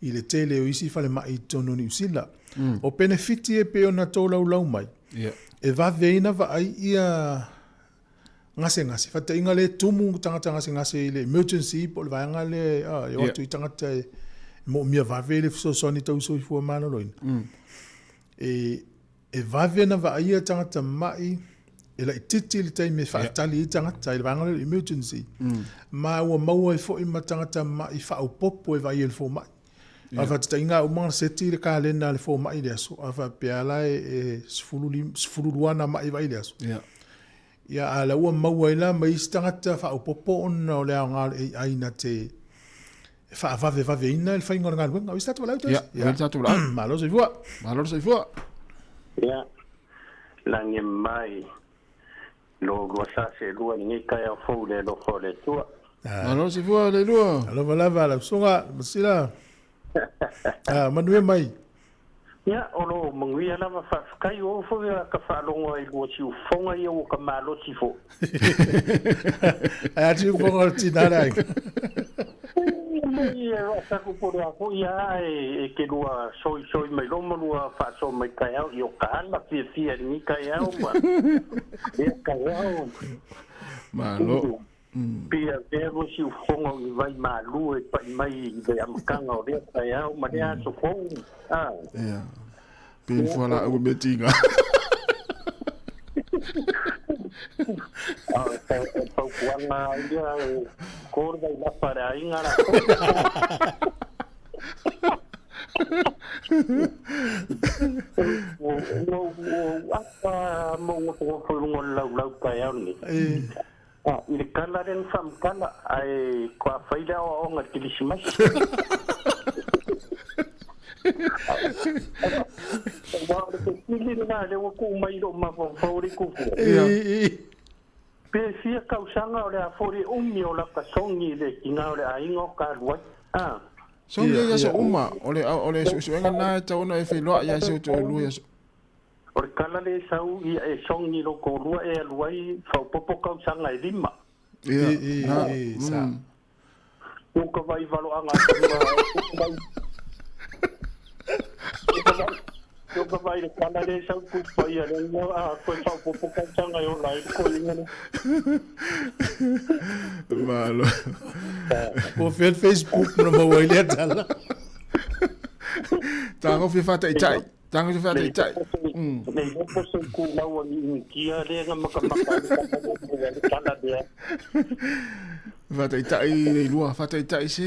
Speaker 1: i le tele o isi fale mai tonu ni usila. O benefiti e pe ona tō lau mai. E vaveina va ai ia ngase. Fata inga le tumu tangata ngase i le emergency po le vaenga le e watu i tangata mo mia vave le fisosoni tau so i fua mana loina. E vaveina va ai ia tangata mai e la ititi le taimi whaatali i tangata i le vaenga le emergency. Ma ua maua i fo i matangata mai whao popo e vai e le fo mai. Afa tata inga umanga seti le kalena le fo mai le aso. Afa peala e sfuluruana mai vai le aso. Ia ala ua maua ila mai stangata whao popo ona o le aonga e aina te vave ina le whainga ngā luenga. Wis tatu walau tos?
Speaker 17: Ia, tatu walau.
Speaker 1: Malo sa ifua.
Speaker 17: Malo sa ifua.
Speaker 15: Ia, lange mai lo lua se lua ni kai au fou le lo fo le tua.
Speaker 17: Malo sa ifua le lua.
Speaker 1: Alo valava la songa masila. Manue mai.
Speaker 15: Ia, olo manguia lava whaakai o fo ka whaalonga i lua si ufonga i o ka malo si fo.
Speaker 1: Ai ati ufonga o tinara ai.
Speaker 15: Ia, rasa ku pore ako ia e ke lua soi mai loma lua whaaso mai kai au i o ka ala fia ni kai au ma. Ia kai au.
Speaker 17: Malo.
Speaker 15: Pia vero si ufonga i vai malu e pai mai i vai amakanga o rea kai au ma rea so fong.
Speaker 17: Ia. Pia fuala au me tinga.
Speaker 15: Pau kuanga ia korda i la para inga la. Apa mo ko lau kai au ni. I le kala ren fam kala ai kua whaida o onga kilisimas. Wā le te tili nā le waku mai ro ma whauri kufu. Pe fia kausanga o le a whauri umi o la kasongi le kinga o le a ingo ka luai.
Speaker 17: Songi ia so uma o le suenga nā e tauna e wheloa ia se o te olua ia so.
Speaker 15: O le kala le sau i e songi lo ko lua e aluai whaupopo kausanga e lima.
Speaker 1: Sa.
Speaker 15: Uka vai valo anga. Uka vai le kala le sau kupai a le a koe whaupopo kausanga e o lai ko ingana.
Speaker 17: Malo.
Speaker 1: O Facebook no maua ili atala.
Speaker 17: Tango fi fata i tai. Tango fi fata i tai.
Speaker 15: Nei hopo se ku lau ni kia le nga makamaka le kala dea.
Speaker 17: Fata i tai nei lua, fata i tai se...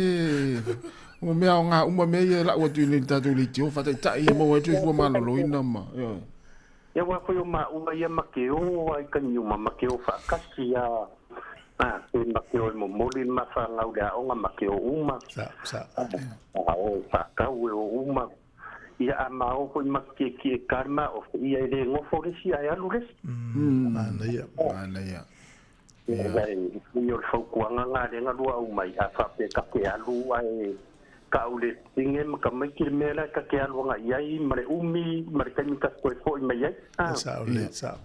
Speaker 17: Uma mea o ngā uma mea ia lau atu ni tatu li tio, fata i tai mo e tui fua malolo ina ma.
Speaker 15: Ia wako yo ma uma ia makeo ai kanyu ma makeo whakasi a... Te makeo e mo moli ma whangau lea o ngā makeo uma.
Speaker 1: Sa.
Speaker 15: O whakau e o uma. Ia a mao ko makke ki karma o ia ile ngofo resi ai alu res.
Speaker 1: Mana ia.
Speaker 15: Ia yo fo kuanga nga le nga lua u mai a fa pe ka ke alu ai ka ule tinge ka mai ki mela ka ke alu nga ia mare umi mare ka mi ka ko fo mai ai.
Speaker 1: Sa.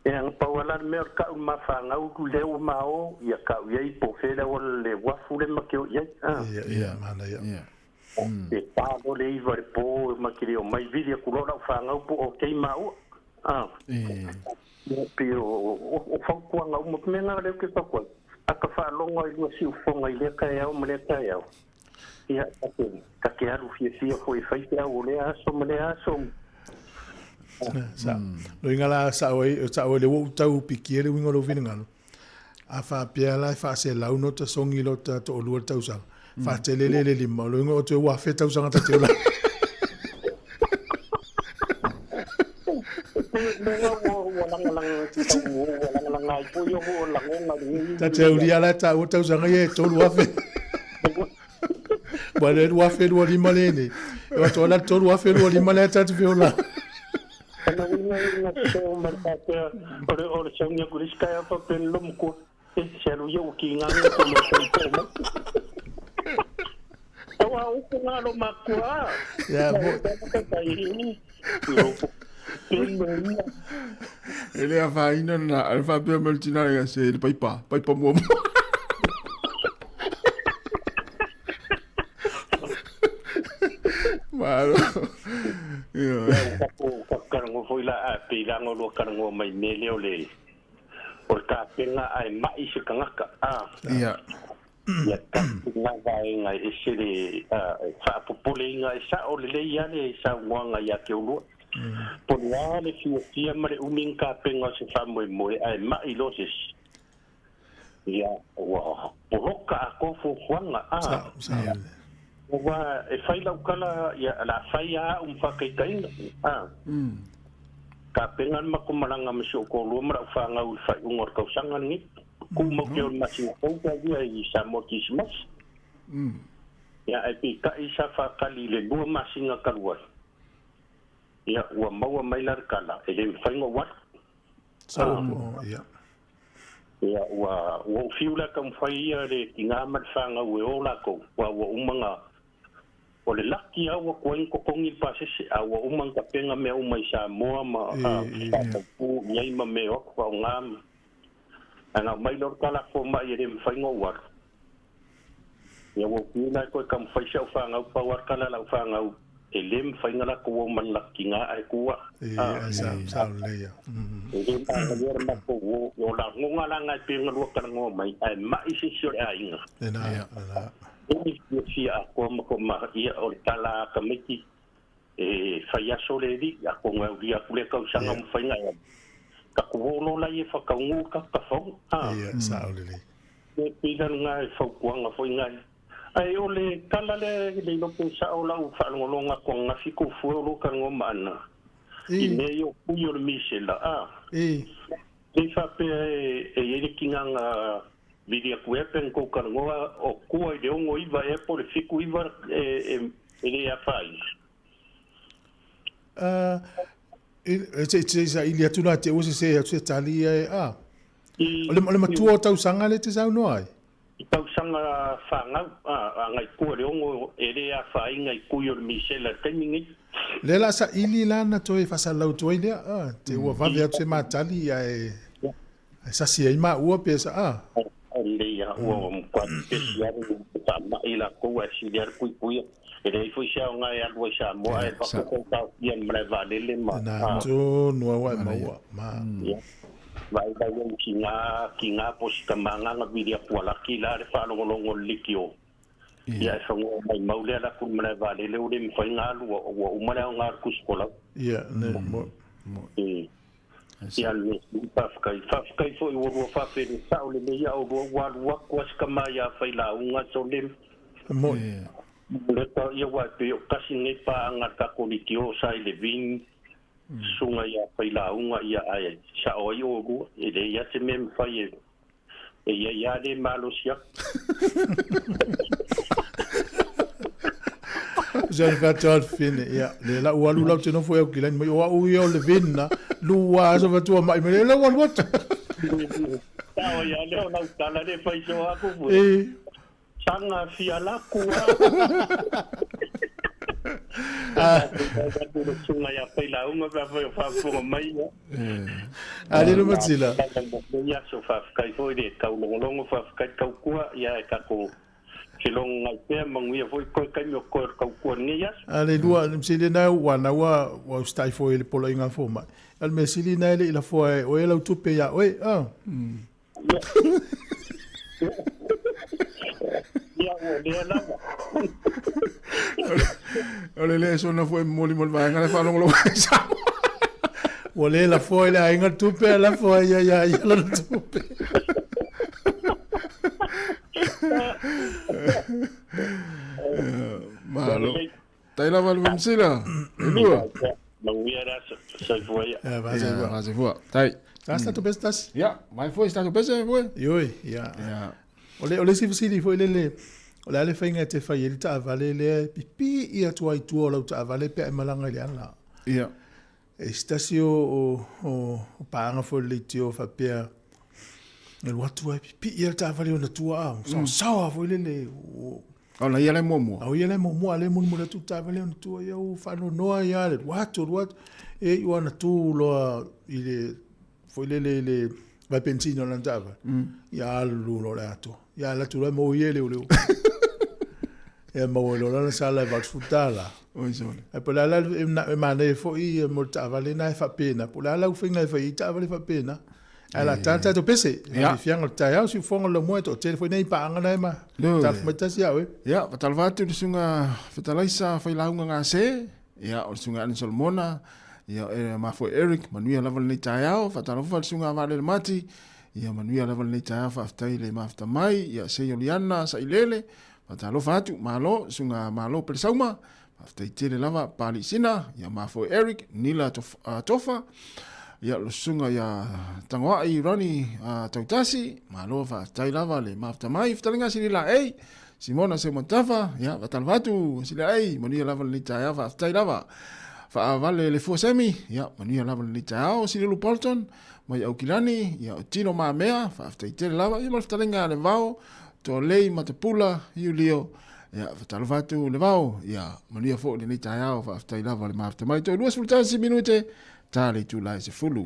Speaker 15: E ang pawala me ka ma fa nga u le u mao ia ka ia po fela o le wa fu le ma ke ia.
Speaker 1: Ia mana ia.
Speaker 15: E pago le iva le po makiri o mai vidia kulora whanga upo o kei mau. Pio o whaukuanga umo menga leo ke whakua. Aka whalonga i lua si ufonga i lea kai au mele kai au. Ia kake aru fia foi whaite au o lea aso mele aso.
Speaker 1: Sa. No ingala sa o le wo tau pikiere wingo lo vinangalo. A wha pia lai wha se lau no ta songi lo ta to olua tau sang. Fa te lele le lima lo ngo te wa fe tau sanga ta te la. Ta te uri ala ta o tau sanga ye to wa fe. Ba le wa fe lo lima le ni. O to la to wa fe lo lima le ta te fe ola.
Speaker 15: Ore songi kuriska ya pa pen lomko. Se lo yo ki ngani ko mo. Tawa uku nga lo makua.
Speaker 1: Ya,
Speaker 17: ele a faina na alfa pe multinaria se el paipa mo. Malo.
Speaker 18: Karango foi la a pilango lo karango mai mele ole. Por ka penga ai mai se kangaka.
Speaker 17: Ia.
Speaker 18: Ya ka vai ngai esiri fa popule ngai sa ole le ia le sa wanga ya ke ulo. Por la le fia mare umin ka penga se fa moi moi ai mai lo se. Ya wa poroka ko fu wanga wa e fai la kala ya la fai a fa kai kai ka pengan makumalanga masuk ko lumra fa ngau fa ungor kau sangan ni ku mo ke on masih ko ka dia i Sāmoa Christmas ya ai pi ka isa fa kali le dua masinga kalwa ya wa mau mai lar kala e le fai ngo wat
Speaker 1: ya
Speaker 18: ya wa fiula kam fai le tinga mat fa ngau e ola ko wa umanga o le laki awa koen kokongi pasese awa umang kapenga mea umai Sāmoa ma pu nyai ma mea ok wa ngam ana mai lor kala fo mai e mwhai ngawar ya wo pina koe kam whai siau whangau pa war kala lau whangau e le mwhai ngala ko man laki ngā ai kua
Speaker 1: sao leia
Speaker 18: e le mwhai ma ko o la ngonga la ngai pe ngalua kana ngō mai ai mai si sio e ainga Ia ko ma ia o tala kamiti e faia soleri a ko ngai kule ka sanga mo fainga ka ko lo la ye fa ka ngu ka fo
Speaker 1: ia saulele
Speaker 18: e pidan ngai fo ko nga fo ngai ai o le tala le lo ko sa o la u fa ngolonga ko nga fi ko fo lo ka ngoma ana i me yo ku yo mi se la e fa pe e ye kinga Vidia kuepen ko karangoa o kua i ongo iwa e por fiku iwa e le a fai.
Speaker 1: E sa ili atuna te ose se atu tali e ole matua o tau sanga le te sau noai?
Speaker 18: I tau sanga whangau ngai kua le ongo e le a fai ngai kuio le misela taimingi.
Speaker 1: Le la sa ili lana toi fasa lau toi lea te ua vave atu se matali e sasi e ima ua pesa
Speaker 18: Leia o kwa spesial ta mai la ko wa si der kui e dei foi xa nga e algo xa mo e pa ko ta bien breva le ma
Speaker 1: na to no wa ma
Speaker 18: vai yo kinga pos kamanga nga vidia pola kila le fa lo longo likio ya so mai maule la ku breva le o de foi nga lu o mala nga ku skola
Speaker 1: ne mo
Speaker 18: ya le fafkai foi o fafe de saule le ya o wa was kama ya faila unga solim
Speaker 1: mo
Speaker 18: le ta ya wa pe kasi ne pa nga ka kolikio sai le vin sunga ya faila unga ya ai sa o yo go e le ya se mem fai e ya de malusia
Speaker 1: Jan fatal fine ya le la walu la tino foi o kilan mo o yo le vinna lua so va tu mai me le wan wat
Speaker 18: tao ya le na tala de fai so aku sanga fiala ku sunga ya faila unga fa fo mai
Speaker 1: ali no matsila
Speaker 18: ya so fa kai foi de kau longo fa kai kau kua ya ka ko Silong ngai pe manguia foi ko kai mo ko ko ngia
Speaker 1: ale lua msile na wana wa stai foi le polo inga fo ma al mesili na le la foi o ela tupe ya oi
Speaker 18: ya o le la
Speaker 17: ole le so na foi moli va ngale fa lo sa
Speaker 1: o le la foi la inga tupe la foi ya la tupe
Speaker 17: Malo. Tai la valu msila. Lua.
Speaker 18: Manguia ra so foi.
Speaker 17: Vas voir. Tai.
Speaker 1: Está tu bestas?
Speaker 17: Ja, mai foi está tu besta foi.
Speaker 1: Yoi, ja. Ole si fsili foi le. Ole ale fainga te fai ele ta vale le pipi ia tu ai tu ola ta vale pe malanga le ala.
Speaker 17: Ja.
Speaker 1: Estasio o paanga foi le tio fa pe el watu ai pipi ia ta vale ona tua. Sawa foi le
Speaker 17: Ona ia le momo.
Speaker 1: Au ia le momo ale mun mura tu ta vale ona tua ia o fa no noa ia le watu e i wana tu lo ile foi le vai pensino na tava. Ia lu lo ato. Ia la tu mo ia le. E mo lo la sala va futala.
Speaker 17: Oi so.
Speaker 1: E pula la e mane fo I mo tavale na fa pena. Pula la ufinga fa I tavale fa pena. Ala tanta to pese. Ya fianga ta si fonga lo mo to telefone nei pa anga ma. Ta mata si awe.
Speaker 17: Ya, fatalvatu sunga fatalaisa fa ilaunga nga se. Ya, o sunga an Solomona. Ya, ma fo Eric manuia lava nei taiao fatalofa sunga vale le mati. Ya manuia lava nei taiao fa aftai le mafta mai. Ya se Yoliana sa ilele. Fatalofa atu malo sunga malo per sauma. Aftai tele lava pali sina. Ya ma fo Eric nila tofa. Ya lo sunga ya tangoa I rani tautasi malo fa tai lava le mafta mai ftalinga silila ei Simona se montafa ya vatalvatu sila ei monia lava le taia fa tai lava fa vale le fo semi ya monia lava le taia sila lu Bolton mai au kilani ya tino ma mea fa tai te lava ya mal ftalinga le vao to lei matapula Julio ya vatalvatu le vao ya monia fo le taia fa tai lava le mafta mai to 2 minute Tali tu lai se fulu.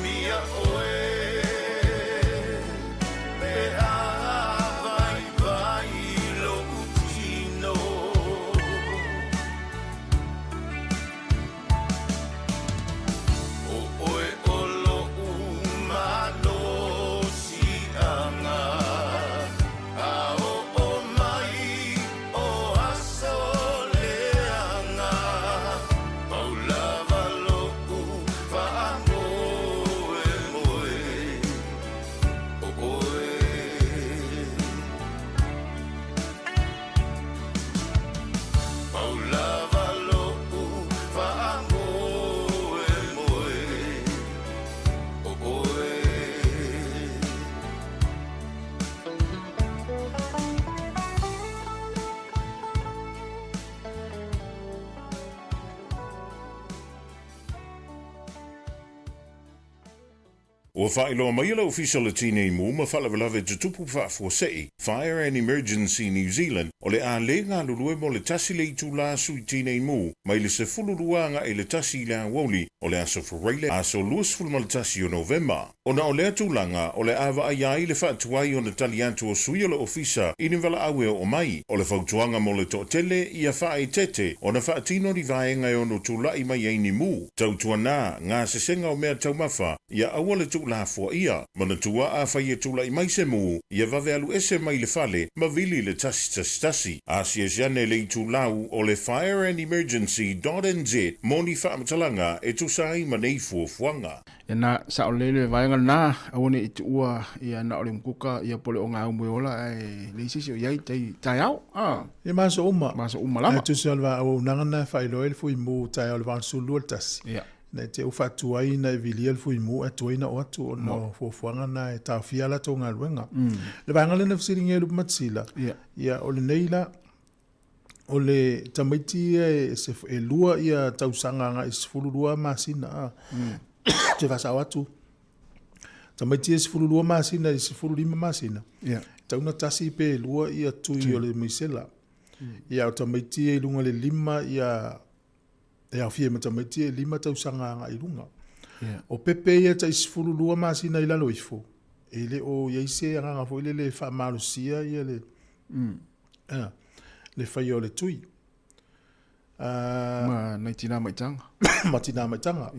Speaker 9: mia oe pe a vai vai lo utino o oe o lo umano si anga a o mai o asoleanga paulava lo
Speaker 5: Ua whaeloa mai la official le tine mu ma whalawalawe te tupu whaafosei, Fire and Emergency New Zealand, o le a le ngā lulue mo le tasi le itu la sui tine mu, mai le se fululuanga e le tasi le awoli, o le aso fureile, aso luas fulma le tasi o November. O na o le atulanga, o le awa ai le whaatuai o na taliantu o sui o le ofisa, ini wala awe o mai, o le whautuanga mo le to'atele ia whae tete, o na whaatino ni vaenga o no tulai mai eini mu, tautua nā, ngā sesenga o mea taumafa, ia awa le tu la fo ia mana tua a fai tu la mai se mu ia va velu ese mai le fale ma vili le tasi asia jane le tu lau o le Fire and Emergency.nz moni fa matalanga e tu sai manei fu fuanga
Speaker 13: na sa olele vaenga na awone i tua ia na ole mkuka ia pole o ngā umwe ola e le sisi o iai tai au
Speaker 12: e maso uma
Speaker 13: lama
Speaker 12: tu salva o nangana fai loel fu mu tai o van sulu tas na te ufatu ai na vilia fu mu atu ina o atu no fo fuanga na e ta fiala to nga luenga le vaenga le na fsiringe lu matsila ia ole neila ole tamaiti e se e lua ia tausanga nga is fululua masina te vasa watu tamaiti e se fululua masina is fululima masina tauna tasi pe lua ia tui o le misela ia tamaiti e lunga le lima ia e au fie matamaitia e lima tausanga nga i runga. O pepe ia ta isfululua masina i lalo ifo. E le o iaise anga fo ile le wha marusia ia le le whai o le tui.
Speaker 13: Ma tina maitanga.
Speaker 12: Ma tina maitanga.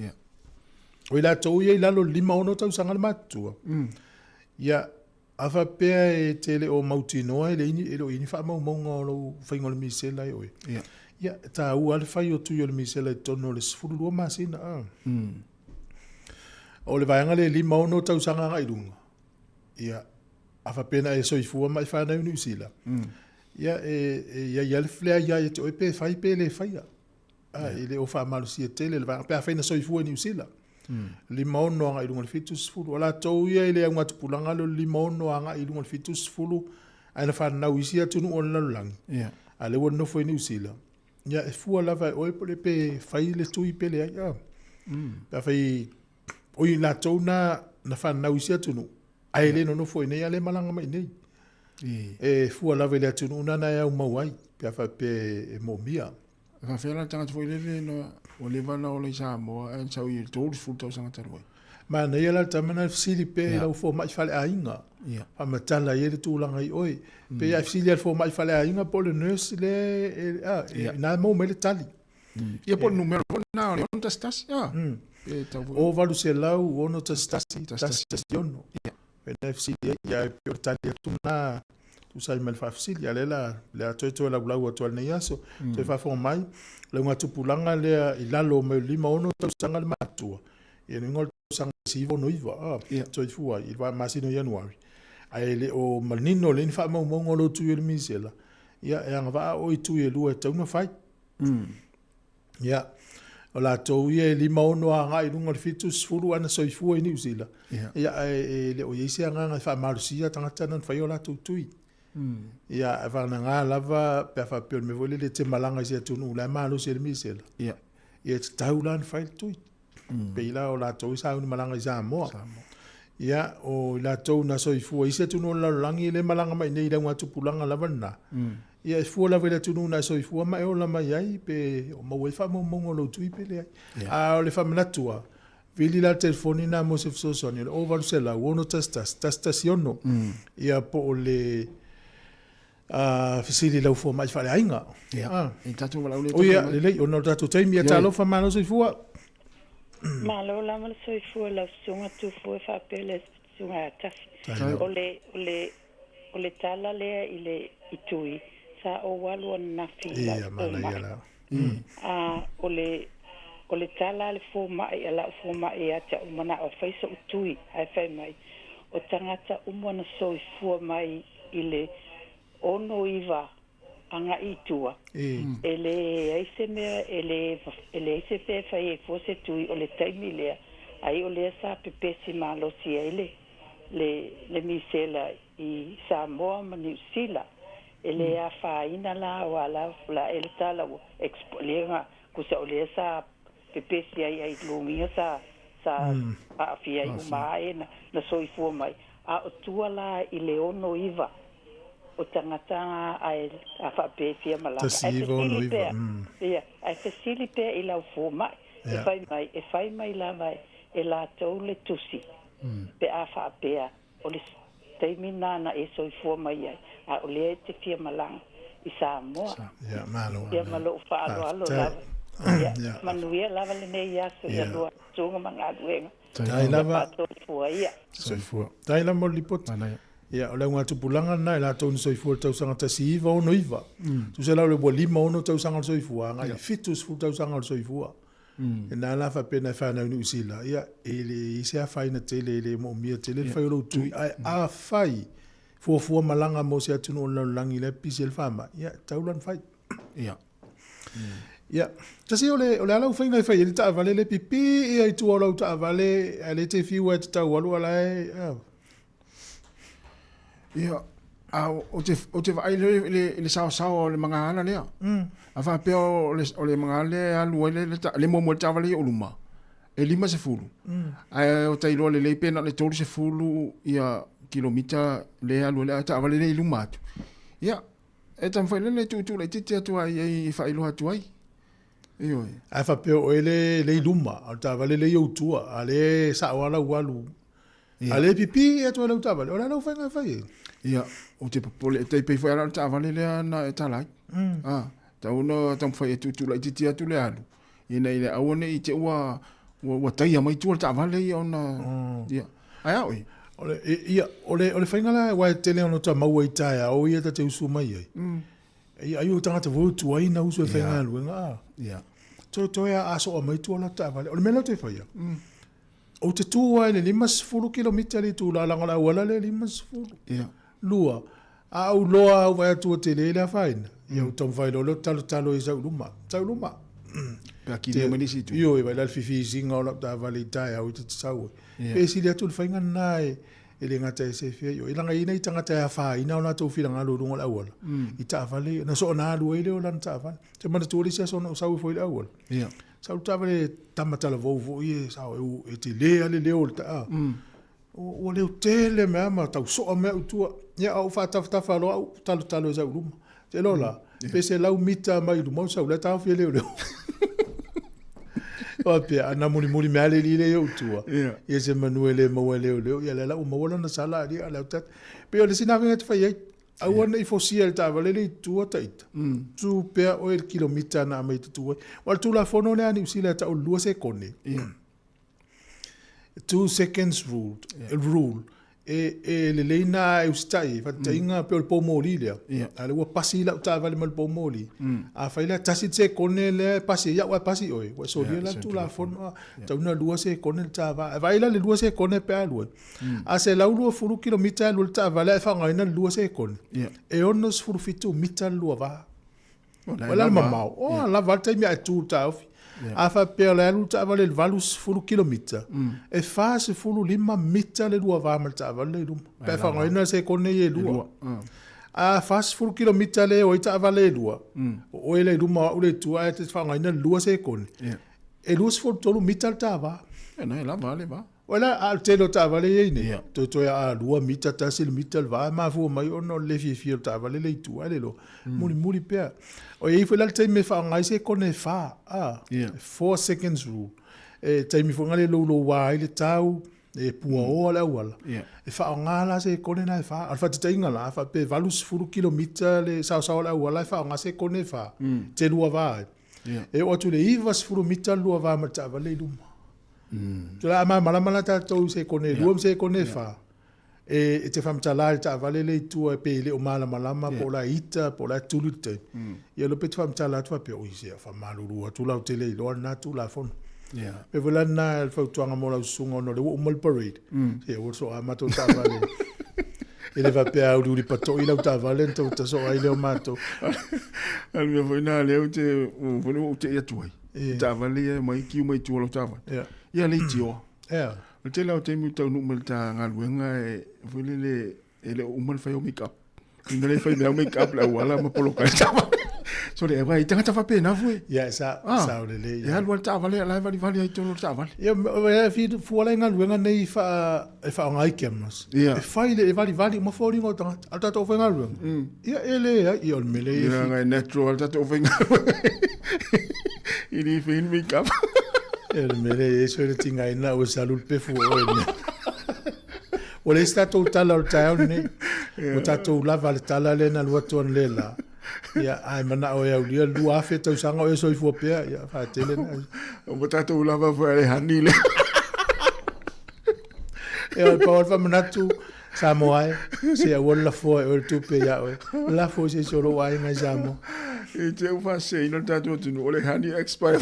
Speaker 12: O ila tau ia i lalo lima ono tausanga le matua. Ia afa pea e tele o mautinoa ele ini wha maunga o lo whaingo le misela e oe. Ia, ta ua le whai o tui o le misela i tono le sifurulua masina. O le vaianga le lima ono tausanga nga i runga. Ia, afa pena e soifua mai whana i Niusila. Ia, ia le flea ia e te oe pe whai pe le whaia. Ile o wha malusia tele le vaianga pe a whaina soifua i Niusila. Lima ono anga i runga le fitu sifuru. Ola tau ia ile ang watupulanga lo lima ono anga i runga le fitu sifuru. Aina whana nau isi atunu o lalulangi. Ale wana nofo i Niusila. Ia e fua lava e oe pole pe whai le tui pele ai. Pea whai oi la tau na whanau isi atunu. Ai le no nofo i nei ale malanga mai nei. E fua lava i le atunu una na e au mau ai. Pea whai pe e mo mia.
Speaker 13: Whawhera tanga tu lele no o le wana o le Sāmoa e sau i tōru fultau sanga taroi.
Speaker 12: Ma nei ala tamana fsili pe lau fo mai whale a inga. Pa matala i le tūlanga i oi. Pe a fsili al fo mai whale a inga po le nurse le na mo me le tali.
Speaker 13: Ia po numero na o ono tastasi.
Speaker 12: O valu se lau ono tastasi ono. Pe na fsili ia pe o tali atu na tu sai mal fa fsili ale le atoe toe la gulau atu al nei aso. Toe fa fo mai. Le unga tupulanga le ilalo me lima ono tausanga le matua. Ia ngol sang sivo no iva so i fua i va masino januari ai le o malnino le fa mo mo lo tu il misela ia e anga va o tu e lu e tau na fai ia o la to ia li mo no anga i lunga fitus fulu ana so i fua i Niusila ia le o ise anga fa marusia tanga tana fa yo la tu tui ia va na nga lava pe fa pe me vole le te malanga se tu no la malo se il misela ia tau lan fai tui peila o la tau sa un malanga i Sāmoa. Ia o la tau na soifua ise tunu la langi le malanga mai nei la ngatu pulanga la vana. Ia fu la vele tunu na soifua mai o la mai ai pe o mau e fa mo lo tui pe le. A o le fa manatua.
Speaker 1: Vili la telefoni na mo se fsosoni o va se la uno staciono ia po le fisili la fo mai fale ainga
Speaker 17: e tatu wala ule
Speaker 1: o ia le ono tatu taimi ia talo fa mano se fua
Speaker 19: malo la mal so fua la sunga tu fua fa pele sunga tafi ole tala le ile itui sa o walu na fi
Speaker 1: ia mana ia la
Speaker 19: ole tala le fo mai ala fo mai ata umana o faisa utui ai fai mai o tangata umana so fua mai ile ono iva anga itua ele aise me ele aise pe fai fo se tui ole taimi le ai ole sa pepe si malo si ele le misela i Sāmoa ma New Zealand ele a faina la wala la ele tala expolenga kusa ole sa pepe si ai lumia sa a fia i umai na soifua mai a o tuala i leono iva o tangata a whape fia malaka.
Speaker 1: Tasiva ono iva.
Speaker 19: Ia, ai fesili pea i lau fua mai. E whai mai la mai e la tau le tusi. Pe a whapea o le teimi nana e soifua mai ai. A o le te fia malanga i Sāmoa.
Speaker 1: Ia, malo.
Speaker 19: Ia malo whaalo alo lava. Ia, manuia lava le nei aso ia lua tunga mga aduenga.
Speaker 1: Tai lava.
Speaker 19: Soifua ia.
Speaker 1: Soifua. Tai lava mo lipot. Ia, o leo ngā tupulanga na e la tau ni soifua tausanga tasiva ono iva. Tu se lau le bua lima ono tausanga soifua. Ngai fitus fu tausanga soifua. E nā la whapena e whanau ni usila. Ia, ele ise a whaina tele, ele mo mia tele, le whaiolo tui. Ai, a whai. Fuafua malanga mo se atunu o langi le pisi el whama. Ia, taulan whai.
Speaker 17: Ia.
Speaker 1: Ia, tasi o le alau whainga i whai, ele ta avale le pipi, ia i tu o lau ta avale, ele te whiua e te tau alu ala e,
Speaker 17: ia, o te vai le sao o le mga ana lea. A whapea o le mga ale alu le momo le tavale o luma. E 5 sefulu. Ai o tailo le leipena le 3 sefulu ia kilomita le alu le tavale le luma atu. Ia, e tam whaile le tutu le titi atu ai e whailo atu ai. Iyo.
Speaker 1: Ai whapea o ele le luma, o tavale le iautua, a le saawala ualu. A le pipi e atu alau tavale, o le alau whainga whai.
Speaker 17: Ia, o te papole, te pei whai alau tavale le na e talai. Tau no tam whai e tutu le titi atu le alu. Ina ile awane i te ua taia mai tua le tavale i ona. Ia, ai au i.
Speaker 1: Ia, o le whainga la wai tele ono ta maua i taia, o ia ta te usu mai ai. Ia, ai o tangata votu ai na usu e whainga alu.
Speaker 17: Ia.
Speaker 1: Toi a aso o mai tua la tavale. O le mela te whaia. O te tua le 5 kilomita le tu la langa la wala le 5.
Speaker 17: Ia.
Speaker 1: Lua. A au loa au vai tua te le la whaina. Ia o tam whaino lo talo i sau luma. Sau luma.
Speaker 17: Pea ki le manisi tu.
Speaker 1: Io e vai lal fifi zinga o la tavale i tae au i te sau. Pe si le atu le whainga nai e le ngata e se fia. Io i langa ina i tangata e a whaina o na tau whilanga alo runga la wala. I tavale. Na so na alu e le o lan tavale. Te mana tuoli se so na sau i fwoi la wala.
Speaker 17: Ia.
Speaker 1: Sau tavale tamatala vouvo i sau e te lea le leo le taa. O leo tele mea ma tau soa mea utua. Ia au whaatawhatafa alo au talo e sau luma. Te lola. Pese lau mita mai lumau sau le tau fia leo leo. O pia ana muli mea le li leo utua. Ia se manuele maua leo leo. Ia le lau mawala na sala ali a leo tat. Pea le sinawenga te whai ai. Au ana i fosia le tavale le tua taita. Tu pea o el kilomita na mai tutua. Wal tu la fono le ani usila ta o lua se kone. 2 seconds rule. E le leina e ustai. Fata inga pe o le pomoli lea. Ale ua pasi la tavale ma le pomoli. A faila tasi se kone le pasi. Ia ua pasi oe. Ua solia la tu la fono. Ta una lua se kone le tavale. Vaila le lua se kone pe alua. A se lau lua 4 kilomita lua le tavale. E whangaina lua se kone. E onos furufitu mita lua va. Wala mamau. O la valta mi a tu taufi. A fa per le alu tavale le valus 4 kilomita. E fa se 5 mita le lua va mal tavale le luma. Pe whangaina se kone e lua. A fa se 4 kilomita le o i tavale le lua. O e le luma o le tua e te whangaina lua se kone. E lua se 4 mita le tava.
Speaker 17: E nai la vale va.
Speaker 1: Wala al telo tavale e ne. To a lua mita tasi le mita le va. Ma fu mai ono le fie tavale le tua le lo. Muri pea. O e fwela te me wha ngai se kone wha. 4 seconds rule.
Speaker 12: taimi fonga le lo wa ile tau e pua o la wala e fa ngala se kone na fa alfa te inga la fa pe valus furu kilomita le sa la wala fa nga se kone fa te lua va e o tu le ivas furu mita lua va ma ta vale luma la ma mala ta to se kone lua se kone fa e te fam tala ta vale le tu pe le o mala po la ita po la tulute ye lo pe fam tala tu pe o ise fa maluru tu la tele lo na tu la fon pe vola na el fa tuanga mo la sungo no le o mal parade e o so a mato ta vale ele va pe au di pato ila ta vale to ta so ai le mato
Speaker 17: al me foi na le o te o te ya tu ta vale mai ki mai tu lo ta vale ya le tio o te la te mi tau no mal ta ngaluenga e foi le ele o mal fa o make up ngale fa me make up la wala ma polo ka ta so le vai tanga ta fa pe na foi
Speaker 12: sa le
Speaker 17: ya lo ta vale la vale ai to ta vale
Speaker 12: ya fi fu la ngaluenga nei fa ngai kemas e fai le vale mo fori ngo ta alta to fa ngaluenga ya ele ya o mele
Speaker 17: ya ngai natural ta to fa ini fin make up
Speaker 12: el mele eso le tinga ina o salud pe fu o ne o le sta to tala o ta ne o ta to la val tala le na lo ton le la ya ai mana o ya dia lu afe to sanga o so i fu pe ya fa tele na
Speaker 17: o ta to la va fo le hanile
Speaker 12: e o pa fa manatu Sāmoa se a wala fo o tu pe ya o la fo se so ro ai nga jamo
Speaker 17: e te u fa se ino ta to tu o le hani expire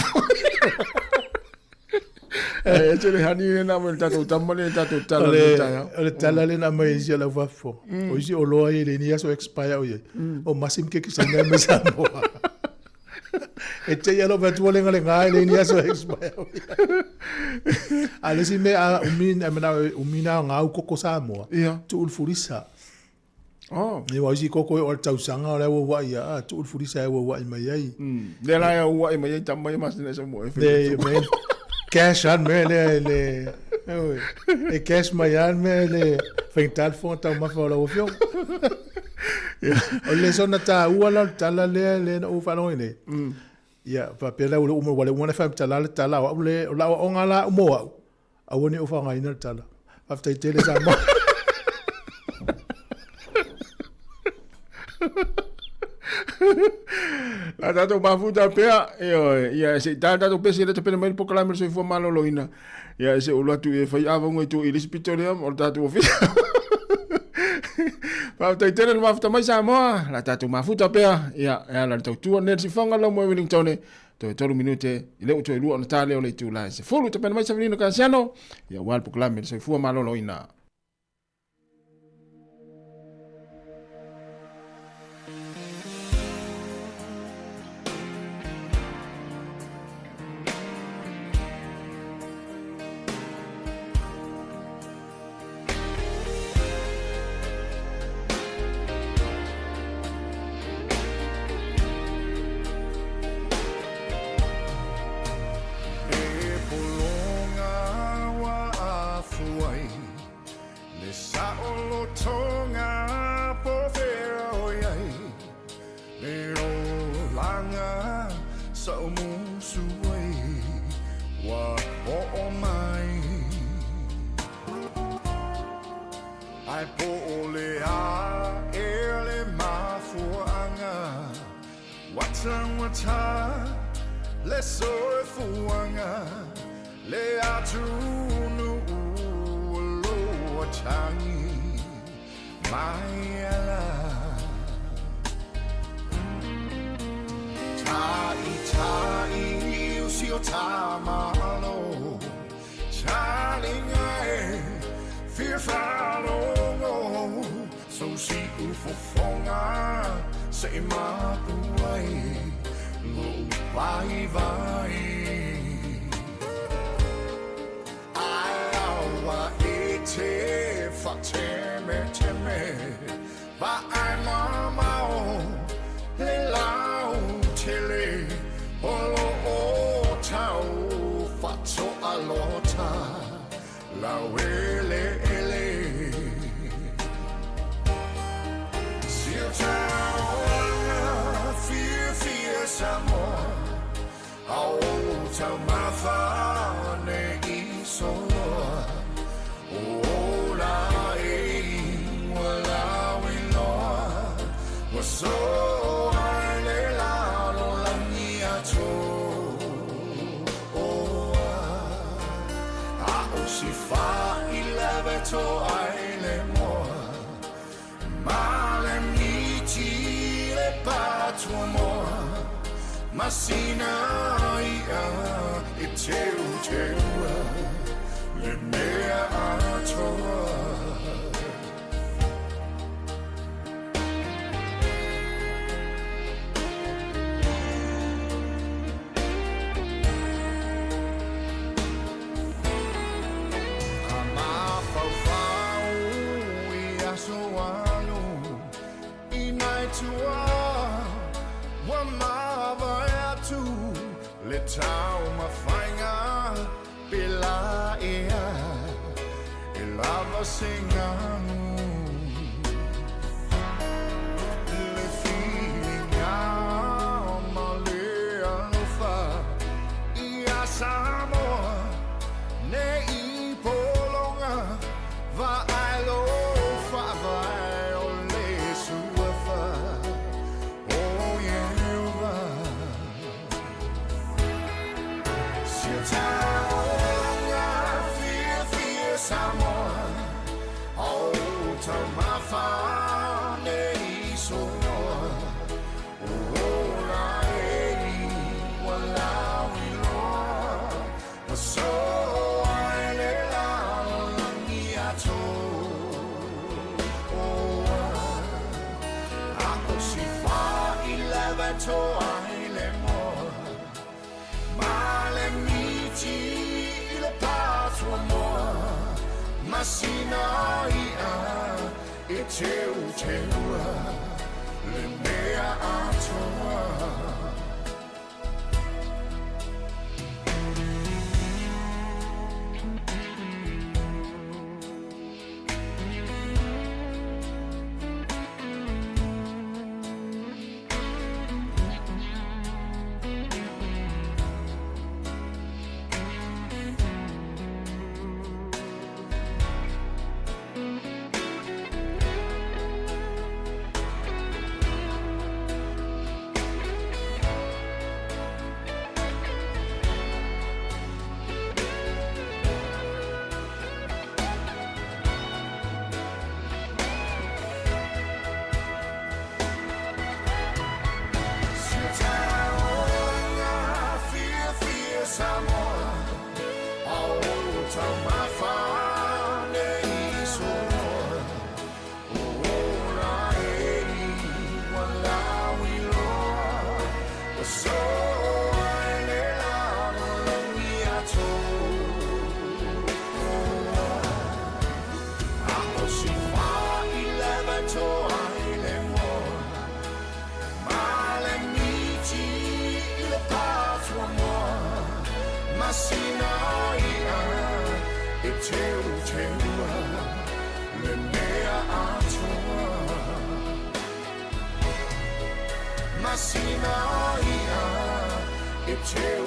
Speaker 17: e te le hani na mo ta to tamale ta to tala
Speaker 12: le tala le na mai je la va fo o ji o lo ai le ni so expire o ye o masim ke ki sa na me Sāmoa e te ya lo va tu le ngai le ni so expire ale si me a umina nga u koko Sāmoa tu ul furisa e wa si koko o tau sanga o le wa ya tu ul furisa e wa mai ai
Speaker 17: le la ya wa mai ta mai mas ne so mo
Speaker 12: e cash an me le e cash mai an me le fental fon ta ma fa lo fio o le sona ta u ala tala le o fa no ine ya pa pela o mo wale una fam tala tala o le la o ngala mo a woni o fa ngai na tala after tele sa mo
Speaker 17: la tato mafuta pea ya se tato pese le te mai po kala mer so fo malo loina ya se o latu e fai ava ngoi tu ilis pitoriam o tato o fi pa tele no mafuta mai Sāmoa la tato mafuta pea ya la tau tu ne si fanga lo mo Wellington to 3 minute ile o to lu on tale o le tu la se fulu te mai sa vino kansiano ya wal po kala mer so fo malo loina
Speaker 9: Sāmoa, au tau mawhane to ai le moa ma le miti le patua moa masina ia e teu le mea atoa le tau mawhainga pela ea e lava singangu le whilinga ma le alofa ia Sāmoa ne I polonga va alofa vai o le suafa oh yeah Sāmoa, oh, tamafa nei soa, oh, la ei, walawi loa, so ai le la langi ato, oh, ako si fa I lava to ai le moa, ma le miti le patua moa. Masina ia e teu le mea atoa Masina ia e teu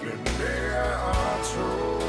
Speaker 9: le mea atoa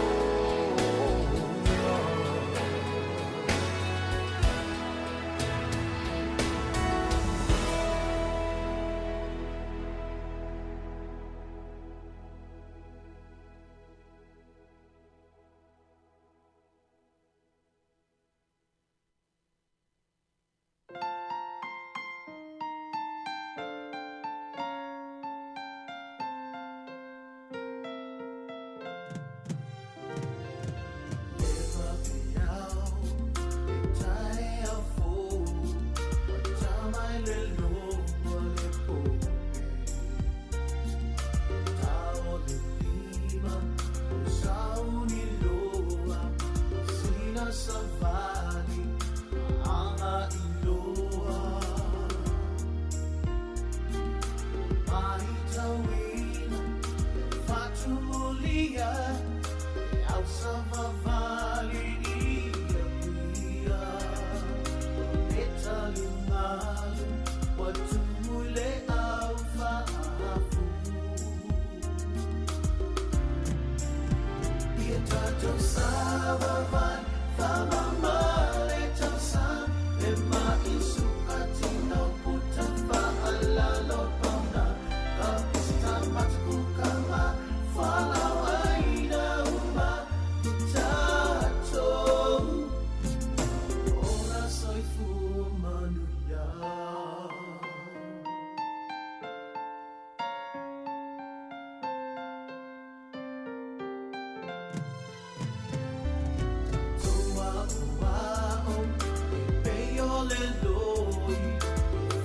Speaker 9: le loi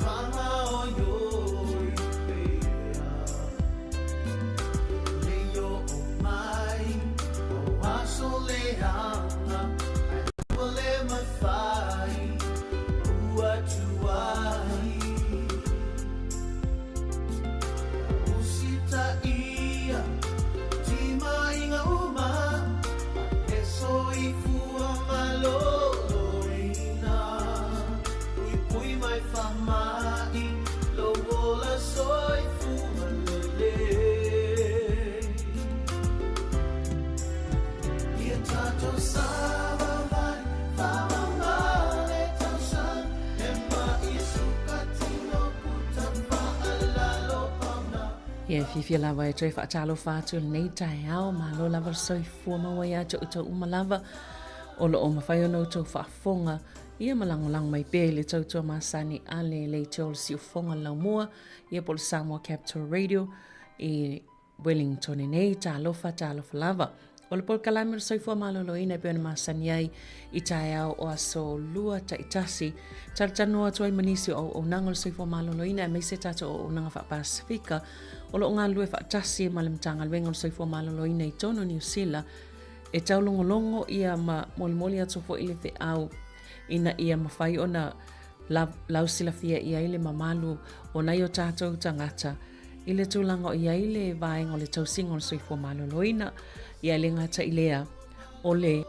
Speaker 9: Whanga o yoi pea Leo o mai O aso le hanga Ai ua le mawhai Ua tuai Usita ia Tima inga uma E soi fua malolo ina Pui pui mai whamai Lo wola soi fua lele Ia tato sawa vai Whawa male tau san E mai suka tino puta whaalalo pauna
Speaker 8: Ia fifia lava e tui whaatalo whātu nei tai ao, ma lo lava soi fua mawai a tau umalava, o lo o mawhai ono tau whaafonga, ia malangolang mai pē le tau tua masani ale le te ol si ufonga lau mua, ia pole Sāmoa Capital Radio, i Wellington nei, ta alofa lava. O le pole kalame le soi fua malolo ina pe ona masani ai, i tai ao o aso lua ta itasi, tanoa tuai manisi o nanga le soi fua malolo ina, e mai se tato o nanga wha Pasifika, o lo ngā lue whaatasi ma le mtanga lwenga o soifua malolo ina i tono New Zealand e tau longo ia ma moli atu fo ile te au ina ia mawhai o na lau sila fia ia ile mamalu o na i o tātou tangata ile tūlanga o ia ile vaenga o le tausinga o le soifua malolo ina ia le ngata ilea o le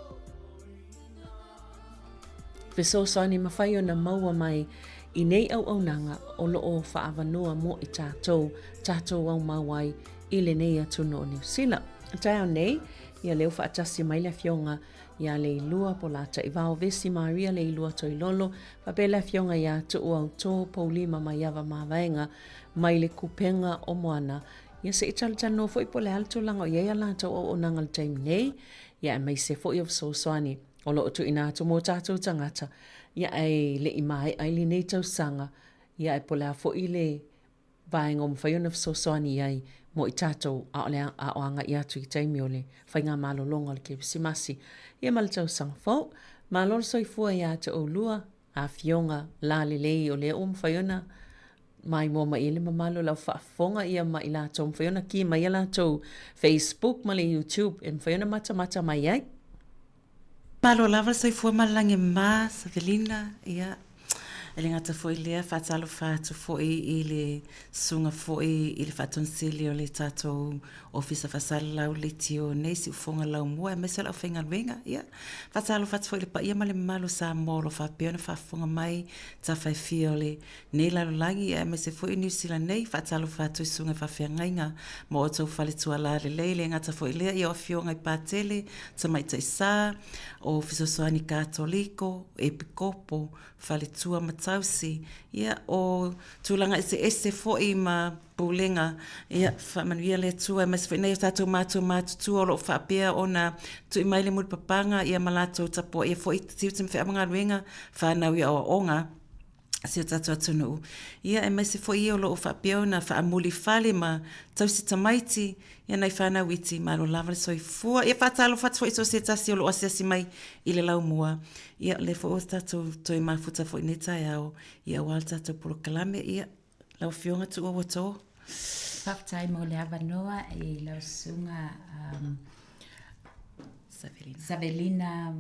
Speaker 8: fesosani mawhai o na maua mai I nei au nanga o lo o whaavanua mo I tātou au mawai I le nei atunu o New Zealand. Tai au nei, ia leo whaatasi mai le fionga ia le ilua po la ta iwao vesi Maria le ilua toi lolo, pape le fionga ia tu au tō paulima mai awa mawaenga mai le kupenga o moana. Ia se itala tano fo ipo le alto langa o ia la tau o nanga le taimi nei, ia mai se fo I of sosoani o lo tu ina atu mo tātou tangata. Ia ai le imai ai le nei tau sanga, ia ai pole a fo I le vaenga o mwhaiona fsosoani ai mo I tātou a o anga I atu I taimi o le whainga malolonga le kepisimasi. Ia mal tau sanga fo, malol soifua ia te o lua, a fionga la le lei o le o mwhaiona, mai mo ma ile mamalo lau whaafonga ia ma ila tau mwhaiona ki ma ila tau Facebook ma le YouTube, e mwhaiona mata mai ai.
Speaker 20: Malo lava soifua malange ma Savelina ia ele ngata foi lea whaatalo whaatu foi I le sunga foi I le whaatonsili o le tātou ofisa whasala lau le tio nei si ufonga lau mua e mesa lau whainga wenga ia whaatalo whaatu foi le pa ia male malo Sāmoa lo whapeona whaafonga mai ta whaifia o le nei lalo langi e mesa foi New Zealand nei whaatalo whaatu I sunga whawhiangainga ma o tau whale tua la le le ngata foi lea ia o fionga I pātele ta mai taisa o fisosoani katoliko e pikopo whale tua matausi ia o tūlanga ese foi ma pulenga ia whamanuia le tua mas whenei o tātou mātu tua o lo whapea o na tu I maile muri papanga ia malato tapo ia foi tiutim whi amanga ruenga whanau ia o onga Sio tātou atunu. Ia e mai se foi o loo whapea o na whaamuli whale ma tausi tamaiti ia nei whanau iti ma lo lava le soifua. Ia whaatalo whatu foi so se tasi o lo asiasi mai I le lau mua. Ia le fo o tātou toi mafuta foi ne tai au. Ia wal tātou puro kalame ia lau fionga tu o wato.
Speaker 21: Whaftai mo le avanoa I lau sunga Savelina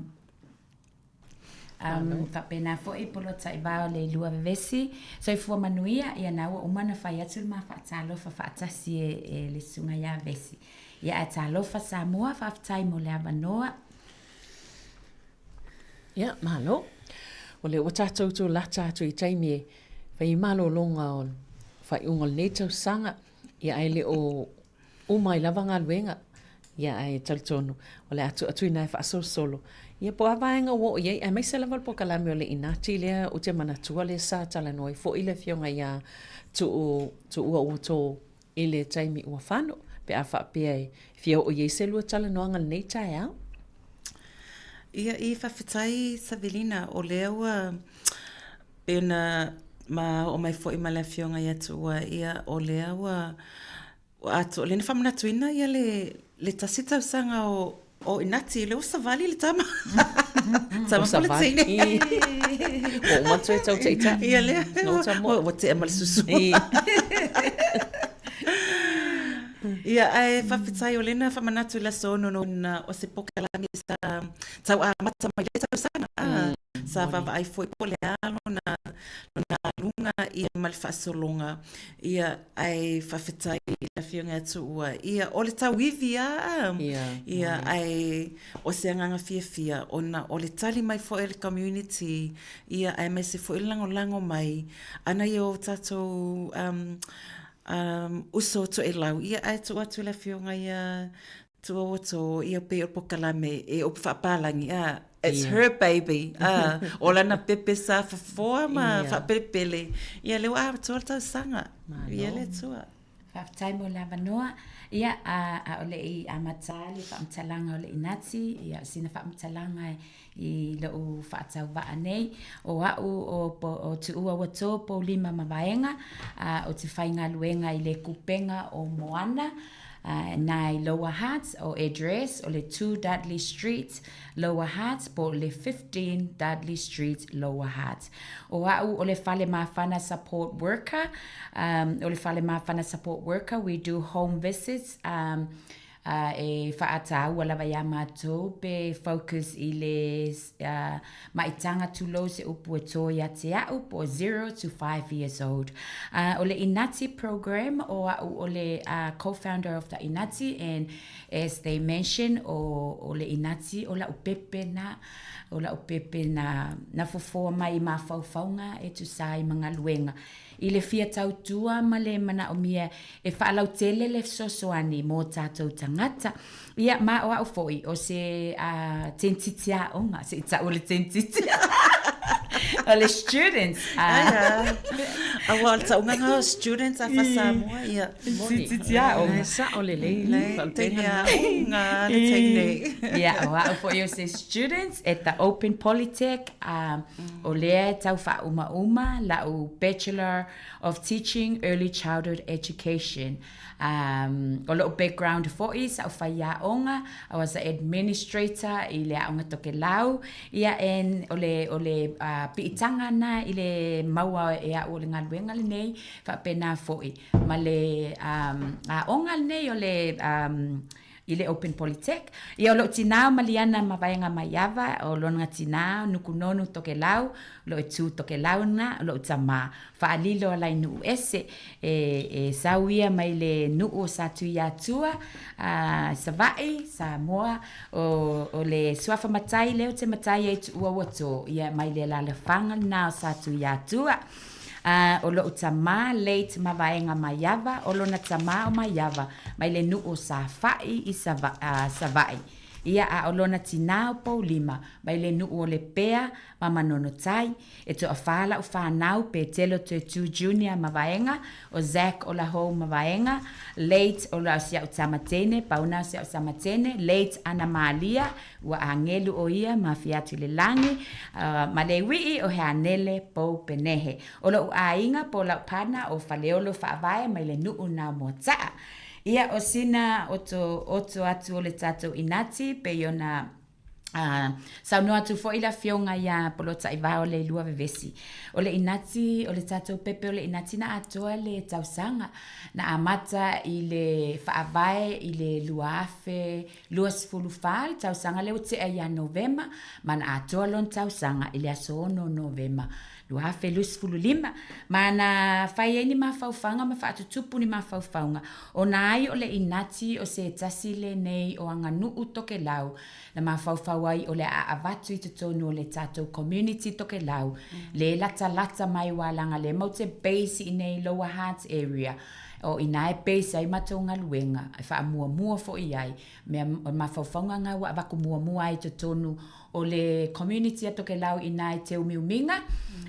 Speaker 21: Whapena fo I polo tai vao le lua vesi. So I fua manuia ia naua umana whai atu ma whaatalofa whaatasi e le sunga ia vesi. Ia atalofa Sāmoa whaftai mo le avanoa.
Speaker 8: Ia, malo. O le watatou tō lata atu I taimi e whai malo longa o whai ungol nei tau sanga. Ia ai le o umai lava ngā luenga. Ia ai talitono. O le atu ina e whaasol solo. Ia po avaenga wo ia e mai se lava po kalame o le inati lea o te manatua le sa tala noi fo ile fionga ia tu ua o to ile taimi ua whano pe a whapea e fia o ia se lua tala noanga nei tai au.
Speaker 20: Ia I whawhitai Savelina o lea ua pena ma o mai fo I male fionga ia tu ua ia o lea ua ato le ne whamanatuina ia le tasita usanga o o inati le usavali le tama. Tama
Speaker 8: Usavali.
Speaker 20: politini.
Speaker 8: O matu e tau teita.
Speaker 20: Ia lea.
Speaker 8: No tamo.
Speaker 20: O te amal susu. Ia ai fafitai o lena famanatu la sono no na o se pokalani sa tau a mata mai le tau sana. Sa va ai foi pole alo na lunga ia malfasolonga ia ai fafitai la fianga tu ia o le tau ivia ia ai o se nganga fia ona o le tali mai fo el community ia ai me se fo lango mai ana yo tato uso to e lau ia ai tu atu la fionga ia tu o to ia pe o pokalame e o whapalangi it's her baby o lana pepe sa forma fa pepele ia le wa tu alta sanga ia le tu
Speaker 21: Whaftai mo la manoa, ia a ole I amatali, whaamtalanga ole inati, ia sina whaamtalanga I leo whaatau waa nei, o au o tu ua wato po lima mawaenga, o te whainga luenga I le kupenga o Moana, nai Lower Hearts o address o le 2 Dudley Street, Lower Hearts, po le 15 Dudley Street, Lower Hearts. O au o le whale mawhana support worker, we do home visits, e whaatau ala vai amato pe focus I le maitanga tulo se upu e tō ia te au po 0 to 5 years old. O le Inati program o le co-founder of the Inati, and as they mentioned o le Inati o la upepe na fofoa mai ma faufaunga e tu sai mga luenga. I le fia tautua ma le mana o mia e whaalau tele le sosoani mō tātou tangata. Ia ma o au foi o se tentitia onga, se ita o le tentitia. O le students.
Speaker 20: Awal taunga students a Sāmoa ia.
Speaker 21: Tentitia onga.
Speaker 8: Sa o le lei.
Speaker 20: Tenia onga le teine.
Speaker 21: Ia o au foi o se students at the Open Polytech. O lea tau wha uma la o Bachelor of Teaching Early Childhood Education. O lo background for is au whaia onga. I was an administrator I le aonga toke lau. Ia en o le piitanga na I le maua e a o le ngaluenga le nei. Whapena foi. Ma le aonga le nei o le I le Open Polytech. Ia o lo tinao maliana mawaenga maiava, o lo nga tinao nukunonu toke lau, lo e tu toke lau na, lo tama. Whaalilo alai nuu ese, sauia mai le nuu sa tuia tua, Savai, Sāmoa, o le suafa matai leo te matai e tu ua wato, ia mai le lale whanga nao sa tuia tua. O lo tama late mawaenga maiava, o lo na tama o maiava, mai le nuu sa fai I savai. Ia a o lo na tinao po lima, mai le nuu o le pea, mamanono tai, e to a whala o whanau pe telo te 2 junior mawaenga, o Zach o la ho mawaenga, late o la sia o tamatene, pauna sia o tamatene, late ana maalia, ua angelu o ia mafiatu le langi, ma le wii o he anele po penehe. O lo ainga po la pana o whaleolo whaavae, mai le nuu na motaa. Ia o sina oto atu o le tatou Inati pe yona saunoa tu fo ila fionga ia polota I vao le lua vevesi. O le Inati, o le tatou pepe o le Inati na atoa le tausanga na amata I le whaavae I le luafe luas fulufal tausanga leo te ia Novema ma na atoa lon tausanga I le asono Novema. Luafe lus fulu lima, mana whai ni mawhauwhanga, ma whaatutupu ni mawhauwhanga. O nai o le Inati o se tasile nei o anga nuu toke lau, na mawhauwhawai o le aavatu I tutonu o le tatou community toke lau, le lata mai walanga le mau te base I nei Lower Hearts area. O inae pesa I matonga luenga, e wha mua fo I ai, mea mawhauwhanga ngā wa waku mua I tutonu o le community atoke lau inae te umiuminga,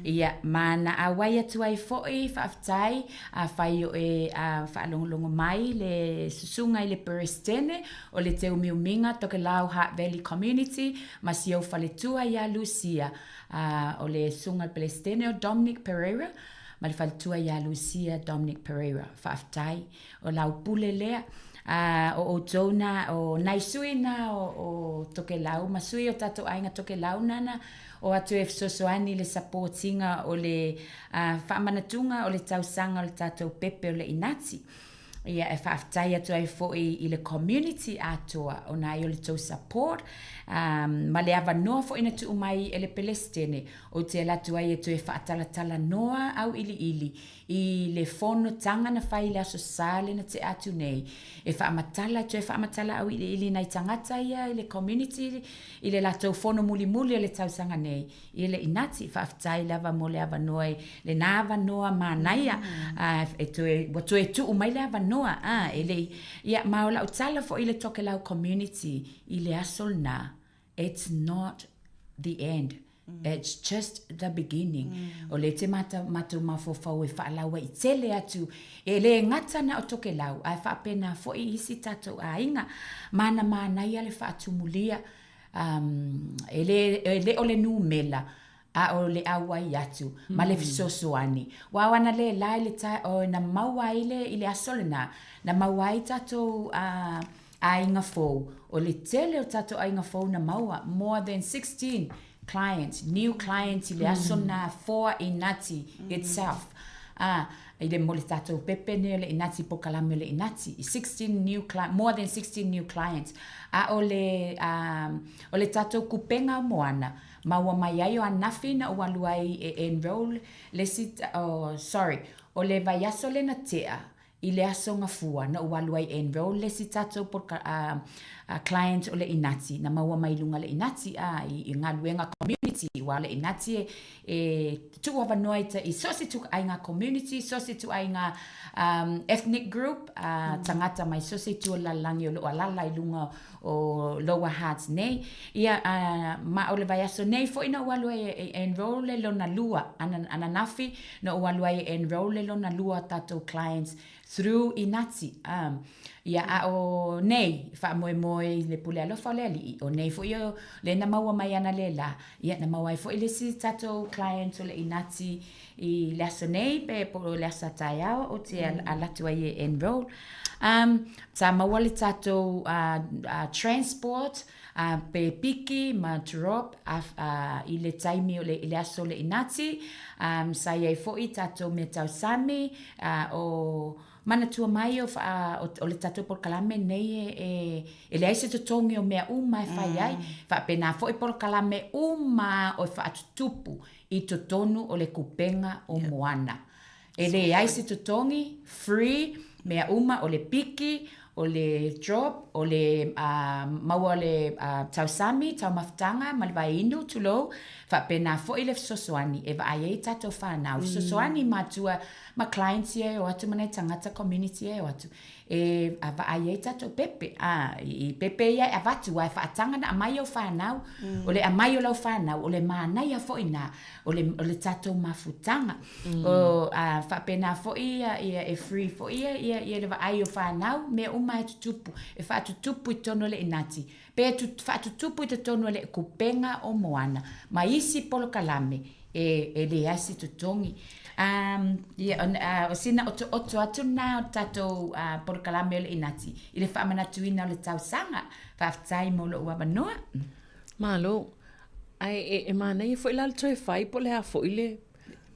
Speaker 21: ia mana awai atu ai foi whaaftai a whai o e whaalongolongo mai le susunga I le Peristene o le te umiuminga toke lau Heart Valley Community, masi au whaletua ia Lucia o le sunga Peristene o Dominic Pereira, ma le whaletua ia Lucia Dominic Pereira, whaaftai o lau pule lea. o tona o naisui na o toke lau masui o tato ainga toke lau nana o atu e sosoani le supportinga o le whaamanatunga o le tausanga o le tato pepe o le inati. Ia e whaafitai atu ai fo i le community atua o na i o le tau support. Ma le awa noa fo ina tu umai e le pelestene o te latu ai e tu e whaatalatala noa au ili i le fono tanga na whai le aso sale na te atu nei. E whaamatala tu e whaamatala au ili nai tangata ia i le community i le lato fono muli o le tausanga nei. I le inati whaafitai lava mo le awa noa le na awa noa manaia e tu e tu umai le awa noa ele ia maola utala fo ile toke lau community ile asol na it's not the end. It's just the beginning. O le te matu mafofau e whaalaua i tele atu. E le ngata na o toke lau. Ai whaapena fo i isi tatou a inga. Mana nai ale whaatumulia. E le o le numela. A o le awai atu. Ma le fisosoani. Wawana le lai le tai o na maua ile asolena. Na maua i tatou a inga fou. O le tele o tatou a inga fou na maua. More than 16 clients, new clients ile asona for inati itself. Ile mo le tatou pepe ne le inati po kalame le inati. 16 new clients, more than 16 new clients. O le tatou kupenga moana. Maua mai ai o anafi na o aluai e enroll le sit o le vaiaso le na tea i le aso ngafua na o aluai enroll le sit tatou por client o le inati na maua mai lunga le inati i ngaluenga community wa le inati tu ava noita i sosi tu ainga community sosi tu ainga ethnic group tangata mai sosi tu la langi o alala i lunga o Lower Hearts nei ia ma o le vaiaso nei fo ina ualuai enroll le lona lua ananafi na ualuai enroll le lona lua tatou clients through inati ia o nei fa moe le pule alofa le ali o nei fo io le na maua mai ana le la ia na maua fo ile si tatou clients o le inati i le aso nei pe po le asa taiao o te alatu ai enroll ta maua le tatou transport pe piki ma drop i le taimi o le aso le inati sa iai fo i tatou me tau sami o mana tua mai o le tatou por kalame nei e le aise totongi o mea uma e whai ai wha pena fo i por kalame uma o wha atutupu i totonu o le kupenga o moana e le aise totongi free mea uma o le piki o le drop o le maua le tausami tau maftanga ma le vainu tulo fa pena fo i le sosoani e va ai tatou whanau sosoani matua ma clients e o atu manai tangata community e o atu e va ai tatou pepe i pepe ia e avatu ai whaatanga na amai o whanau o le amai o lau whanau o le manai a fo ina o le tatou mafutanga o fa pena fo ia e free fo ia le va ai o whanau me uma e tutupu e fa tutupu i tono le inati pe fa tutupu i te tono le kupenga o moana ma isi polo kalame e le asi tutongi o sina oto atu na o tatou polo kalame o le inati i le whaamanatuina o le tausanga whaafitai mo lo ua manoa
Speaker 8: malo ai e mana i fo ila le toi fai po le a fo ile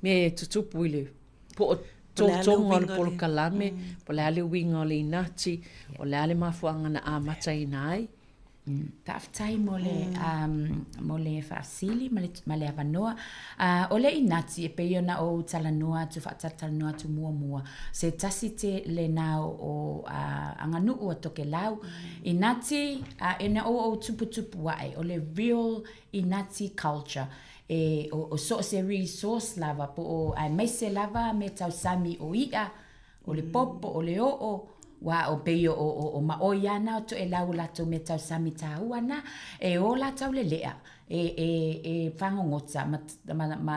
Speaker 8: me tutupu ile po tonga o le polo kalame po le ale winga o le inati o le ale mafuanga na a mata inai
Speaker 21: Taftai mo le fasili ma le avanoa o le inati e peio na o talanoa tu whaatalanoa tu mua se tasi te le nao o anganu o toke lau inati e na o tupu wae o le real inati culture e o so se resource lava po o ai mese lava me tau sami o ia o le popo o le o wa o peio o maoiana o to e lau lato me tau sami tauana e o la tau le lea e whangongota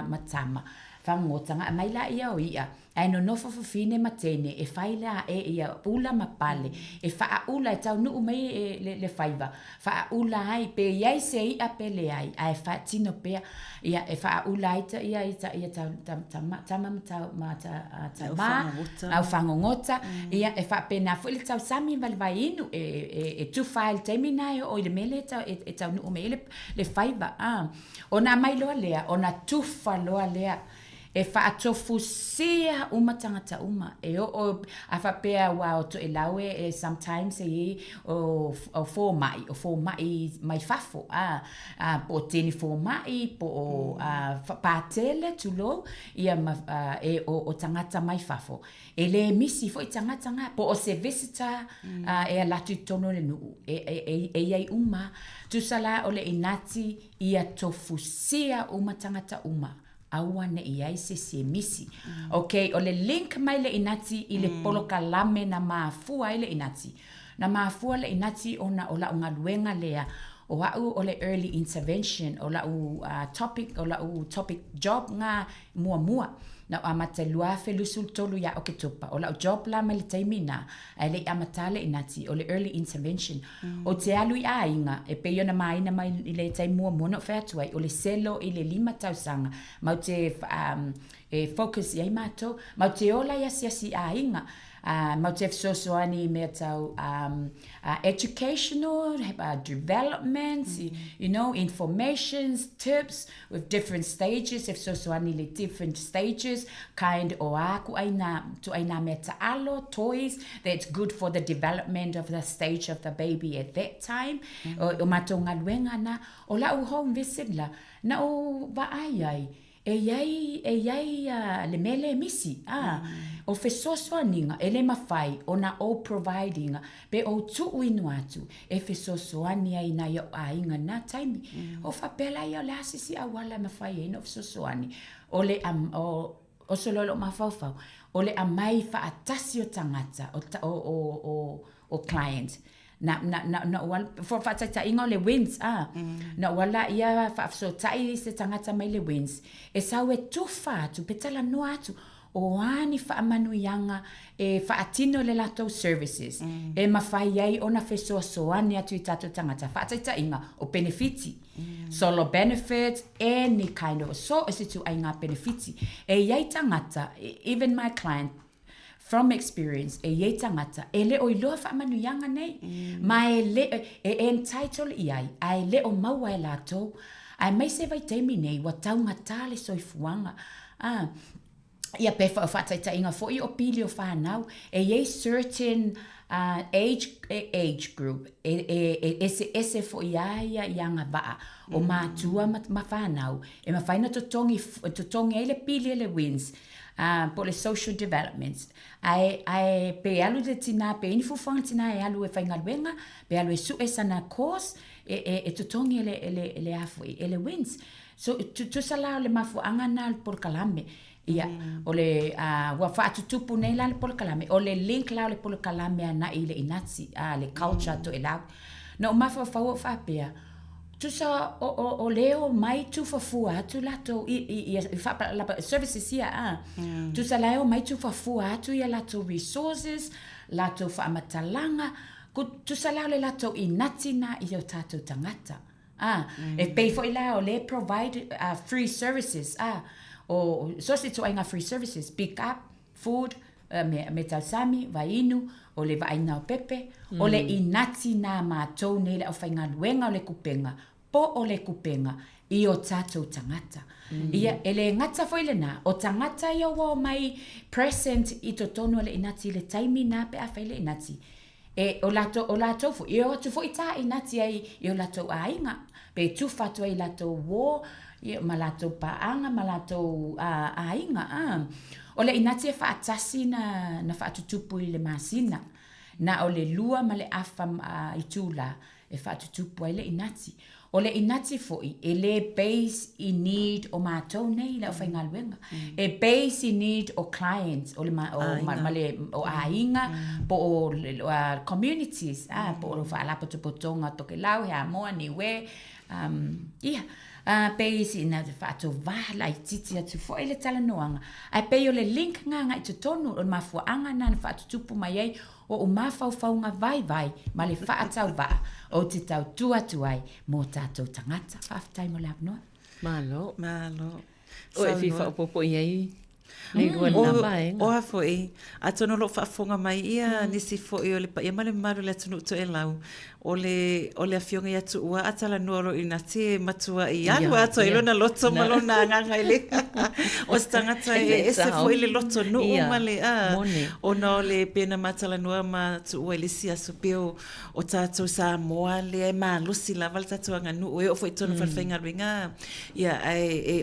Speaker 21: matama whangotanga mai la ia o ia. Ai no nofo fine matene e whaila e ia ula mapale e wha ula e tau nuu mai le whaiva wha ula ai pe iai se ia pele ai ai wha tino pea ia e wha ula ita ia au whangongota ia e wha pena fu ili tau sami vai inu e tu whail teminai o i le mele e tau nuu mai le whaiva ona mai loa lea ona tufa loa lea e whaatofusia uma tangata uma. E o awhapea wa o to e laue e sometimes e o fō mai mai whafo. Po teni fō mai, po pātele tulo ia e o tangata mai whafo. E le misi fo I tangata ngā, po o se visitor e a latu tono le nuu. E iai uma, tusala o le inati ia tofusia uma tangata uma. Aua ne iai se misi. Okay, o le link mai le inati I le polokalame na maafua I le inati. Na maafua le inati ona o la unga luenga lea o au o le early intervention o la topic job nga mua. Na amate lua felusul tolu ya o ke tupa. O la job la mai le taimina le amatale inati o le early intervention. O te alu I a inga e pe yona maina mai I le tai mua no whea tuai o le selo I le 5 tausanga. Mau te focus I mato. Mau te ola yasi a inga. Mau te fsosoani me tau educational, development, informations, tips with different stages. If sosoani le different stages, kind o aku aina me alo toys that's good for the development of the stage of the baby at that time. O matonga luenga na o la u home visit la na o vaayai. E iai le mele misi. O fesosoaninga, ele mawhai, o na o providing, pe o tu inu atu, e fesosoani ai na ia ainga na taimi. O whapela ia le asisi awala mawhai e no fesosoani. O le o sololo mawhauwhau, o le amai whaatasi o tangata, o client. Na wala for fatata ingo le wins na wala ia fa so tai se tangata mai le wins e sawe tufa tu petala no atu o ani fa manu yanga e fa atino le lato services e mafai ai ona fe so ani atu tatu tangata fatata inga o benefiti solo benefits any kind of so is to ainga benefiti e yai tangata even my client from experience e ye tangata ele o ilo fa manu yanga nei mai le entitle iai ai le o maua lato ai mai se vai temi nei wa taunga tale soifuanga ia pe fa taita inga fo I o pili o fa now e ye certain age group ese fo ia yanga ba o matua ma fa now e ma faina to tongi ele pili ele wins po le social developments ai pe alu de tina pe info tina e alu e fainga luenga pe alu e su sana course e tutongi ele afu ele wins so tu sala le mafu angana por kalame ia o le wa fa tupu nei la por kalame o le link la le por kalame na ile inatsi le culture to ela no mafu fa pe tu sa o leo mai tu fafua tu lato I fa la services ia tu sa leo mai tu fafua tu ia lato resources lato fa matalanga tu sa le lato inatina I o tato tangata e pay for ila o le provide free services o so se tu ainga free services pick up food me talsami vainu o le vaina o pepe o le inatina ma to nei o fainga luenga o le kupenga po o le kupenga I o tatou tangata. Ia, ele ngata foile na, o tangata ia wa mai present I to tono le inati le taimi na pe a faile inati. E o lato fo, ia o tu fo ita inati ai, I o lato ainga, pe tu fatu ai lato wo, ia ma lato paanga, ma lato ainga. O le inati e fa atasi na fa atutupu I le masina. Na o le lua ma le afam I tula, e fa atutupu ai le inati. O le inati foi, e le base I need o mātou nei, le o whainga luenga. E base I need o clients, o ainga, po o communities, po o whaalapo tupotonga toke lau, hea moa ni we. Ia, Pe isi ina te whaato wala I titi atu fo ele tala noanga. Ai pe o le link nganga I te tonu o mafua anga na whaato tupu mai ei o mafau faunga vai ma le whaatau waa o te tau tuai mo tātou tangata whaafitai mo le apnoa.
Speaker 8: Malo.
Speaker 20: O
Speaker 8: e fifa o popo iei.
Speaker 20: O a foi a tono lo whaafonga mai ia nisi foi o le pa ia male maru le tunu to e lau o le afionga ia tu ua atala nuoro ina te matua I alu ato ilo na loto malona nganga ile o stangata e se foi le loto no male o no le pena matala nua ma tu ua ile sia supeo o tato Sāmoa le ma lusi la val tato anga nu o foi tono farfenga ringa ia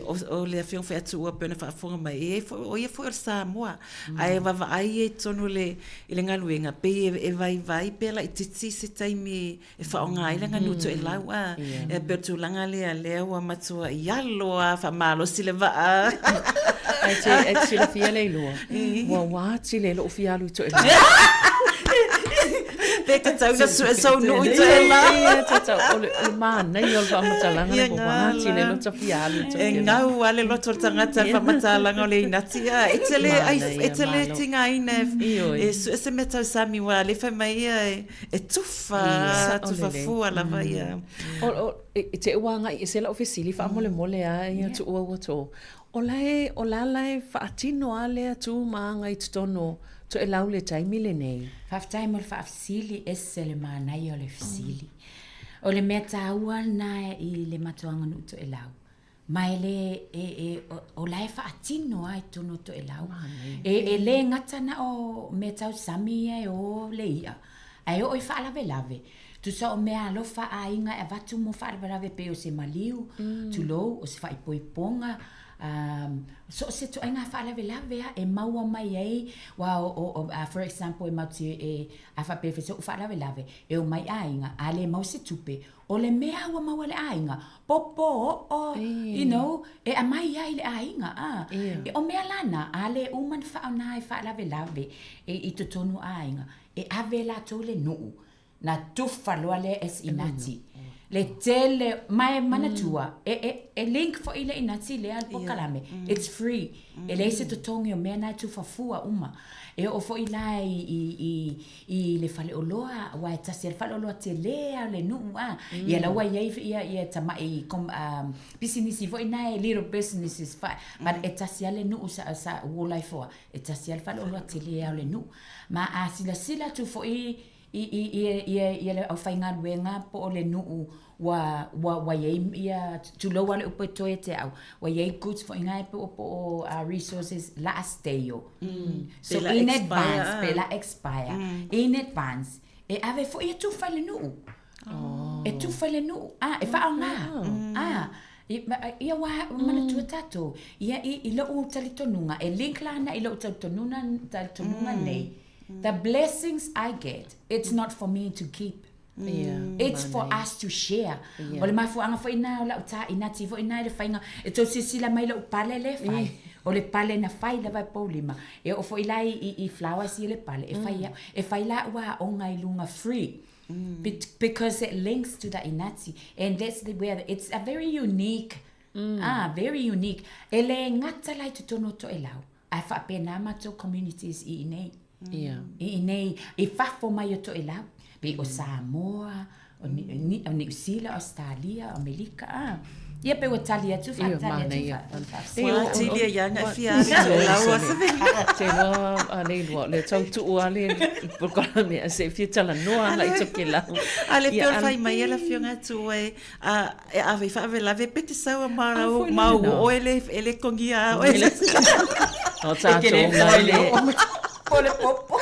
Speaker 20: o le afionga foi atu ua pena whaafonga mai e o ia foi o Sāmoa ai vava ai e tono le ile ngaluenga pe e vai pela I titi se taimi e whaonga I langa nuto e lau e betu langa lea ua matua I alo a whamalo sile vaa
Speaker 8: Ai te sila fia le lua wa tile lo fia lu to e lau
Speaker 20: Peka tau na so no to e lau
Speaker 8: ole mana I olwa matalanga le wa tile lo to fia lu to
Speaker 20: e ngau ale lo to tangata matalanga le inatia etele tinga ine e se meta sami wa le fa mai e tufa fua la vai
Speaker 8: o te wanga I se la ofisili fa mole a ia tu o to o lai fa atino ale tu manga I tono to e lau le taimi le nei.
Speaker 21: Whaftai mo le whaafisili e se le mānai o le fisili. O le mea tāua na I le matuanga nu to e lau. Mai le o lai whaatino ai tono to e lau. E le ngatana o mea tau sami e o le ia. Ai o I whaalave. Tu sa o mea alofa a inga e vatu mo whaalave pe o se maliu. Tu lo o se whaipoiponga. So se tu ainga whaalave e maua mai ei for example e mauti e awhape so whaalave e o mai ainga a le mau se tupe o le mea ua maua le ainga popo you know e a mai ai le ainga e o mea lana a le uman whaona e whaalave e I te tonu ainga e ave la tau le nuu na tufa loa le es inati le tele mai manatua e link for ile inati le al pokalame it's free e le se totongi o mena tu fafua uma e o fo ila I le fale oloa wa tasi le fale oloa te le nu ia la wa ia tama I kom business fo ina little businesses fa but e tasi le nu sa wo life for e tasi le fale oloa te le nu ma a sila tu fo ia le au whainga ruenga po o le nuu wa ia tu lo wale upo toe te au wa ia goods for inga po resources last day yo so in advance pe la expire in advance e ave fo ia tu fale nuu e tu fale nuu e wha nga ia wa mana tu tato ia I lo u talitonunga e link lana I lo talitonunga nei the blessings I get, it's not for me to keep. It's for us to share. Ole mai fu anga fo ina la uta ina ti fo ina le fainga e to sila mai lo pale le fai. Ole pale na fai la vai polima. E o fo ila I flowers I le pale e fai la wa onga ilunga free. Because it links to the inati and that's the where it's a very unique. Very unique. Ele ngata lai to tono to elau. Ai fa pena ma to communities I nei. Nei e fafo mai o to e lau pe o Sāmoa o New Zealand Australia Amerika ia pe o talia tu fa talia tu
Speaker 20: wa tilia ia na fia lau a
Speaker 8: te no ale le tau tu ale por kola me se fia tala noa la I toke lau
Speaker 20: ale pe fai mai la fionga tu e ave fa ave lave pe te saua mau o ele kongia o ele
Speaker 8: o tato mai
Speaker 21: Ole popo.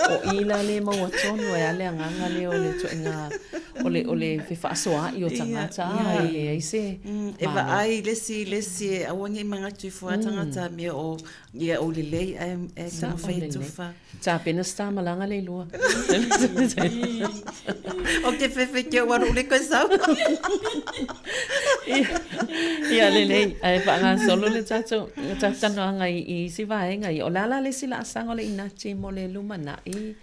Speaker 8: O ila le mau atonu e ale anganga le ole to inga ole fe fasoa I o tangata ai se
Speaker 20: e va ai lesi awangi manga tu fo tangata me o ia o le lei e sa fai tu fa
Speaker 8: ta pena sta malanga le lua
Speaker 20: o te fe ke wa le ko sa
Speaker 8: ia le lei ai fa nga solo le tato no nga I si va nga I o la le sila sang ole ina chi mo le lumana I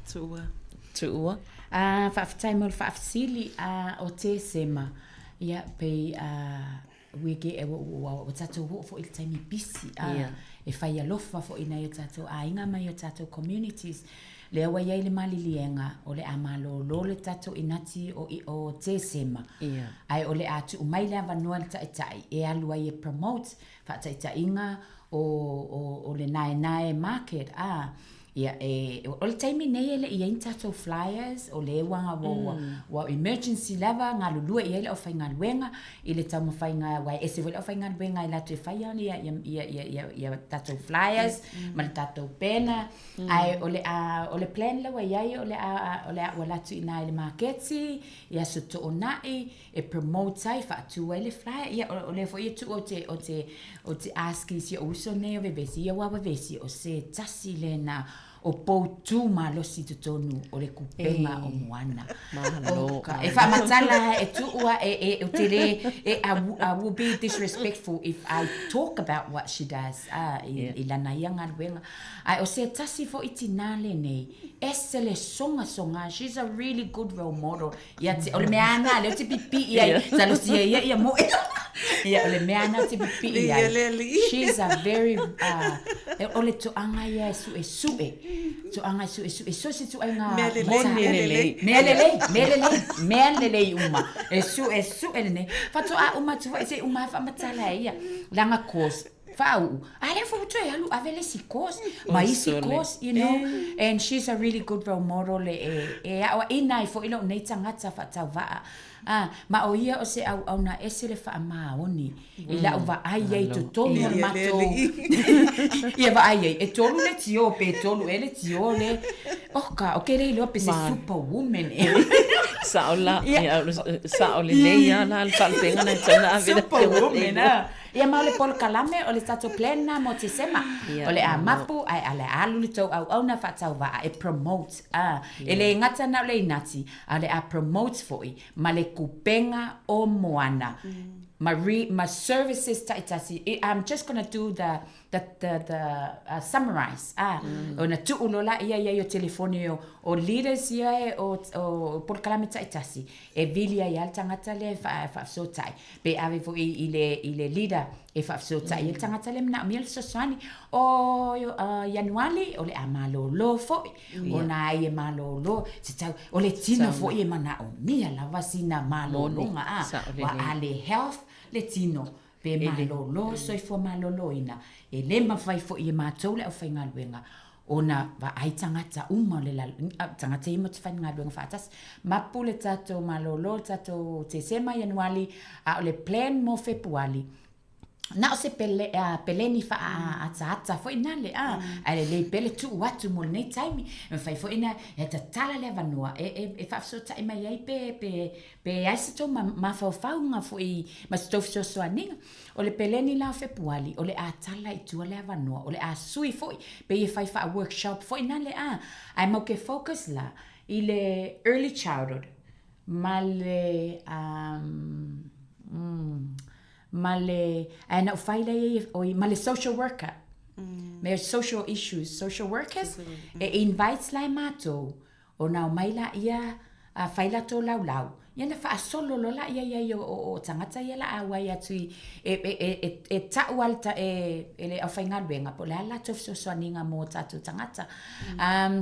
Speaker 8: tua fa
Speaker 21: fa time fa sili o te sema Ia, pei wege e o tatou ho fo il taimi bisi. E whai alofa fo ina i tatou a inga mai o tatou communities. Le awa iai le malilienga o le amalo lo le tatou inati o te sema. Ai o le atu umai le avanua le taitai e alua i e promote fa taitai inga o le nae market. Ia o le taimi nei ele i ein tatou flyers o le wanga wa emergency lava ngā lulua i ele o whai ngā luenga i le tau mawhai ngā wai ese wale o whai ngā luenga i lato e whai ani ia tatou flyers ma le tatou pena ai o le plan lawa iai o le wa lato i nā i le marketi ia soto o nai e promote ai wha atu ai le flyer ia o le fo i tu o te askis ia uso nei o vevesi ia wawa vesi o se tasi le na o pou tu malosi te tonu o le kupenga o moana.
Speaker 8: Mahalo.
Speaker 21: E whamatala e tu ua o te re I will be disrespectful if I talk about what she does. I lana ia ngā ruenga. Ai o se tasi fo iti nāle nei. Ese le songa. She's a really good role model. Ia te, o le mea ana, le o te pipi ia. Salosi ia mo. Ia o le mea ana te pipi ia. She's a very, o le toanga ia e sue. So anga so se tu nga melelei uma e ne fa to a uma tu se uma fa matala ia langa course fau ale fo tu alu avele si course mai si course you know and she's a really good role model o ina fo ilo nei tangata fa tava ma o ia o se au na ese le fa maoni ila va ai to tonu mato ia va ai e tonu le tio pe tonu ele tio le oka o ke le lo pe se superwoman
Speaker 8: saola saole leia la falpenga na tana avela
Speaker 21: superwoman ia ma le pol kalame o le tato plena mo te sema o le mapu ai ale alu le tau au na fa tau va e promote ele ngata na le inati ale a promote foi ma le kupenga o moana my services taitasi I'm just going to do the summarize ona tu ulola ia yo telefonio o leaders ia o por kalame taitasi e vilia ia tangata le fa so tai pe ave fo ile leader e fa so tai il tangata le na mil sosani o januari o le amalo lo fo ona ia malo lo o le tino fo ia mana o mia la vasina malo longa wa ale health le tino pe malo lo so fo malo loina e le mawhai fo i mātou le au whai ngā luenga ona wa ai tangata uma le tangata i mo te whai ngā luenga whaatas mapu le tatou malolo tatou te sema januari a o le plan mo februari na o se peleni fa ata fo ina le ale le pele tu watu mo nei taimi e fai fo ina e tala le vanua e fa so tai mai ai pe ai se to ma fa nga fo i ma sto so aninga o le peleni la februari o le atala i tu le vanua o le a sui fo pe e fai fa workshop fo ina le ai mo ke focus la i le early childhood ma le male ana faile o male social worker me social issues social workers e invites lai mato o na maila ia a faila to lau ia na fa solo lo la ia o tangata ia la awa ia tui e ta walta ele a fainga benga po la la tof so aninga mo tatu tangata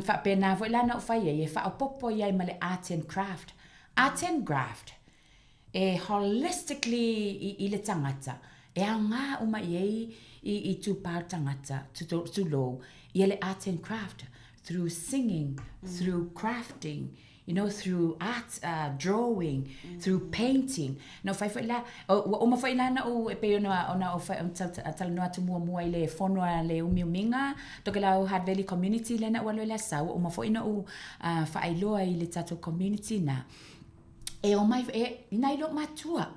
Speaker 21: fa pena vo la na fa ia fa popo ia male art and craft e holistically i le tangata e anga uma i tu pa tangata tu lo i le art and craft through singing through crafting you know through art drawing through painting no fai la o ma fai la na o e pe ona o fai tal no atu mo ile fono le umiuminga to ke la Hard Valley community le na wa le sa o ma fai na o fai lo i le tato community na e o mai ina ilo matua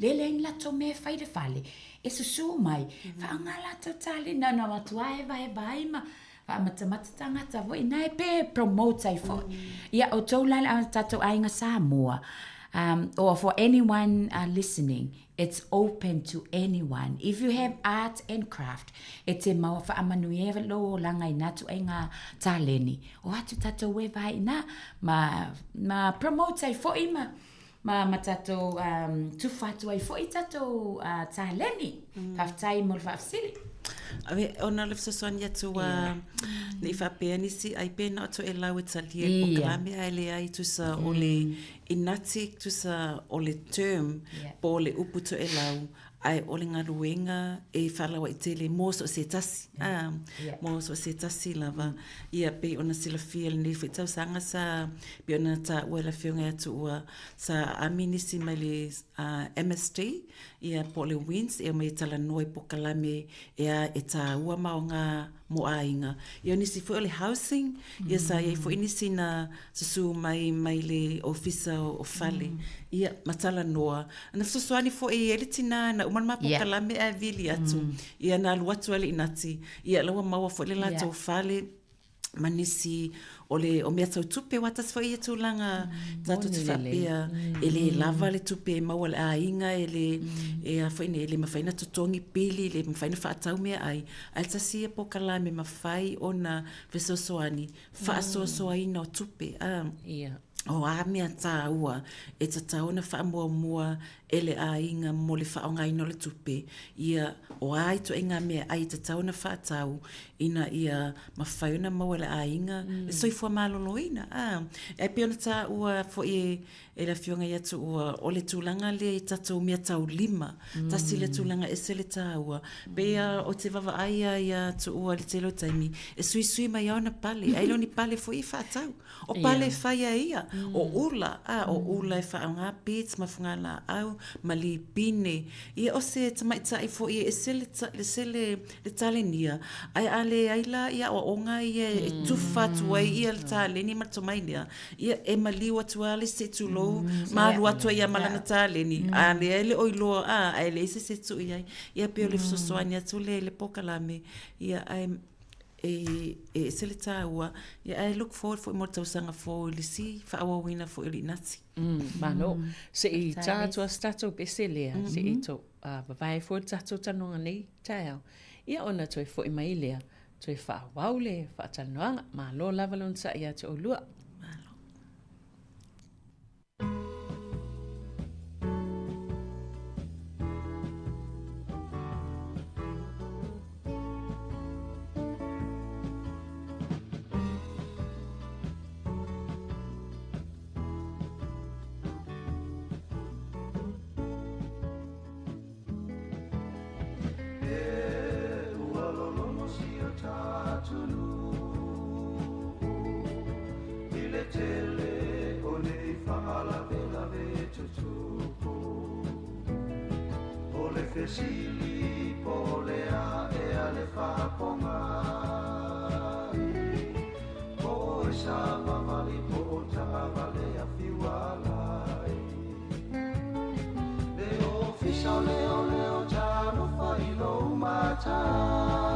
Speaker 21: le la to me fai de fale e su mai fa nga la totali na matua e vai ma fa matamata tangata vo ina pe promote ai fo ia o to la tato ainga Sāmoa or for anyone listening it's open to anyone if you have art and craft it's a mau fa amanuia lo langa ina tu ainga taleni o atu tato we vai na ma promote ai fo ima ma tatou tufatu ai fo i tatou taleni paftai mo fafsili
Speaker 20: ave ona le sosoani atu le whapea nisi ai pena o to e lau e talia po kalame ai le ai tusa o le inati tusa o le term po le upu to e lau ai o le ngaruenga e whalawa i tele mo so se tasi mo so se tasi lava ia pe ona sila fia le nifu i tau sanga sa pe ona ta ua la whiunga atu ua sa aminisi mai le MST ia po le wins e mai tala noi po kalame ia e ta ua maonga mo ainga ia nisi fu le housing ia sa ia fu inisi na susu mai le officer o fale ia matala noa na sosoani fo e elitina na uman ma po kalame a vili atu ia na luatu ale inati ia lawa maua fo le lato fale manisi o mea tau tupe watas fo ia tūlanga tato te whapea ele lava le tupe maua le ainga e a whaine ele mawhaina tutongi pili le mawhaina whaatau mea ai tasia po kalame mawhai o na vesosoani whaasosoaina o tupe o a mea tā ua e tataona whaamua mua ele ainga mo le whaongaino le tupe ia o ai to inga mea ai tataona whaatau ina ia mawhaiona maua le ainga le soifua maloloina e peona tā ua fo e la whiunga iatu ua o le tūlanga le tatou mea tau lima tasi le tūlanga e se le tā ua pea o te wawa aia ia tu ua le telo taimi e sui mai au na pale ailo ni pale fo i whaatau o pale whaia ia o ula e whaonga pits mafunga la au mali pine ia o se tamaita i fo i e se le talenia ai ale aila ia o onga ia e tufatu ai ia le taleni matomainia ia e mali watu ale se tulo malu atu ia malana taleni ale ele oilo ele se tu ia pe le sosoania tu le pokalame ia ai e se le taua ia I look forward for more tausanga for le si fa awina for le nati
Speaker 8: mano se I tato stato peselea se I to vai for tato tanonga nei tau ia ona toi for imailea toi fa waule fa tanonga malo lavalon sa ia to lua
Speaker 9: Sili polea e ale whaponga po e sa mamali po ta vale a fiwalai le ofisa leo tano whailo matana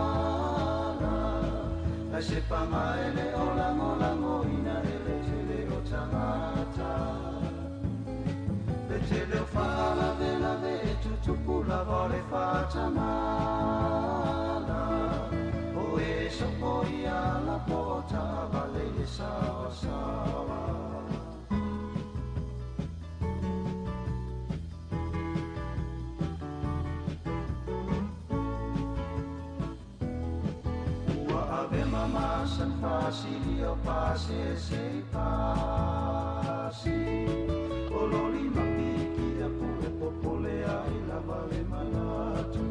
Speaker 9: na se pamae le olango ina ele te leo tangata le te leo whala vela tupula vale fatamala o e so ia la porta vale le sawa ua ave mama san fasili o pase sei pasi o loli mapiki a pure popole ai la vale manatu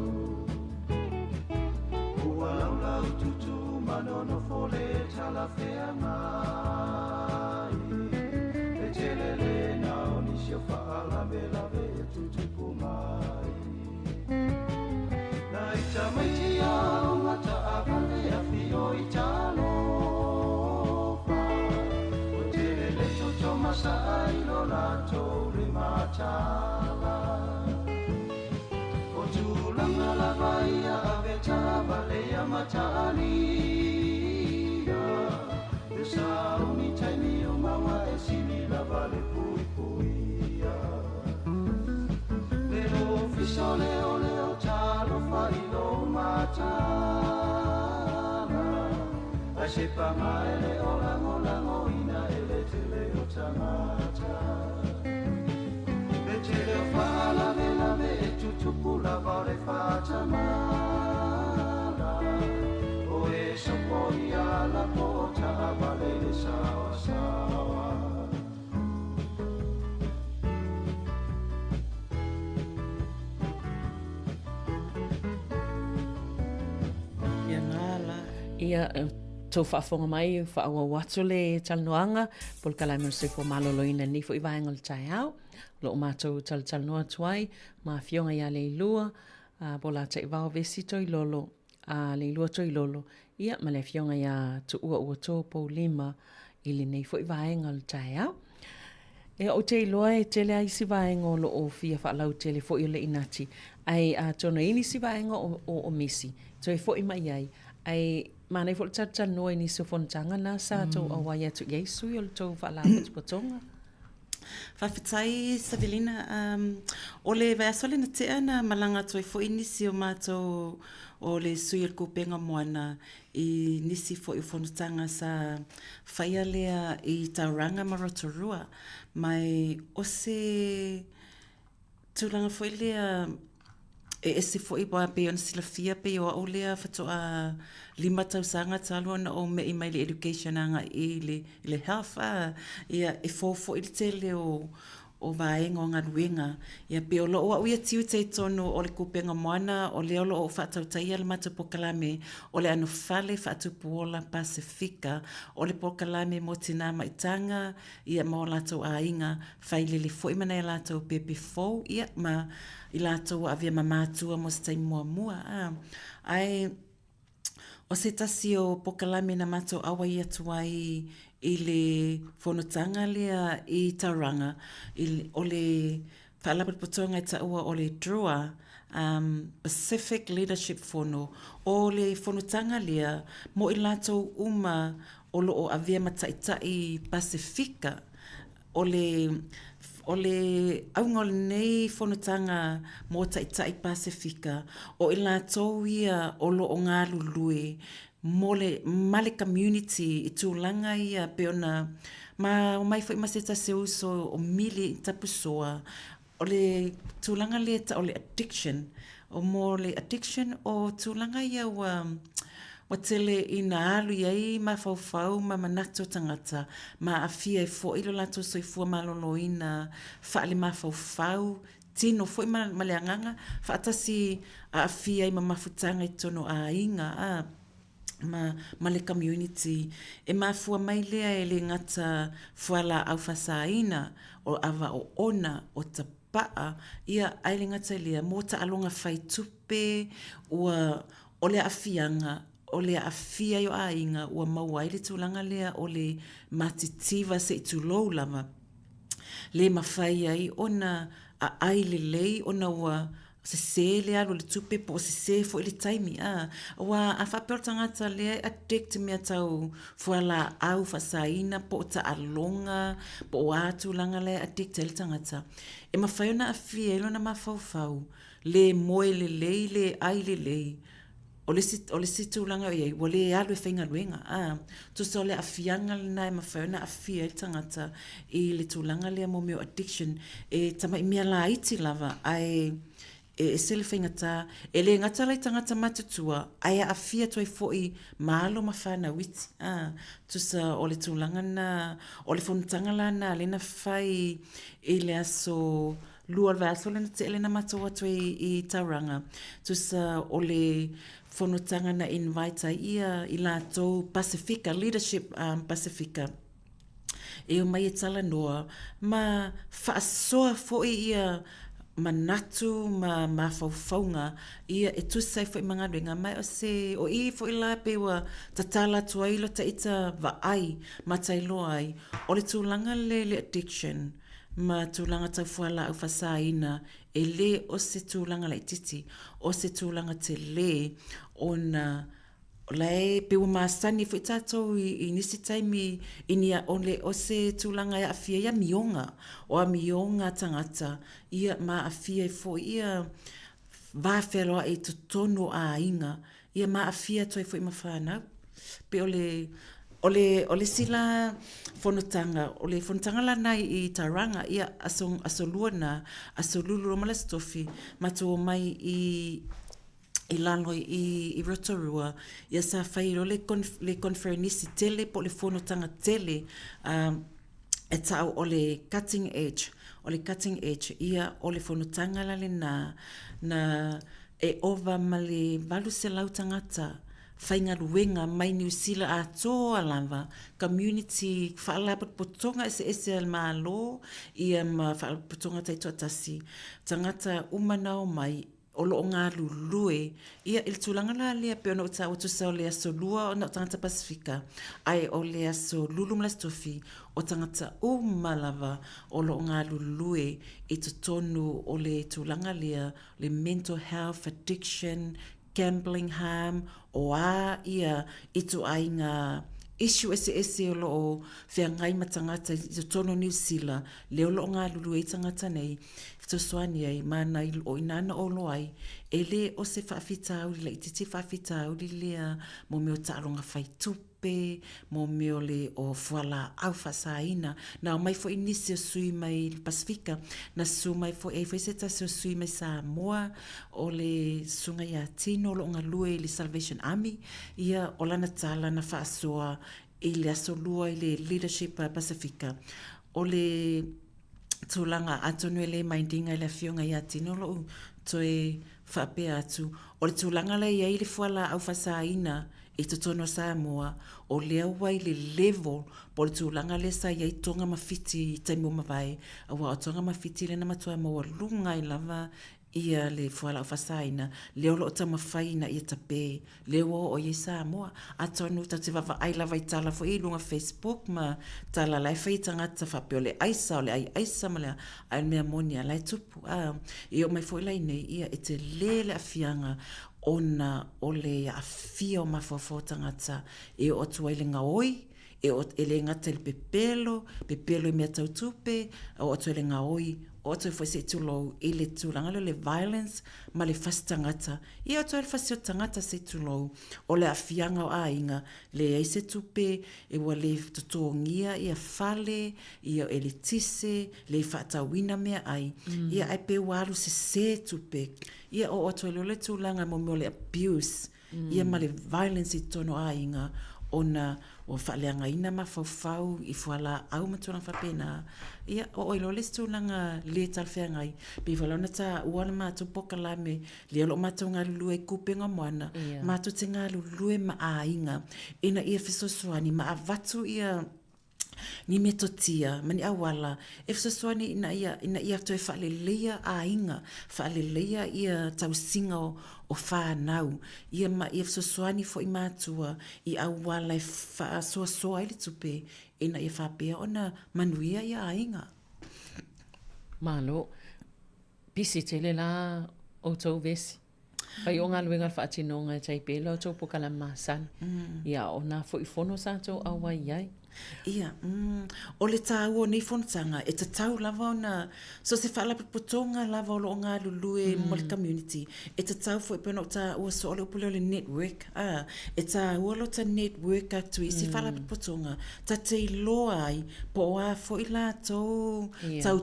Speaker 9: ua lau tutu manono fole tala fea mai e telele na onisio faala vela ve tutu pumai na ita maiti au mata avale a fio italo fa o telele tuto masai lo lato rimatala Tulanga la baia aveta valea matania Esa uni taimi o mawa e sili la vale pui puia Leo fiso leo talo failo matana Ai se pamae leo lango ina ele te leo tamata
Speaker 8: Ia tau whaafonga mai, whaawa watu le talnoanga, pol kalai mo se fo maloloina ni fo iwa engol tai au. Lo o mātou talnoa tuai, ma fionga ia le ilua, pola te iwao vesi toi lolo, le ilua toi lolo. Ia ma le fionga ia tu ua tō pou lima, ili nei fo iwa engol tai au. E o te iloa e tele ai si vaenga o lo o fia whaalau tele fo i le inati. Ai tono ini si vaenga o misi. So e fo i mai ai. Ai mana i fo le tata noa ni se fontanga na sa tau awai atu Yesu i o le tau whaalau patonga.
Speaker 20: Whawhitai, Savelina, o le vaesole na tea na malanga toi fo i nisi o mātou o le sui al kupenga moana i nisi fo i whanutanga sa whaia lea i tauranga Marotorua. Mai o se tūlanga fo i lea e se fo i boa pe on sila fia pe o lea whatoa 5 tausanga talua na o me i mai le education anga i le health ia e fo i le tele o vaenga o ngā ruenga. Ia pe o lo o uia tiu te tonu o le kupenga moana o le olo o whaatautai le mata pokalame o le anu fale whaatupuola Pasifika o le pokalame mo tina maitanga ia mo lato a inga whaile le fo imana i lato pepe fo ia ma i lato avia mamatua mo stai mua mua. Ai o se tasi o pokalame na mato awa i atuai i le whanutanga lea i Tauranga, o le whaalapapotonga i taua o le DRUA, Pacific Leadership Whono, o le whanutanga lea mo i lato uma o lo o avia mataitai Pasifika, o le aungol nei whanutanga mo taitai Pasifika, o i lato ia o lo o ngā lului, mole male community i tūlanga ia peona ma mai foi maseta se uso o mili tapusoa o le tūlanga le o le addiction o mole addiction o tūlanga ia wa tele ina alu iai ma faufau ma manato tangata ma afia i fo ilo lato soifua maloloina faale ma faufau tino foi ma leanganga faatasi a afia i ma mafutanga i tono a inga ma le community e mafua mai lea e le ngata fuala au fasaina o ava o ona o tapaa ia ai le ngata lea mo ta alonga fai tupe o le afianga o le afia yo ainga ua mauai le tūlanga lea o le matitiva se itu lou lama le mawhai ai ona a ai le lei ona ua se le alu le tupe po se fo le taimi wa a whapel tangata le addict mea tau fuala au fasaina po ta alonga po atu langa le addict le tangata e mawhai ona a fielo na mawhau le moe le lei le ai le lei o le situ langa iai wa le alu e whainga luenga tu so le afianga na e mawhai ona a fia le tangata i le tūlanga le mo meo addiction e tama i mea la iti lava ai e sele whaingata, e le ngata lai tangata matutua, aia a fia toi foi maalo mawhana witi. Tu sa o le tūlanga na, o le whanutanga la na, le na whai e le aso lua le aso le na te ele na matua toi i Tauranga. Tu sa o le whanutanga na invite ia i la tau Pasifika, Leadership Pasifika. E o mai e tala noa, ma whaasoa foi ia manatu ma faufaunga ia e tusai foi manga renga mai o i foi la pewa tatala tuailo ta ita vaai matailo ai o le tūlanga le addiction ma tūlanga tau fuala au fasaina e le o se tūlanga lai titi o se tūlanga te le ona lai pewa maasani foi tatou i nisi taimi inia ole o se tūlanga ia afia ia mionga o a mionga tangata ia ma afia i fo ia vāwheroa e tutono a inga ia ma afia toi foi mawhanau pe ole sila whanutanga ole whanutanga la nai i Tauranga ia asolua na asolulu romala stofi mato mai i lalo i Rotorua, ia sa whairo le conferenisi tele po le whanutanga tele e tau o le cutting edge, ia o le whanutanga lale na e ova ma le valu se lau tangata whainga luenga mai New Zealand a toa lava, community whaalaput potonga ese al malo, ia ma whaalaputonga taito atasi, tangata umanao mai, o loo ngā lulue, ia il tūlanga la lea pe ona uta o tusau lea so lua o na tangata Pasifika, ai o lea so lulum la stofi, o tangata umalava o loo ngā lulue, i tu tonu o le tūlanga lea, le mental health, addiction, gambling harm, o a ia i tu ai ngā issue ese o loo whea ngai matangata i tu tono New Zealand, leo loo ngā lulue i tangata nei, to swani ai mana i o inana o lo ai ele o se whaafitau le ititi whaafitau li lea mo meo taronga whai tupe mo meo le o whala au whasaina na mai fo inisi o sui mai Pasifika na su mai fo e fo seta o sui mai Sāmoa o le sunga ia tino lo ngā lue le Salvation Army ia o lana tala na whaasua i le asolua i le leadership Pasifika o le tūlanga atonu ele maindinga i le whionga i atino lo toe whapea atu. O le tūlanga le iai le whala au whasaina i te tono Sāmoa o lea wai le level po le tūlanga le sa iai tonga mawhiti i taimu mawai. Awa o tonga mawhiti le na matua maua lunga i lava ia le whala au whasaina, leo lo ta mawhaina i tape, leo o i Sāmoa, atonu ta te wawa ai lava i tala fo i lunga Facebook ma tala lai whai tangata whapeo le aisa o le ai aisa ma le ai mea monia lai tupu. I o mai fo i lai nei ia e te lele a fianga ona o le a fia o mawhawhau tangata e o tua i le ngaoi, e o ele ngata le pepelo i mea tautupe, o tua i le ngaoi, o toi foi se tulo i le tūlanga le violence ma le whasitangata. I o toi le whasitangata se tulo o le awhianga o ainga le ei se tupe e wa le tutongia i a whale, i a ele tise, le whaatawina mea ai. I a ai pe waru se tupe. I a o toi le tūlanga mo le abuse. I a ma le violence i tono ainga ona o whaaleanga ina ma whau i whala au matuna whapena. Ia o oilo le stūlanga le talwhengai. Pe whalona ta uana mātou poka la me le alo mātou ngā lulu e kupenga moana. Mātou te ngā lulu e ma a inga. Ina ia whisoswani ma a vatu ia ni me totia, mani awala, e whasaswani ina ia toi whaaleleia a inga, whaaleleia ia tausinga o whanau, ia whasaswani fo i mātua i awala e whaasoa ili tupe, ina ia whapea ona manuia ia a inga.
Speaker 8: Malo, pisi tele la o tau vesi. Pai o ngā luenga whaatinonga taipela o tau pokala masan. Ia o nā fo i fono sa tau awa iai.
Speaker 20: Ia, o le tāua nei whanatanga, e ta tau lava ona, so se whaalaputonga lava o lo ngā lulue mo le community, e ta tau fo i pēna o ta ua so o le upule o le network, e ta ua lo ta network atu i se whaalaputonga, ta te iloa ai, po a fo i la tau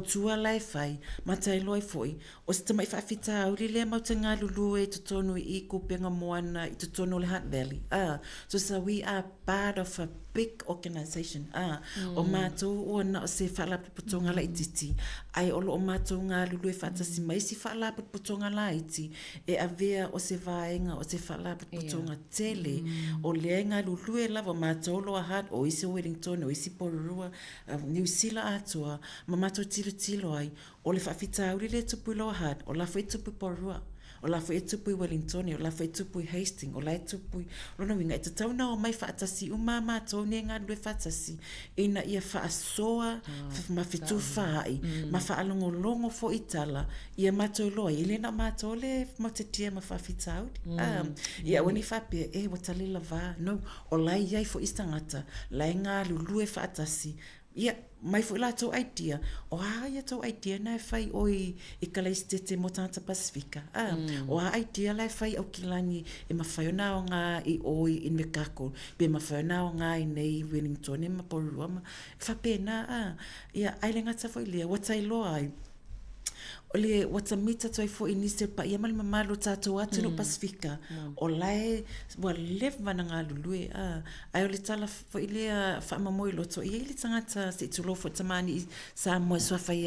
Speaker 20: tua lai whai, ma ta iloa i fo i, o se tamai whaafita au li lea mau ta ngā lulue i tutonu i kupenga moana, i tutonu le Hunt Valley, so we are part of a big organisation. O mātou o na o se whaalaputonga la ititi. Ai olo o mātou ngā lulu e whaatasi mai si whaalaputonga la iti. E avea o se vaenga o se whaalaputonga tele. O lea ngā lulu e lava mātou lo ahad o isi Wellington, o isi Pororua, New Zealand atua. Ma mātou tilo ai. O le whaafita auri le tupu lo ahad. O la whai tupu Pororua. O la fai tupu i Wellington, o la fai tupu i Hastings, o la tupu i Rona Winga. E te tau na o mai whaatasi, o mātou ne ngā lue whaatasi. Ina ia whaasoa, ma whitu whaai, ma whaalongolongo fo i tala, ia mātou loa, i lena mātou le mautetia ma whawhita auri. Ia wani whapea, watale la wā, no, o lai iai fo istangata, lai ngā lulue whaatasi, ia, mai fo la tau idea, o ia tau idea na e whai oi i kalaistete mo tangata Pasifika. O idea la e whai au kilani e mawhai o nao ngā i oi in me kako, pe mawhai o nao ngā i nei Wellington e maporua ma. Whapena, ia aile ngata fo i lea, watai loa ai. O le wata mita toi fo i nise pa ia mali mamalo tātou atu no Pasifika. O lai, wa lewa na ngā lulue. Ai o le tala fo i lea whaamamoi loto. Ia ili tangata se tulo fo tamani i Sāmoa swawhai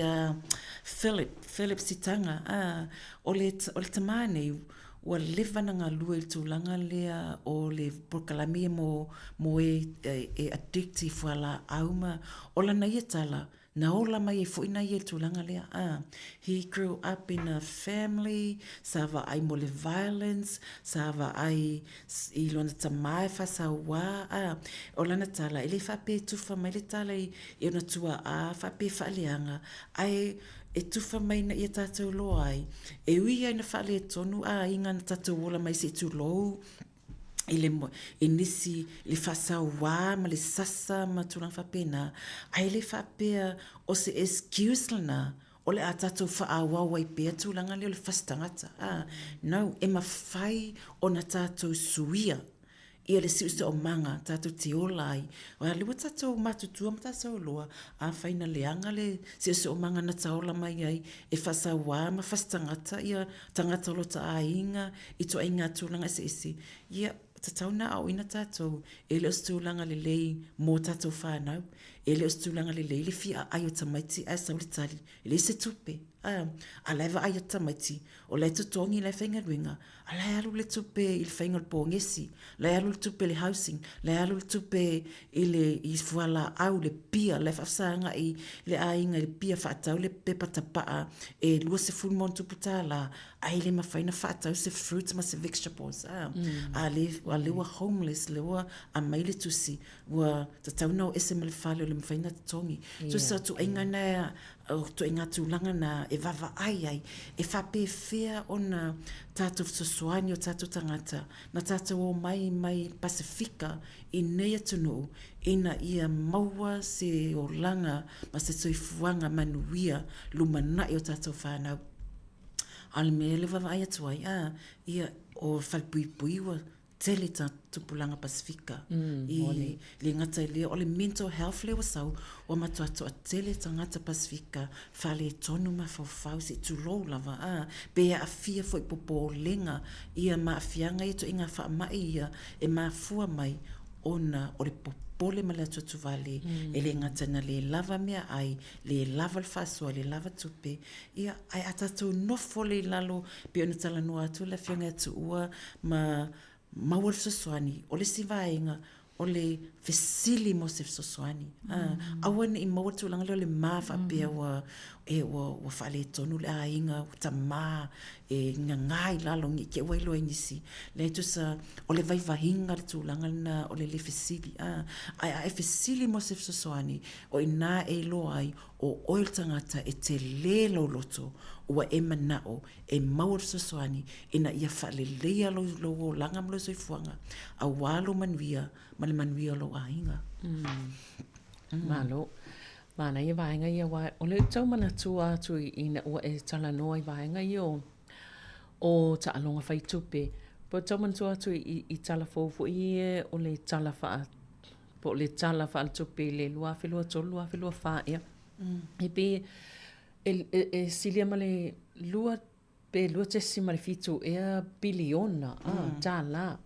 Speaker 20: Philip Sitanga. O le tamane ua lewa na ngā lua i tūlanga lea o le prokalamia mo e addictive wala auma, o lana ia tala, na ola mai e fuina i e tūlanga lea. He grew up in a family, sava ai mo le violence, sava ai i lona tamae whasa wā. O lana tala, ele whape tufa mai le tala i ona tua a whape whaaleanga, ai e tufa mai na ia tātou loa ai. E ui ai na whaale tonu, inga na tātou ola mai se tu lou, e nisi le whasau wā, ma le sasa ma turang whapena, ai le whapea o se excuse lana, o le a tātou whaawawai pēr tūlanga leo le whastangata. Nau, e mawhai o na tātou suia, ia le siusa o manga, tātou te olai. Wa lewa tātou matutua ma tātou loa, a whaina leanga le siusa o manga na taola mai ai, e whasau wā ma whastangata, ia tangata lota a inga, i to inga tūlanga ese. Ia, tatau na au ina tātou, e le ostūlanga le lei mō tātou whānau, e le ostūlanga le lei le fia ai o tamaiti a sauri tali, e le se tupe, a laiva ai o tamaiti, o lai tutongi lai whainga ruinga, a lai alu le tupe i le whainga le pōngesi, lai alu le tupe le housing, lai alu le tupe i fuala au le pia, lai whafsanga i le ainga le pia whaatau le pepa tapaa, e lua se fulmon tuputala, ai le mawhaina whaatau se fruits ma se vegetables, a lewa homeless, lewa a maile tusi, wa tatau nao ese ma le whale o le mawhaina tatongi. So sa tu ainga na, tu inga tūlanga na e wawa ai, e whape whea o na tātou sosoani o tātou tangata, na tātou o mai Pasifika i nei atunu, ina ia maua se o langa, ma se soifuanga manuia, lumanai o tātou whanau. Ale me le wawa ai atuai, ia o whalpuipuiwa, tele ta tupulanga Pasifika. I le ngata i lea, o le mental health lea wasau, o matuato a tele ta ngata Pasifika, whale tonu ma whawhau se tulou lava, bea a fia fo i popo lenga, ia ma a fianga i to inga wha mai ia, e ma fua mai, ona o le popole ma le atuatu vale, e le ngata na le lava mea ai, le lava le whasua, le lava tupe, ia ai atatu nofo le lalo, pe ona tala noa atu la fianga atu ua, maua le sosoani, o le sivaenga, o le fesili mo se sosoani. Awane i maua tūlanga leo le maa whapea wa whale tonu le ainga, ta maa, e ngai lalo ngi ke wailo e nisi. Le tu sa, o le vai vahinga le tūlanga na o le fesili. Ai fesili mo se sosoani, o ina e lo ai, o oil tangata e te lelo loto, ua e manao, e maua sosoani, ina ia whale lea lo langa mlo soifuanga, a walo manuia, ma le manuia lo ainga.
Speaker 8: Malo. Mana ia vaenga ia wai. O le tau mana tua atu ina ua e tala noa i vaenga ia o ta alonga whai tupe. Po tau mana tua atu i tala fōfu ia o le tala wha po le tala wha al tupe le lua whilua tolu, lua whilua wha ia. E pe e silia ma le lua pe lua tesi ma le fitu ea biliona. Tala.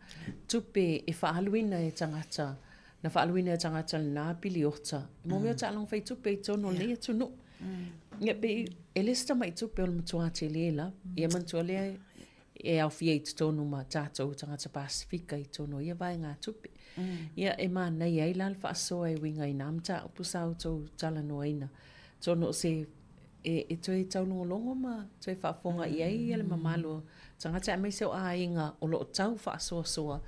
Speaker 8: Tupe e whaaluina e tangata. Na whaaluina e tangata na biliota. Mo mea ta along whai tupe i tono lea tunu. Ia pe e lesta mai tupe o le matua te lela. Ia mantua lea e au fia i tonu ma tātou tangata Pasifika i tono. Ia vai ngā tupe. Ia e maa nei ai lal whaasoa e winga i namta upusa au tau tala noaina. Tono se e toi tau longo ma toi whaafonga i ai ale mamalo. Tangata mai seo a inga o lo tau whaasoa soa.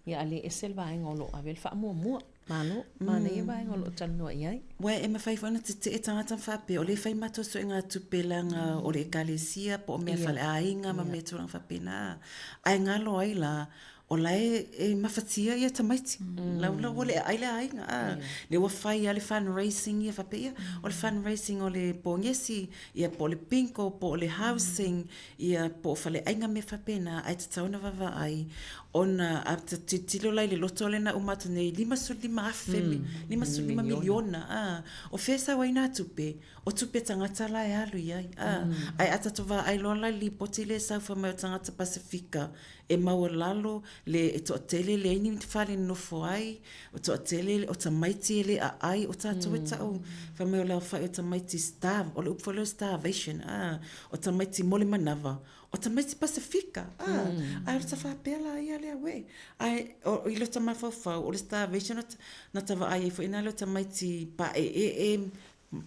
Speaker 8: Ia ale e selva inga o lo avel whaamua mua. Malo, mana ia vai ngolo tanua i ai.
Speaker 20: Wai e mawhai whana te e tangata whape. O le whai mato so inga tupelanga o le kalesia po o mea whale a inga ma mea turang whapena. Ai ngalo ai la o lai e mawhatia ia tamaiti. Laula o le aile a inga. Le wa whai a le fundraising ia whape ia. O le fundraising o le pōngesi ia po le pinko, po le housing ia po whale ainga me whapena. Ai te tauna wawa ai. Ona a te tilo lai le loto le na umata nei 5 miliona. O whesa waina tupe. O tupe tangata lai alu iai. Ai atatowa ai loa lai li poti le saufa mai o tangata Pasifika. E maua lalo le e toa tele le ini whare nofo ai. O toa tele o ta maiti le a ai o tātou e tau. Whamai o lau whai o ta maiti starve. O le upwalo starvation. O ta maiti mole manawa. o tamaiti Pasifika. Ai o tawhapela ia lea we. Ai o ilo tamawhawhau, o le starvation na tawa ai fo ina lo tamaiti pa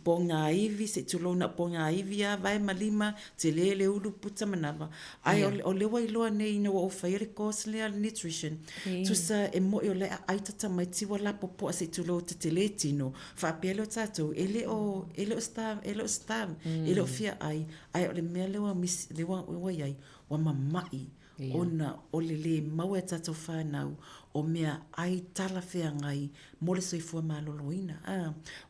Speaker 20: po ngā iwi, se tulo na po ngā iwi a vai malima, te le ulu puta manawa. Ai o lewa iloa nei ina wa o whaere course lea nutrition. Tu sa e mo o lea aita tamaiti wa la popo a se tulo te le tino. Whapele o tātou, ele o stav, ele o fia ai o le mea lewa iai, wa mamai. Ona o le mau e tātou whanau o mea ai tala whea ngai mo le soifua maloloina.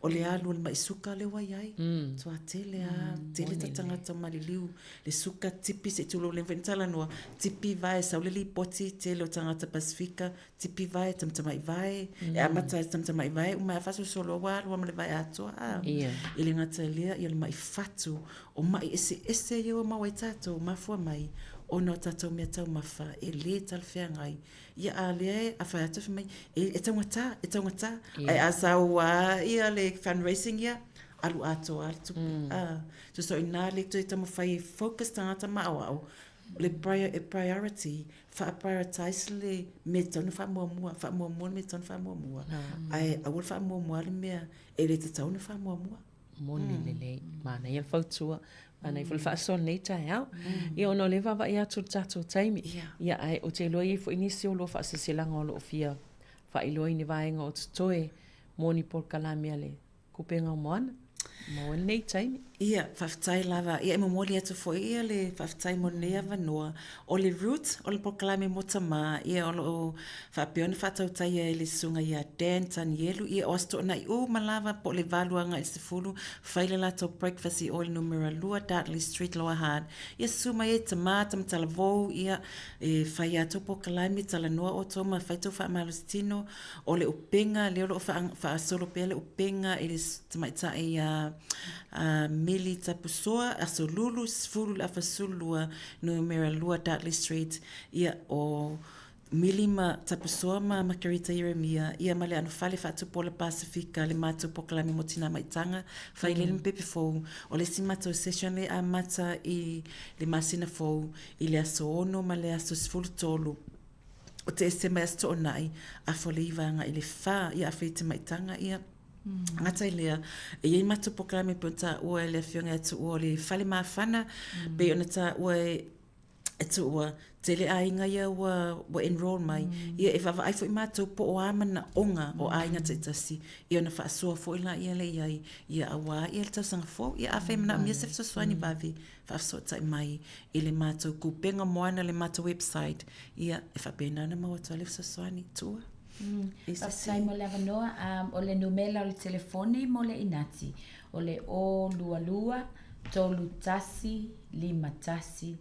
Speaker 20: O le alu le mai suka le wai ai. Tua tele tele tatangata maliliu. Le suka tipi se tulo le ventala noa. Tipi vai sau le li poti tele o tangata Pasifika. Tipi vai tamtamai vai. E amata tamtamai vai. Uma e fasu solo waru ama le vai atoa. Ile ngata lea i le mai fatu. O mai ese yo mawai tātou mafua mai. Ona tatou mea tau mawha, e le talwhea ngai. Ia a lea a whai atu mai, e taungata. Ai a saua, ia le fundraising ia, alu ato al tupi. So ina le tui tamu whai focus tangata maawao, le priority, wha prioritize le me tonu wha mua me tonu wha mua. Ai awal wha mua le mea, e le tatau na wha mua.
Speaker 8: Moni lele, mana ia fautua. Ana i fulfa so nei tai au. Ia ono le vava ia tu tatou taimi. Ia ai o te loi fo inisio lo fa sisilanga o lo fia. Fa i loi ni vaenga o toe moni por kalami ale. Kupenga moana. Mo nei taimi.
Speaker 20: Ia, whawhtai lava. Ia, emo moli atu fo ia le whawhtai mo nea wanoa. O le root, o le pokalame mota maa. Ia, o whapeona whatautai ia le sunga ia Dan Tanielu. Ia, o asto na i o malava po le valuanga i se fulu. Whaile lato breakfast i o le numera lua Dudley Street Lower Hard. Ia, suma e tamata mtalavou. Ia, whai ato pokalame talanoa o toma. Whaito wha malustino. O le upenga, leo lo wha solo pia le upenga. Ili tamaita ia Mili Tapusua, Asolulu, Sfulu, Afasulua, numera lua Dudley Street, ia o Milima Tapusua, ma Makarita Yeremia, ia male anu fale fatu po le Pasifika, le matu po kalami motina maitanga, fai le mpepe fou, o le simato session le a mata i le masina fou, i le aso ono ma le aso sfulu tolu. O te ese mai asto onai, a fole ivanga i le fa, ia a feite maitanga, ia ngata lea e ia matu pokalame ponta ua le fionga atu ua le fale maafana be ona ta ua atu ua tele ainga ia ua enroll mai ia e vava ai fo i matu po o amana onga o ainga te tasi ia ona wha asua fo ila ia le iai ia awa ia le tausanga fo ia awhi mana mia se fso swani bavi wha asua tai mai i le matu kupenga moana le matu website ia e wha pena na mawatua le fso swani tua
Speaker 21: Sai mo le avanoa, o le numela o le telefone mo le inati. O le o lua tolu tasi, lima tasi,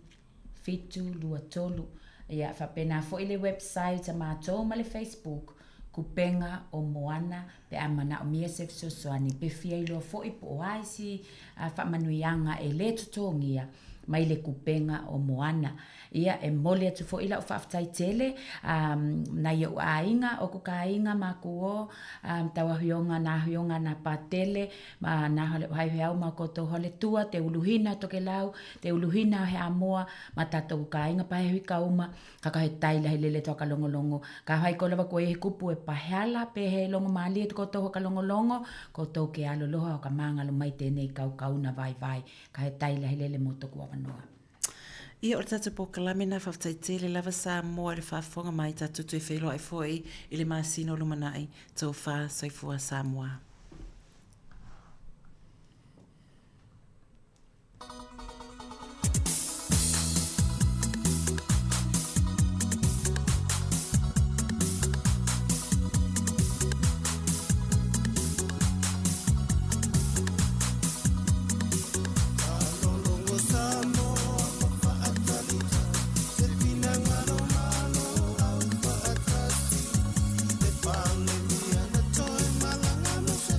Speaker 21: fitu lua tolu. Ia whapena fo i le website a mātou ma le Facebook. Kupenga o Moana pe amana o mia sefso soani. Pe fia i loa fo i po o aisi whamanuianga e le tutongia. Mai le kupenga o Moana. Ia e mole atu fo ila o whaftai tele na ia ua ainga o kuka ainga ma kuo tawa hionga na patele ma na hai heau ma koto hole tua te uluhina toke lau te uluhina he amoa ma tato kuka ainga pahe hui kauma kaka he taila he lele toka longolongo ka hai kolava koe he kupu e paheala pe he longo maali e koto hoka longolongo koto ke alo loha o ka mangalo mai tenei kau kauna vai ka he taila he lele moto kua wanoa.
Speaker 20: Ia o tatu po kalame na whaftai le lava Sāmoa le whafonga mai tatu tui whelo ai foi i le masino lumanai tau wha soifua Sāmoa.
Speaker 9: Mala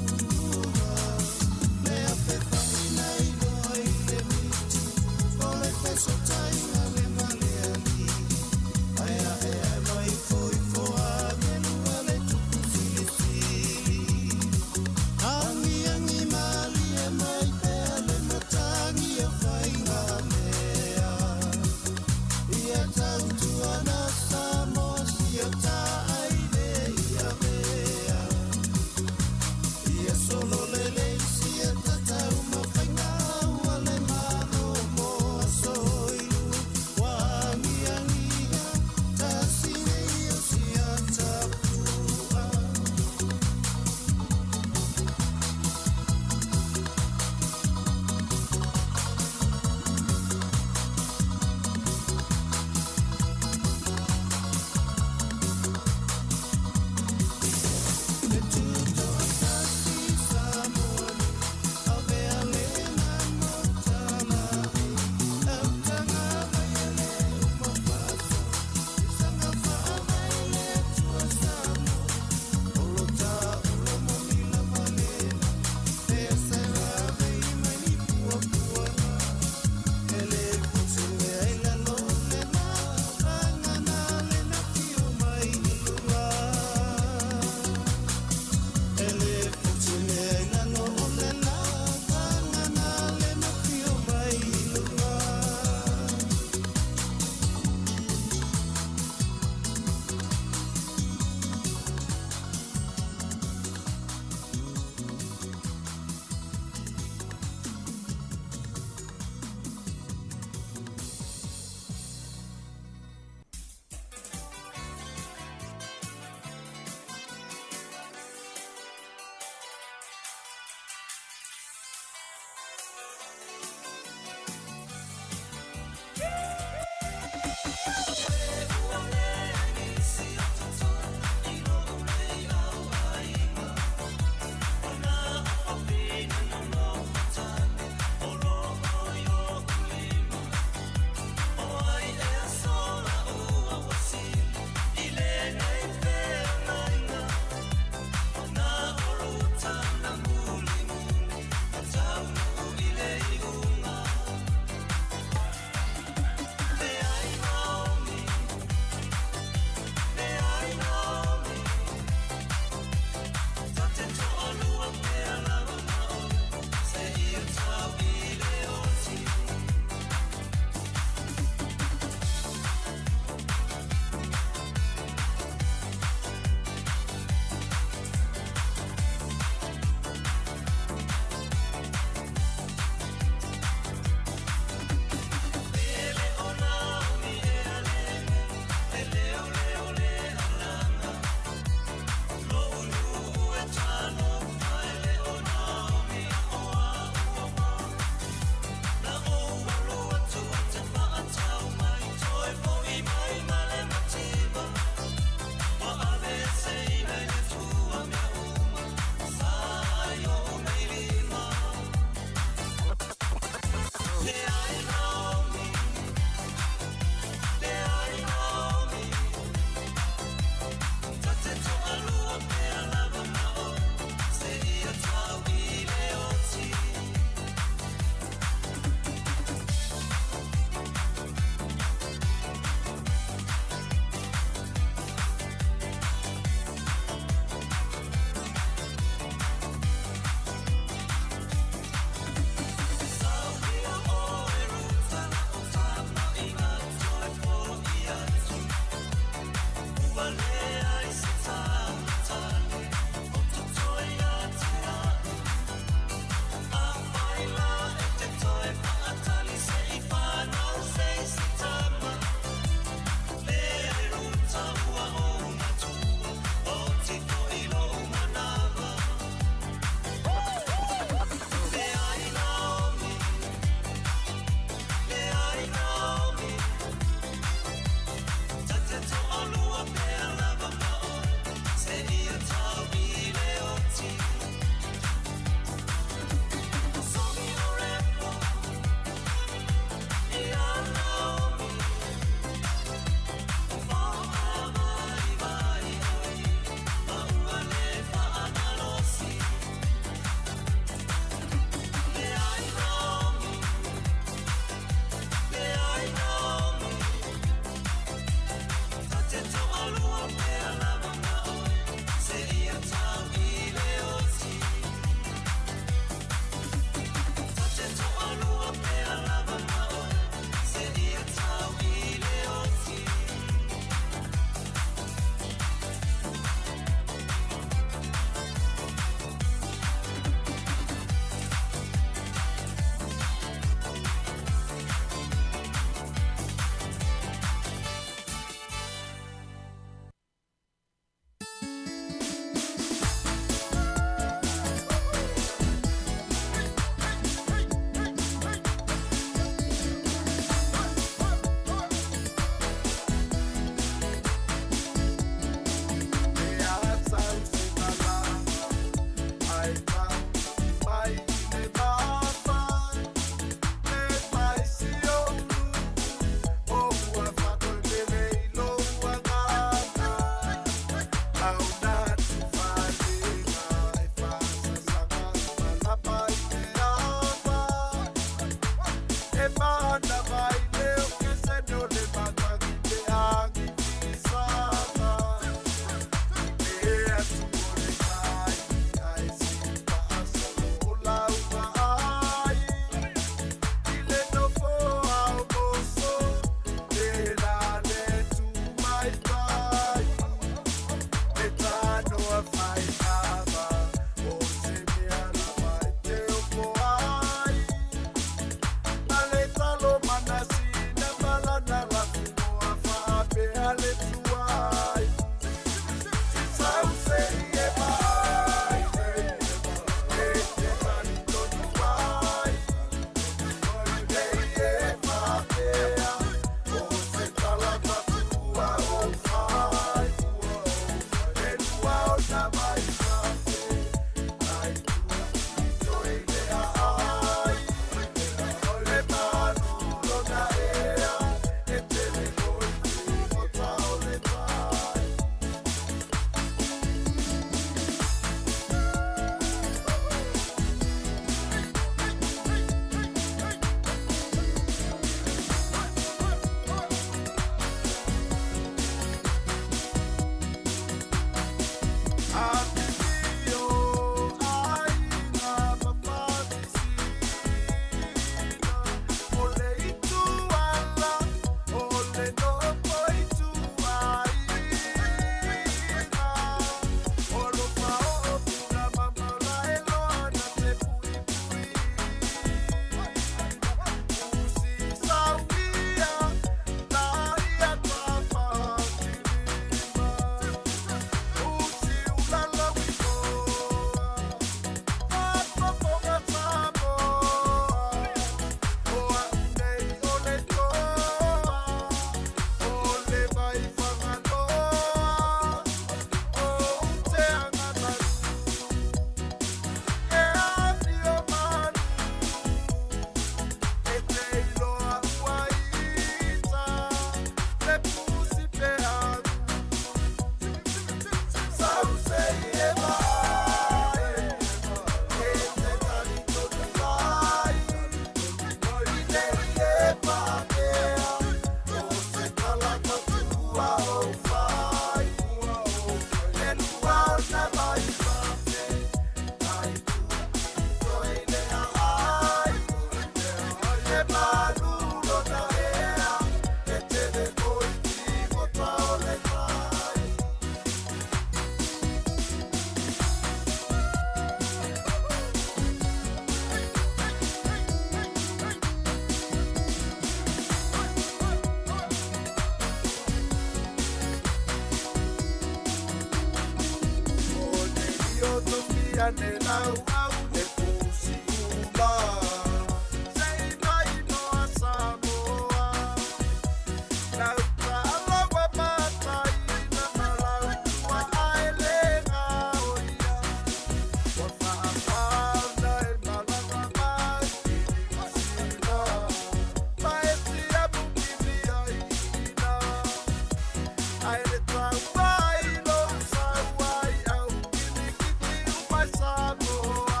Speaker 7: Sāmoa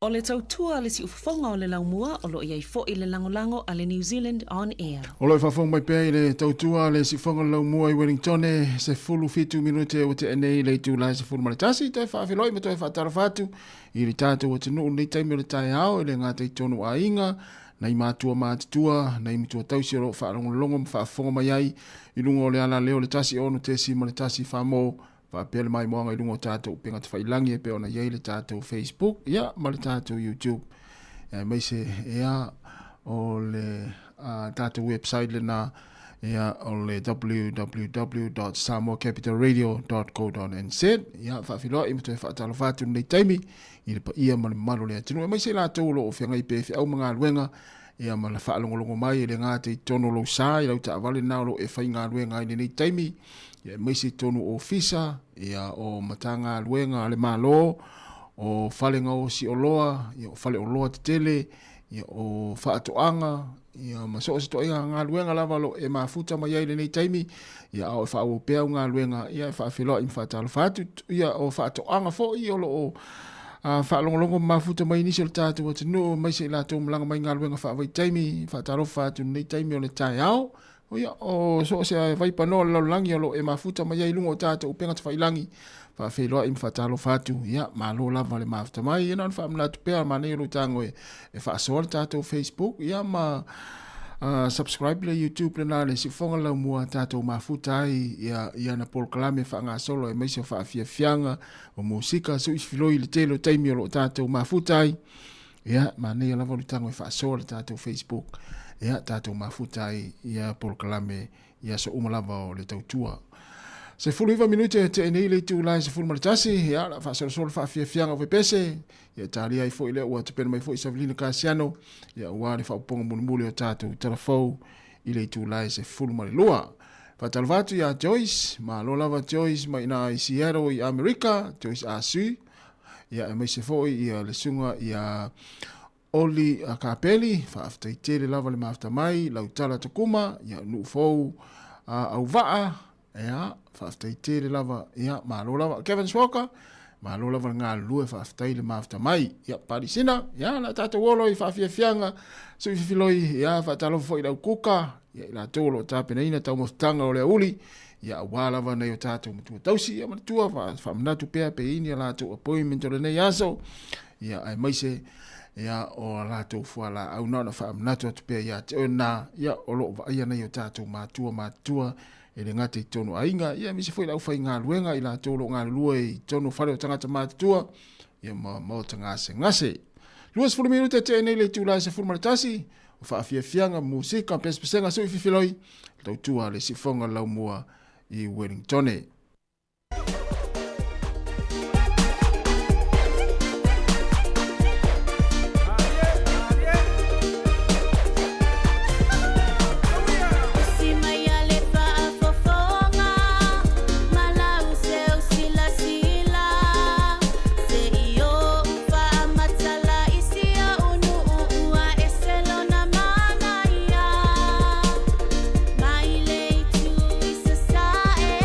Speaker 8: O le tautua le si ufonga o le laumua o lo iai fo i le langolango a le New Zealand On Air.
Speaker 17: O lo whawhong mai pēi le tautua le si whonga lau mua i Wellington se fulu fitu minute o te enei le tu lai se fulu maritasi te whawhiloi me toi whatara whatu i le tātou o te nuu nei taimi o le tai ao i le ngā te tonu a inga nei mātua mātua nei mitua tausi o lo whaalongolongo whawhonga mai ai i lungo o le ala leo le tasi onu te si maritasi whamo pele mai moanga i lungo tātou penga te whailangi e pe ona iei le tātou Facebook ia ma le tātou YouTube mai se ea o le tātou website le na ia o le www.samoacapitalradio.co.nz ia whawhiloa i mtu e whaatalo whātu nei taimi i le pa ia ma le malo le atinu mai se la tau lo o whianga i pefi au mga luenga ia ma la whaalongolongo mai le ngā te tono lo sa i lau ta avale nao lo e whai ngā luenga i nei taimi ia mai se tonu o fisa ia o matanga luenga le malo o whalenga o si oloa ia o whale oloa te tele ia o whaatoanga ia maso o se toa ngā luenga lava lo e mafuta mai ai le nei taimi ia o whaau pēu ngā luenga ia whaawhiloa i mwhaatalo whaatu ia o whaatoanga fo i o lo o whaalongolongo mafuta mai nisi o le tātou o te no mai se la tō malanga mai ngā luenga whaawai taimi whaatalo whaatu nei taimi o le tai ao o ia o so se vai pano lo langi o lo e mafuta mai ai lungo tātou penga te whailangi whaawhiloa i mwhaatalo whaatu ia malo lava le mafuta mai ia nan whaamla tu pēr manei ro tango e whaasoa le tātou Facebook ia ma subscribe le YouTube le nā le si whonga lau mua tātou mafuta ai ia na Paul Kalame whaanga solo e maise o whaafia fianga o musika so isfiloi le telo taimi o lo tātou mafuta ai ia manei lava ro tango e whaasoa le tātou Facebook ia tātou mafuta ai ia Paul Kalame ia so umalava o le tautua se fulu iwa minute te enei le tu lai se fulu maritasi ia la whaasolo whaafia fianga o pese ia tālia i fo i lea ua te pena mai fo i Savelina Kasiano ia ua le whaaponga mulimuli o tātou telefou i le tu lai se fulu marilua whatalvatu ia Joyce ma lo lava Joyce mai na i Seattle i Amerika Joyce Asu ia e mai se fo ia le sunga ia Oli a Kapeli, whaaftai tere lava le maafta mai, lau tala takuma, ia nu fau au waa, ia, whaaftai tere lava, ia, malo lava, Kevin Swoka, malo lava ngā lue whaaftai le maafta mai, ia, parisina, ia, la tata wolo i whaafia fianga, so i whiwhiloi, ia, whaatalo fo i lau kuka, ia, i la tōlo tāpena ina tau mawhtanga o lea uli, ia, wālava nei o tātou matua tausi, ia, matua, whaamnatu pēr pe ini, la tō appointment o le nei aso, ia, ai maise, ia o latou fuala au nana whaamnato atu pēr ia te ona ia o loo vaia nei o tātou mātua e le ngate i tono ainga ia misi fwoi lau whai ngā luenga i latou lo ngā lua i tono whare o tangata mātua ia maota ngase luas fulu minuta te enei le tūlai se fulu maritasi o whaafia fianga musika pespesenga sui whiwhiloi tautua le sifonga lau mua i Wellington
Speaker 4: Mai le tu isa sae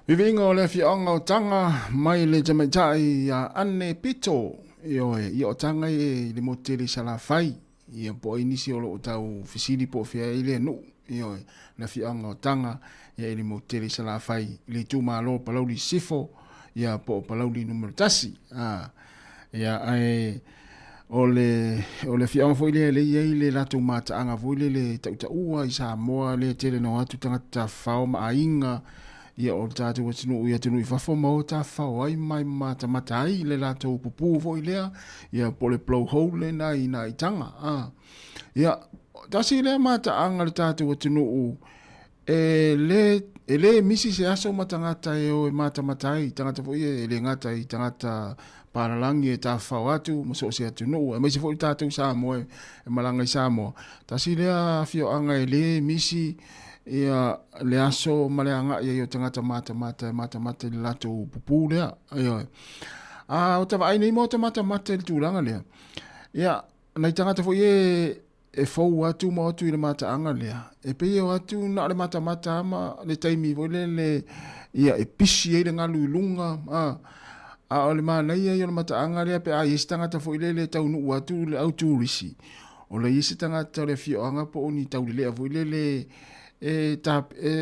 Speaker 17: Vivinga o le fionga o tanga mai le jamaitai a ane pito. I o tanga i le moteri sala fai. I po inisi o lo tau fisiri po fia i le nu. Le fionga o tanga i le moteri sala fai. Le tuma lo palauli sifo. Ia po palauli numero tasi. Ia ai o le fionga fo ile le latu mata anga fo ile le tauta ua i Sāmoa le tele no atu tangata fao ma ainga. Ia o tātou atinu ia tinu i whafo mau tā whao ai mai mata ai le lātou pupu fo i lea. Ia po le plau hou le na i tanga. Ia tasi lea mata anga le tātou atinu u le misi se aso matangata e o mata ai tangata fo ia le ngata i tangata paralangi e tā whao atu maso se atinu u. Mai se fo i tātou Sāmoa e malanga i Sāmoa. Tasi lea fio anga le misi ia le aso maleanga ia yo tangata mata le lato pupu lea o tawa ai nei mo mata le tūranga lea ia nei tangata fo e fau atu mo atu i le mata anga lea e pe o atu na le mata ama le taimi fo le ia e pisi e le ngalu i lunga o le mana ia yo le mata anga lea pe a isi tangata fo le taunu atu le auturisi o le isi tangata le fio anga po oni tau lea fo le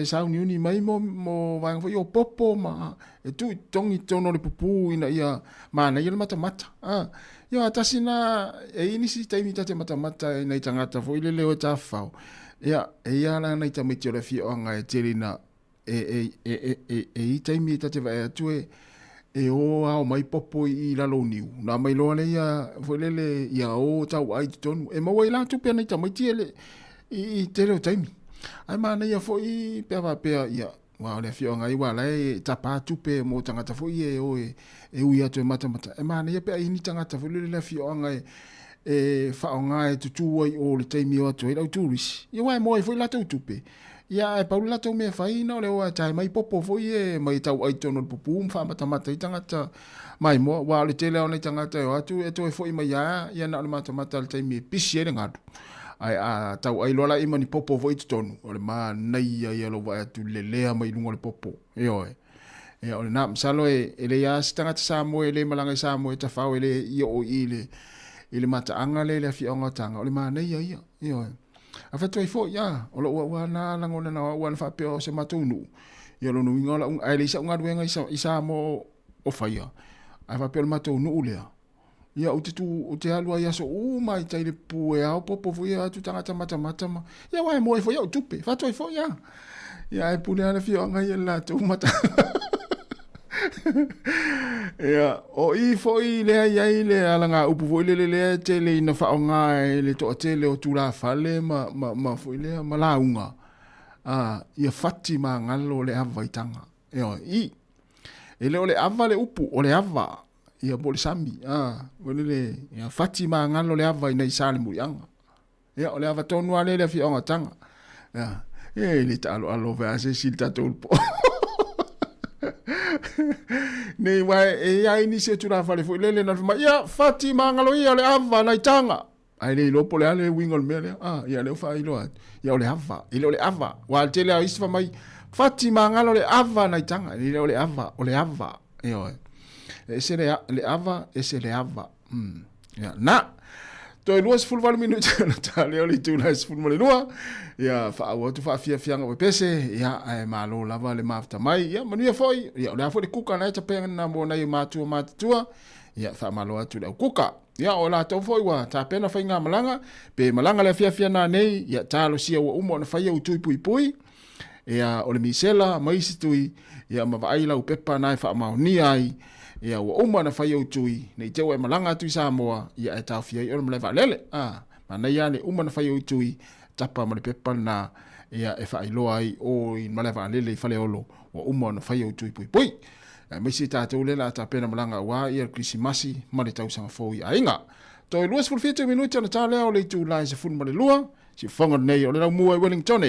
Speaker 17: sauni uni mai mo vang fo yo popo ma e tu tongi tono le pupu ina ia mana ia mata yo atasina e inisi taimi tate mata ina tangata fo ile le o tafao ia la na ita metio le fio anga e telina e taimi tate va tu e o ao mai popo i la lo niu na mai lo le ia fo le ia o tau ai tonu e mo ila tu pe na ita mai tiele i tele o taimi. Ai mana ia foi pea ia wa le fionga i wala e tapa tupe mo tangata foi e ui atu mata e mana ia pea ini tangata foi le fionga e faonga e tutu ai o le taimi o atu e lau turis ia wai mo e foi la tupe ia e paula tau me fai no le o tai mai popo foi e mai tau ai tono pupu fa mata i tangata mai mo wa le tele ona tangata o atu e to e foi mai ia na mata le taimi pisi e ngadu ai a tau ai lola i mani popo vo i tonu o le ma nei ai alo vai atu le lea mai lungo le popo e o le na msalo e le ia stangata Sāmoa le malanga i Sāmoa ta fao le ia o i le mata anga le fionga tanga o le ma nei ai a fatu ai fo ia o lo wa na langona na wa na fa pe o se matunu ia lo nu ngola ai le sa unga duenga i Sāmoa o faia ai fa pe o matunu lea ia o te alua ia so mai tai le pu e au popo foi atu tangata mata ma ia wai mo foi au tupe fatu ai foi ia e pule ana fio anga ia la tu mata ia o i foi le ia le alanga upu foi le tele ina fa nga le to tele o tu la fale ma foi le malaunga ia fati ma ngalo le avaitanga ia i ele ole ava le upu ole ava ia bole sami le ia Fatima ngalo le ava ina isale murianga ia ole ava tonu ale le fionga tanga ia le talo alo va se silta tolpo nei vai e ai ni se tura fale fo le na ma ia Fatima ngalo ia le ava na tanga ai le lopo le ale wingol mele ia le fa ilo ia ole ava wa tele a isfa mai Fatima ngalo le ava na tanga ile ole ava ia ese le ava ya na to luas full val minuto ta le oli tu la full mole lua ya fa wa tu fa fia nga pese ya ai malo lava le mafta mai ya manu foi ya la foi kuka na ta pe na mo na matu ya fa malo atu le kuka ya ola to foi wa ta pena fa nga malanga pe malanga le fia na nei ya talo sia wa umo na fa ya utui pui ya ole misela mai situi ya ma vai la upepa na fa ma ni ai ia wa uma na fai au tui nei te wai malanga tu Sāmoa ia e tawhia i ona mlewa lele mana ia ne uma na fai au tui tapa ma le pepa na ia e fai loa ai o i mlewa lele i fale olo wa uma na fai au tui pui mesi tātou lela ta pena malanga wa ia krisimasi ma le tau sanga fōi a inga toi luas fulfitu minuti ana tā leo le tu lai se fun ma le lua si whanga nei o le lau mua i Wellington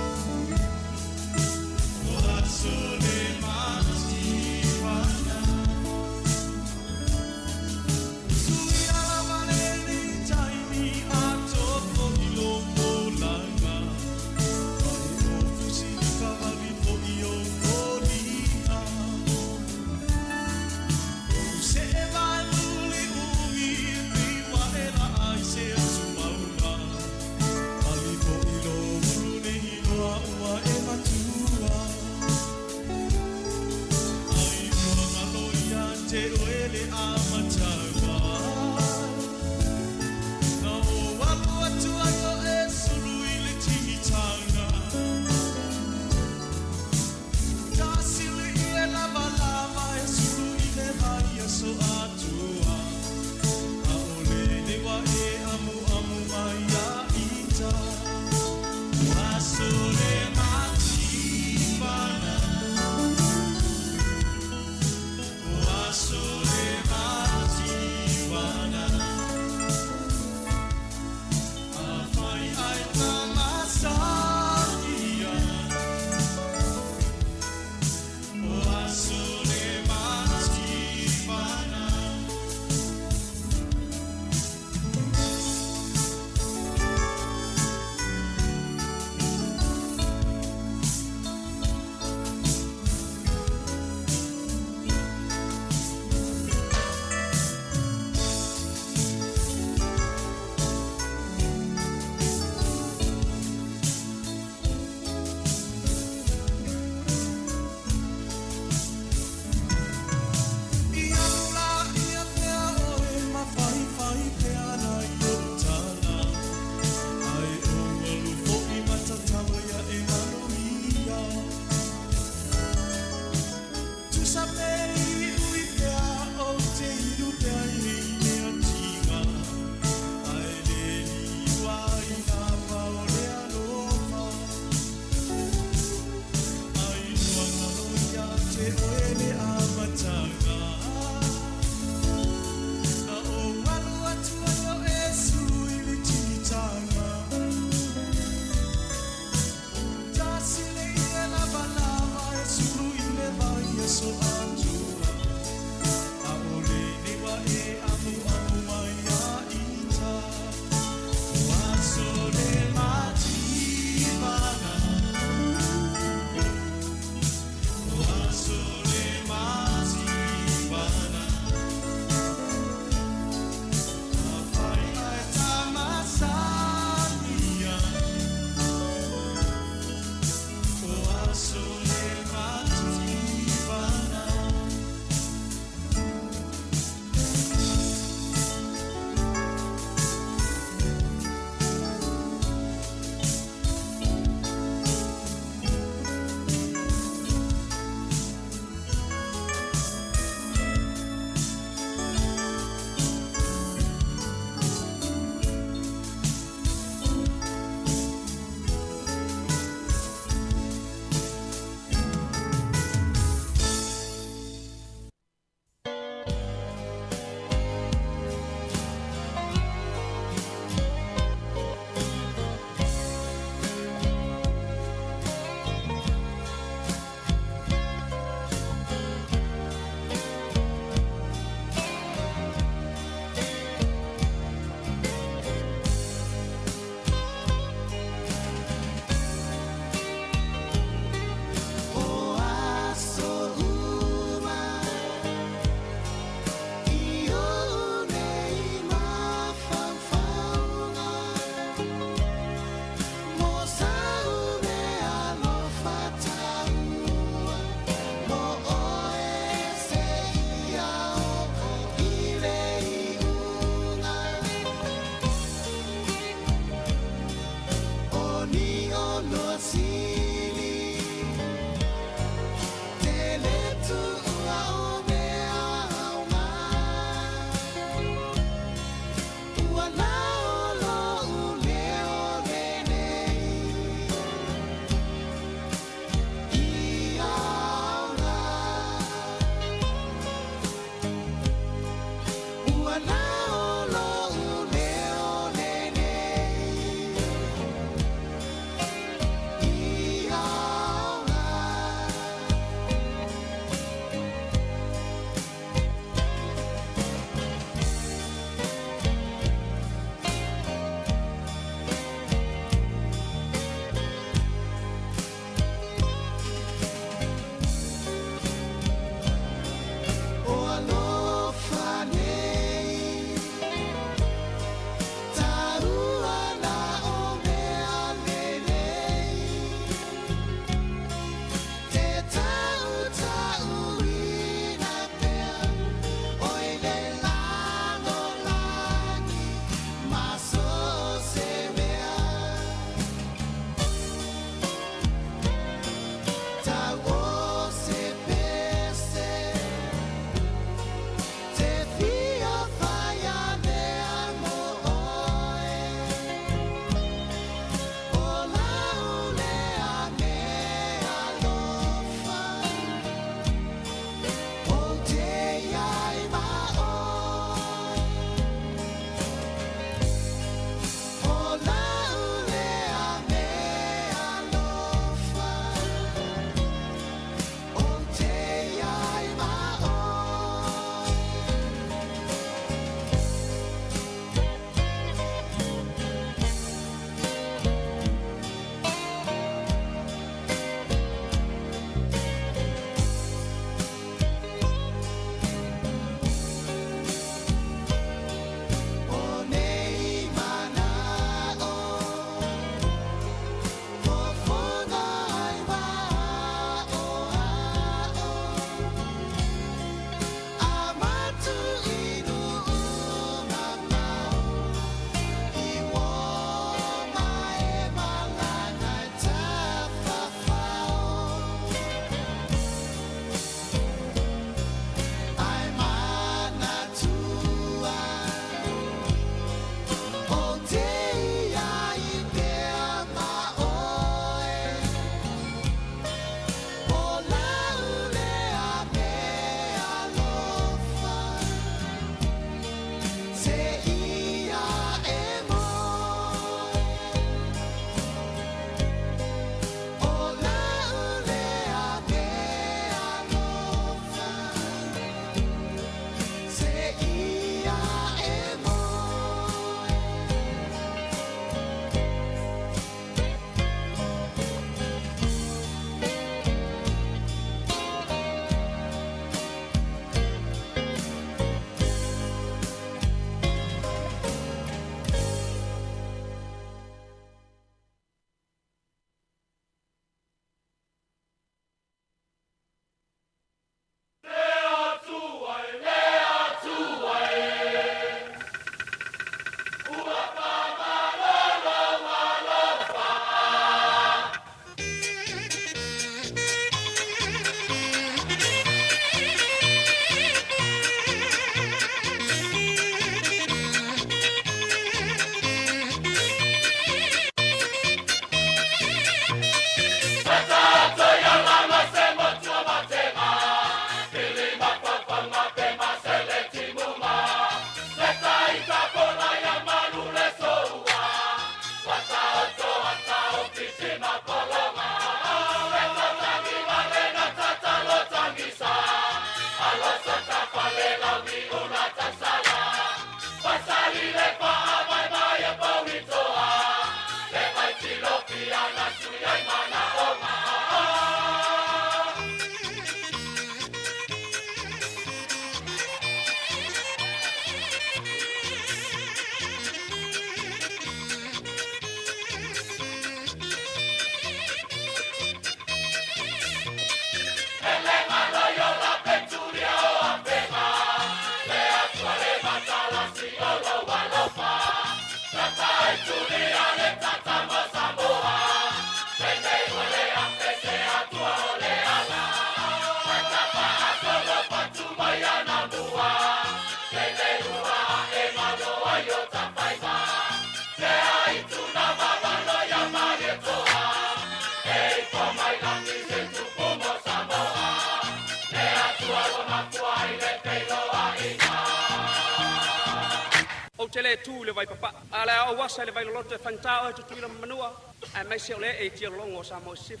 Speaker 3: tele tu le vai papa ala o wasa le vai lote fantao tu tu la manua ai mai se ole e ti longo Sāmoa sif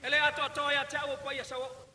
Speaker 3: ele ato ya tau pa ya sawo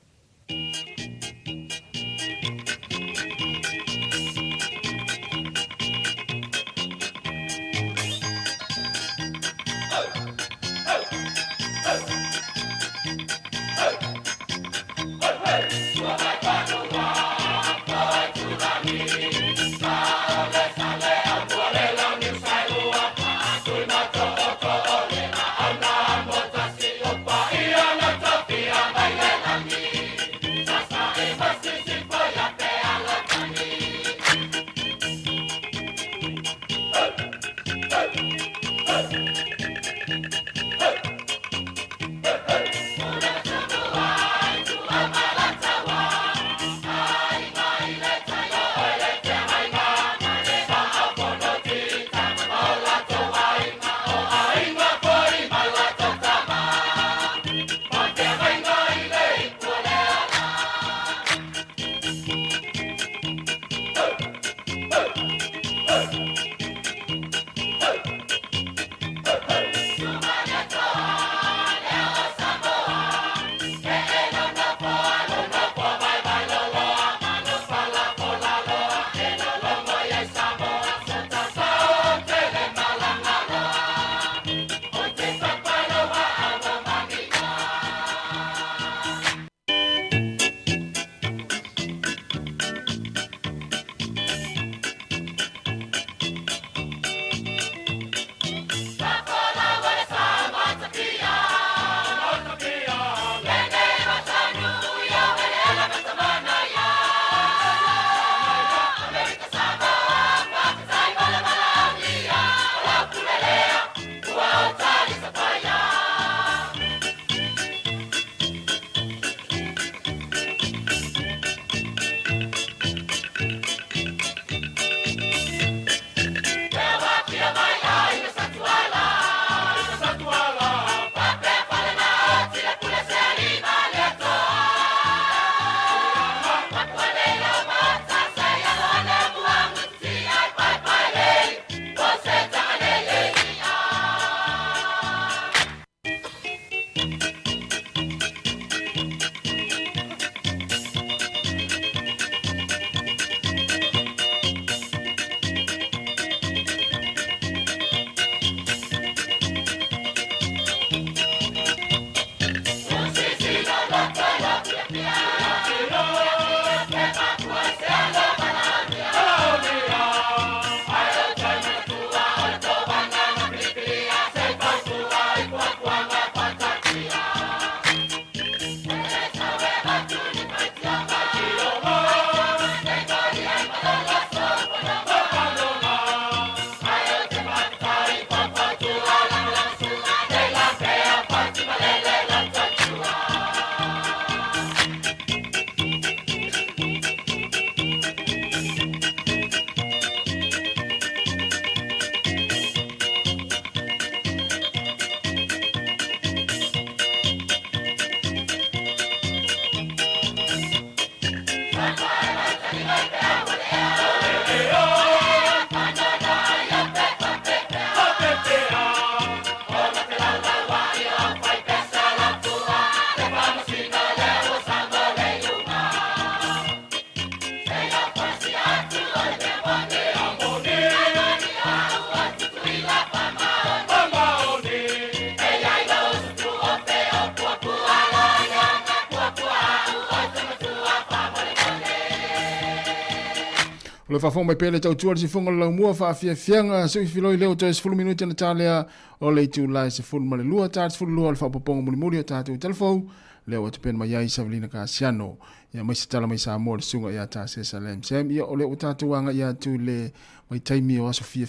Speaker 13: O le whawhong mai pēle tau tuari si whonga lau mua whaafianga sui filoi leo toi 10 minuti na tālea o le tu lai se fulu male lua tāti fulu lua le whapaponga muli muli o tātou telefou leo atu pēna mai ai Savelina Kasiano ia mai se tala mai Sāmoa le sunga ia tā se Salem Sam ia o leo tātou anga ia tu le mai taimi o aso fia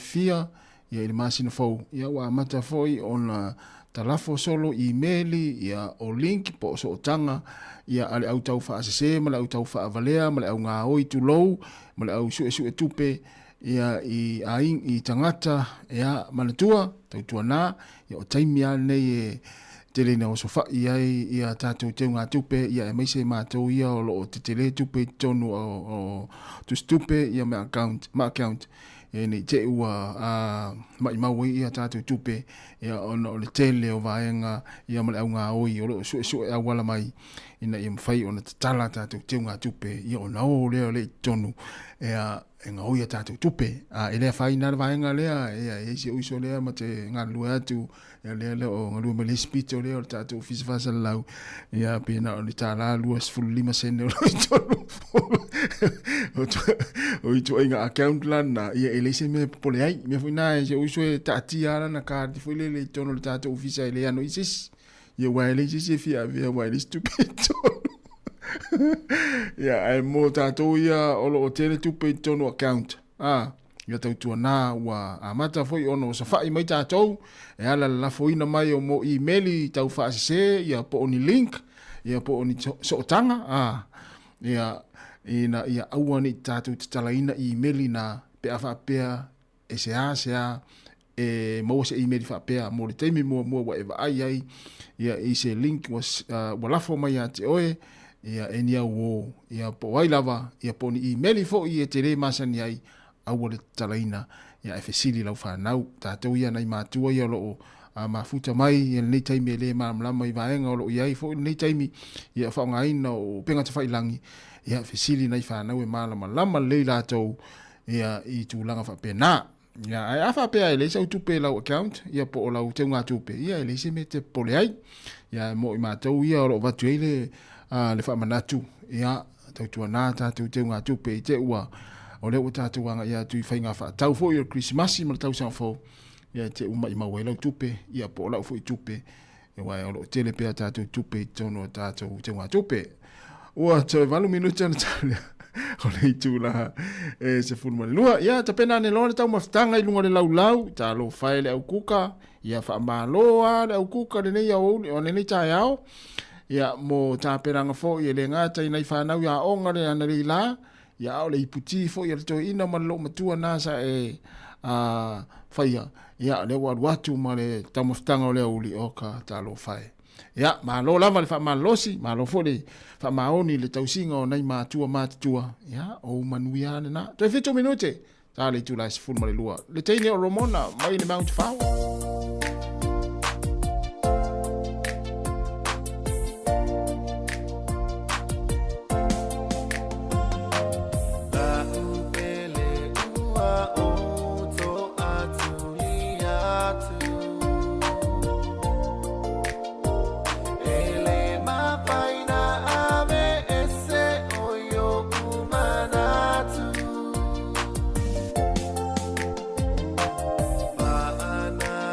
Speaker 13: ia ili masina fau ia wa mata foi ona talafo solo emaili ia o link po so tanga ia ale au tau fa asese mala au tau fa avalea mala au ngā oi tu lou mala au su e tupe ia i aing i tangata ia manatua tau tuana ia o taimi nei e tele na o sofa ia tātou te ngā tupe ia e meise mātou ia o lo te tele tupe tonu o tu stupe ia ma account e ni te ua mai maui ia tātou tupe ia ono o le tele o vaenga ia male au ngā oi o lo su e awala mai ina ia mwhai o na tala tātou te ngā tupe ia o nao leo le tonu ia e ngā oi a tātou tupe e lea whai nara vaenga lea ia e si uiso lea ma te ngā lua atu ia lea leo o ngā lua me le spito lea o tātou fisifasa lau ia pēna o ni tāla lua 15 sene o lo i tonu o i tu inga account lana ia e leise me pole ai me fui na e se uiso e tāti ara na kādi fui le tonu le tātou ofisa e le ano isis ia waile isis e fia via waile stupe tonu ia e mo tātou ia o lo o tele tupe tonu account ia tau tuana ua amata foi ono sa fai mai tātou e ala la foina mai o mo emaili tau whaasese ia po oni link ia po oni sootanga ia aua ni tātou te talaina emaili na pea whapea e sea e mo se emaili whapea mo le teimi mua wa eva ai ia i se link wa lafo mai a te oe ia enia wo ia po ai lava ia po ni emaili fo i e te re masani ai aua le talaina ia e fesili lau whanau tātou ia nei mātua ia loo mafuta mai ia nei taimi e le māmlama i vaenga o loo iai fo nei taimi ia whaonga ina o penga te whailangi ia fesili nei whanau e mālama lama lei lātou ia i tūlanga whapena ia ai a whapea e leisa utupe lau account ia po o lau te ngā tupe ia e leisa me te pole ai ia mo i mātou ia o loo vatu eile le whamanatu ia tautua nā tātou te ngā tupe i te ua o leo tātou anga ia tui whainga whaatau fo i o Christmasi ma tau sang fo ia te uma i maua lau tupe ia po lau fo i tupe e wai o lo tele pea tātou tupe i tono tātou te ngā tupe ua te valu minuta na tālia o le i tūlaha e se fulmane lua ia ta pena ne lona tau mawhitanga i lunga le lau tā lo whae le au kuka ia wha māloa le au kuka le nei au o le nei tāi au ia mo tā peranga fo i le ngāta i nei whanau ia onga le ana le la ia o le iputi fo ia le toi ina malo matua nasa e whaia ia le watu ma le tamawhitanga o le uli oka tā lo whae ia malo lava le wha malosi malo fo le wha maoni le tausinga o nei mātua mātua ia o manuia na toi 5 minute tā le tūlai se fulma le lua le teine o Romona mai le Mount Fau
Speaker 6: Ana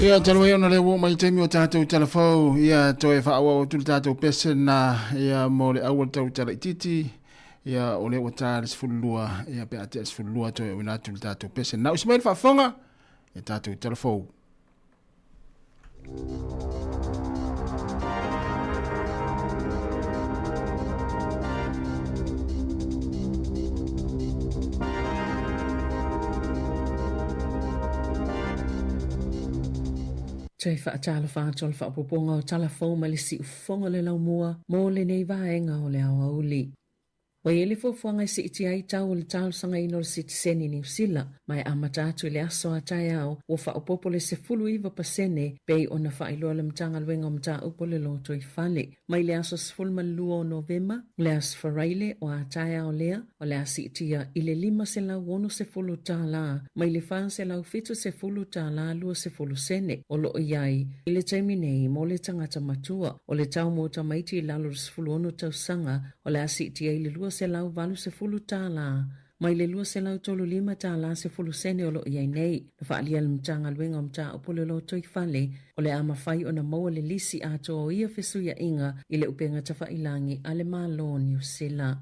Speaker 13: Ia talo ia na le wo mai temi o tātou telefou ia toe whaawa o tulu tātou pese na ia mo le awal tau tala ititi ia o le o tā le sifulua ia pe ate sifulua toe o nā tulu tātou pese na usimail whaafonga ia tātou telefou.
Speaker 8: Tei whaatala whaatol whaapoponga o talafou ma le si ufonga le lau mua mo le nei vaenga o le au auli. Wa ele fofuanga i si iti ai tau o le tau sanga ino le sitiseni ni usila mai amatatu le aso a tai au o whaapopo le se fulu iwa pasene pei o na whaailoa le mtanga luenga o mta upo le loto i fale. Mai le aso sfulma lua o Novema, le aso wharaile o a tai au lea o le asi itia i le 5 se lau ono se fulu tā la mai le whaan se lau fitu se fulu tā la lua se fulu sene o lo iai i le taimi nei mo le tangata matua o le tau mota maiti i lalo se fulu ono tau sanga o le asi itia i le lua se lau valu se fulu tā la mai le lua se lau tolu 5 tā la se fulu sene o lo iai nei na whaalia le mtanga luenga o mta upo le loto i fale o le ama whai o na maua le lisi ato o ia fesuia inga i le upenga tafa ilangi a le malo New Zealand.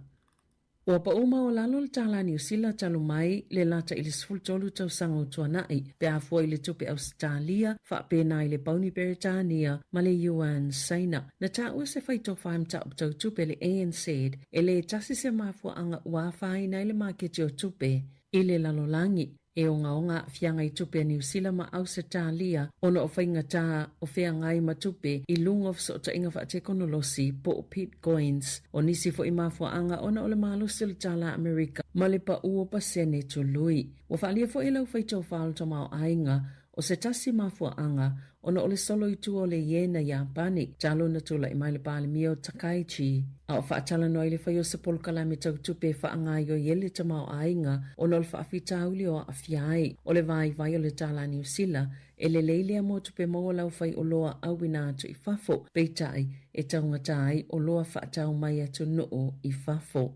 Speaker 8: Ua pa uma o lalo le tala New Zealand talu mai le lata i le sfultolu tau sanga o tuanai pe a fua i le tupe Australia wha pena i le Pauni Beretania ma le UN Saina. Na ta ua se whaito whaim ta tau tupe le ANC e le tasi se mafua anga ua whai na i le maketi o tupe i le lalolangi. E o nga fianga i tupe New Zealand ma Australia ono o whainga tā o whea ngai ma tupe i lunga of sota inga wha te konolosi po o Pete Goins o nisi fo i mafua anga ona o le malusi le tala Amerika ma le pa ua pa sene to lui. Wa whaalia fo i lau whaito whaalo tamao ainga o se tasi mafua anga ona o le solo i tu o le iena Japani talo na tula i mai le pāle mio Takaichi. A o whaatala noa i le whaio se polkalami tau tupe whaanga i o yele tamao ainga ona o le whaafita uli o awhiai o le vai o le tala New Zealand e le leilea mo tupe maua lau whai o loa awina atu i whafo peitai e taungatai o loa whaatau mai atu noo i whafo.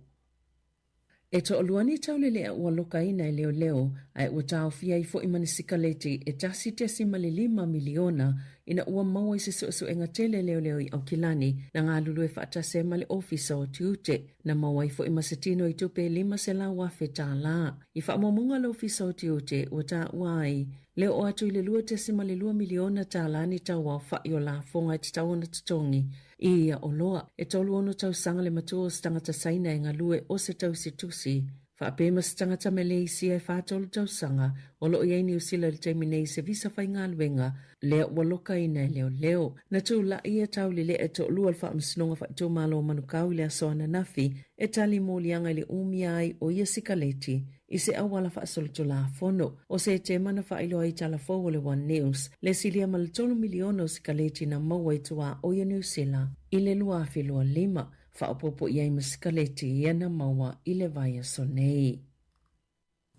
Speaker 8: E to oluani tau le lea ua loka ina e leo leo ai ua tau fia i fo imani sikaleti e tasi tesi mali 5 miliona ina ua maua i se so enga tele leo leo i au kilani na ngā lulu e whaatase mali ofisa o tiute na maua i fo imasatino i tupe 5 se la wafe tā la. I whaamomunga le ofisa o tiute ua tā uai leo o atu i le lua tesi mali 2 miliona tā la ni tau au whai o la fonga i tau na tutongi. Ia o loa, e tolu ono tau sanga le matua o stangata saina e ngalue o se tau si tusi. Whaapema stangata Malaysia e whaatolu tau sanga, o lo iei New Zealand le teminei se visa whai ngā luenga, leo waloka ina leo leo. Na tū la ia tau li le e to lua alwha msinonga wha tō malo o manukau le asoana nafi, e tali mōlianga le umiai o ia sikaleti. I se awala wha asoluto la fono, o se te mana wha ilo ai tala fōu le One News, le silia ma le 3 miliona o sikaleti na maua i tua o ia New Zealand, i le lua awhilua 5, wha opopo iai ma sikaleti ia na maua i le vai aso nei.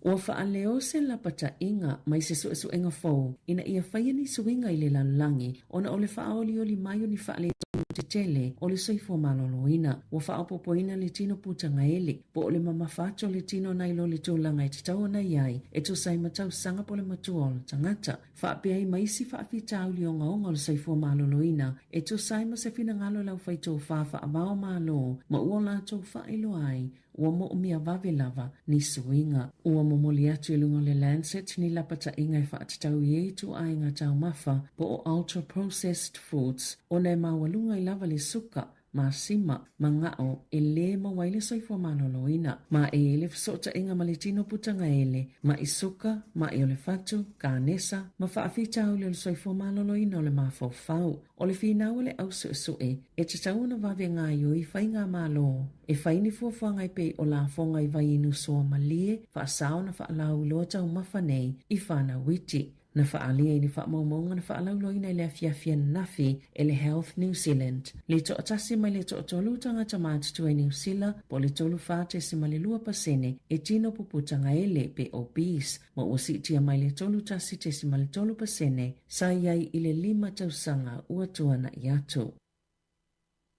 Speaker 8: Ua wha leo se lapata inga mai se su enga fōu, ina ia whaia ni suinga i le lalangi, ona o le wha oli maio ni wha le te tele o le soifua maloloina. Ua wha opopoina le tino putanga ele, po o le mamafato le tino nailo le tūlanga i te tau na iai, e tu sai matau sanga po le matua o le tangata. Wha apea i maisi wha apita uli o ngaonga le soifua maloloina, e tu sai ma se fina ngalo lau whaito whafa a mao malo, ma ua la tau wha ilo ai, ua mo umia vave lava ni suinga. Ua momoli atu ilunga le Lancet ni lapata inga i whaatatau i e tu ai ngā tau mafa po o ultra processed foods o nei mawalunga i lava le suka ma sima ma ngao e le mawaile soifua maloloina ma e ele fsota inga malitino putanga ele ma i suka ma i ole fatu ka nesa ma whaafita au le soifua maloloina o le mafau o le fina le au sue e te tauna vave ngā ioi whai ngā malo e whaini fuafuanga i pei o la fonga i vai inu soa malie whaasao na whaalau loa tau mawhanei i whana witi. Na whaalia ni whaamaumaunga na whaalauloina i le afiafia nafi e le Health New Zealand. Le to atasi mai le to atolu tangata mātutu e New Zealand po le tolu whaate si male 2% e tino puputanga ele pe obese ma usitia mai le tolu tasi te si male 3% sa iai i le 5 tausanga ua tuana i atu.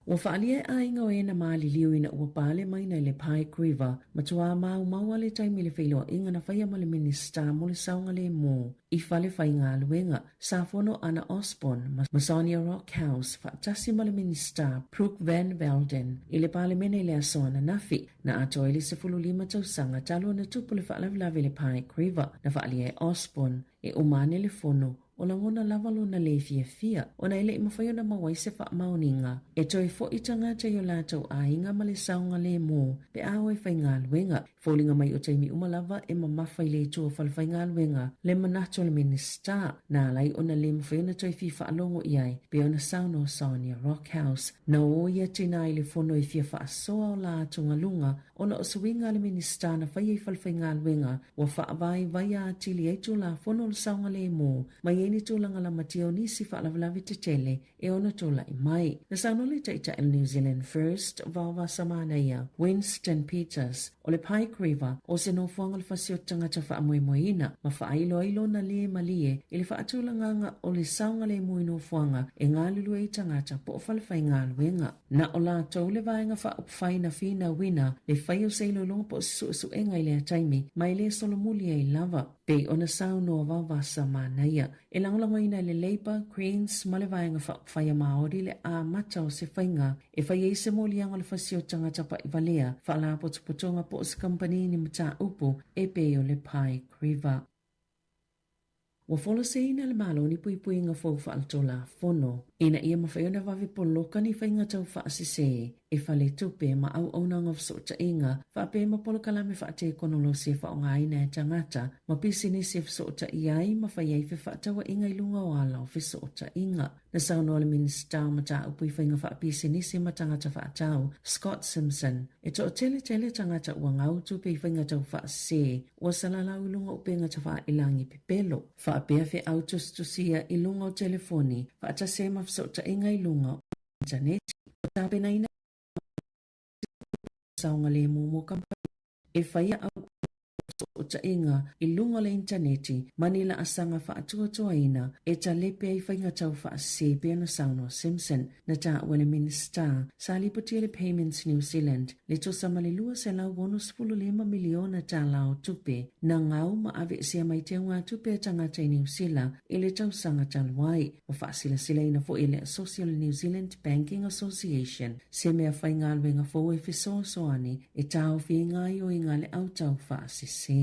Speaker 8: Ua whaalia ainga o ena maali liu ina ua pale maina le Pike River, matua mau le taimi le whailoa inga na whaia ma le minista mo le saunga le mō. I whale whai ngā luenga, Sāfono Anna Osborne, Masonia Rock House, whaatasi ma le minista Brooke Van Velden, i le pale mene le asoa na nafi, na ato ele se fulu lima tausanga talo na tupu le whaalavilavi le Pike River, na whaalia e Osborne, e umane le fono, o la ngona lavalo na le fia, o na ele imawhaio na mawai se wha mauninga, e toi fo i tangata i o lātou a inga ma le saunga le mō, pe awa i whai ngā luenga, fōlinga mai o taimi umalava e mamawhai le tua whalwhai ngā luenga, le manato le minista, nā lai o na le mawhaio na toi fi wha alongo i ai, pe o na sauna o Sonia Rock House, na o ia tina i le fono i fia wha asoa o lātou ngalunga, o na o suinga le minista na whai i whalwhai ngā luenga, wa wha avai vai a atili e tu la fono le saunga le mō, mai ni tūlanga la matio ni si whaalavilavi te tele e ona tūla i mai. Na sauno le taita el New Zealand First, Vava Samana ia, Winston Peters, o le Pike River, o se no fuanga le fasio tangata wha amoemoeina, ma wha ailo na le malie, e le wha atūlanganga o le saunga le mui no fuanga, e ngā lulu e tangata po o whalawhai ngā luenga. Na o la tau le vaenga wha upwhai na whina wina, le whai o seilo longa po su e ngai le ataimi, mai le solomuli e lava, pe ona sauno o Vava Samana ia, e langolango ina le Labour, Greens, ma le vaenga whai a maori le a mata o se whainga, e whai e se molianga le fasio tangata pa i valea, wha la potopotonga po o se company ni mata upu, e pe o le Pike River. Wa folo se ina le malo ni pui nga fau wha altola fono, ina ia mawhaiona wawe poloka ni whainga tau wha asise, e whale tupe ma au aunanga wsota inga, wha pe ma poloka lame wha te konolo se wha o ngā ina e tangata, ma pisi ni se wsota iai ma whai ei wha tawa inga i lunga o ala o wsota inga. Na sauno le minista ma ta upui whainga wha pisi ni se ma tangata wha tau, Scott Simpson, e to o tele tangata ua ngau tupe i whainga tau wha se, ua salalau lunga upe ngata wha ilangi pepelo, wha pea fe autos tusia i lunga o telefoni, wha ta se ma wsota inga i lunga o internet, o tape na ina saunga le mo kampani, e whaia au o ta inga i lunga le interneti, manila asanga wha atua ina, e ta lepe ai whainga tau wha se pia na sauno Simpson, na ta wale minista, sa lipotia le Payments New Zealand, le to samalilua se lau bonus 15 miliona ta lao tupe, na ngau ma ave sia mai te ngā tupe tangata i New Zealand, e le tau sanga taluai, o wha sila ina fo ele Social New Zealand Banking Association, se mea whainga alwenga fo e fiso soani, e tau fi ngai o inga le au tau wha se.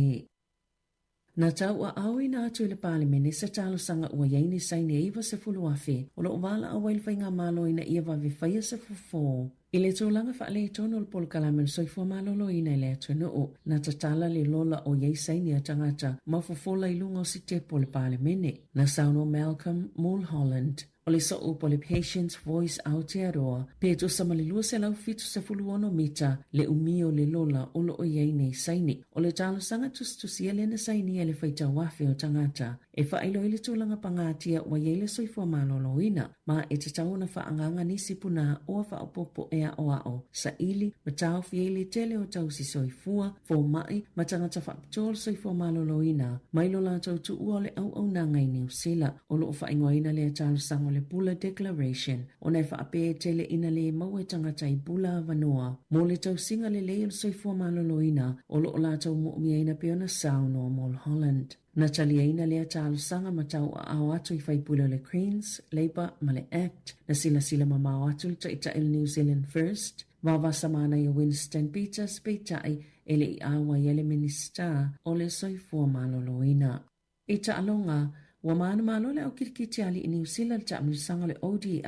Speaker 8: Na tau a au ina atu le palemene sa talo sanga ua yaini saini e iwa se fulu afe, o lo wala a wailwhai ngā malo ina ia wawe whaia se fufo. I le tōlanga wha le tono le polo kalamel soifua malolo ina le atu noo, na tatala le lola o yei saini a tangata, ma fufola i lunga o si tepo le palemene. Na sauno Malcolm Mulholland, o le so upo le Patient's Voice Aotearoa, pe to samalilua se lau fitu se fuluono mita, le umio le lola o lo o yei nei saini, o le talo sanga tustusia le na saini e le whaita wafe o tangata, e whailo ile tūlanga pangatia wa yei le soifua malolo ina, ma e te tau na whaanganga nisi puna o whaopopo ea o ao, sa ili, ma tau fiele tele o tau si soifua, fo mai, ma tangata whaapitol soifua malolo ina, mailo la tau tu ua le au ngai New Zealand, o lo o whaingoa ina le talo sanga le Bula Declaration, o nei whaape tele ina le maue tangata i Bula Vanoa, mo le tau singa le leo soifua malolo ina, o lo o la tau muumia ina peona Sauno o Mulholland. Na talia ina lea talo sanga matau a au atu i whaipula le Greens, Labour ma le Act, na sila mamau atu le taita il New Zealand First, Vava Samana i Winston Peters peitai ele i awa i ele minista o le soifua malolo ina. E ta alonga, wa maana malo le au kirikiti ali i New Zealand ta amilisanga le ODI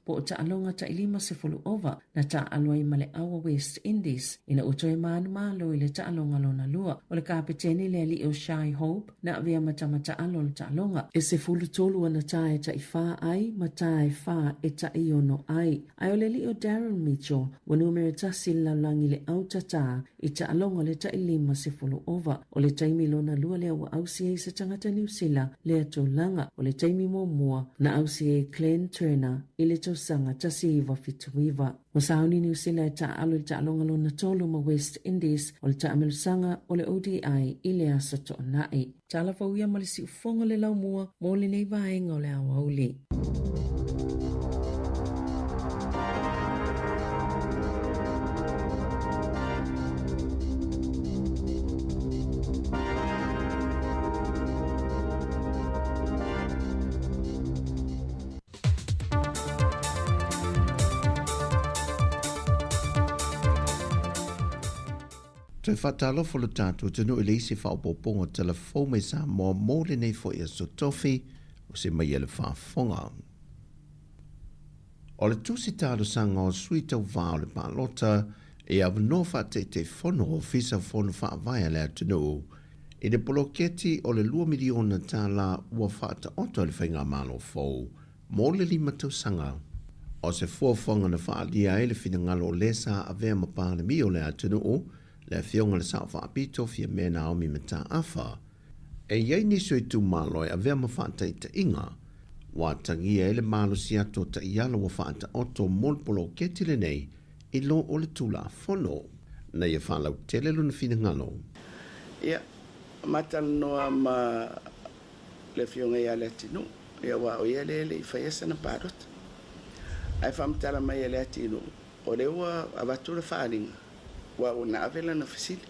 Speaker 8: po o ta alonga ta ilima se fulu ova na ta aloi ma le awa West Indies ina utoe maana malo i le ta alonga lona lua o le kapiteni le ali o Shy Hope na avea matamata alo le ta alonga e se fulu tolu ana ta e ta ifa ai ma ta e fa e ta iono ai ai o le li o Darren Mitchell wa numere ta sila langi le au tata i ta alonga le ta ilima se fulu ova o le taimi lona lua le awa ausia i se tangata New Zealand le ato langa o le taimi mua na ausi e Glenn Turner i le tausanga tasi iwa fituiwa. O sauni New Zealand ta alo le ta alonga lona tolu ma West Indies o le ta amelusanga o le ODI i le asa to nai. Tala fauia ma le si ufonga le lau mua mo le nei vaenga o le awauli.
Speaker 2: Toi whatalofo le tātou tunu i leisi whaopoponga telefo me Sāmoa mōle nei fo ia so tofi o se mai ele whaafonga. O le tusi tālu sanga o sui tau vāo le pālota e avno whate te whono o fisa whono whaavaya le atunu i le poloketi o le 2 miliona tāla ua whaata oto le whainga malo fōu mō le 5 tau sanga. O se fuafonga na whaalia e le whina lesa a vea mapāne mi o le atunu le fionga le sao whaapito fia mena o mi mata awha. E iei niso i tu maloi a vea mawhata i ta inga, wa tangia ele malo si ato ta iala wa whaata oto molpolo ketile nei i lo o le tula fono. Na ia whalau tele luna fina ngalo.
Speaker 10: Ia, matal noa ma le fionga ia le tinu. Ia wa o ia le i whaiasa na parot. Ai whamtara mai ia le atinu. O le ua avatura whaaringa. Wa o na avela na fasili.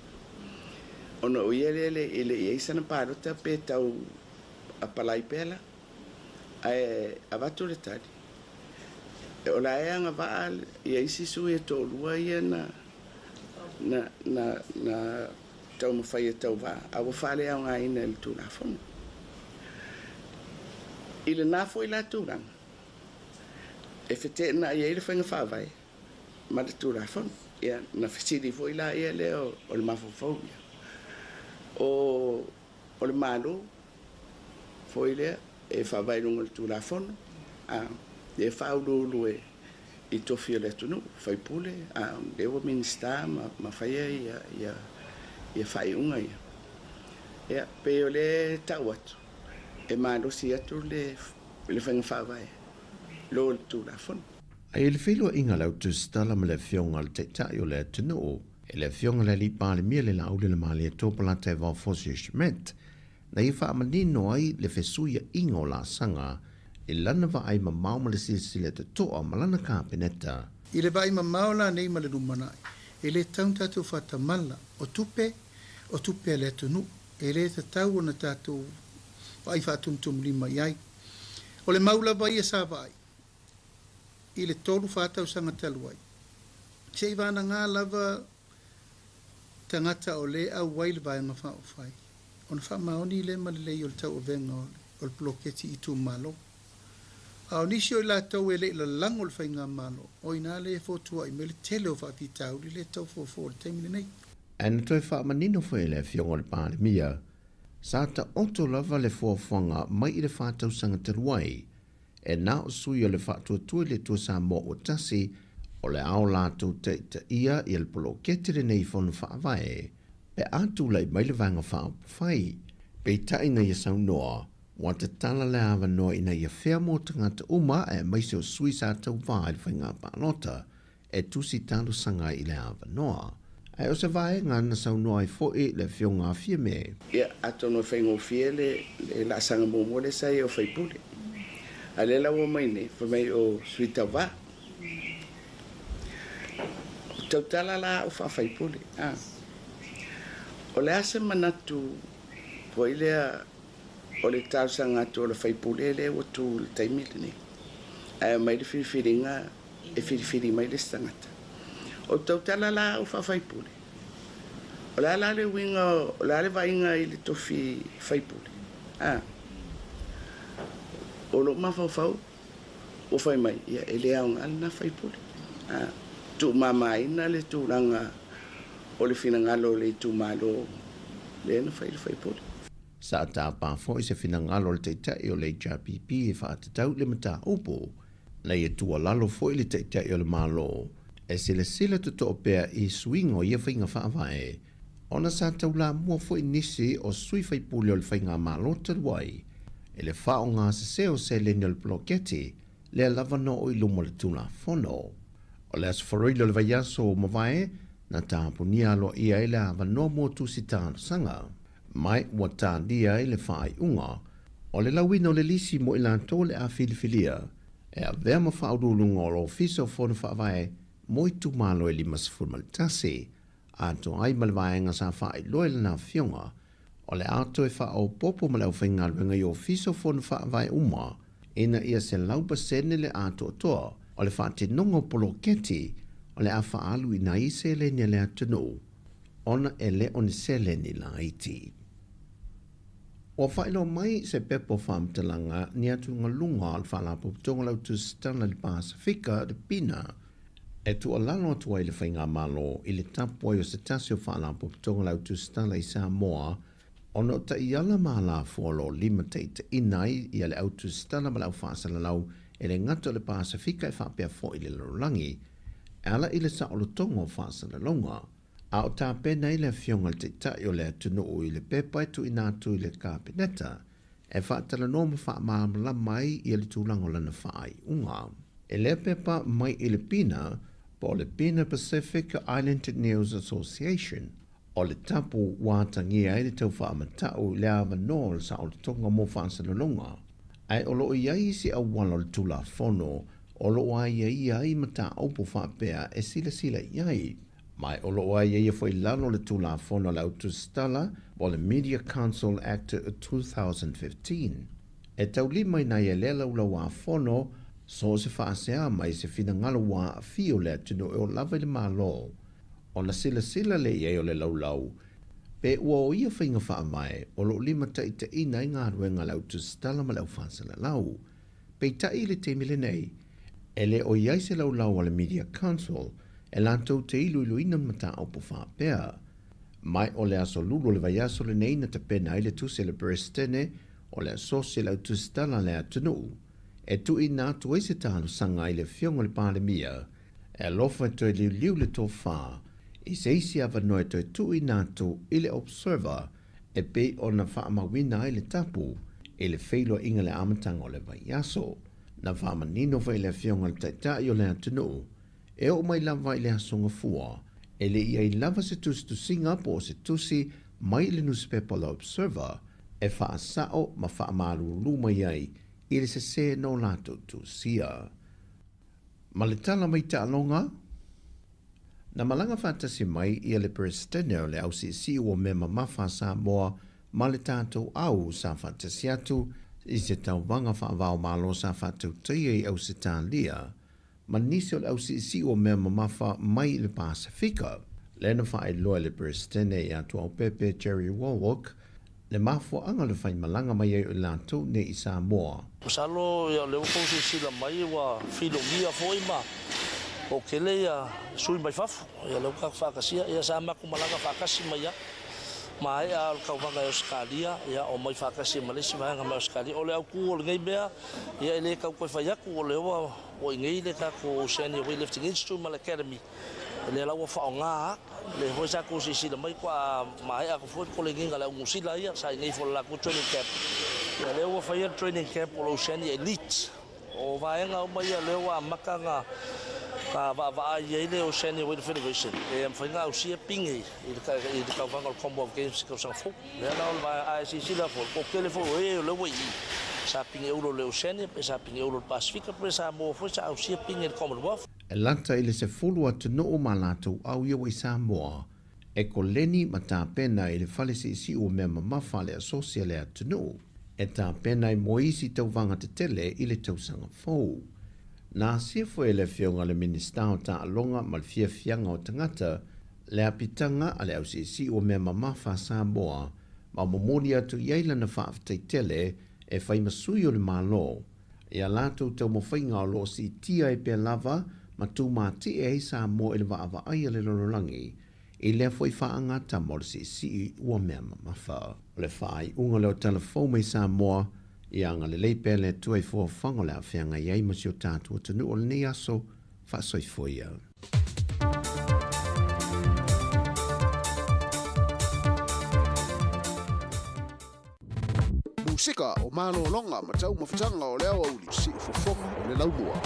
Speaker 10: Ona o ielele ele i eisa na parota pe tau apalai pela. Ai avatu le tari. E o la eanga vaal i eisi sui e tō lua ia na tau mawhai e tau vaa. Awa whale au ngā ina le tūna whono. I le nāfo i la tūranga. E whete na i eire whainga whawai. Ma le tūna whono. Ia na fasili foi la ia leo o le mafofobia o le malo foi le e fa vai lungo tu la fono e fa ulu i tofi le tunu fai pule de o minista ma fai ia fai unga ia pe o le tawat e malo si atu le fa vai lo tu la fono.
Speaker 2: Ai le whilua inga lau tu stala ma le fionga le te tai o le atunu o, e le fionga le li pāle mia le laule le maali e tōpala te wau fosi shmet, na i wha amanino ai le fesuia inga o la sanga, e lana wa ai ma mauma le silsile te toa ma lana kāpeneta.
Speaker 11: I le vai ma maula nei ma le numanai, e le tauntatu whata mala, o tupe le atunu, e le te tau o na tatu vai whatumtum lima iai. O le maula vai e sa vai, i le tolu whātau sanga taluai. Se i vāna ngā lava tangata o le au waile vai ngā whao whai. O na wha maoni le malilei o le tau o venga o le ploketi i tū malo. Au nisi o i la tau e le ila lango le whai ngā malo. O ina le e fōtua i me le tele o whati tau li le tau fōfō le teimine nei.
Speaker 2: Ana toi wha manino whai le fionga le pāle mia. Sāta oto lava le fōwhanga mai i le whātau sanga taluai. E nā o sui o le whātua tui le tua Sāmoa o tasi o le ao lātou te ia i le polo ketire nei whonu whaavae, pe ātu lei mai le vanga whai, pe taina ia sau noa, wa te tala le awa noa ina ia whea mō tangata uma e mai se o sui sa tau vāi le whainga pānota, e tusi tālu sanga i le awa noa. Ai o se vae ngana sau noa i fōi le whionga fia me.
Speaker 10: Ia, ato no whaingo fia le la sanga mō le sai o whaipule. Ale la wo mai ne, fa mai o suita va. Tautala la o fa fai pule. O le ase manatu po ilea o le tau sanga to le fai pule le o tu le taimile ne. Ai mai le whiriwhiringa e whiriwhiri mai le stangata. O tautala la o fa fai pule. O le ala le winga, o le ale vainga i le tofi fai pule. O lo mafau o fai mai ia ele au ngana fai pule tu mama ina le tu ranga o le fina ngalo le tu malo le na fai pule
Speaker 2: sa ta pa fo se fina ngalo le te o le JPP e fa tau le mata opo na ye tu lalo fo le te o le malo e se le sila to opea i swing o ye finga fa vai ona sa tau la mo fo inisi o sui fai pule o le finga malo te wai e le whao ngā seseo se le nil ploketi, le lava no o ilumo le tula fono. O le asfaroilo le vaiaso o mawai, na tāpunia lo ia ele ava no mo tusi tāna sanga. Mai ua tāndia ele whaai unga, o le lawino le lisi mo ilanto le a filifilia, e a vea ma whaurulunga o lo fiso fono whaavai, mo i tu malo e lima sifurma le tasi, a to ai malvaenga sa whaai loe le na fionga, o le ato e wha au popo ma lau whainga luenga i o fiso fonu wha vai uma, ina ia se laupa sene le ato toa, o le wha te nongo polo keti, o le a wha alu i na ise le nia le atano. ona ele on sele ni la iti. O whaelo mai se pepo whamtalanga ni atu ngalunga al whalapo tonga lau tu stana li Pasifika de Pina e tu alano atu ai le whainga malo i le tapu ai o se tasio whalapo tonga lau tu stana i Sāmoa ono ta iala maala fuolo lima teita inai i ale au tu stana ma lau whaasala lau e le ngato le Pasifika e whapea fo i le larangi ala i le saolo tonga o whaasala longa. A o tā pēna i le fionga te tai o le atunu o i le pepa e tu inatu i le kāpeneta, e whaatala noma wha maamala mai i le tūlango lana whaai unga. E le pepa mai i le Pina, po le Pina Pacific Island News Association, o le tapu wātangia i le tau whaamatau le awa no le sa o le tonga mo whaasalonga. Ai o lo iai si awala le tula fono, o lo iai mata opo whaapea e sila iai. Mai o lo ai ia foi lalo le tula fono la autostala o le Media Council Act 2015. E tau lima ina ia lela ula wa fono so se whaasea mai se fina ngalo wa fio le atunu e o lava le malo. O na sila le ia o le laulau. Pe ua o ia whainga wha mai o lo lima taita ina i ngā ruenga la autostala ma lau whaasala lau. Pe tai le te mile nei. E le o iai se laulau o le Media Council e lantou te ilu ina mata au po whapea. Mai o le aso lulu le vai aso le neina te pena i le tuse le Brestene o le aso se lau tustala le atunu. E tu ina atu eise tālu sanga i le fionga le pandemia e lofa to e liu le tō whā i se isi ava noe to e tu ina atu i le Observer e pe o na whaamawina i le tapu i le whailo inga le amatanga o le vai aso. Na whaamanino vai le fionga le taitai o le atunu. E o mai lava i le asonga fua, e le ia i lava se tusi tu Singapore se tusi mai le newspaper la Observer, e wha sao ma wha maru luma iai, i le se no lato tu sia. Ma le tala mai ta alonga? Na malanga whatasi mai i le Prestene o le au si o mema mawha Sāmoa, ma le tātou au sa whatasi atu, i se tau wanga wha vau malo sa whatou tei au se tā lia, ma nisi o le au si o mea mamafa mai le Pasifika. Lena wha ai loa le Prestene i atu au pepe Jerry Warwick, le mafua anga le whai malanga mai ai o lantou ne i Sāmoa.
Speaker 16: Salo ia leo kousi sila mai wa filo mia foi ma o kele ia sui mai fafu ia leo ka whakasia ia sa maku malanga whakasi mai ia mai al kaupanga e Australia ia o mai whakasi malisi mai nga mai Australia o le au ku o le ngai mea ia ele kau koe whaiaku o leo o ngai le ka ko Oceania Weightlifting Institute Mal Academy le la wa whaonga le hoi sa kousi sila mai kwa mai a ko ko le nginga le ngusila ia sa ngai fo la ko training camp ia leo wa training camp o Oceania Elite o vaenga o mai leo wa makanga ka va ia le Oceania Weightlifting Federation e mfainga o sia pingi i ka vanga o Commonwealth Games ka sa fo le na o va ICC la fo o kele fo e le wi sa pingi o le Oceania pe sa pingi o le Pacific pe sa mo fo sa o sia pingi le Commonwealth
Speaker 2: e lanta ile se fulu atu no o malato au ia i Sāmoa e ko leni mata pena i le falisi si o mea mamafa le asosia le atu no e tā pena i moisi tau vanga te tele i le tausanga fau. Nā sia fo e le fionga le minista o tā alonga ma le fia fianga o tangata le apitanga a le au si o mea mamafa Sāmoa ma momoni atu iaila na whaaftai tele e whaimasui o le malo e a lātou tau mo whainga o lo si tia e pia lava ma tū māti e Sāmoa e le waava aia le lolorangi i lea foi whaangata mo le si ua mea mamafa. Le whaai unga leo telefon mai Sāmoa i anga le leipe le tuai fua whango le awhianga iei masi o tātua tanu o le ni aso whaasoi foia.
Speaker 7: Musika o malo longa ma tau mawhitanga o leo au li si fofonga o le laumua.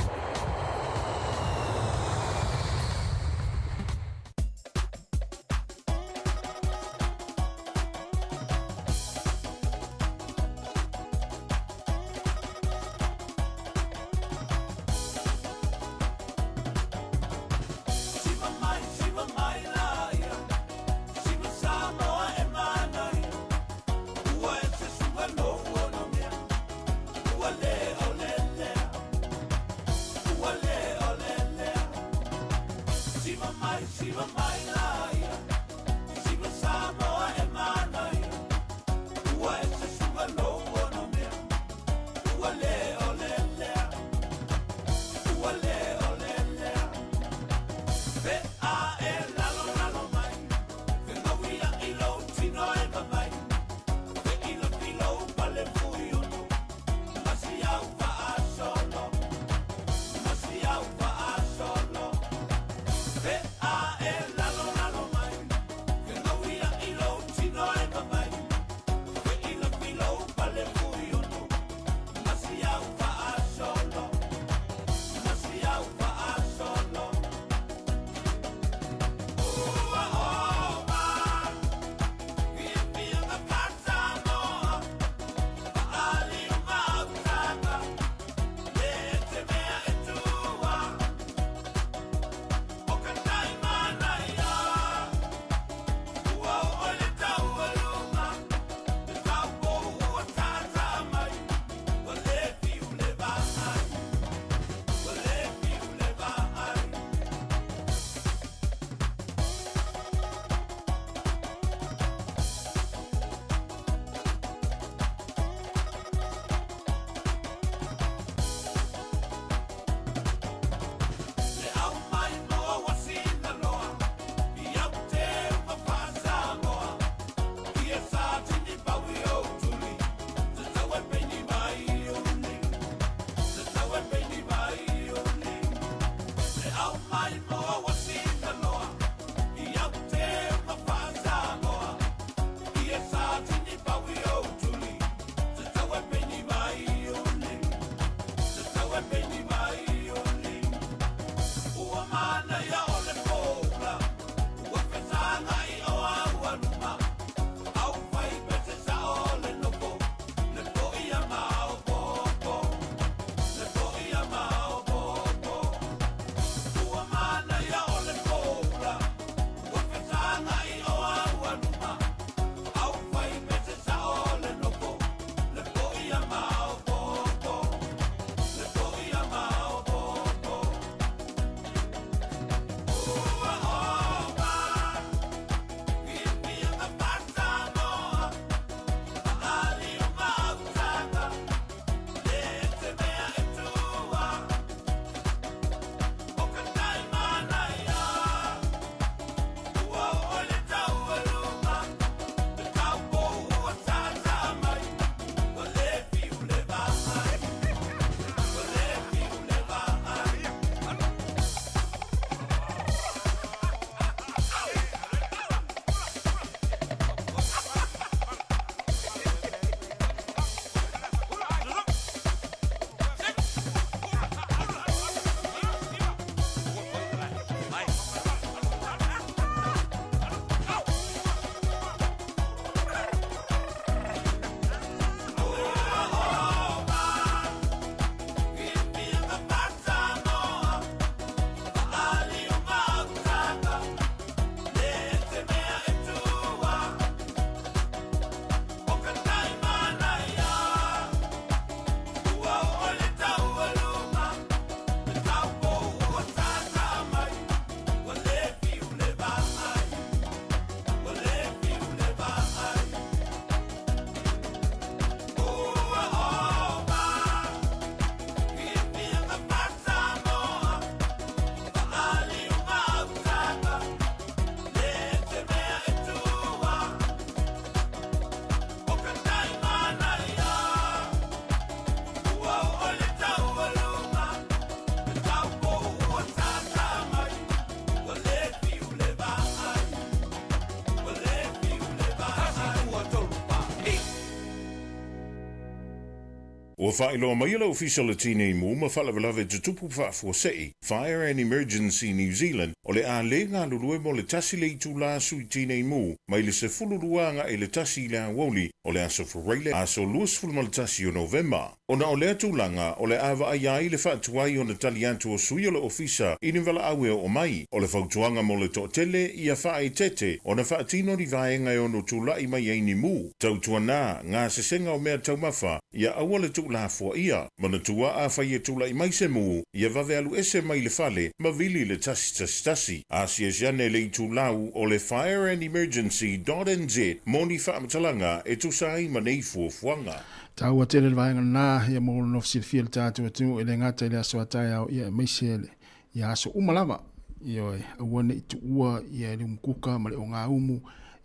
Speaker 5: O whaelo mai lau official tine mu ma whalawalawe te tupu whaafosei, Fire and Emergency New Zealand, o le a le ngā lulue mo le tasi le itu la sui tine mu, mai le se fuluruanga e le tasi le a woli, o le aso fureile aso luas fulma le tasi o November. Ona o le atulanga, o le awa ai le whaatuai o na taliantu o sui o le ofisa, ini wala awe o mai, o le whautuanga mo le totele, ia whae tete, o na whaatino ri vaenga e ono tūlai mai eini mu, tautua nā, ngā sesenga o mea taumafa, ia awa le la fo ia mana tua a fai tu lai mai se mu ia va velu ese mai le fale ma vili le tasi asia jane le tu lau o le Fire and Emergency.nz moni fa matalanga e tu sai manei fu fuanga
Speaker 17: tau atele vaenga na ia mo no fil tatu tu ele ngata ile aso atai ia mai sele ia aso umalava ia wana itu ua ia le mkuka ma le onga umu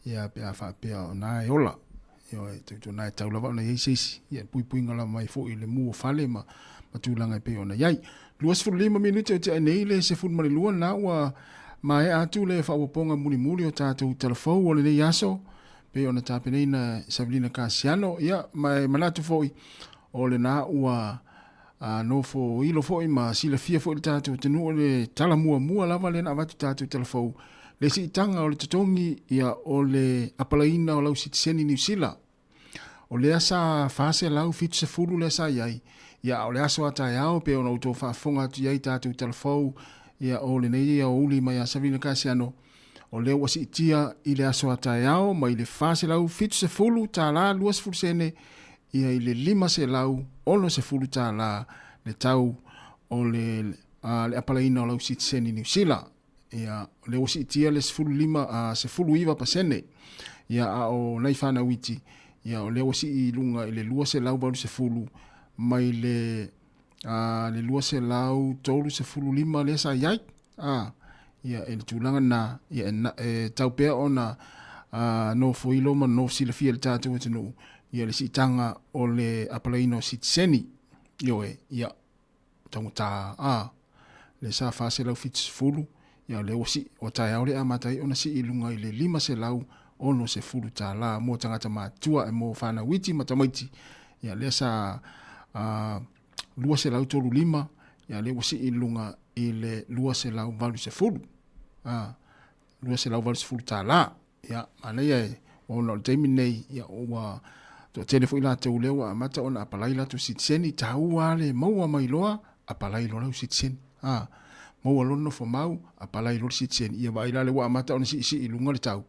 Speaker 17: ia pe fa pe na ola yo tu na tau lava na yesis ia pui ngala mai fo ile mu fale ma matulanga pe ona yai luas fu 5 minute te nei le se fu mari lua na wa mai atu le fa ponga muli o tatu telefon o le yaso pe ona tape nei na Sabrina Casiano ia mai manatu foi o le na wa no fo ilo foi ma sila fia fo tatu tenu le tala mua lava le na vatu tatu telefon le si tanga o le totongi ia o le apalaina o lau sitiseni New Zealand o le asa fase lau fitu se fulu le sa iai ia o le aso ata iao pe ona uto whaafonga tu iai tatu telefou ia o le nei ia o uli mai a Sabrina Casiano o le wasi itia i le aso ata iao ma i le fase lau fitu se fulu ta la luas fulu sene ia i le 5 se lau ono se fulu ta la le tau o le apalaina o lau sitiseni New Zealand ia le wasi itia le se fulu 5 se fulu iwa pasene ia o naifana witi ia o le wasi i lunga i le lua se lau baru se fulu mai le lua se lau tolu se fulu 5 le sa iai ia e le tūlanga na ia tau pea ona no foilo ma no sila fia le tātou atanu ia le sitanga o le apalaino sitiseni ioe ia tangota le sa fase lau fitis fulu ia le wasi o tai aure amatai ona si i lunga i le 5 se lau ono se fulu ta la mo tangata matua e mo fana witi matamaiti ia le sa lua se lau tolu 5 ia le wasi i lunga i le lua se lau valu se fulu lua se lau valu se fulu ta la ia ana ia ono le teimi nei ia oa to telefo ila te ulewa amata ona apalai la tu sitiseni taua le maua mailoa apalai lo lau sitiseni maua lono fo mau apalai lo sitiseni ia vaila le wa amata ona si i lunga le tau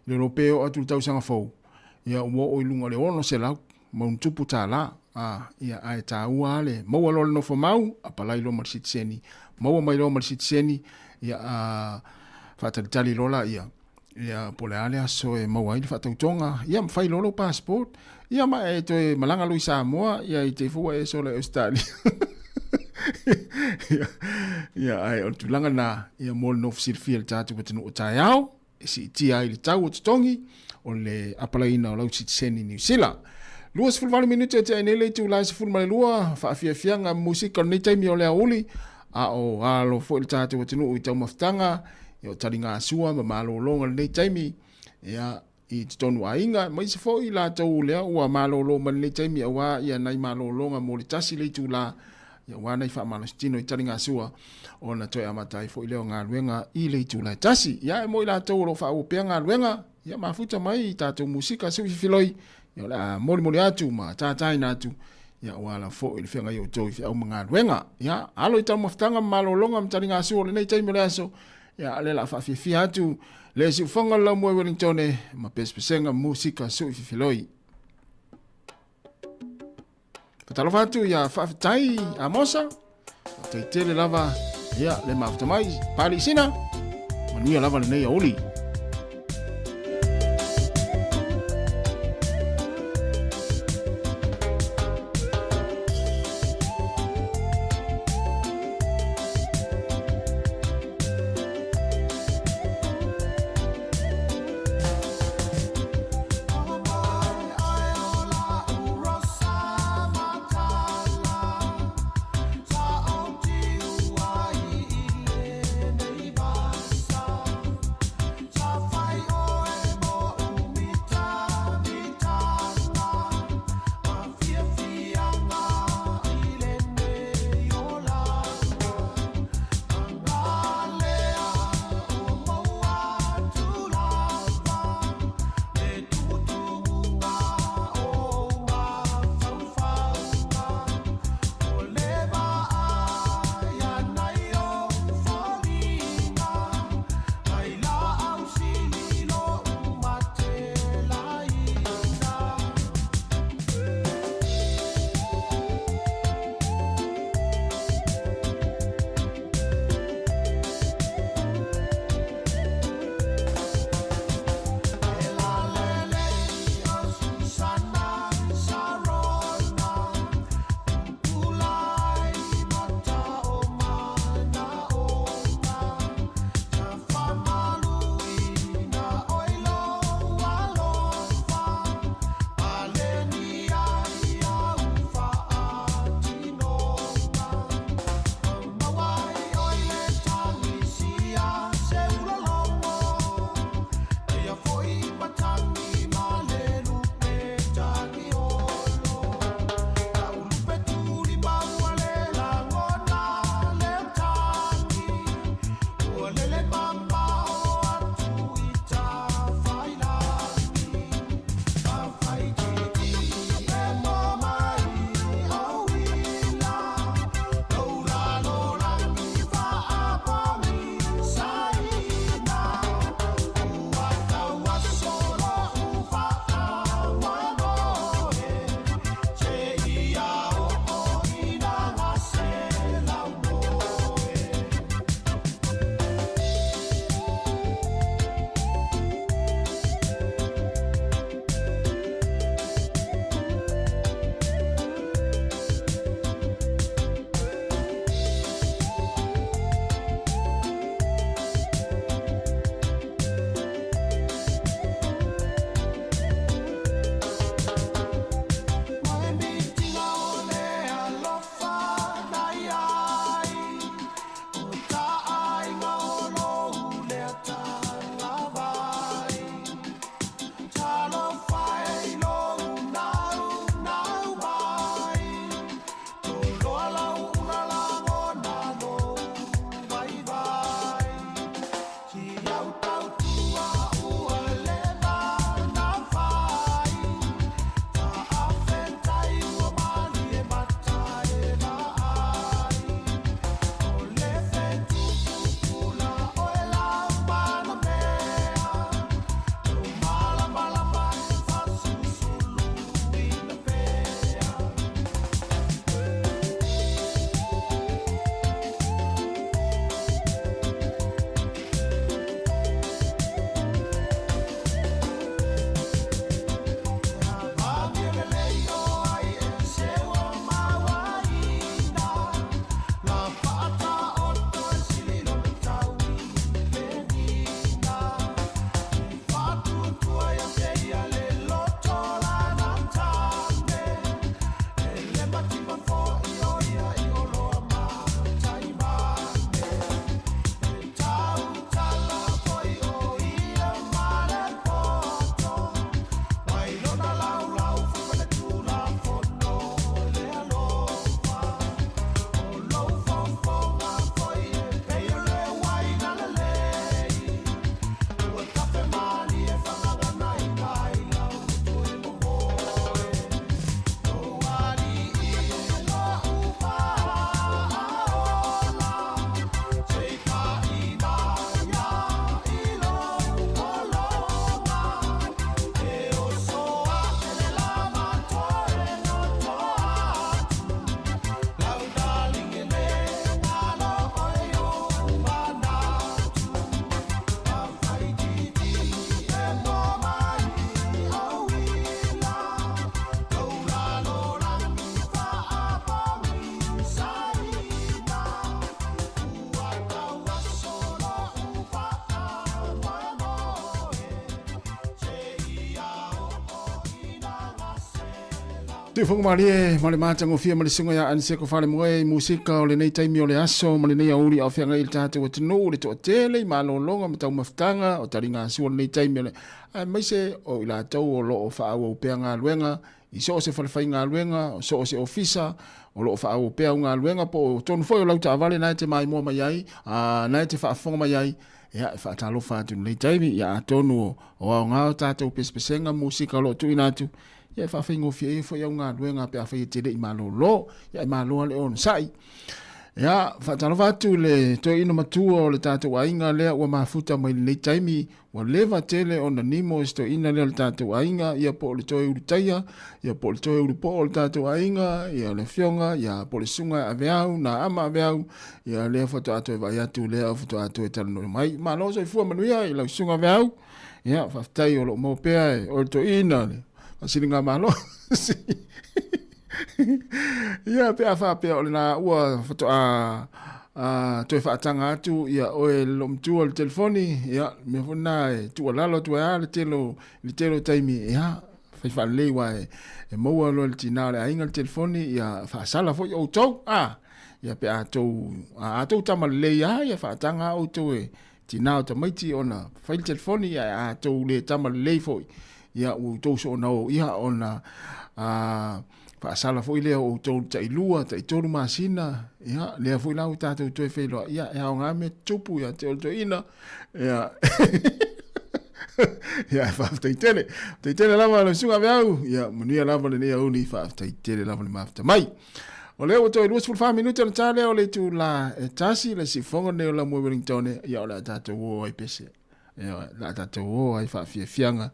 Speaker 17: le europeo atu tau sanga fou ia wo o ilunga le ono se lau mau tupu ta la ia ai taua le maua lono fo mau apalai lo sitiseni maua mai lo sitiseni ia fatalitali lola ia pole ale aso e maua ili fatautonga ia mfai lolo passport ia ma e to malanga lui Sāmoa ia i te fua e so le Australia ia ai o tulanga na ia mol no fsil tatu patenu o tai au si tia i tau o tongi o le apalaina o lau sitiseni New Zealand luas fulvali minute te nele tu la se fulma lua fa fianga musika nei taimi o le auli o alo fo il tatu patenu o tau maftanga yo taringa sua ma malo longa nei taimi ia i tonu ainga mai se fo i la tau lea ua malo longa nei taimi awa ia nai malo longa mo le tasi le tu la ia wana i fa malo stino i taringa sua ona toi amatai fo i leo ngā luenga i le tu la tasi ia e mo i la tau lo fa upea ngā luenga ia mafuta mai i tātou musika su i filoi ia la moli atu ma tātai natu ia wala fo i whenga i o toi fi au mga luenga ia alo i tau maftanga malo longa mtaringa sua le nei taimi le aso ia le la fa fi atu le si fonga la mo Wellington ma pespesenga musika su filoi patalo fatu ya fa tai amosa tai tele lava ia le mafta mai pali sina mania lava le nei oli Te whanga marie, male mātango fia male sunga ya anse ko whare moe musika o le nei taimi o le aso, male nei auri au whianga il tātou o tino, o le toa tele, ma lo longa, ma tau maftanga, o tari ngā sua nei taimi o le. Ai maise o ila tau o lo o wha au pea ngā luenga, i so o se whalewhai ngā luenga, o so o se ofisa, o lo o wha au pea ngā luenga, po tonu foi o lau ta avale, nai te mai mua mai ai, nai te whaafonga mai ai, ia e whaatalo whaatu nei taimi, ia a tonu o au ngā tātou pespesenga musika o lo tu inatu, ia fa fa ngofia e fo ia nga luenga pe fa te le malo lo ia malo le on sai ia fa tano vatu le to ino matuo le tato ainga le wa mafuta mai le taimi wa leva tele on the nimo sto ina le tato ainga ia po le to urutaia ia po le to urupo le tato ainga ia le fionga ia po le sunga aveau na ama aveau ia le foto ato va ia tu le foto ato etano mai malo so fu manuia ia le sunga aveau ia fa tai o lo mo pe o to ina asini ngā malo. Ia pea wha pea o le nā ua whato toi whaatanga atu ia oe lom tua le telefoni ia me whuna e tua lalo tua le telo taimi ia whai whalei wa e maua lo le tina le ainga le telefoni ia whaasala fo i o tau ia pea atou tamalei ia whaatanga o tau e tina o tamaiti ona whai le telefoni ia atou le tamalei fo ia o tau so na o ia ona pa sala foi le o tau tai lua tai tolu masina ia le foi la o tatu to fe lo ia e nga me tupu ia te o ina ia ia fa tai tele lava lo sunga veau ia munia lava le ia uni fa tai tele lava le mafta mai o le o to luas ful fa minuto na tale o le tu la tasi le si fonga ne la mo Wellington ia o la tatu o ai pese ia la tatu o ai fa fianga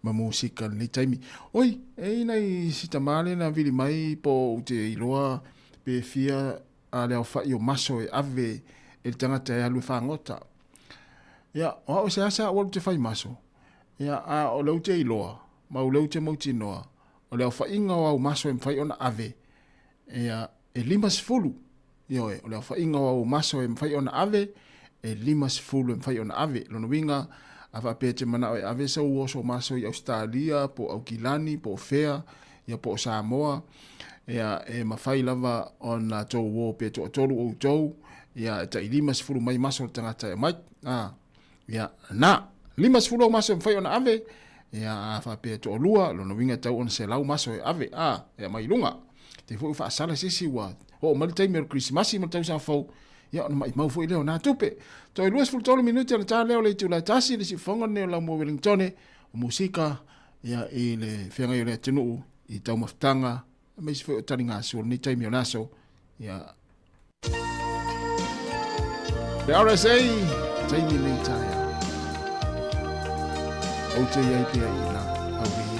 Speaker 17: ma musika ni taimi. Oi, nei si tamale na vili mai po te iloa pe fia a leo whai o maso e ave e tangata e alu whangota. Ia, o se asa o te whai maso. Ia, o lau te iloa, ma o lau te mauti noa. O leo whai inga o maso e mwhai ona ave. Ia, e limas fulu. Ia, o leo whai inga o maso e mwhai ona ave, e limas fulu e mwhai ona ave. Lono winga, ava pete mana o ave sa uoso maso i Australia, po Aukilani, po Fea, ia po Sāmoa, ia e mawhai lava o na tau uo pe to tolu o tau, ia e tai limas fulu mai maso tangata e mai, ia na, limas fulu maso e mwhai o na ave, ia ava pete to lua, lono winga tau on se lau maso e ave, ia mai lunga, te fu fa sala sisi wa, o malitai mero Christmasi mo tau sa fau, ia ona mai mau foi leo na tupe to luas ful tolu minuti na tale le tu la tasi le si fonga ne la mo Wellington o musika ia i le fenga i le tenu i tau maftanga mai se foi taringa so ni taimi onaso ia the RSA taimi le taya o te ia pia i na awi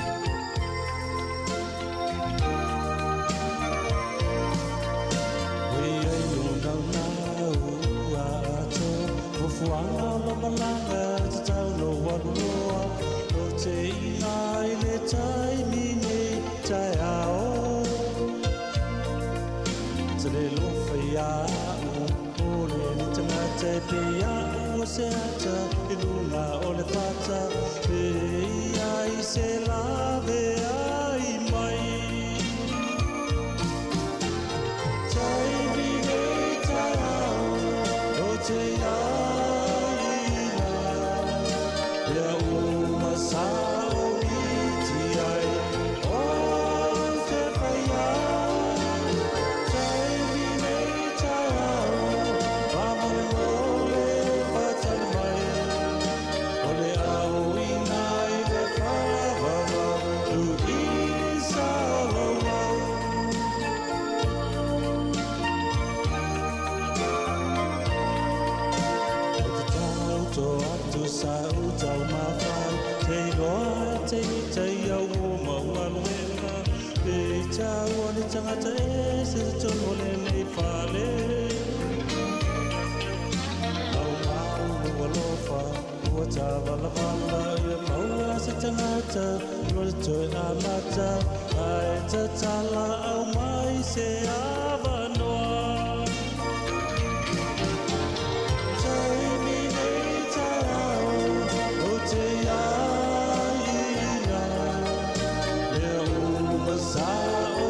Speaker 6: Sao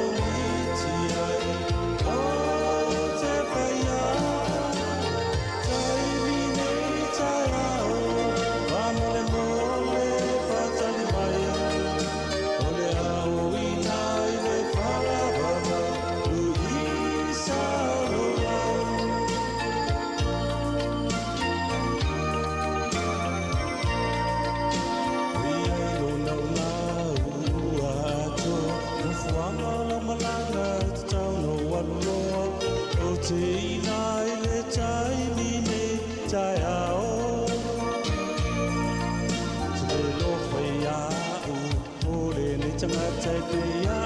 Speaker 9: tangata e pia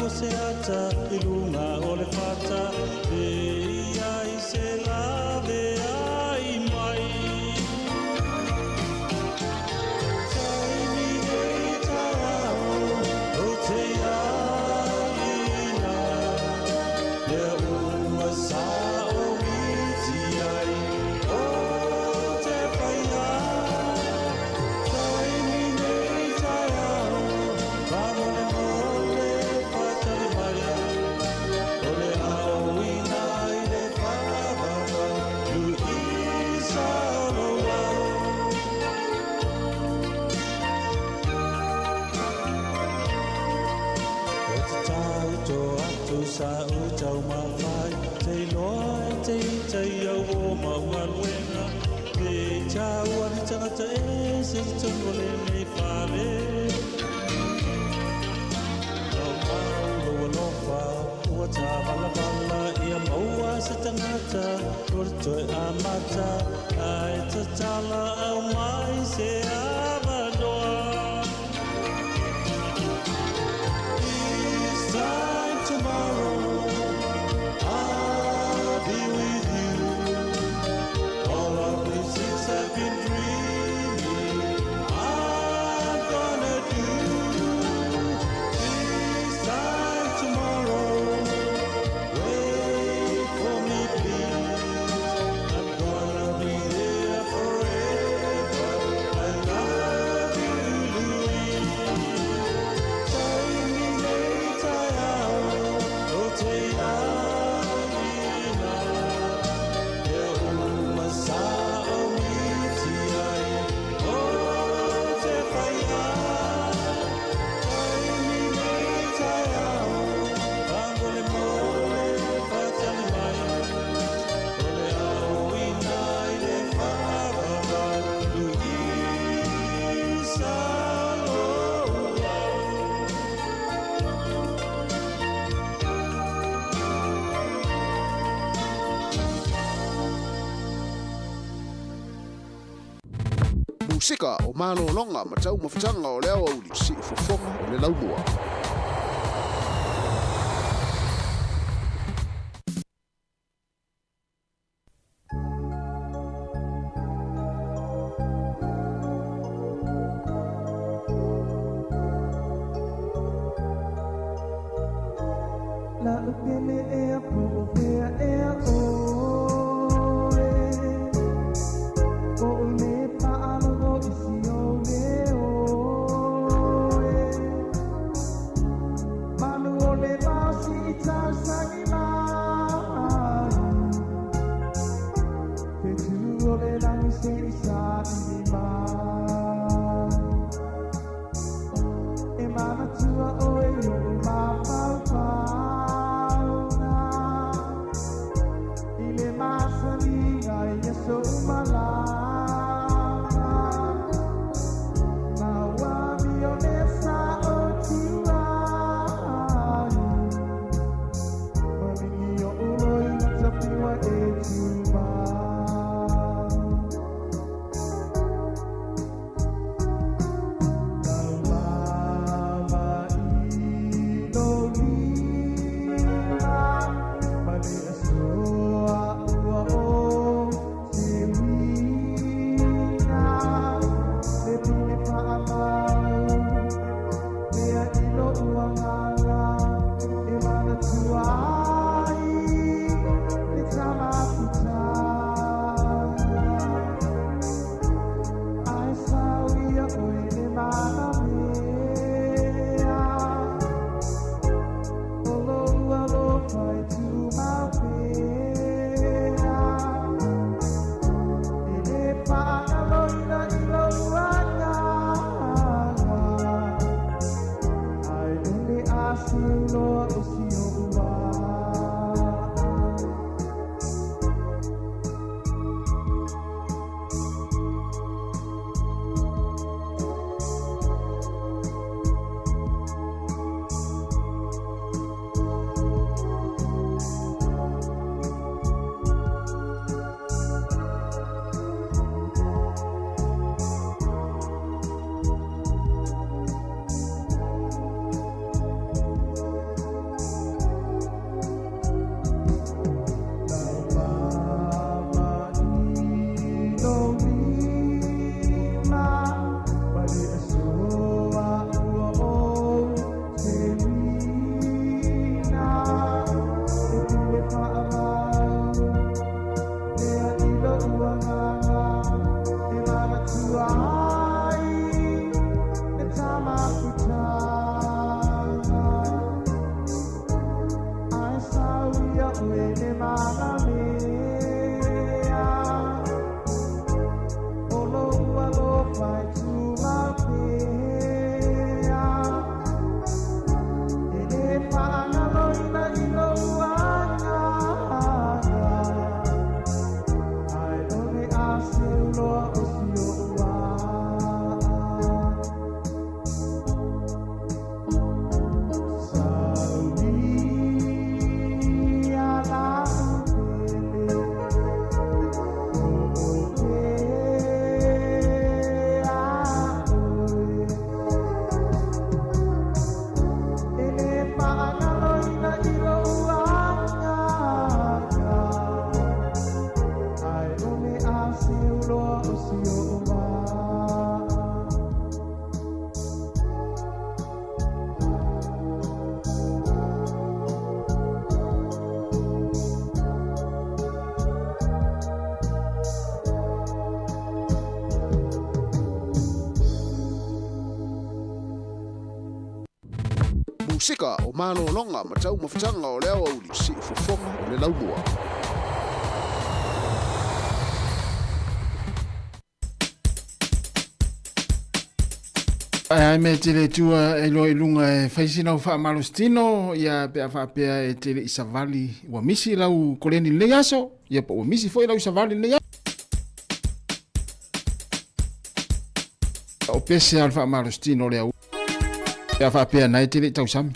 Speaker 9: o se ata I lunga o le fata e ai se lave ai mai tai mi nei tarao o te aina le ua sa o miti ai o te whaia tai mi nei tarao Pamole mole fatale mai o le auina I le whawawa lu isa roa O te tau to atu sa u tau mawhai te loa te au o maua luenga te tau ane tangata e se tangole nei whale Ua tā wala ia maua sa tangata Ura toi amata Ai ta tala au mai se awanoa This time tomorrow I'll be with you All of these things I've been dreaming I'm gonna do This time tomorrow Wait for me please I'm gonna be there forever I love you Louise Tai mi nei tai au O te aina E uma sa o miti ai O te whaia Tai mi nei tai au Pangole mole whatani mai O le auina I le whawawa Luisa loa
Speaker 7: Musika o malolonga ma tau mawhitanga o leo au li si fofonga o le laumua.
Speaker 9: La upele e a po pea e a oe O ne paalo no isi o le oe Manu o le vasi I tāsangi mai Te tu o le rangi se I sāni mai E mana tua oe o ma pau pau na
Speaker 7: sika o malo longa ma tau mafutanga o leo au li si fofonga o le laumua.
Speaker 17: Ai me tele tua e lo ilunga e faisina fa malostino ia pe fa pe e tele isavali wa misi lau koleni le yaso ia po misi foi lau isavali le o pese al fa malostino le au ia fa pe na tele tau sami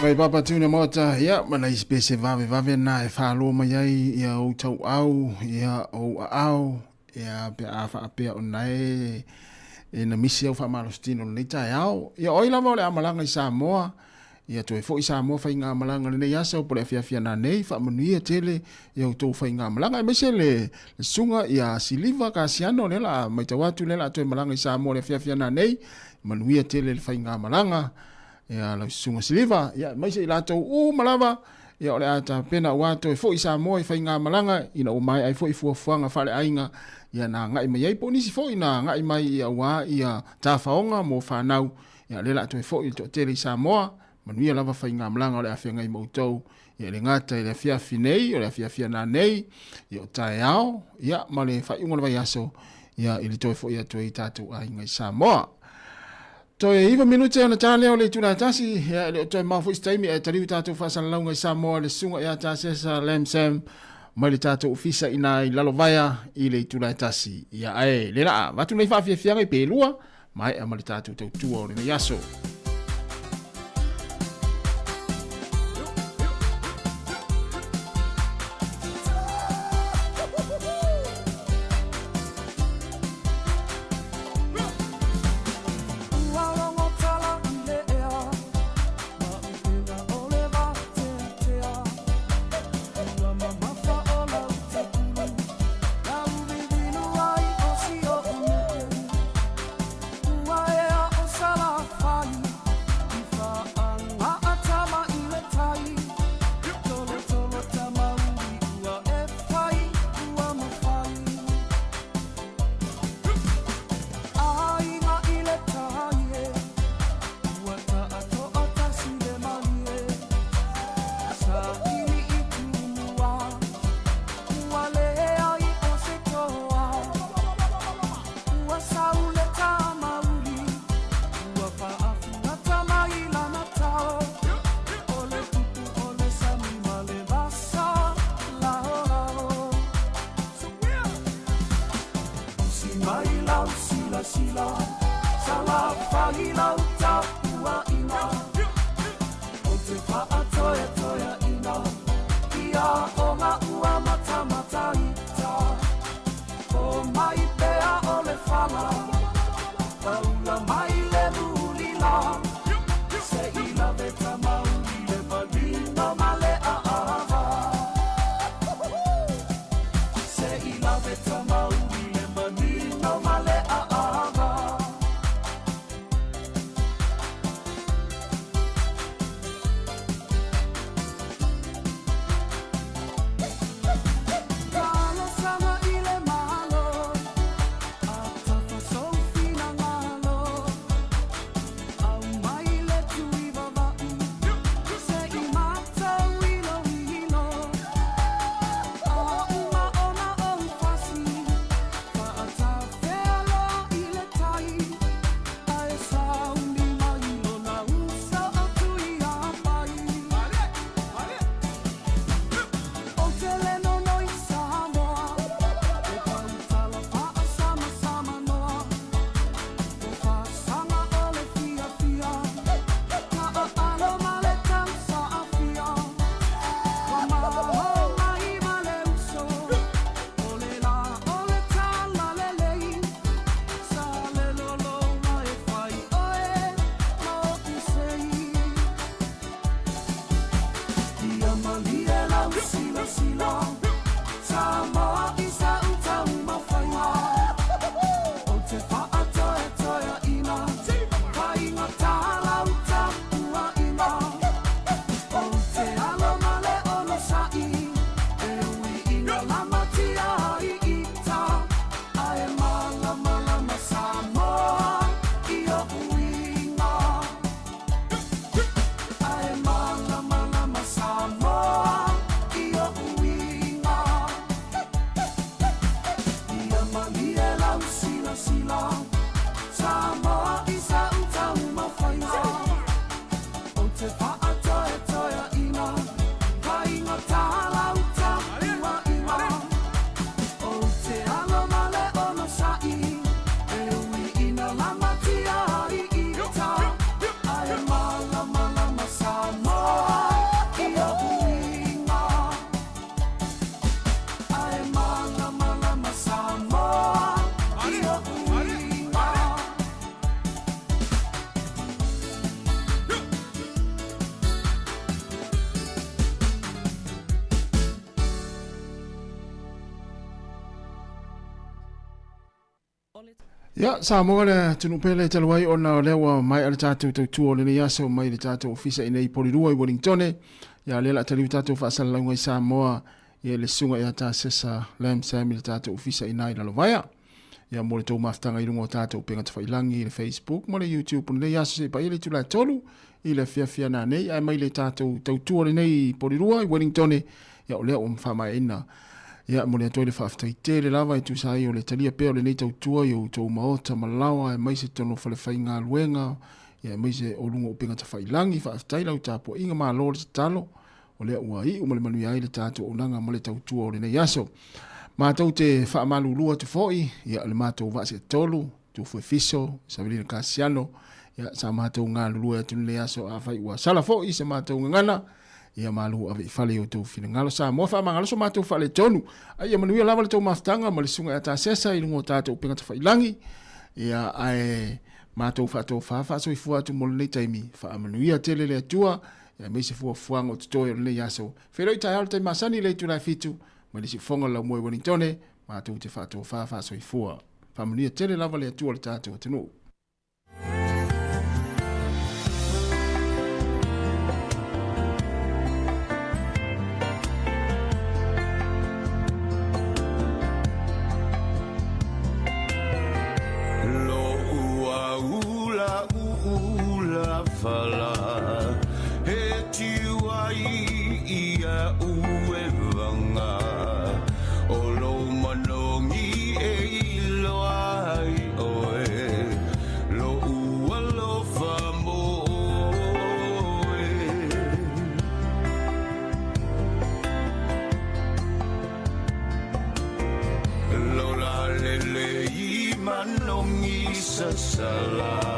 Speaker 17: Vai papa tuna mota ya mana espese vave na e falo mai ai ya o tau au ya o au ya pe afa pe onai e na misi o fa malostino nei tai au ya oi la mole amalanga i Sāmoa ya to e fo i Sāmoa fa inga amalanga nei ya so pole fia na nei fa manu tele ya o to fa inga amalanga me se le sunga ya siliva ka siano le la mai tawatu le la to malanga i Sāmoa le fia na nei manu tele le fa inga amalanga ya la sunga siliva ya mai se la to malava ya ole ata pena wato e fo i Sāmoa i fa inga amalanga ina o mai ai fo i fuanga fa le ainga ya na ngai mai ai poni si fo ina ngai mai ia wa ia ta faonga mo fa nau ya le la to fo i to tele Sāmoa manuia lava fa inga amalanga ole afia ngai mo to ya le ngata le fia finei ole fia na nei ya tai ao ya male fa ingo le yaso ya ili to fo ia to i tatu ai ngai Sāmoa Toi iwa minute ona tane o le tula tasi ya le toi mafu istaimi e taliu tatu fasana launga i Samoa le sunga ya tasi sa lem sam mai le tatu ofisa ina i lalovaya i le tula tasi ya ai le la watu nei fa fianga i pelua mai a mai tatu tu o le yaso. Ya, Sāmoa le tunu pele te luai o na lewa mai ala tātou tau tua le yaso mai le tātou ofisa inei porirua i Wellington. Ya lela taliu tātou whaasala launga i Sāmoa i le sunga i ata sesa lam sami le tātou ofisa inai la lovaya. Ya mo le tau maftanga i rungo tātou penga te whailangi i le Facebook, mo le YouTube, le yaso se pa i le tula tolu i le fia na nei, ai mai le tātou tau tua le nei porirua i Wellington. Ya o lea o mwhamai ina. Ia mo le atoe le whaaftai te le lava e tu sai o le talia peo le nei tautua i o tau maota malawa e mai se tono whale whai ngā luenga ia mai se o lunga o pinga ta whailangi whaaftai lau tapo inga maa lor se talo o le ua i umale manui ai le tato o nanga ma le tautua o le nei aso. Mātou te whaamalulua tu foi ia le mātou vase tolu tu fue fiso sa vilina kasiano ia sa mātou ngā lulua e tunu le aso a whai ua sala foi se mātou ngana ia malu ave fale o tau fina ngalo Sāmoa fa mangalo so mātou fale tonu ia manuia lava le tau maftanga ma le sunga ata sesa i lungo tātou pinga ta whailangi ia ai mātou whatou whawha so i fua tu molo nei taimi wha manuia tele le atua ia mei se fua fuanga o tutoe o nei aso wheroi tai hao tai masani le tu lai fitu ma le si fonga lau moe Wellingtone mātou te whatou whawha so i fua wha manuia tele lava le atua le tātou tenu.
Speaker 6: Fala he tiwai ia uevanga o lo manongi e iloai oe lo ua lo famo lo la lele i manongi sa sala